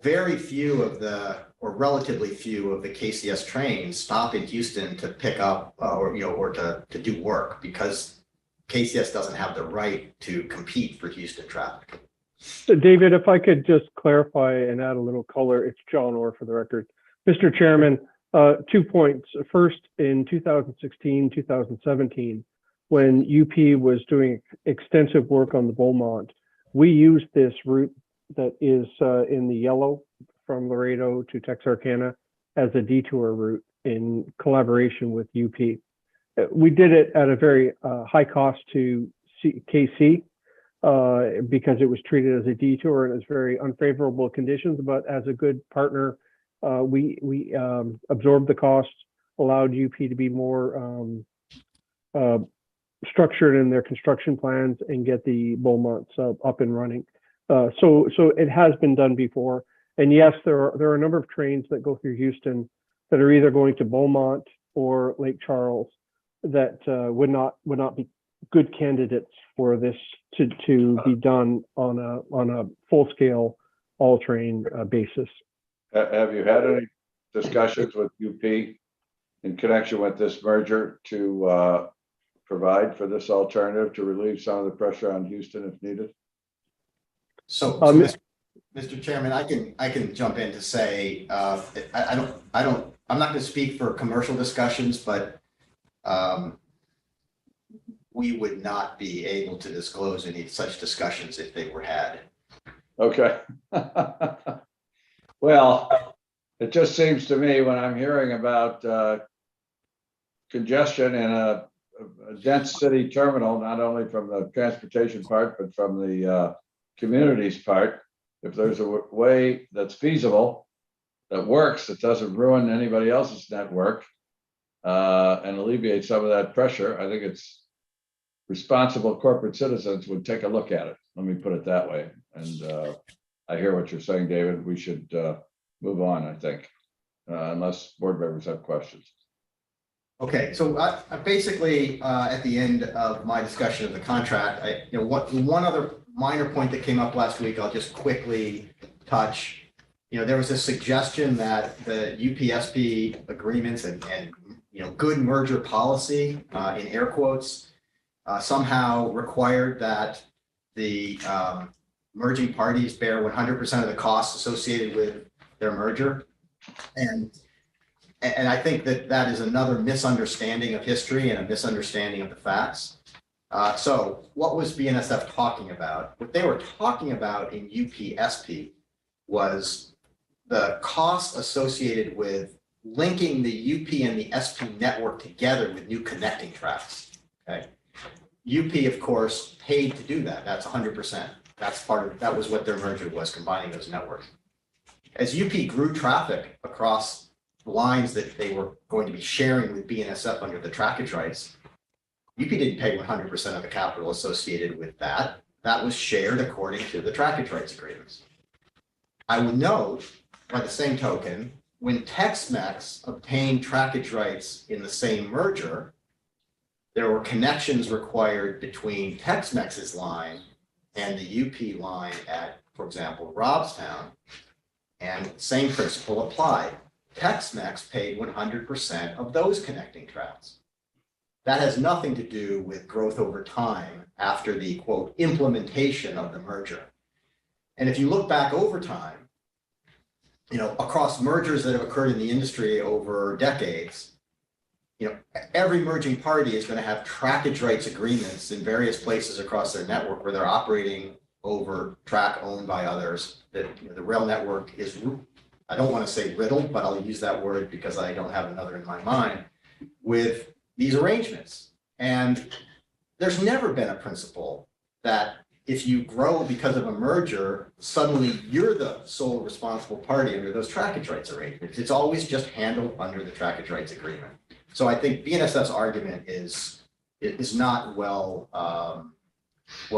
S10: very few of the, or relatively few of the KCS trains stop in Houston to pick up or to do work, because KCS doesn't have the right to compete for Houston traffic.
S15: So David, if I could just clarify and add a little color, it's John Orr for the record. Mr. Chairman, 2 points. First, in 2016, 2017, when UP was doing extensive work on the Beaumont, we used this route that is in the yellow from Laredo to Texarkana as a detour route in collaboration with UP. We did it at a very high cost to KC because it was treated as a detour and it was very unfavorable conditions, but as a good partner, we absorbed the cost, allowed UP to be more structured in their construction plans and get the Beaumonts up and running. So it has been done before. And yes, there are a number of trains that go through Houston that are either going to Beaumont or Lake Charles that would not be good candidates for this to be done on a full scale all train basis.
S2: Have you had any discussions with UP in connection with this merger to provide for this alternative to relieve some of the pressure on Houston if needed?
S10: So Mr. Chairman, I can jump in to say I'm not going to speak for commercial discussions, but we would not be able to disclose any such discussions if they were had.
S2: Okay. Well, it just seems to me when I'm hearing about congestion in a dense city terminal, not only from the transportation part, but from the communities part, if there's a way that's feasible, that works, that doesn't ruin anybody else's network, and alleviate some of that pressure, I think it's responsible corporate citizens would take a look at it. Let me put it that way. And I hear what you're saying, David. We should move on, I think, unless board members have questions.
S10: Okay, so I basically at the end of my discussion of the contract, one other minor point that came up last week, I'll just quickly touch. There was a suggestion that the UPSP agreements and good merger policy in air quotes somehow required that the merging parties bear 100% of the costs associated with their merger. And I think that is another misunderstanding of history and a misunderstanding of the facts. So what was BNSF talking about? What they were talking about in UPSP was the cost associated with linking the UP and the SP network together with new connecting tracks. Okay. UP, of course, paid to do that. That's 100%. That was what their merger was, combining those networks. As UP grew traffic across lines that they were going to be sharing with BNSF under the trackage rights, UP didn't pay 100% of the capital associated with that. That was shared according to the trackage rights agreements. I would note, by the same token,
S4: when Tex-Mex obtained trackage rights in the same merger, there were connections required between Tex-Mex's line and the UP line at, for example, Robstown. And same principle applied. Tex-Mex paid 100% of those connecting tracts. That has nothing to do with growth over time after the quote implementation of the merger. And if you look back over time, across mergers that have occurred in the industry over decades, every merging party is going to have trackage rights agreements in various places across their network where they're operating over track owned by others. That the rail network is, I don't want to say riddled, but I'll use that word because I don't have another in my mind, with these arrangements. And there's never been a principle that if you grow because of a merger, suddenly you're the sole responsible party under those trackage rights arrangements. It's always just handled under the trackage rights agreement. So I think BNSF's argument is not well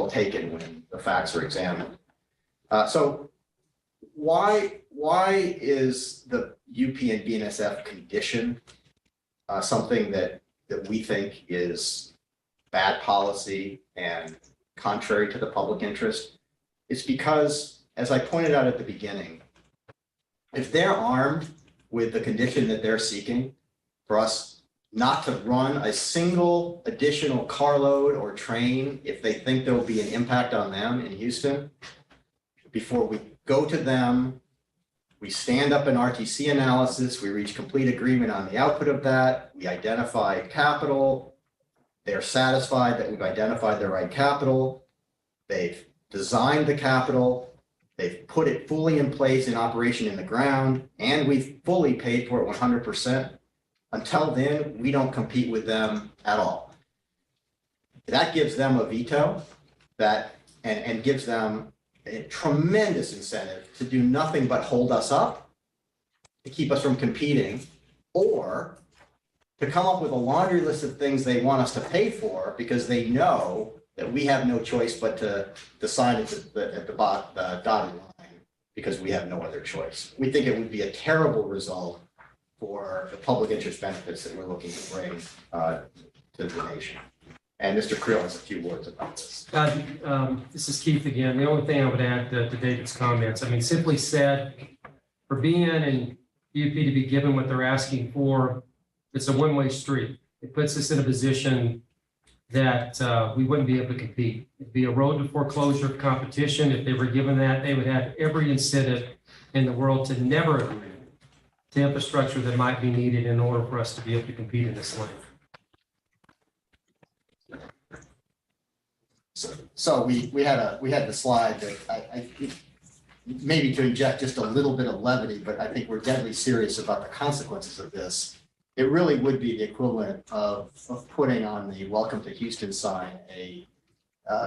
S4: taken when the facts are examined. So why is the UP and BNSF condition something that we think is bad policy and contrary to the public interest? It's because, as I pointed out at the beginning, if they're armed with the condition that they're seeking for us not to run a single additional carload or train if they think there'll be an impact on them in Houston, before we go to them, we stand up an RTC analysis, we reach complete agreement on the output of that, we identify capital, they're satisfied that we've identified the right capital, they've designed the capital, they've put it fully in place in operation in the ground, and we've fully paid for it 100%. Until then, we don't compete with them at all. That gives them a veto and gives them a tremendous incentive to do nothing but hold us up, to keep us from competing, or to come up with a laundry list of things they want us to pay for because they know that we have no choice but to sign at the dotted line because we have no other choice. We think it would be a terrible result for the public interest benefits that we're looking to bring to the nation. And Mr. Creel has a few words about this.
S7: This is Keith again. The only thing I would add to David's comments, I mean, simply said, for BN and UP to be given what they're asking for, it's a one-way street. It puts us in a position that we wouldn't be able to compete. It'd be a road to foreclosure of competition. If they were given that, they would have every incentive in the world to never agree to infrastructure that might be needed in order for us to be able to compete in this lane.
S4: So we had the slide that I maybe to inject just a little bit of levity, but I think we're deadly serious about the consequences of this. It really would be the equivalent of putting on the Welcome to Houston sign a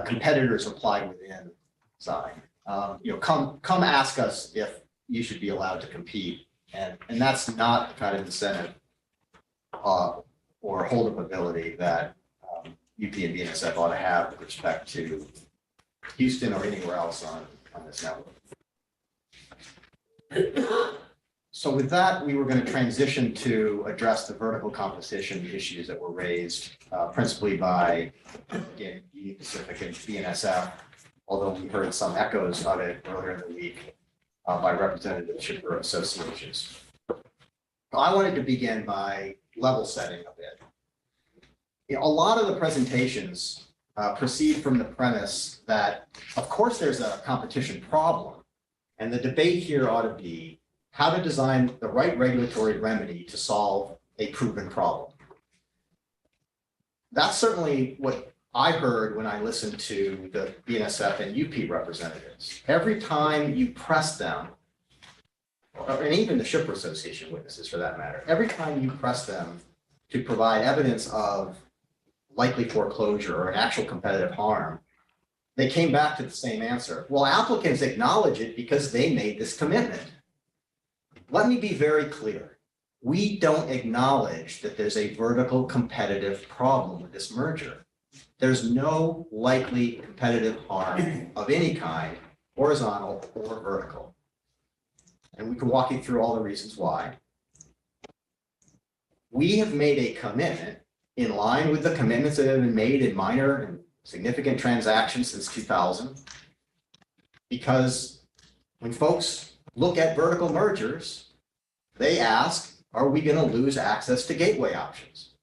S4: competitors apply within sign. Come ask us if you should be allowed to compete. And that's not the kind of incentive or hold-up ability that UP and BNSF ought to have with respect to Houston or anywhere else on this network. So with that, we were going to transition to address the vertical competition issues that were raised principally by, again, Union Pacific and BNSF, although we heard some echoes of it earlier in the week by representative shipper associations. I wanted to begin by level setting a bit. A lot of the presentations proceed from the premise that, of course, there's a competition problem, and the debate here ought to be how to design the right regulatory remedy to solve a proven problem. That's certainly what I heard when I listened to the BNSF and UP representatives. Every time you press them, and even the Shipper Association witnesses for that matter, every time you press them to provide evidence of likely foreclosure or an actual competitive harm, they came back to the same answer. Well, applicants acknowledge it because they made this commitment. Let me be very clear. We don't acknowledge that there's a vertical competitive problem with this merger. There's no likely competitive harm of any kind, horizontal or vertical.
S10: and we can walk you through all the reasons why. We have made a commitment in line with the commitments that have been made in minor and significant transactions since 2000. Because when folks look at vertical mergers, they ask, are we going to lose access to gateway options?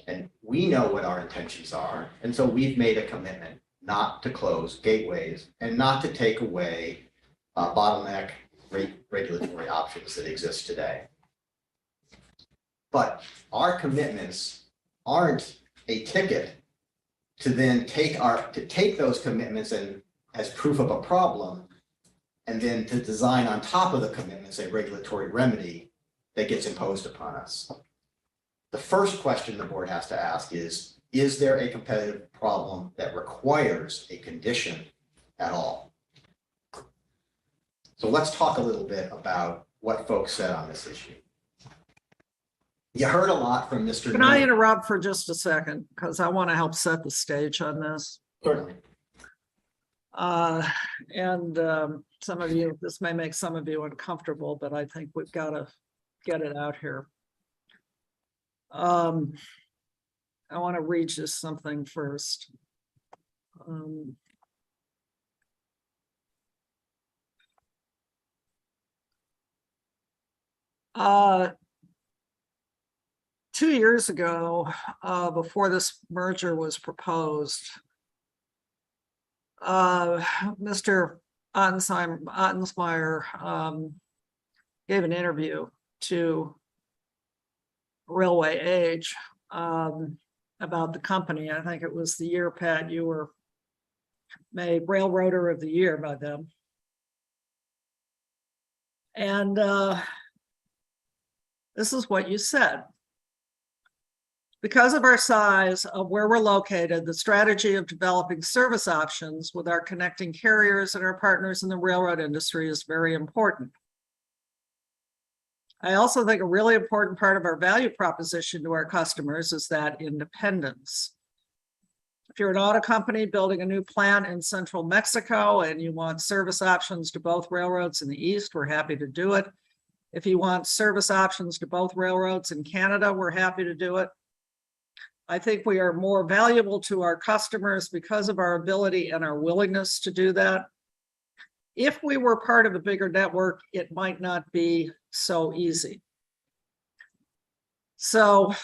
S10: And we know what our intentions are. And so we've made a commitment not to close gateways and not to take away bottleneck regulatory options that exist today. But our commitments aren't a ticket to then take those commitments and as proof of a problem, and then to design on top of the commitments a regulatory remedy that gets imposed upon us. The first question the board has to ask is there a competitive problem that requires a condition at all? So let's talk a little bit about what folks said on this issue. You heard a lot from Mr.
S1: Can I interrupt for just a second? Because I want to help set the stage on this.
S10: Certainly.
S1: Some of you, this may make some of you uncomfortable, but I think we've got to get it out here. I want to read just something first. 2 years ago, before this merger was proposed, Mr. Ottensmeyer gave an interview to Railway Age about the company. I think it was the year, Pat, you were made Railroader of the Year by them. And this is what you said. Because of our size, of where we're located, the strategy of developing service options with our connecting carriers and our partners in the railroad industry is very important. I also think a really important part of our value proposition to our customers is that independence. If you're an auto company building a new plant in central Mexico and you want service options to both railroads in the East, we're happy to do it. If you want service options to both railroads in Canada, we're happy to do it. I think we are more valuable to our customers because of our ability and our willingness to do that. If we were part of a bigger network, it might not be so easy. So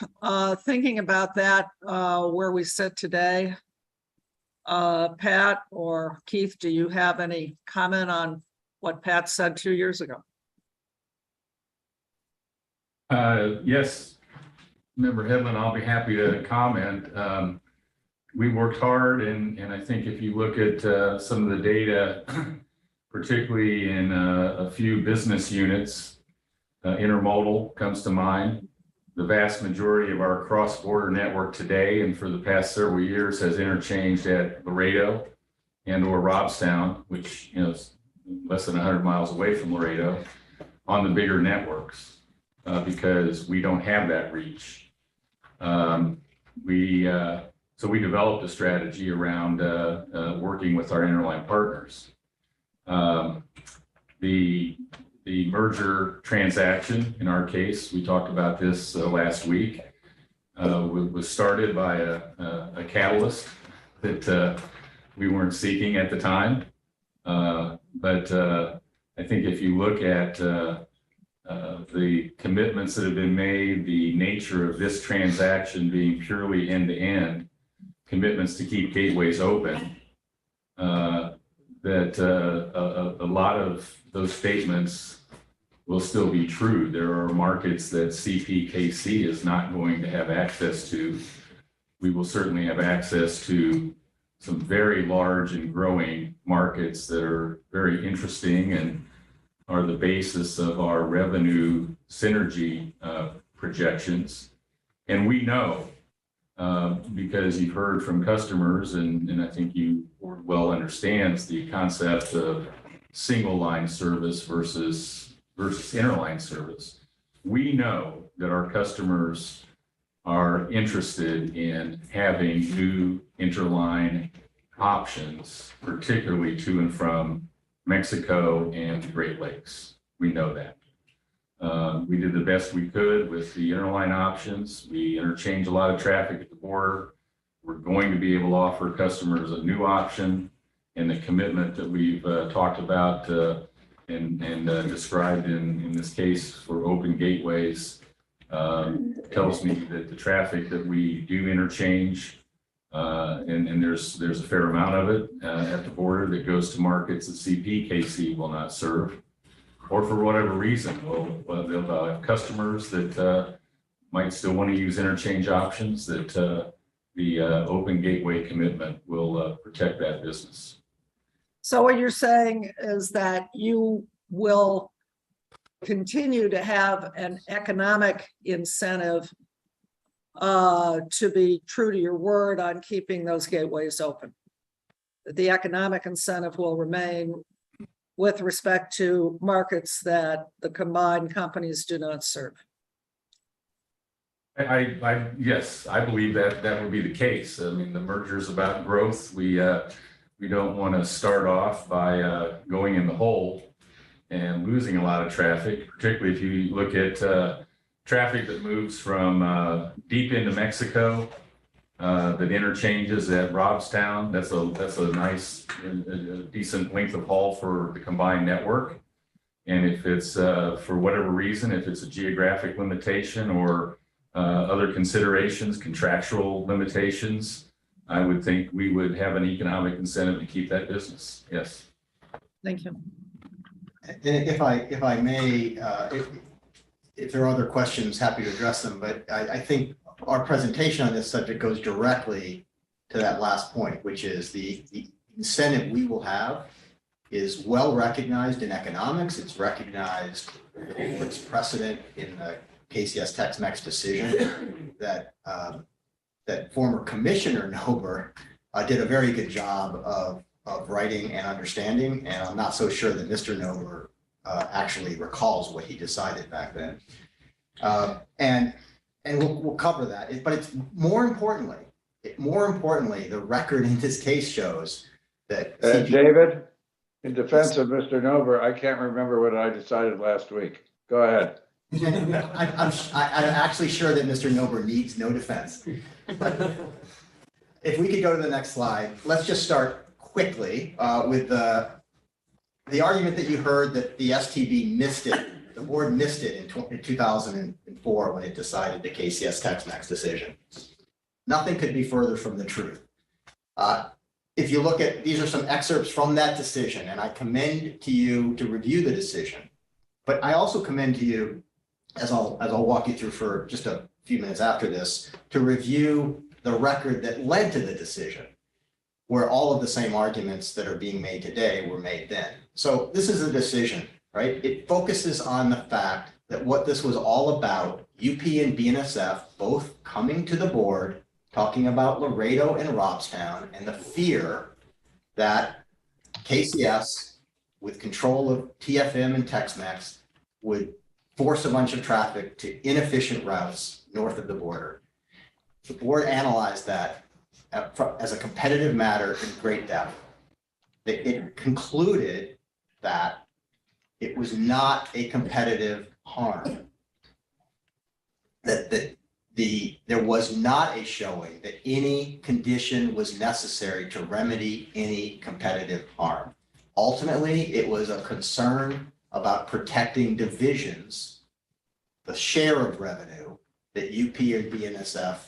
S1: thinking about that, where we sit today, Pat or Keith, do you have any comment on what Pat said 2 years ago?
S6: Yes, Member Hedlund, I'll be happy to comment. We worked hard, and I think if you look at some of the data, particularly in a few business units, intermodal comes to mind. The vast majority of our cross-border network today and for the past several years has interchanged at Laredo and or Robstown, which is less than 100 miles away from Laredo, on the bigger networks because we don't have that reach. So we developed a strategy around working with our interline partners. The merger transaction, in our case, we talked about this last week, was started by a catalyst that we weren't seeking at the time. But I think if you look at the commitments that have been made, the nature of this transaction being purely end-to-end, commitments to keep gateways open, that a lot of those statements will still be true. There are markets that CPKC is not going to have access to. We will certainly have access to some very large and growing markets that are very interesting and are the basis of our revenue synergy projections. And we know, because you've heard from customers, and I think you well understands the concept of single line service versus interline service. We know that our customers are interested in having new interline options, particularly to and from Mexico and the Great Lakes. We know that. We did the best we could with the interline options. We interchange a lot of traffic at the border. We're going to be able to offer customers a new option, and the commitment that we've talked about and described in this case for open gateways tells me that the traffic that we do interchange, and there's a fair amount of it at the border that goes to markets that CPKC will not serve, or for whatever reason, they'll have customers that might still want to use interchange options, that the open gateway commitment will protect that business.
S1: So what you're saying is that you will continue to have an economic incentive to be true to your word on keeping those gateways open. The economic incentive will remain with respect to markets that the combined companies do not serve.
S6: Yes, I believe that would be the case. I mean, the merger is about growth. We don't want to start off by going in the hole and losing a lot of traffic, particularly if you look at traffic that moves from deep into Mexico, that interchanges at Robstown. That's a nice, decent length of haul for the combined network. And if it's for whatever reason, if it's a geographic limitation or other considerations, contractual limitations, I would think we would have an economic incentive to keep that business. Yes.
S1: Thank you.
S4: And if I may, if there are other questions, happy to address them, but I think our presentation on this subject goes directly to that last point, which is the incentive we will have is well recognized in economics. It's recognized, it's precedent in the KCS Tex-Mex decision that that former Commissioner Nober did a very good job of writing and understanding, and I'm not so sure that Mr. Nober actually recalls what he decided back then. And we'll cover that. But it's more importantly, the record in this case shows that
S2: David, in defense of Mr. Nober, I can't remember what I decided last week. Go ahead.
S4: I'm actually sure that Mr. Nober needs no defense. But if we could go to the next slide, let's just start quickly with the argument that you heard that the STB missed it. The board missed it in 2004 when it decided the KCS Tex-Mex decision. Nothing could be further from the truth. If you look at, these are some excerpts from that decision, and I commend to you to review the decision. But I also commend to you, as I'll walk you through for just a few minutes after this, to review the record that led to the decision, where all of the same arguments that are being made today were made then. So this is a decision, right? It focuses on the fact that what this was all about, UP and BNSF both coming to the board, talking about Laredo and Robstown, and the fear that KCS, with control of TFM and Tex-Mex, would force a bunch of traffic to inefficient routes north of the border. The board analyzed that as a competitive matter in great depth. It concluded that it was not a competitive harm, that there was not a showing that any condition was necessary to remedy any competitive harm. Ultimately, it was a concern about protecting divisions, the share of revenue that UP and BNSF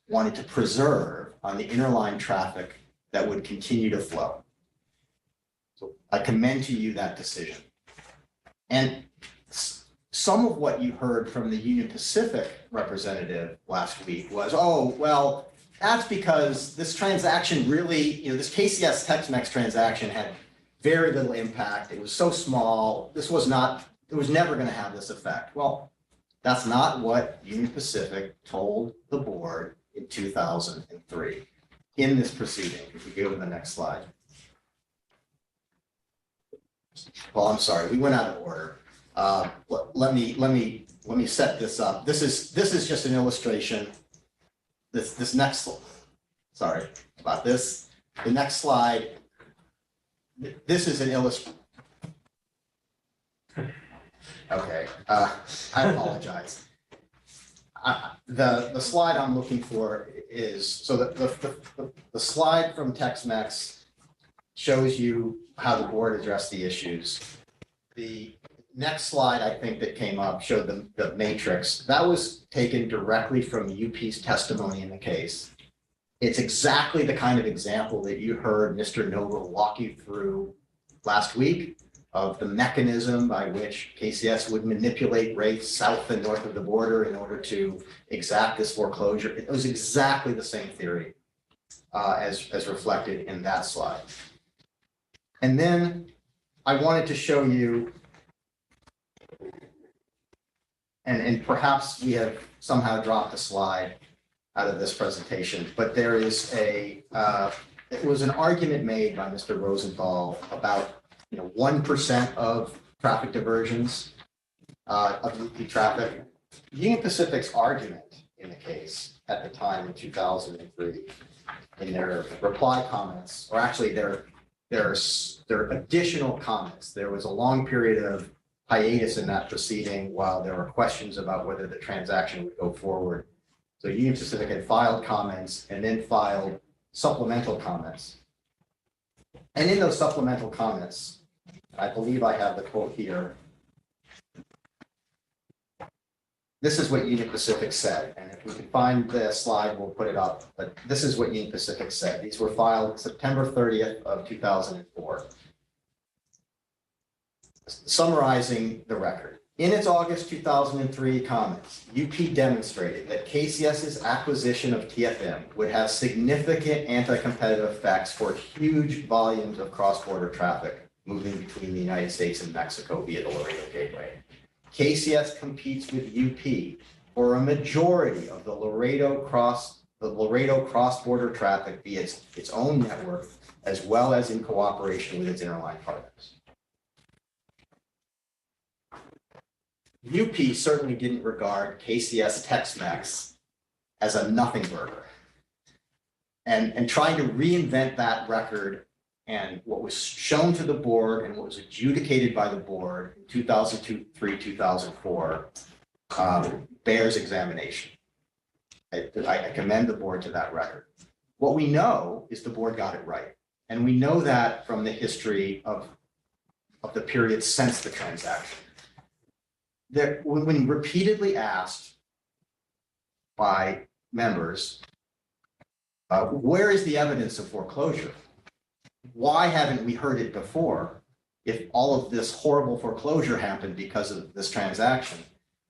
S4: wanted to preserve on the interline traffic that would continue to flow. So I commend to you that decision. And some of what you heard from the Union Pacific representative last week was, oh, well, that's because this transaction really, this KCS Tex-Mex transaction had very little impact. It was so small. It was never going to have this effect. Well, that's not what Union Pacific told the board in 2003 in this proceeding. If we go to the next slide. Well, I'm sorry, we went out of order. Let me set this up. This is just an illustration. This next, sorry about this. The next slide. This is an illustration.
S10: Okay, I apologize. The slide I'm looking for is, so the slide from Tex-Mex shows you how the board addressed the issues. The next slide, I think, that came up showed the matrix. That was taken directly from UP's testimony in the case. It's exactly the kind of example that you heard Mr. Noble walk you through last week of the mechanism by which KCS would manipulate rates south and north of the border in order to exact this foreclosure. It was exactly the same theory as reflected in that slide. And then I wanted to show you, and perhaps we have somehow dropped a slide out of this presentation, but there is it was an argument made by Mr. Rosenthal about 1% of traffic diversions of UP traffic. Union Pacific's argument in the case at the time in 2003 in their reply comments, or actually their additional comments, there was a long period of hiatus in that proceeding while there were questions about whether the transaction would go forward. So Union Pacific had filed comments and then filed supplemental comments. And in those supplemental comments, I believe I have the quote here. This is what Union Pacific said, and if we can find the slide, we'll put it up, but this is what Union Pacific said. These were filed September 30th of 2004. Summarizing the record. In its August 2003 comments, UP demonstrated that KCS's acquisition of TFM would have significant anti-competitive effects for huge volumes of cross-border traffic moving between the United States and Mexico via the Laredo Gateway. KCS competes with UP for a majority of the Laredo cross-border traffic via its own network, as well as in cooperation with its interline partners. UP certainly didn't regard KCS Tex-Mex as a nothing burger. And trying to reinvent that record and what was shown to the board and what was adjudicated by the board in 2003, 2004 bears examination. I commend the board to that record. What we know is the board got it right. And we know that from the history of the period since the transaction. That when repeatedly asked by members, where is the evidence of foreclosure? Why haven't we heard it before if all of this horrible foreclosure happened because of this transaction?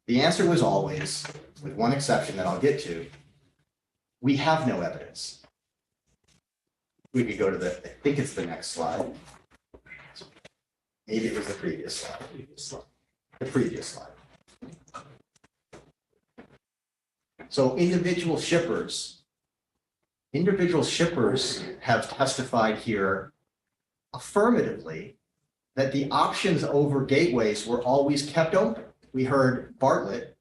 S10: The answer was always, with one exception that I'll get to, we have no evidence. We could go to I think it's the next slide. Maybe it was the previous slide. The previous slide. So individual shippers have testified here affirmatively that the options over gateways were always kept open. We heard Bartlett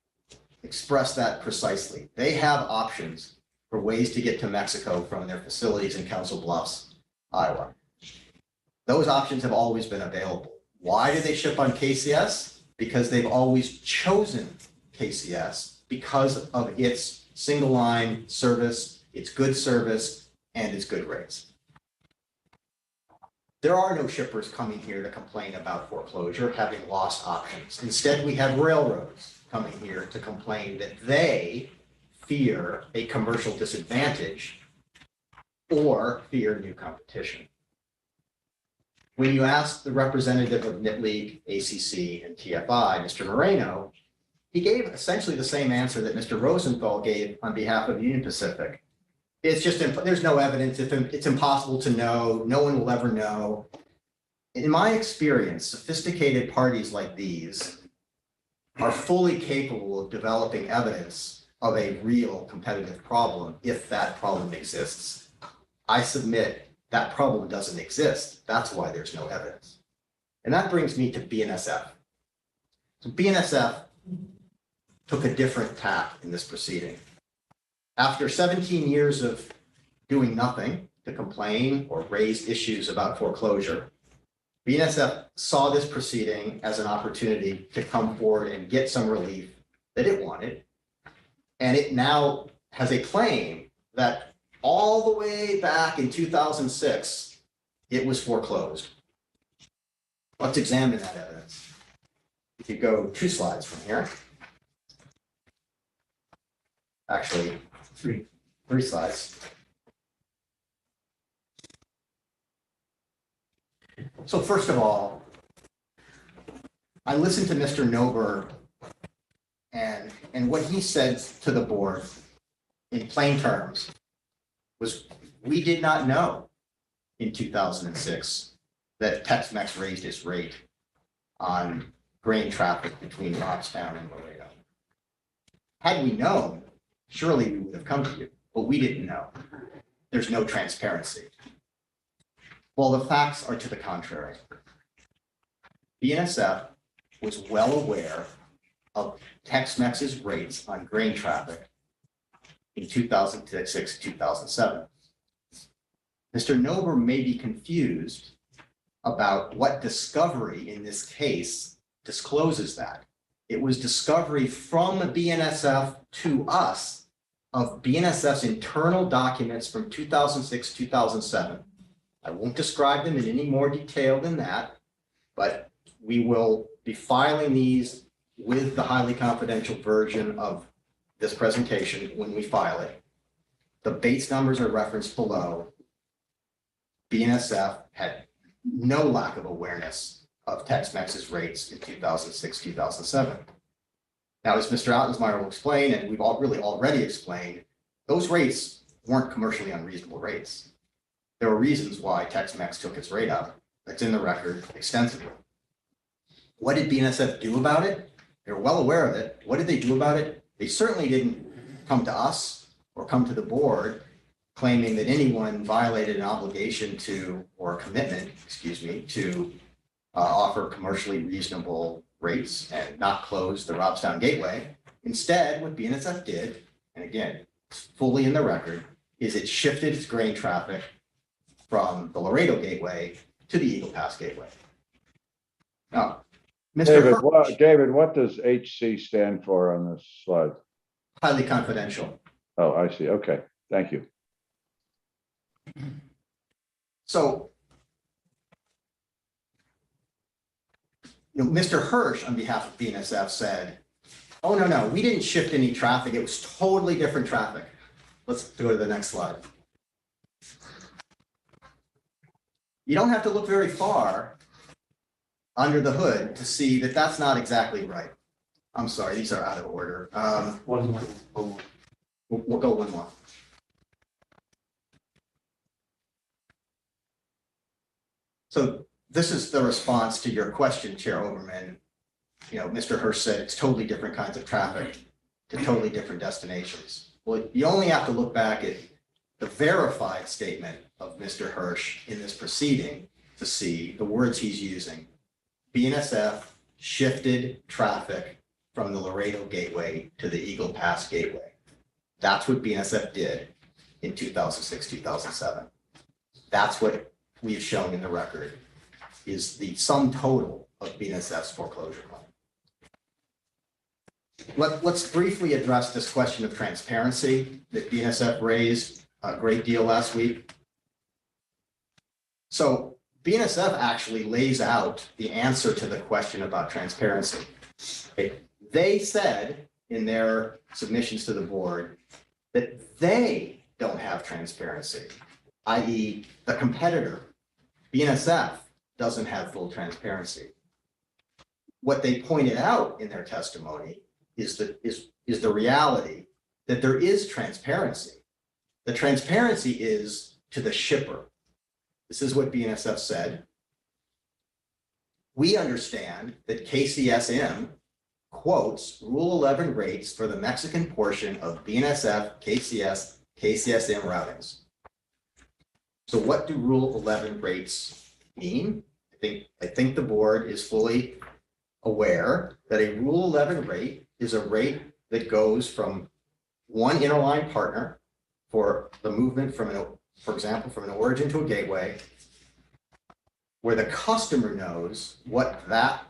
S10: express that precisely. They have options for ways to get to Mexico from their facilities in Council Bluffs, Iowa. Those options have always been available. Why do they ship on KCS? Because they've always chosen KCS because of its single line service, its good service, and its good rates. There are no shippers coming here to complain about foreclosure, having lost options. Instead, we have railroads coming here to complain that they fear a commercial disadvantage or fear new competition. When you ask the representative of NIT League, ACC, and TFI, Mr. Moreno, he gave essentially the same answer that Mr. Rosenthal gave on behalf of Union Pacific. It's just, there's no evidence, it's impossible to know, no one will ever know. In my experience, sophisticated parties like these are fully capable of developing evidence of a real competitive problem if that problem exists. I submit that problem doesn't exist. That's why there's no evidence. And that brings me to BNSF. So BNSF took a different tack in this proceeding. After 17 years of doing nothing to complain or raise issues about foreclosure,
S4: BNSF saw this proceeding as an opportunity to come forward and get some relief that it wanted. And it now has a claim that all the way back in 2006, it was foreclosed. Let's examine that evidence. If you go 2 slides from here. Actually, three slides. So first of all, I listened to Mr. Nober and what he said to the board in plain terms was, we did not know in 2006 that Tex-Mex raised its rate on grain traffic between Robstown and Laredo. Had we known, surely we would have come to you, but we didn't know. There's no transparency. Well, the facts are to the contrary. BNSF was well aware of Tex-Mex's rates on grain traffic in 2006, 2007. Mr. Nober may be confused about what discovery in this case discloses that. It was discovery from BNSF to us of BNSF's internal documents from 2006, 2007. I won't describe them in any more detail than that, but we will be filing these with the highly confidential version of this presentation when we file it. The Bates numbers are referenced below. BNSF had no lack of awareness of Tex-Mex's rates in 2006, 2007. Now, as Mr. Ottensmeyer will explain, and we've really already explained, those rates weren't commercially unreasonable rates. There were reasons why Tex-Mex took its rate up. That's in the record extensively. What did BNSF do about it? They're well aware of it. What did they do about it? They certainly didn't come to us or come to the board claiming that anyone violated an obligation to, or a commitment, excuse me, to offer commercially reasonable rates and not close the Robstown Gateway. Instead, what BNSF did, and again, it's fully in the record, is it shifted its grain traffic from the Laredo Gateway to the Eagle Pass Gateway. Now,
S2: David, what does HC stand for on this slide?
S4: Highly confidential.
S2: Oh, I see. Okay, thank you.
S4: So, Mr. Hirsch, on behalf of BNSF, said, oh, no, we didn't shift any traffic. It was totally different traffic. Let's go to the next slide. You don't have to look very far under the hood to see that that's not exactly right. I'm sorry, these are out of order. One more. We'll go one more. So this is the response to your question, Chair Overman. Mr. Hirsch said it's totally different kinds of traffic to totally different destinations. Well, you only have to look back at the verified statement of Mr. Hirsch in this proceeding to see the words he's using. BNSF shifted traffic from the Laredo Gateway to the Eagle Pass Gateway. That's what BNSF did in 2006, 2007. That's what we've shown in the record is the sum total of BNSF's foreclosure money. Let's briefly address this question of transparency that BNSF raised a great deal last week. So BNSF actually lays out the answer to the question about transparency. They said in their submissions to the board that they don't have transparency, i.e. the competitor, BNSF, doesn't have full transparency. What they pointed out in their testimony is the reality that there is transparency. The transparency is to the shipper. This is what BNSF said. We understand that KCSM quotes Rule 11 rates for the Mexican portion of BNSF, KCS, KCSM routings. So what do Rule 11 rates mean? I think the board is fully aware that a Rule 11 rate is a rate that goes from one interline partner for the movement from for example, from an origin to a gateway, where the customer knows what that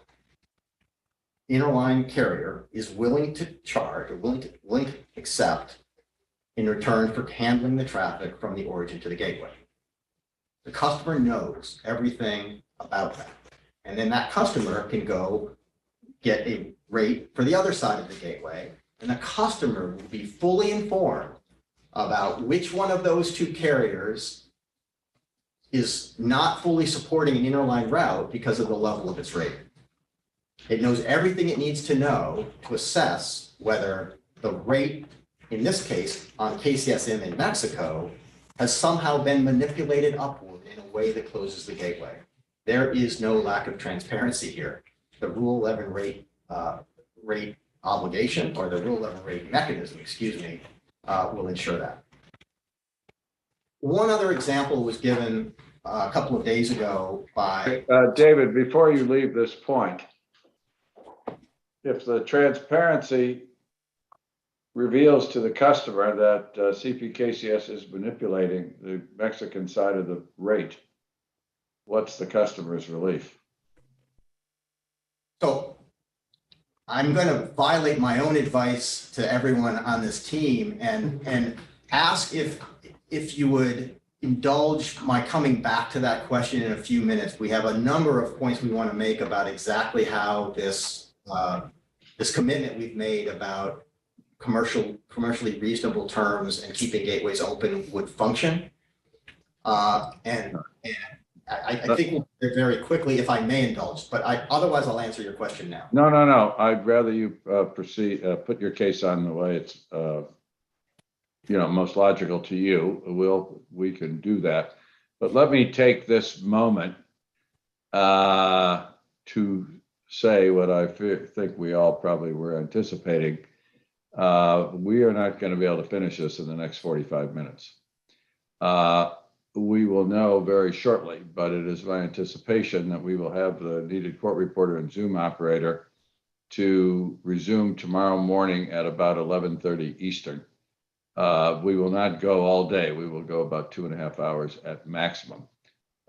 S4: interline carrier is willing to charge or willing to accept in return for handling the traffic from the origin to the gateway. The customer knows everything about that. And then that customer can go get a rate for the other side of the gateway, and the customer will be fully informed about which one of those two carriers is not fully supporting an interline route because of the level of its rate. It knows everything it needs to know to assess whether the rate, in this case, on KCSM in Mexico, has somehow been manipulated upward in a way that closes the gateway. There is no lack of transparency here. The Rule 11 rate obligation, or the Rule 11 rate mechanism, will ensure that. One other example was given a couple of days ago by
S2: David, before you leave this point, if the transparency reveals to the customer that CPKCS is manipulating the Mexican side of the rate, what's the customer's relief?
S4: So I'm going to violate my own advice to everyone on this team and ask if you would indulge my coming back to that question in a few minutes. We have a number of points we want to make about exactly how this commitment we've made about commercially reasonable terms and keeping gateways open would function. And I think we'll very quickly, if I may indulge, but otherwise I'll answer your question now.
S2: No. I'd rather you proceed, put your case on the way it's most logical to you. We can do that. But let me take this moment to say what I think we all probably were anticipating. We are not going to be able to finish this in the next 45 minutes. We will know very shortly, but it is my anticipation that we will have the needed court reporter and Zoom operator to resume tomorrow morning at about 11:30 Eastern. We will not go all day. We will go about 2.5 hours at maximum.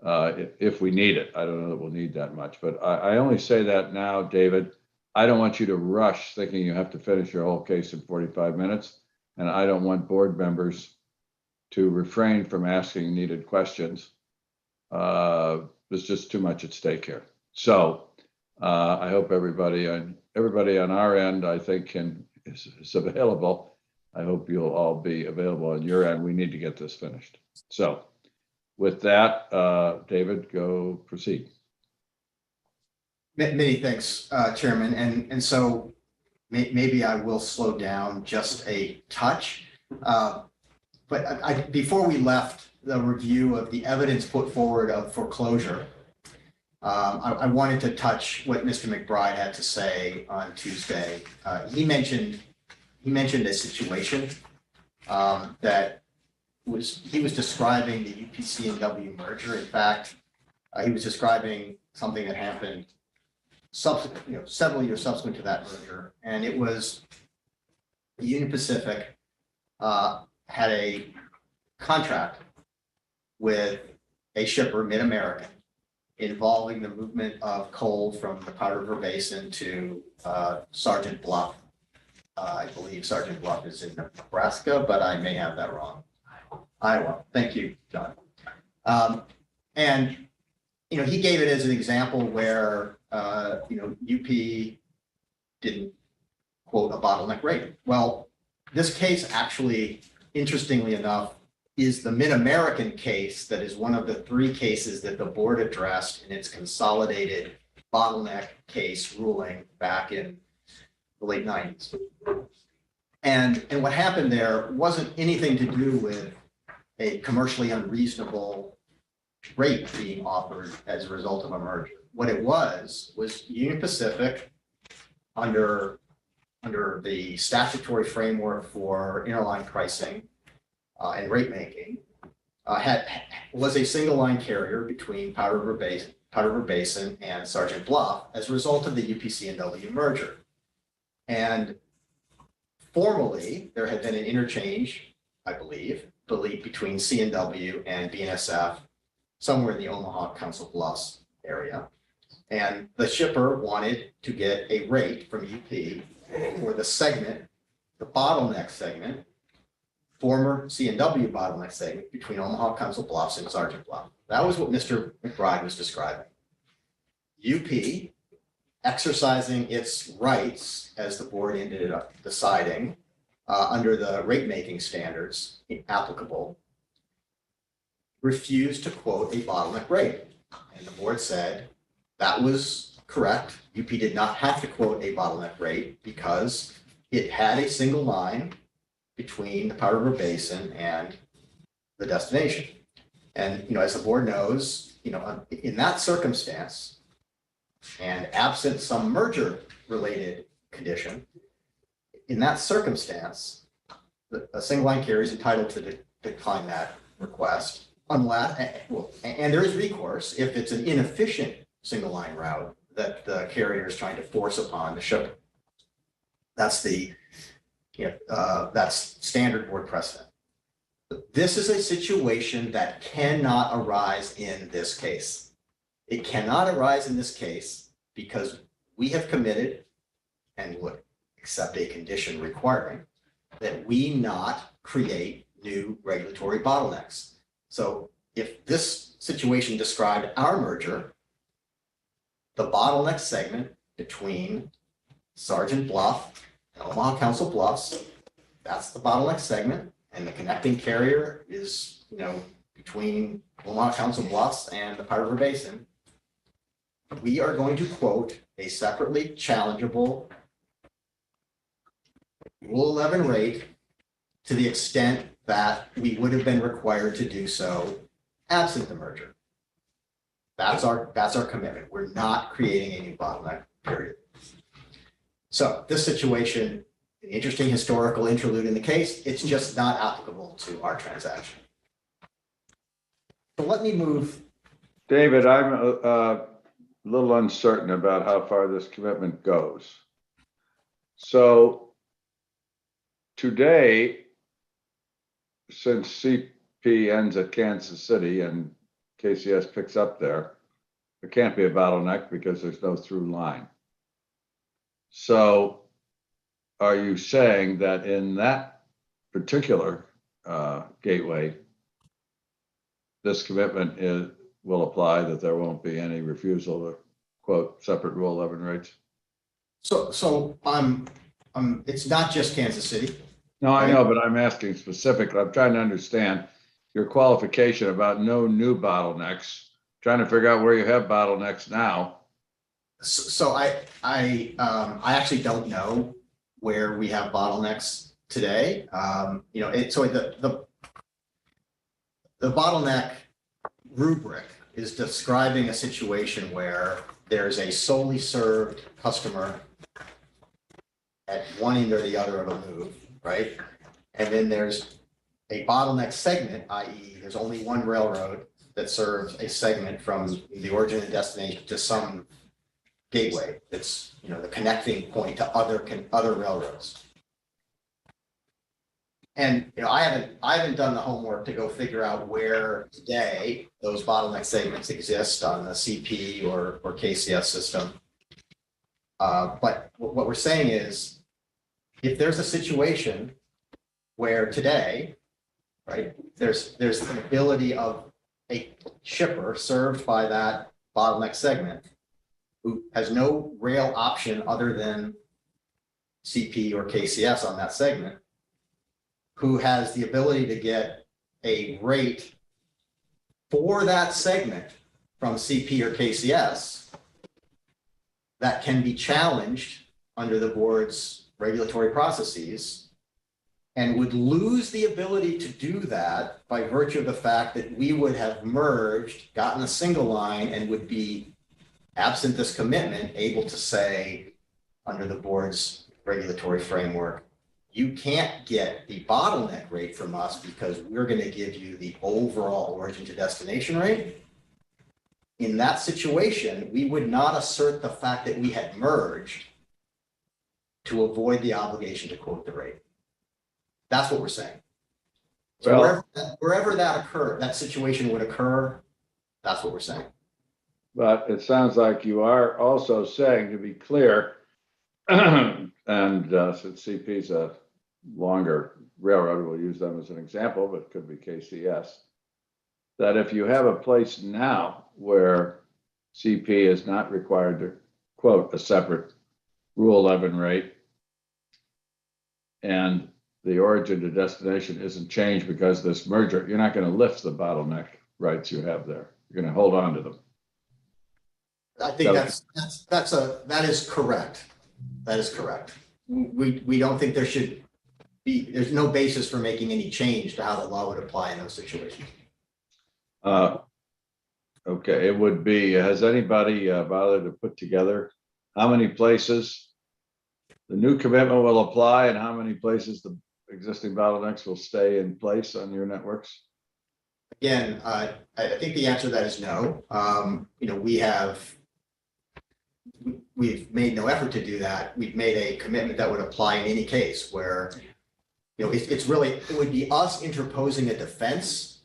S2: If we need it. I don't know that we'll need that much, but I only say that now, David. I don't want you to rush thinking you have to finish your whole case in 45 minutes. And I don't want board members to refrain from asking needed questions. There's just too much at stake here. So I hope everybody on our end, I think, is available. I hope you'll all be available on your end. We need to get this finished. So with that, David, go proceed.
S4: Many thanks, Chairman. And so maybe I will slow down just a touch. But before we left the review of the evidence put forward of foreclosure, I wanted to touch what Mr. McBride had to say on Tuesday. He mentioned a situation that he was describing the UPC and W merger. In fact, he was describing something that happened several years subsequent to that merger, and it was Union Pacific had a contract with a shipper, Mid-American, involving the movement of coal from the Powder River Basin to Sergeant Bluff. I believe Sergeant Bluff is in Nebraska, but I may have that wrong. Iowa. Thank you, John. And he gave it as an example where UP didn't quote a bottleneck rate. Well, this case actually, interestingly enough, is the Mid-American case that is one of the 3 cases that the board addressed in its consolidated bottleneck case ruling back in the late 90s. And what happened there wasn't anything to do with a commercially unreasonable rate being offered as a result of a merger. What it was Union Pacific, under the statutory framework for interline pricing and rate making, was a single line carrier between Powder River Basin and Sergeant Bluff as a result of the UPC and W merger. And formally, there had been an interchange, I believe, between C&W and BNSF somewhere in the Omaha Council Bluffs area. And the shipper wanted to get a rate from UP for the segment, the bottleneck segment, former C&W bottleneck segment between Omaha Council Bluffs and Sergeant Bluff. That was what Mr. McBride was describing. UP exercising its rights, as the board ended up deciding, under the rate making standards applicable, refused to quote a bottleneck rate. And the board said that was correct. UP did not have to quote a bottleneck rate because it had a single line between the Powder River Basin and the destination. And, as the board knows, in that circumstance, and absent some merger related condition, in that circumstance, a single line carrier is entitled to decline that request unless, and there is recourse if it's an inefficient single line route that the carrier is trying to force upon the shipper. That's that's standard board precedent. But this is a situation that cannot arise in this case. It cannot arise in this case because we have committed and would accept a condition requiring that we not create new regulatory bottlenecks. So if this situation described our merger, the bottleneck segment between Sergeant Bluff and Omaha Council Bluffs, that's the bottleneck segment, and the connecting carrier is, between Omaha Council Bluffs and the Powder River Basin. We are going to quote a separately challengeable Rule 11 rate to the extent that we would have been required to do so absent the merger. That's our commitment. We're not creating a new bottleneck, period. So this situation, an interesting historical interlude in the case, it's just not applicable to our transaction. So let me move.
S2: David, I'm a little uncertain about how far this commitment goes. So today, since CP ends at Kansas City and KCS picks up there can't be a bottleneck because there's no through line. So are you saying that in that particular gateway, this commitment will apply, that there won't be any refusal to quote separate Rule 11 rates?
S4: So it's not just Kansas City.
S2: No, I know, but I'm asking specifically. I'm trying to understand your qualification about no new bottlenecks, trying to figure out where you have bottlenecks now.
S4: So I actually don't know where we have bottlenecks today. So the bottleneck rubric is describing a situation where there's a solely served customer at one end or the other of a move, right? And then there's a bottleneck segment, i.e. there's only one railroad that serves a segment from the origin and destination to some gateway. It's, the connecting point to other railroads. And, I haven't done the homework to go figure out where today those bottleneck segments exist on the CP or KCS system. But what we're saying is, if there's a situation where today, right, there's an ability of a shipper served by that bottleneck segment who has no rail option other than CP or KCS on that segment, who has the ability to get a rate for that segment from CP or KCS that can be challenged under the board's regulatory processes, and would lose the ability to do that by virtue of the fact that we would have merged, gotten a single line, and would be, absent this commitment, able to say under the board's regulatory framework, you can't get the bottleneck rate from us because we're going to give you the overall origin to destination rate. In that situation, we would not assert the fact that we had merged to avoid the obligation to quote the rate. That's what we're saying. So wherever that situation would occur, that's what we're saying.
S2: But it sounds like you are also saying, to be clear, and since CP's a longer railroad, we'll use them as an example, but it could be KCS, that if you have a place now where CP is not required to quote a separate Rule 11 rate, and the origin to destination isn't changed because of this merger, you're not going to lift the bottleneck rights you have there. You're going to hold on to them.
S10: I think that is correct. That is correct. We don't think there should be, there's no basis for making any change to how the law would apply in those situations.
S2: Okay, it would be, has anybody bothered to put together how many places the new commitment will apply and how many places the existing bottlenecks will stay in place on your networks?
S10: Again, I think the answer to that is no. We've made no effort to do that. We've made a commitment that would apply in any case where, it's really, it would be us interposing a defense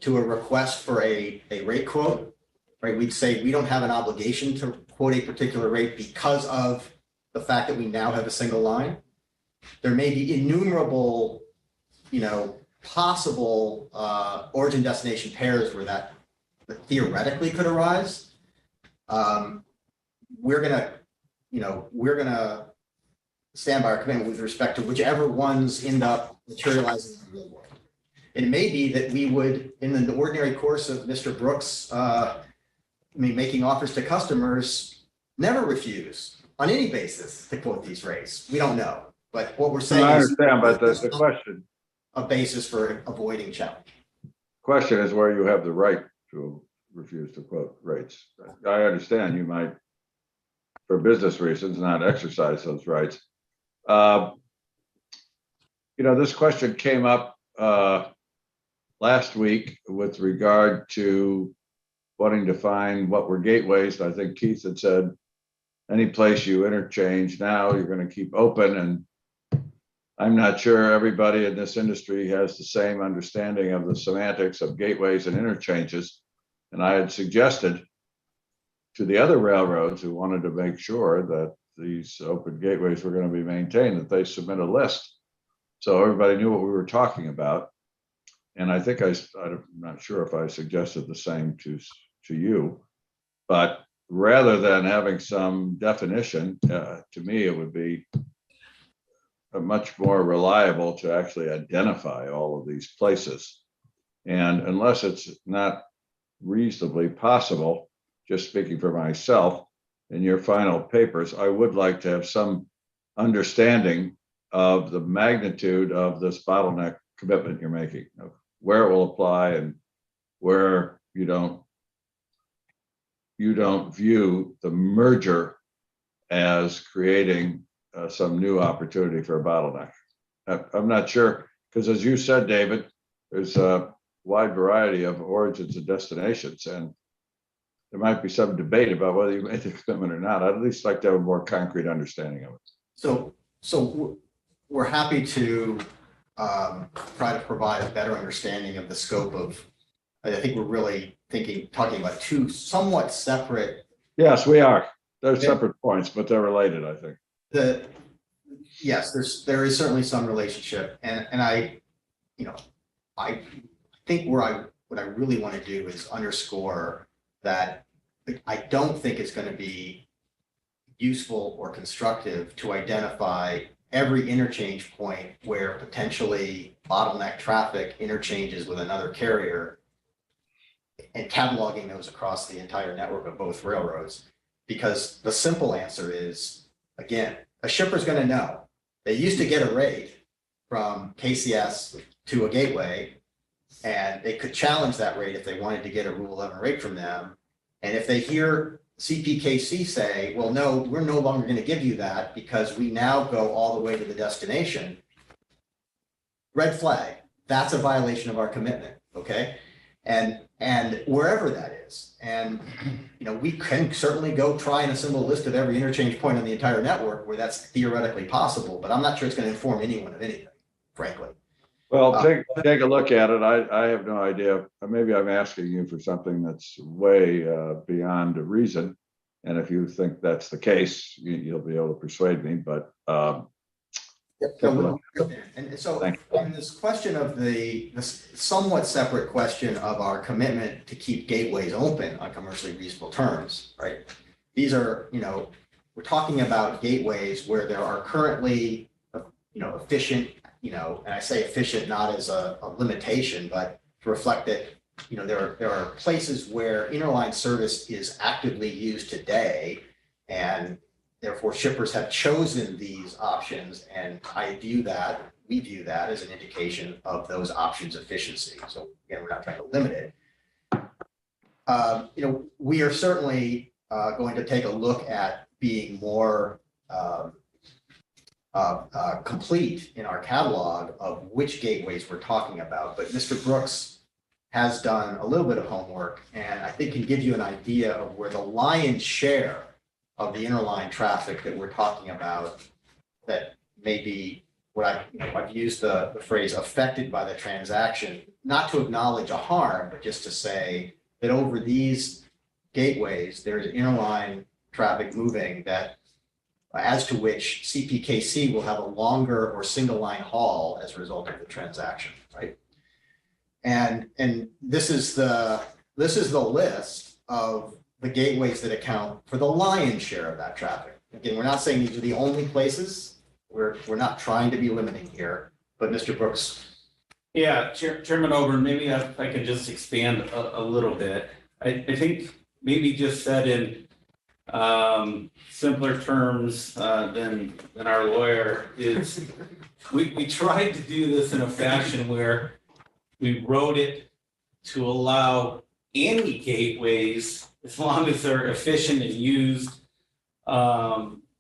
S10: to a request for a rate quote, right? We'd say we don't have an obligation to quote a particular rate because of the fact that we now have a single line. There may be innumerable, possible origin destination pairs where that theoretically could arise. We're gonna stand by our commitment with respect to whichever ones end up materializing in the real world. It may be that we would, in the ordinary course of Mr. Brooks, making offers to customers, never refuse on any basis to quote these rates. We don't know, but what we're saying
S2: I
S10: is
S2: understand, but the question,
S10: a basis for avoiding challenge.
S2: question is where you have the right to refuse to quote rates. I understand you might, for business reasons, not exercise those rights. This question came up last week with regard to wanting to find what were gateways. I think Keith had said, any place you interchange now, you're going to keep open. And I'm not sure everybody in this industry has the same understanding of the semantics of gateways and interchanges. And I had suggested to the other railroads who wanted to make sure that these open gateways were going to be maintained, that they submit a list so everybody knew what we were talking about. And I think I'm not sure if I suggested the same to you, but rather than having some definition, to me, it would be much more reliable to actually identify all of these places. And unless it's not reasonably possible, just speaking for myself, in your final papers, I would like to have some understanding of the magnitude of this bottleneck commitment you're making, of where it will apply and where you don't view the merger as creating some new opportunity for a bottleneck. I'm not sure, because as you said, David, there's a wide variety of origins and destinations, and there might be some debate about whether you made the commitment or not. I'd at least like to have a more concrete understanding of it.
S10: So we're happy to try to provide a better understanding of the scope of, I think we're really talking about two somewhat separate.
S2: Yes, we are. They're separate points, but they're related, I think.
S10: Yes, there is certainly some relationship. And I think what I really want to do is underscore that I don't think it's going to be useful or constructive to identify every interchange point where potentially bottleneck traffic interchanges with another carrier and cataloging those across the entire network of both railroads. Because the simple answer is, again, a shipper's going to know. They used to get a rate from KCS to a gateway, and they could challenge that rate if they wanted to get a Rule 11 rate from them. And if they hear CPKC say, well, no, we're no longer going to give you that because we now go all the way to the destination, red flag, that's a violation of our commitment, okay? And wherever that is, and we can certainly go try and assemble a list of every interchange point on the entire network where that's theoretically possible, but I'm not sure it's going to inform anyone of anything, frankly.
S2: Well, take a look at it. I have no idea. Maybe I'm asking you for something that's way beyond reason. And if you think that's the case, you'll be able to persuade me, but
S4: And so on this question of this somewhat separate question of our commitment to keep gateways open on commercially reasonable terms, right? These are, we're talking about gateways where there are currently, efficient, and I say efficient not as a limitation, but to reflect that, there are places where interline service is actively used today, and therefore shippers have chosen these options, and we view that as an indication of those options' efficiency. So again, we're not trying to limit it. We are certainly going to take a look at being more complete in our catalog of which gateways we're talking about. But Mr. Brooks has done a little bit of homework, and I think can give you an idea of where the lion's share of the interline traffic that we're talking about that may be what I've used the phrase affected by the transaction, not to acknowledge a harm, but just to say that over these gateways, there's interline traffic moving that as to which CPKC will have a longer or single line haul as a result of the transaction, right? And this is the list of the gateways that account for the lion's share of that traffic. Again, we're not saying these are the only places. We're not trying to be limiting here, but Mr. Brooks.
S13: Yeah, Chairman Ober, maybe if I could just expand a little bit. I think maybe just said in simpler terms than our lawyer is we tried to do this in a fashion where we wrote it to allow any gateways, as long as they're efficient and used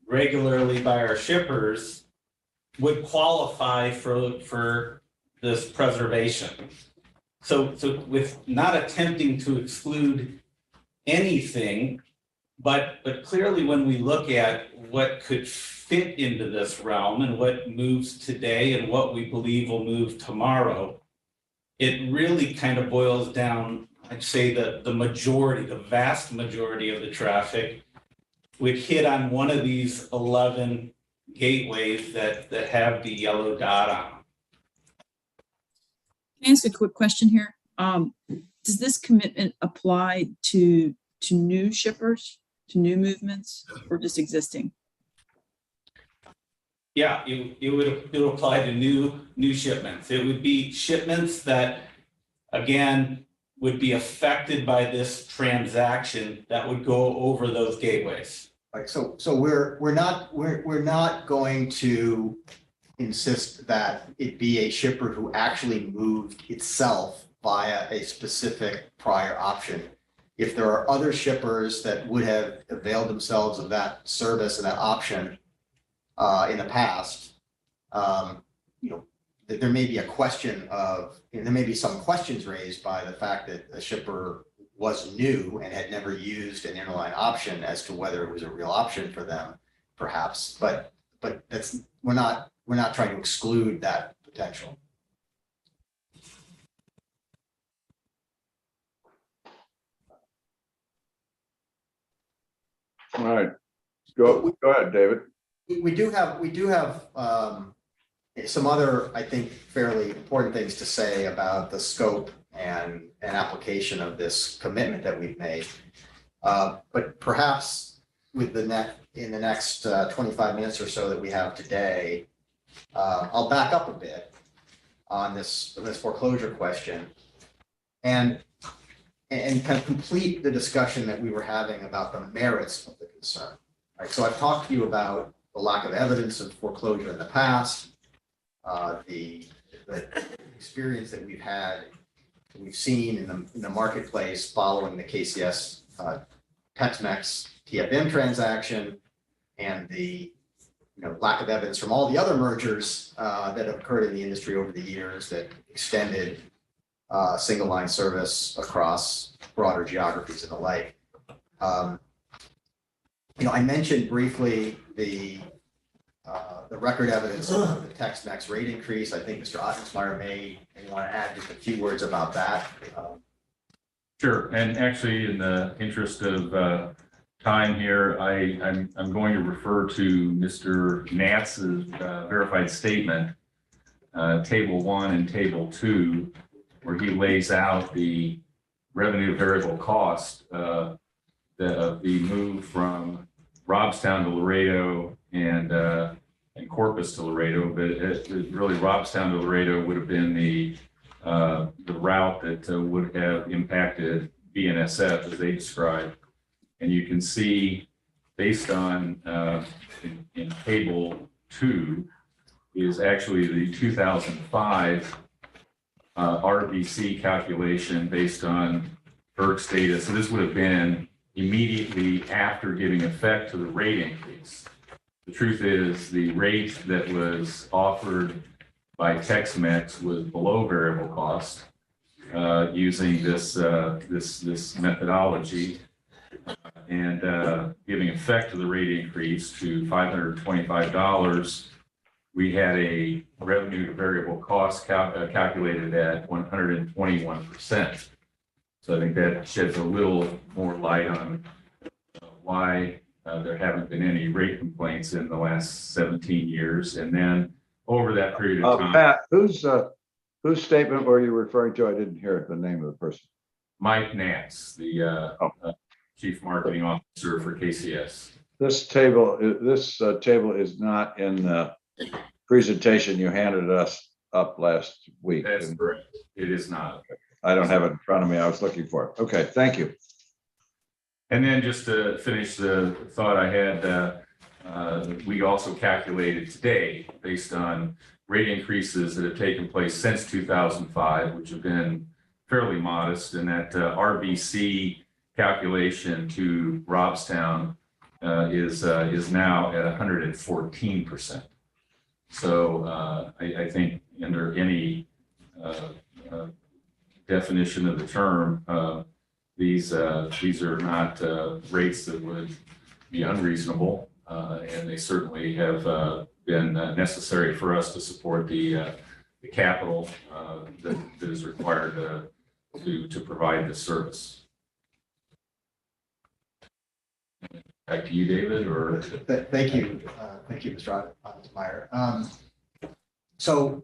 S13: regularly by our shippers, would qualify for this preservation. So with not attempting to exclude anything, but clearly when we look at what could fit into this realm and what moves today and what we believe will move tomorrow, it really kind of boils down, I'd say that the vast majority of the traffic would hit on one of these 11 gateways that have the yellow dot on them.
S14: Can I ask a quick question here? Does this commitment apply to new shippers, to new movements, or just existing?
S13: Yeah, it would apply to new shipments. It would be shipments that, again, would be affected by this transaction that would go over those gateways.
S4: Right. So we're not going to insist that it be a shipper who actually moved itself via a specific prior option. If there are other shippers that would have availed themselves of that service and that option in the past, there may be a question of, there may be some questions raised by the fact that the shipper was new and had never used an interline option as to whether it was a real option for them, perhaps. But that's we're not trying to exclude that potential.
S2: All right, go ahead, David.
S4: We do have some other, I think, fairly important things to say about the scope and application of this commitment that we've made. But perhaps with in the next 25 minutes or so that we have today, I'll back up a bit on this foreclosure question and kind of complete the discussion that we were having about the merits of the concern. Right? So I've talked to you about the lack of evidence of foreclosure in the past, the experience that we've seen in the marketplace following the KCS Tex-Mex TFM transaction, and the lack of evidence from all the other mergers that have occurred in the industry over the years that extended single line service across broader geographies and the like. I mentioned briefly the the record evidence of the Tex-Mex rate increase. I think Mr. Ottensmeyer may want to add just a few words about that.
S6: Sure, and actually, in the interest of time here, I'm going to refer to Mr. Natz's verified statement, Table 1 and Table 2, where he lays out the revenue variable cost of the move from Robstown to Laredo and Corpus to Laredo, but really Robstown to Laredo would have been the route that would have impacted BNSF as they described. And you can see based on in Table 2 is actually the 2005 RBC calculation based on FERC's data. So this would have been immediately after giving effect to the rate increase. The truth is the rate that was offered by Tex-Mex was below variable cost using this methodology and giving effect to the rate increase to $525. We had a revenue to variable cost calculated at 121%. So I think that sheds a little more light on why there haven't been any rate complaints in the last 17 years. And then over that period of time.
S2: Pat, whose statement were you referring to? I didn't hear the name of the person.
S6: Mike Natz, the Chief Marketing Officer for KCS.
S2: This table is not in the presentation you handed us up last week.
S6: That's correct. It is not.
S2: I don't have it in front of me. I was looking for it. Okay, thank you.
S6: And then just to finish the thought I had, we also calculated today based on rate increases that have taken place since 2005, which have been fairly modest, and that RBC calculation to Robstown is now at 114%. So I think under any definition of the term, these are not rates that would be unreasonable, and they certainly have been necessary for us to support the capital that is required to provide this service. Back to you, David, or?
S4: Thank you, Mr. Ottensmeyer. So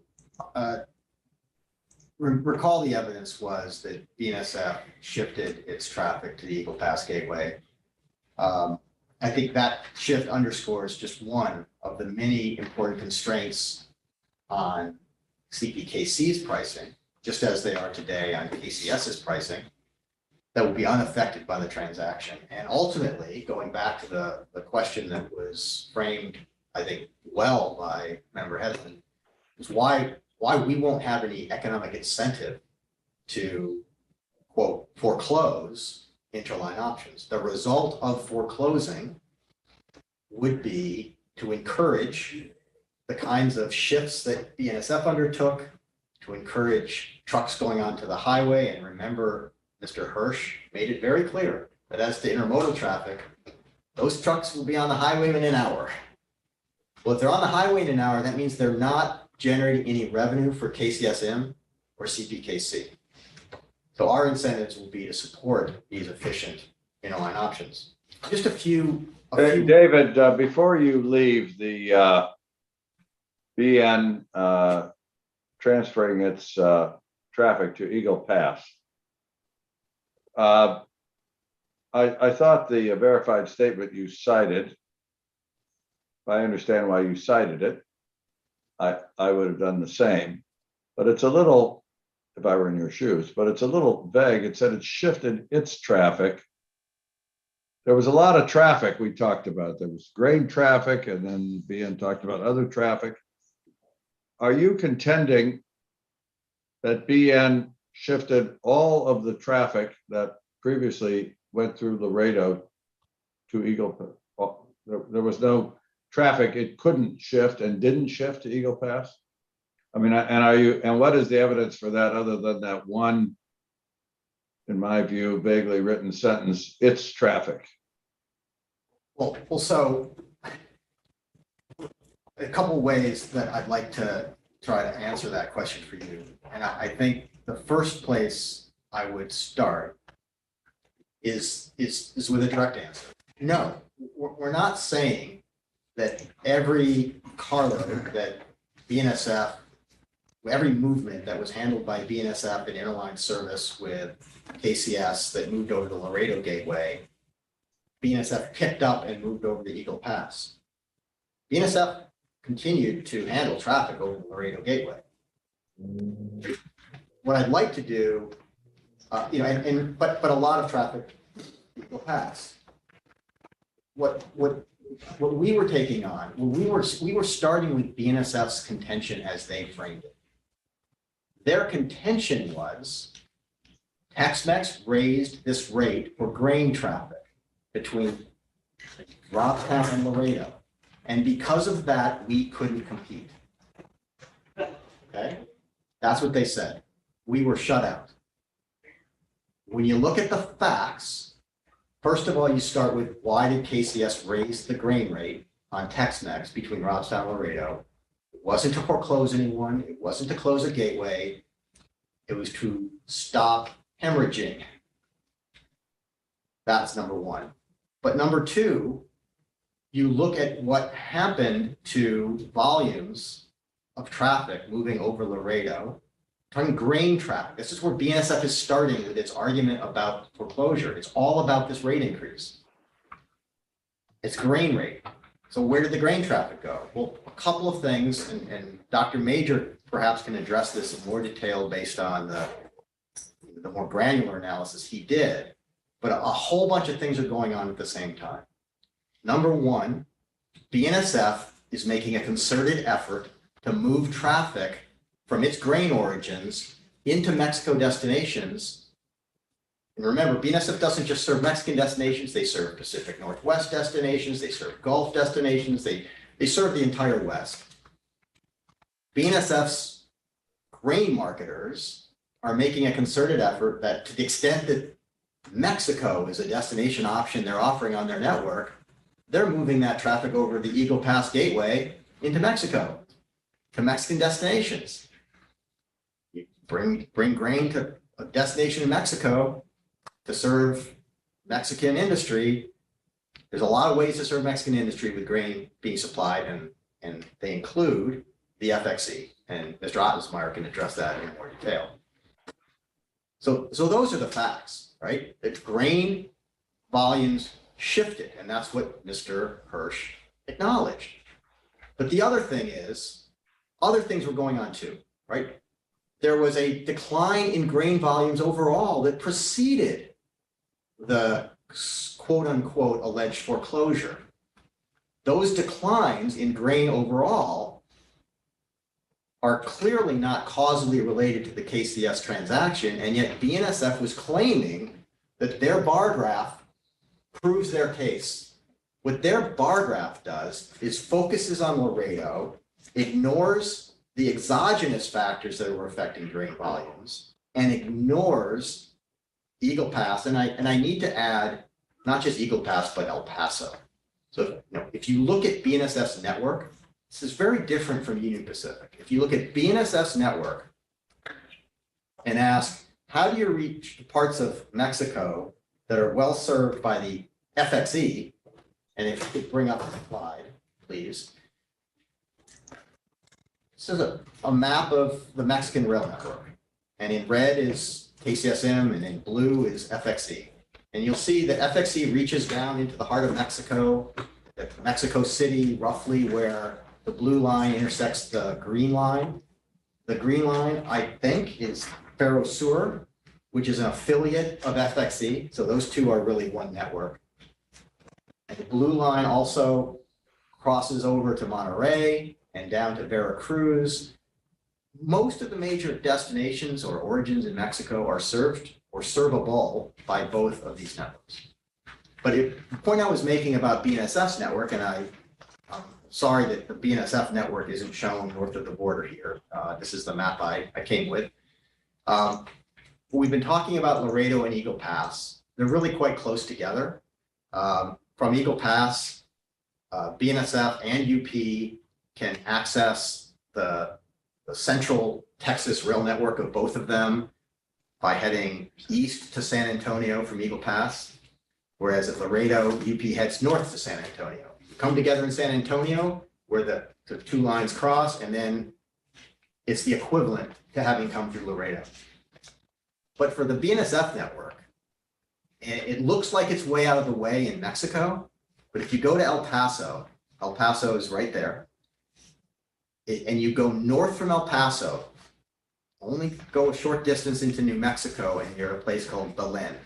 S4: recall the evidence was that BNSF shifted its traffic to the Eagle Pass Gateway. I think that shift underscores just one of the many important constraints on CPKC's pricing, just as they are today on KCS's pricing, that will be unaffected by the transaction. And ultimately, going back to the question that was framed, I think, well by Member Hedlund, is why we won't have any economic incentive to, quote, foreclose interline options. The result of foreclosing would be to encourage the kinds of shifts that BNSF undertook, to encourage trucks going onto the highway. And remember, Mr. Hirsch made it very clear that as to intermodal traffic, those trucks will be on the highway in an hour. Well, if they're on the highway in an hour, that means they're not generating any revenue for KCSM or CPKC. So our incentives will be to support these efficient interline options. Just a few.
S2: David, before you leave, the BN transferring its traffic to Eagle Pass. I thought the verified statement you cited, I understand why you cited it. I would have done the same, but it's a little, if I were in your shoes, but it's a little vague. It said it shifted its traffic. There was a lot of traffic we talked about. There was grain traffic, and then BN talked about other traffic. Are you contending that BN shifted all of the traffic that previously went through Laredo to Eagle Pass? There was no traffic it couldn't shift and didn't shift to Eagle Pass? I mean, and what is the evidence for that other than that one, in my view, vaguely written sentence, it's traffic?
S4: Well, so
S10: a couple ways that I'd like to try to answer that question for you. And I think the first place I would start is with a direct answer. No, we're not saying that every carload that BNSF, every movement that was handled by BNSF in interline service with KCS that moved over the Laredo Gateway, BNSF picked up and moved over the Eagle Pass. BNSF continued to handle traffic over the Laredo Gateway. What I'd like to do, but a lot of traffic will pass. What we were taking on, we were starting with BNSF's contention as they framed it. Their contention was Tex-Mex raised this rate for grain traffic between Robstown and Laredo. And because of that, we couldn't compete. Okay, that's what they said. We were shut out. When you look at the facts, first of all, you start with why did KCS raise the grain rate on Tex-Mex between Robstown and Laredo? It wasn't to foreclose anyone. It wasn't to close a gateway. It was to stop hemorrhaging. That's number one. But number two, you look at what happened to volumes of traffic moving over Laredo, talking grain traffic. This is where BNSF is starting with its argument about foreclosure. It's all about this rate increase. It's grain rate. So where did the grain traffic go? Well, a couple of things, and Dr. Major perhaps can address this in more detail based on the more granular analysis he did, but a whole bunch of things are going on at the same time. Number one, BNSF is making a concerted effort to move traffic from its grain origins into Mexico destinations. And remember, BNSF doesn't just serve Mexican destinations, they serve Pacific Northwest destinations, they serve Gulf destinations, they serve the entire West. BNSF's grain marketers are making a concerted effort that to the extent that Mexico is a destination option they're offering on their network, they're moving that traffic over the Eagle Pass Gateway into Mexico, to Mexican destinations. You bring grain to a destination in Mexico to serve Mexican industry. There's a lot of ways to serve Mexican industry with grain being supplied, and they include the FXE. And Mr. Ottensmeyer can address that in more detail. So those are the facts, right? That grain volumes shifted, and that's what Mr. Hirsch acknowledged. But the other thing is, other things were going on too, right? There was a decline in grain volumes overall that preceded the quote unquote alleged foreclosure. Those declines in grain overall are clearly not causally related to the KCS transaction, and yet BNSF was claiming that their bar graph proves their case. What their bar graph does is focuses on Laredo, ignores the exogenous factors that were affecting grain volumes, and ignores Eagle Pass. And I need to add not just Eagle Pass, but El Paso. So if you look at BNSF's network, this is very different from Union Pacific. If you look at BNSF's network and ask, how do you reach parts of Mexico that are well served by the FXE? And if you could bring up the slide, please. This is a map of the Mexican rail network. And in red is KCSM, and in blue is FXE. And you'll see that FXE reaches down into the heart of Mexico, Mexico City, roughly where the blue line intersects the green line. The green line, I think, is Ferro Sur, which is an affiliate of FXE. So those two are really one network. And the blue line also crosses over to Monterrey and down to Veracruz. Most of the major destinations or origins in Mexico are served or servable by both of these networks. But the point I was making about BNSF's network, and I'm sorry that the BNSF network isn't shown north of the border here. This is the map I came with. We've been talking about Laredo and Eagle Pass. They're really quite close together. From Eagle Pass, BNSF and UP can access the central Texas rail network of both of them by heading east to San Antonio from Eagle Pass, whereas at Laredo, UP heads north to San Antonio. You come together in San Antonio where the two lines cross, and then it's the equivalent to having come through Laredo. But for the BNSF network, it looks like it's way out of the way in Mexico, but if you go to El Paso is right there. And you go north from El Paso, only go a short distance into New Mexico, and you're at a place called Belen,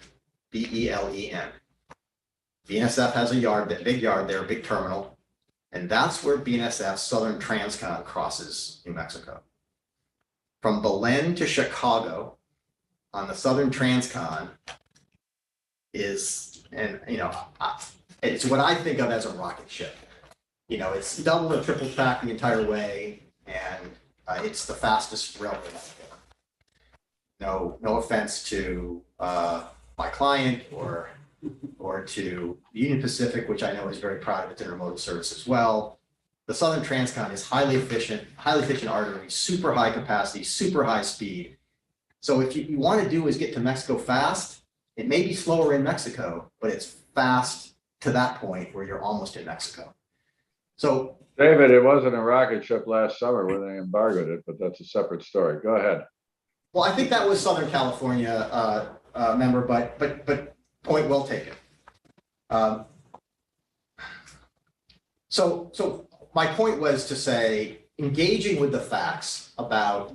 S10: Belen. BNSF has a yard, that big yard there, big terminal, and that's where BNSF Southern Transcon crosses New Mexico. From Belen to Chicago on the Southern Transcon is, and it's what I think of as a rocket ship. It's double or triple track the entire way, and it's the fastest railway out there. No offense to my client or to Union Pacific, which I know is very proud of its intermodal service as well. The Southern Transcon is highly efficient artery, super high capacity, super high speed. So if you want to do is get to Mexico fast, it may be slower in Mexico, but it's fast to that point where you're almost in Mexico. So
S2: David, it wasn't a rocket ship last summer when they embargoed it, but that's a separate story. Go ahead.
S10: Well, I think that was Southern California member, but point well taken. So my point was to say, engaging with the facts about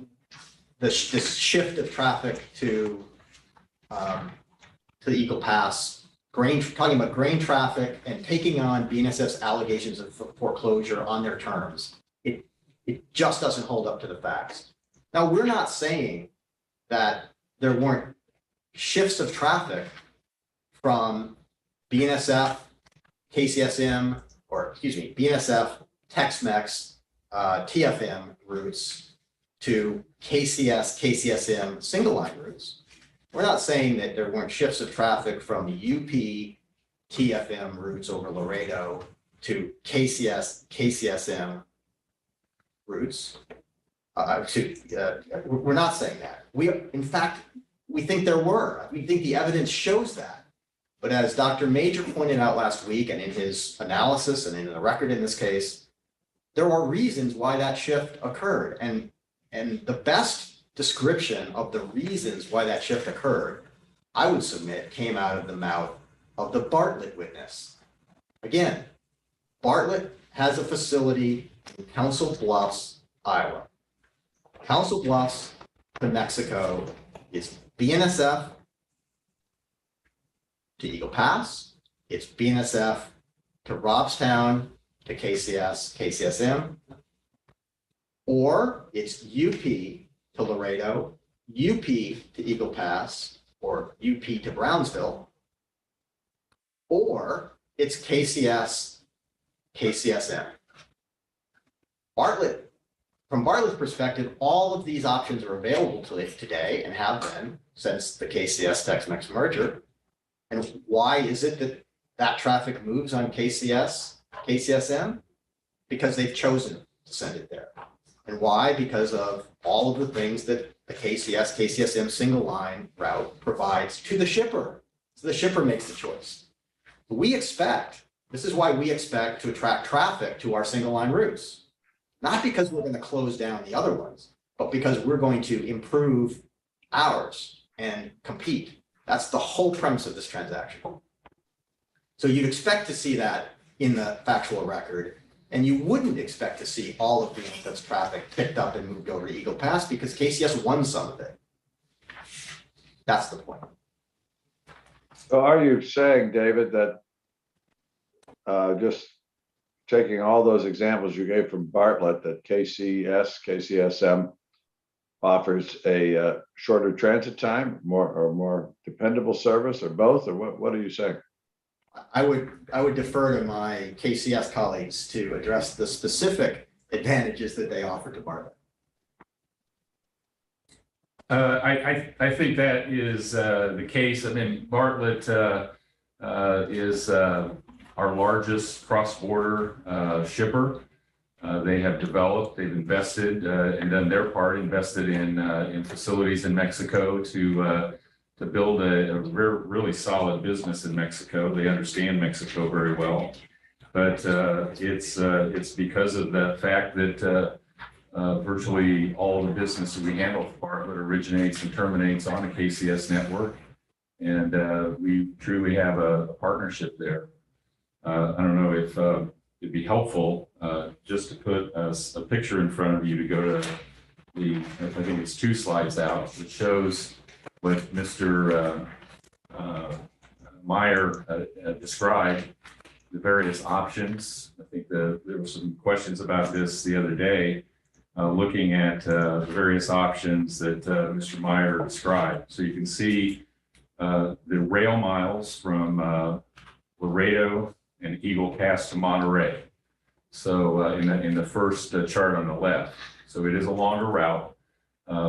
S10: this shift of traffic to the Eagle Pass, talking about grain traffic and taking on BNSF's allegations of foreclosure on their terms, it just doesn't hold up to the facts. Now, we're not saying that there weren't shifts of traffic from BNSF, KCSM, BNSF, Tex-Mex, TFM routes to KCS, KCSM single line routes. We're not saying that there weren't shifts of traffic from UP, TFM routes over Laredo to KCS, KCSM routes. We're not saying that. In fact, we think there were. We think the evidence shows that. But as Dr. Major pointed out last week, and in his analysis and in the record in this case, there are reasons why that shift occurred. And the best description of the reasons why that shift occurred, I would submit, came out of the mouth of the Bartlett witness. Again, Bartlett has a facility in Council Bluffs, Iowa. Council Bluffs to Mexico is BNSF to Eagle Pass. It's BNSF to Robstown to KCS, KCSM. Or it's UP to Laredo, UP to Eagle Pass, or UP to Brownsville. Or it's KCS, KCSM. From Bartlett's perspective, all of these options are available to it today and have been since the KCS Tex-Mex merger. And why is it that traffic moves on KCS, KCSM? Because they've chosen to send it there. And why? Because of all of the things that the KCS, KCSM single line route provides to the shipper. So the shipper makes the choice. This is why we expect to attract traffic to our single line routes. Not because we're going to close down the other ones, but because we're going to improve ours and compete. That's the whole premise of this transaction. So you'd expect to see that in the factual record, and you wouldn't expect to see all of BNSF's traffic picked up and moved over to Eagle Pass because KCS won some of it. That's the point.
S2: So are you saying, David, that just taking all those examples you gave from Bartlett, that KCS, KCSM offers a shorter transit time, more dependable service, or both, or what are you saying?
S10: I would defer to my KCS colleagues to address the specific advantages that they offer to Bartlett.
S6: I think that is the case. I mean, Bartlett is our largest cross-border shipper. They have developed, they've invested and done their part, invested in facilities in Mexico to build a really solid business in Mexico. They understand Mexico very well, but it's because of the fact that virtually all the business that we handle for Bartlett originates and terminates on a KCS network, and we truly have a partnership there. I don't know if it'd be helpful just to put a picture in front of you to go to I think it's 2 slides out, which shows what Mr. Meyer described, the various options. I think there were some questions about this the other day, looking at the various options that Mr. Meyer described. So you can see the rail miles from Laredo and Eagle Pass to Monterey. So in the first chart on the left, so it is a longer route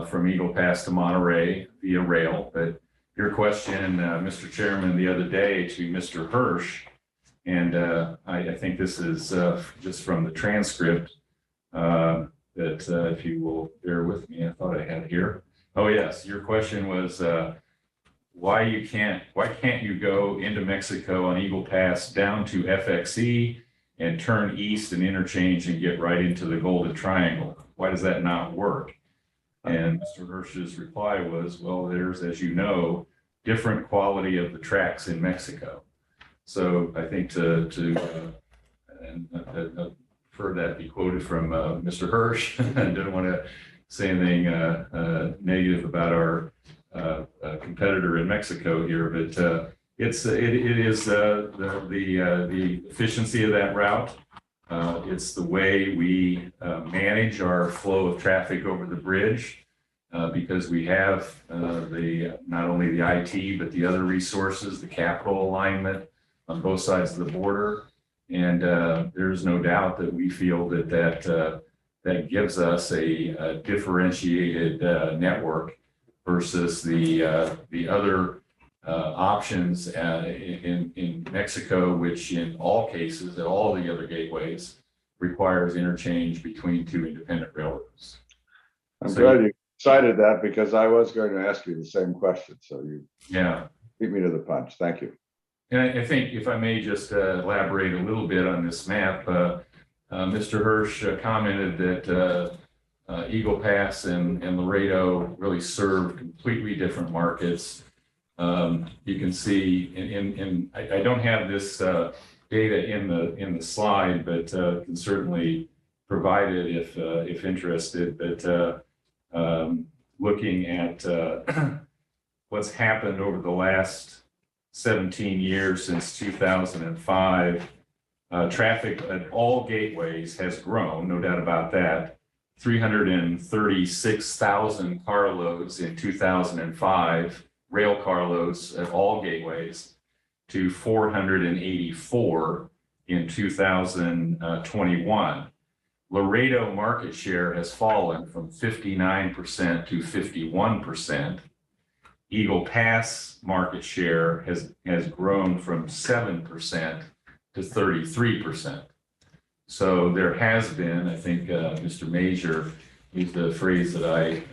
S6: from Eagle Pass to Monterey via rail. But your question, Mr. Chairman, the other day to Mr. Hirsch, and I think this is just from the transcript that if you will bear with me, I thought I had it here. Oh yes, your question was why can't you go into Mexico on Eagle Pass down to FXE and turn east and interchange and get right into the Golden Triangle? Why does that not work? And Mr. Hirsch's reply was, well, there's, as you know, different quality of the tracks in Mexico. So I think to prefer that be quoted from Mr. Hirsch. I don't want to say anything negative about our competitor in Mexico here, but it is the efficiency of that route. It's the way we manage our flow of traffic over the bridge, because we have not only the IT, but the other resources, the capital alignment on both sides of the border. And there's no doubt that we feel that gives us a differentiated network versus the other options in Mexico, which in all cases, at all the other gateways, requires interchange between 2 independent railroads.
S2: I'm glad you cited that, because I was going to ask you the same question. So you beat me to the punch. Thank you.
S6: And I think if I may just elaborate a little bit on this map, Mr. Hirsch commented that Eagle Pass and Laredo really serve completely different markets. You can see I don't have this data in the slide, but can certainly provide it if interested. But looking at what's happened over the last 17 years since 2005, traffic at all gateways has grown, no doubt about that. 336,000 carloads in 2005, rail carloads at all gateways, to 484 in 2021. Laredo market share has fallen from 59% to 51%. Eagle Pass market share has grown from 7% to 33%. So there has been, I think Mr. Major used the phrase that I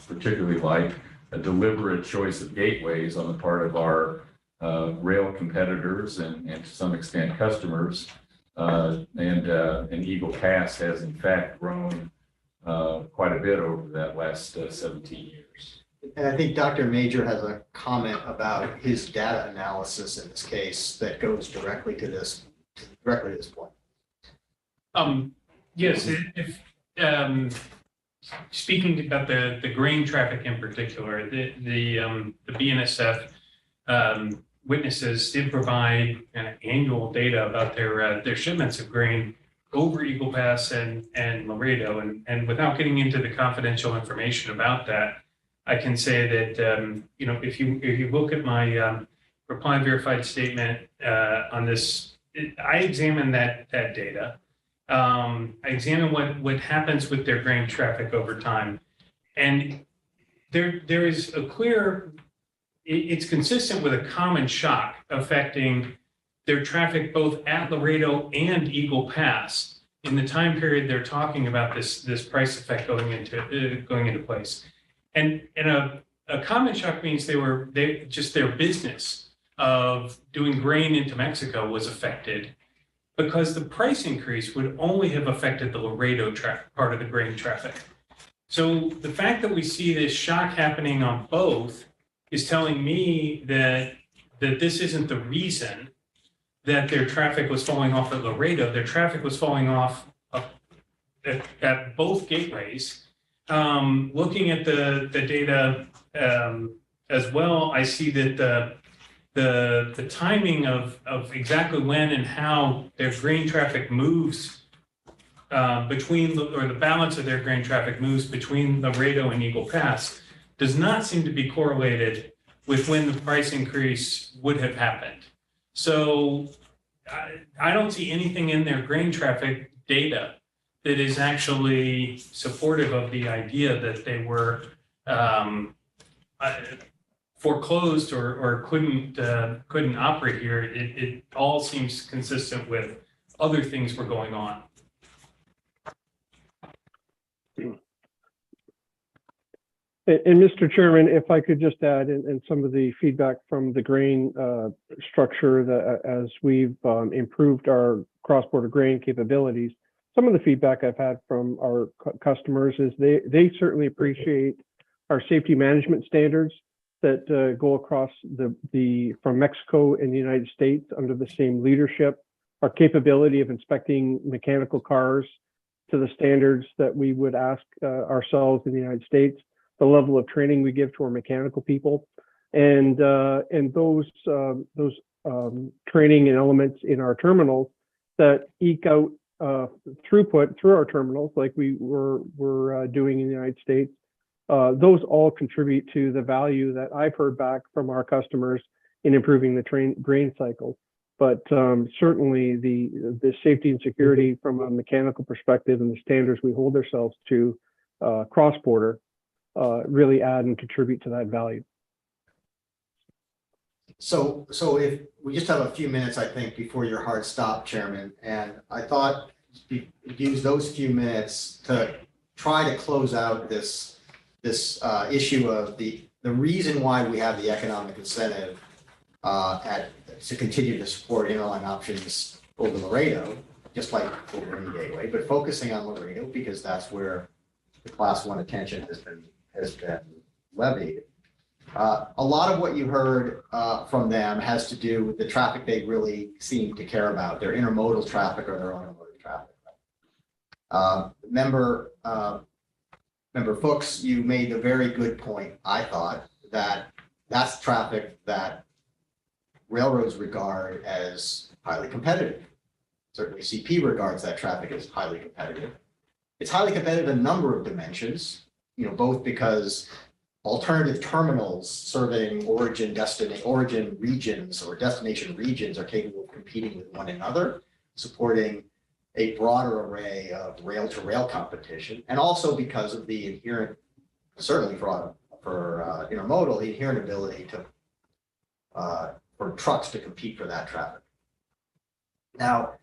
S6: particularly like, a deliberate choice of gateways on the part of our rail competitors and to some extent customers. And Eagle Pass has in fact grown quite a bit over that last 17 years.
S10: And I think Dr. Major has a comment about his data analysis in this case that goes directly to this point.
S17: Yes, if speaking about the grain traffic in particular, the BNSF witnesses did provide annual data about their shipments of grain over Eagle Pass and Laredo, and without getting into the confidential information about that, I can say that if you look at my reply verified statement on this, I examined that data. I examined what happens with their grain traffic over time, and there is a clear. It's consistent with a common shock affecting their traffic both at Laredo and Eagle Pass. in the time period they're talking about this price effect going into place. And a common shock means their business of doing grain into Mexico was affected because the price increase would only have affected the Laredo part of the grain traffic. So the fact that we see this shock happening on both is telling me that this isn't the reason that their traffic was falling off at Laredo. Their traffic was falling off at both gateways. Looking at the data as well, I see that the timing of exactly when and how their grain traffic moves the balance of their grain traffic moves between Laredo and Eagle Pass does not seem to be correlated with when the price increase would have happened. So I don't see anything in their grain traffic data that is actually supportive of the idea that they were foreclosed or couldn't operate here. It all seems consistent with other things were going on.
S15: And Mr. Chairman, if I could just add in some of the feedback from the grain structure that as we've improved our cross-border grain capabilities, some of the feedback I've had from our customers is they certainly appreciate our safety management standards that go across from Mexico and the United States under the same leadership, our capability of inspecting mechanical cars to the standards that we would ask ourselves in the United States, the level of training we give to our mechanical people, and those training and elements in our terminals that eke out throughput through our terminals, like we're doing in the United States. Those all contribute to the value that I've heard back from our customers in improving the grain cycle. But certainly the safety and security from a mechanical perspective and the standards we hold ourselves to cross-border really add and contribute to that value.
S10: So if we just have a few minutes, I think, before your hard stop, Chairman, and I thought use those few minutes to try to close out this issue of the reason why we have the economic incentive to continue to support interline options over Laredo, just like over any gateway, but focusing on Laredo because that's where the Class 1 attention has been levied. A lot of what you heard from them has to do with the traffic they really seem to care about, their intermodal traffic or their automotive traffic. Member Fuchs, you made a very good point, I thought, that that's traffic that railroads regard as highly competitive. Certainly CP regards that traffic as highly competitive. It's highly competitive in a number of dimensions, both because alternative terminals serving origin regions or destination regions are capable of competing with one another, supporting a broader array of rail-to-rail competition, and also because of the inherent, certainly for intermodal, the inherent ability for trucks to compete for that traffic. Now,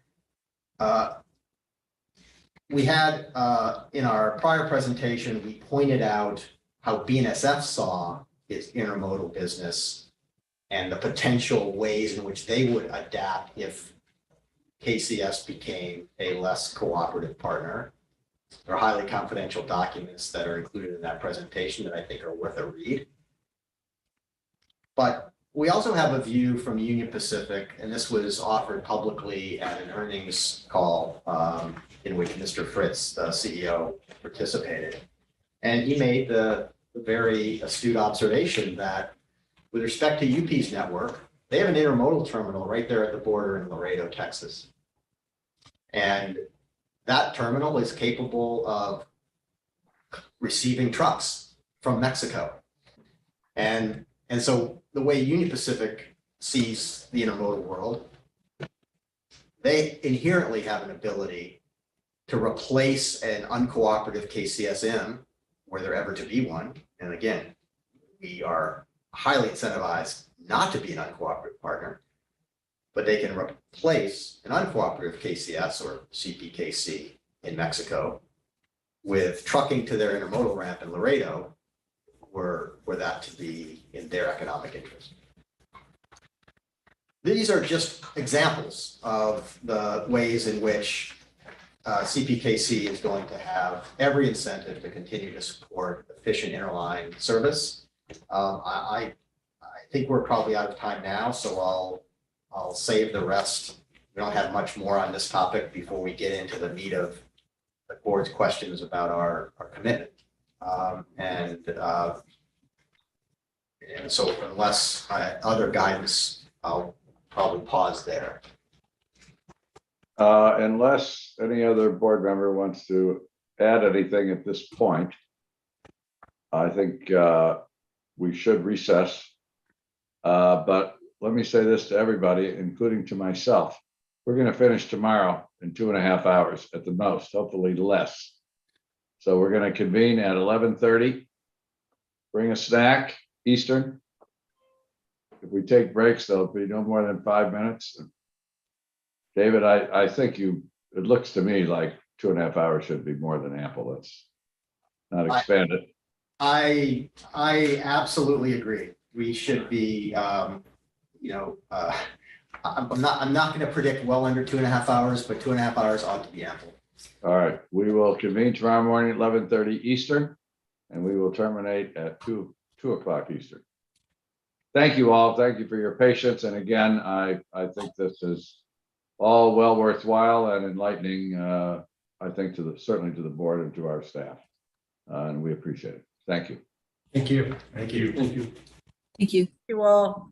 S10: we had in our prior presentation, we pointed out how BNSF saw its intermodal business and the potential ways in which they would adapt if KCS became a less cooperative partner. There are highly confidential documents that are included in that presentation that I think are worth a read. But we also have a view from Union Pacific, and this was offered publicly at an earnings call in which Mr. Fritz, the CEO, participated. And he made the very astute observation that with respect to UP's network, they have an intermodal terminal right there at the border in Laredo, Texas. And that terminal is capable of receiving trucks from Mexico. And so the way Union Pacific sees the intermodal world, they inherently have an ability to replace an uncooperative KCSM were there ever to be one. And again, we are highly incentivized not to be an uncooperative partner.
S4: but they can replace an uncooperative KCS or CPKC in Mexico with trucking to their intermodal ramp in Laredo, were that to be in their economic interest. These are just examples of the ways in which CPKC is going to have every incentive to continue to support efficient interline service. I think we're probably out of time now, so I'll save the rest. We don't have much more on this topic before we get into the meat of the board's questions about our commitment. And so unless other guidance, I'll probably pause there.
S2: Unless any other board member wants to add anything at this point, I think we should recess. But let me say this to everybody, including to myself. We're going to finish tomorrow in 2.5 hours at the most, hopefully less. So we're going to convene at 11:30. Bring a snack, Eastern. If we take breaks, there'll be no more than 5 minutes. David, I think it looks to me like 2.5 hours should be more than ample. Let's not expand it.
S10: I absolutely agree. We should be, I'm not going to predict well under 2.5 hours, but 2.5 hours ought to be ample.
S2: All right, we will convene tomorrow morning at 11:30 Eastern, and we will terminate at 2 o'clock Eastern. Thank you all. Thank you for your patience. And again, I think this is all well worthwhile and enlightening, I think, certainly to the board and to our staff. And we appreciate it. Thank you.
S10: Thank you.
S8: Thank you. Thank you.
S14: Thank you.
S1: You all.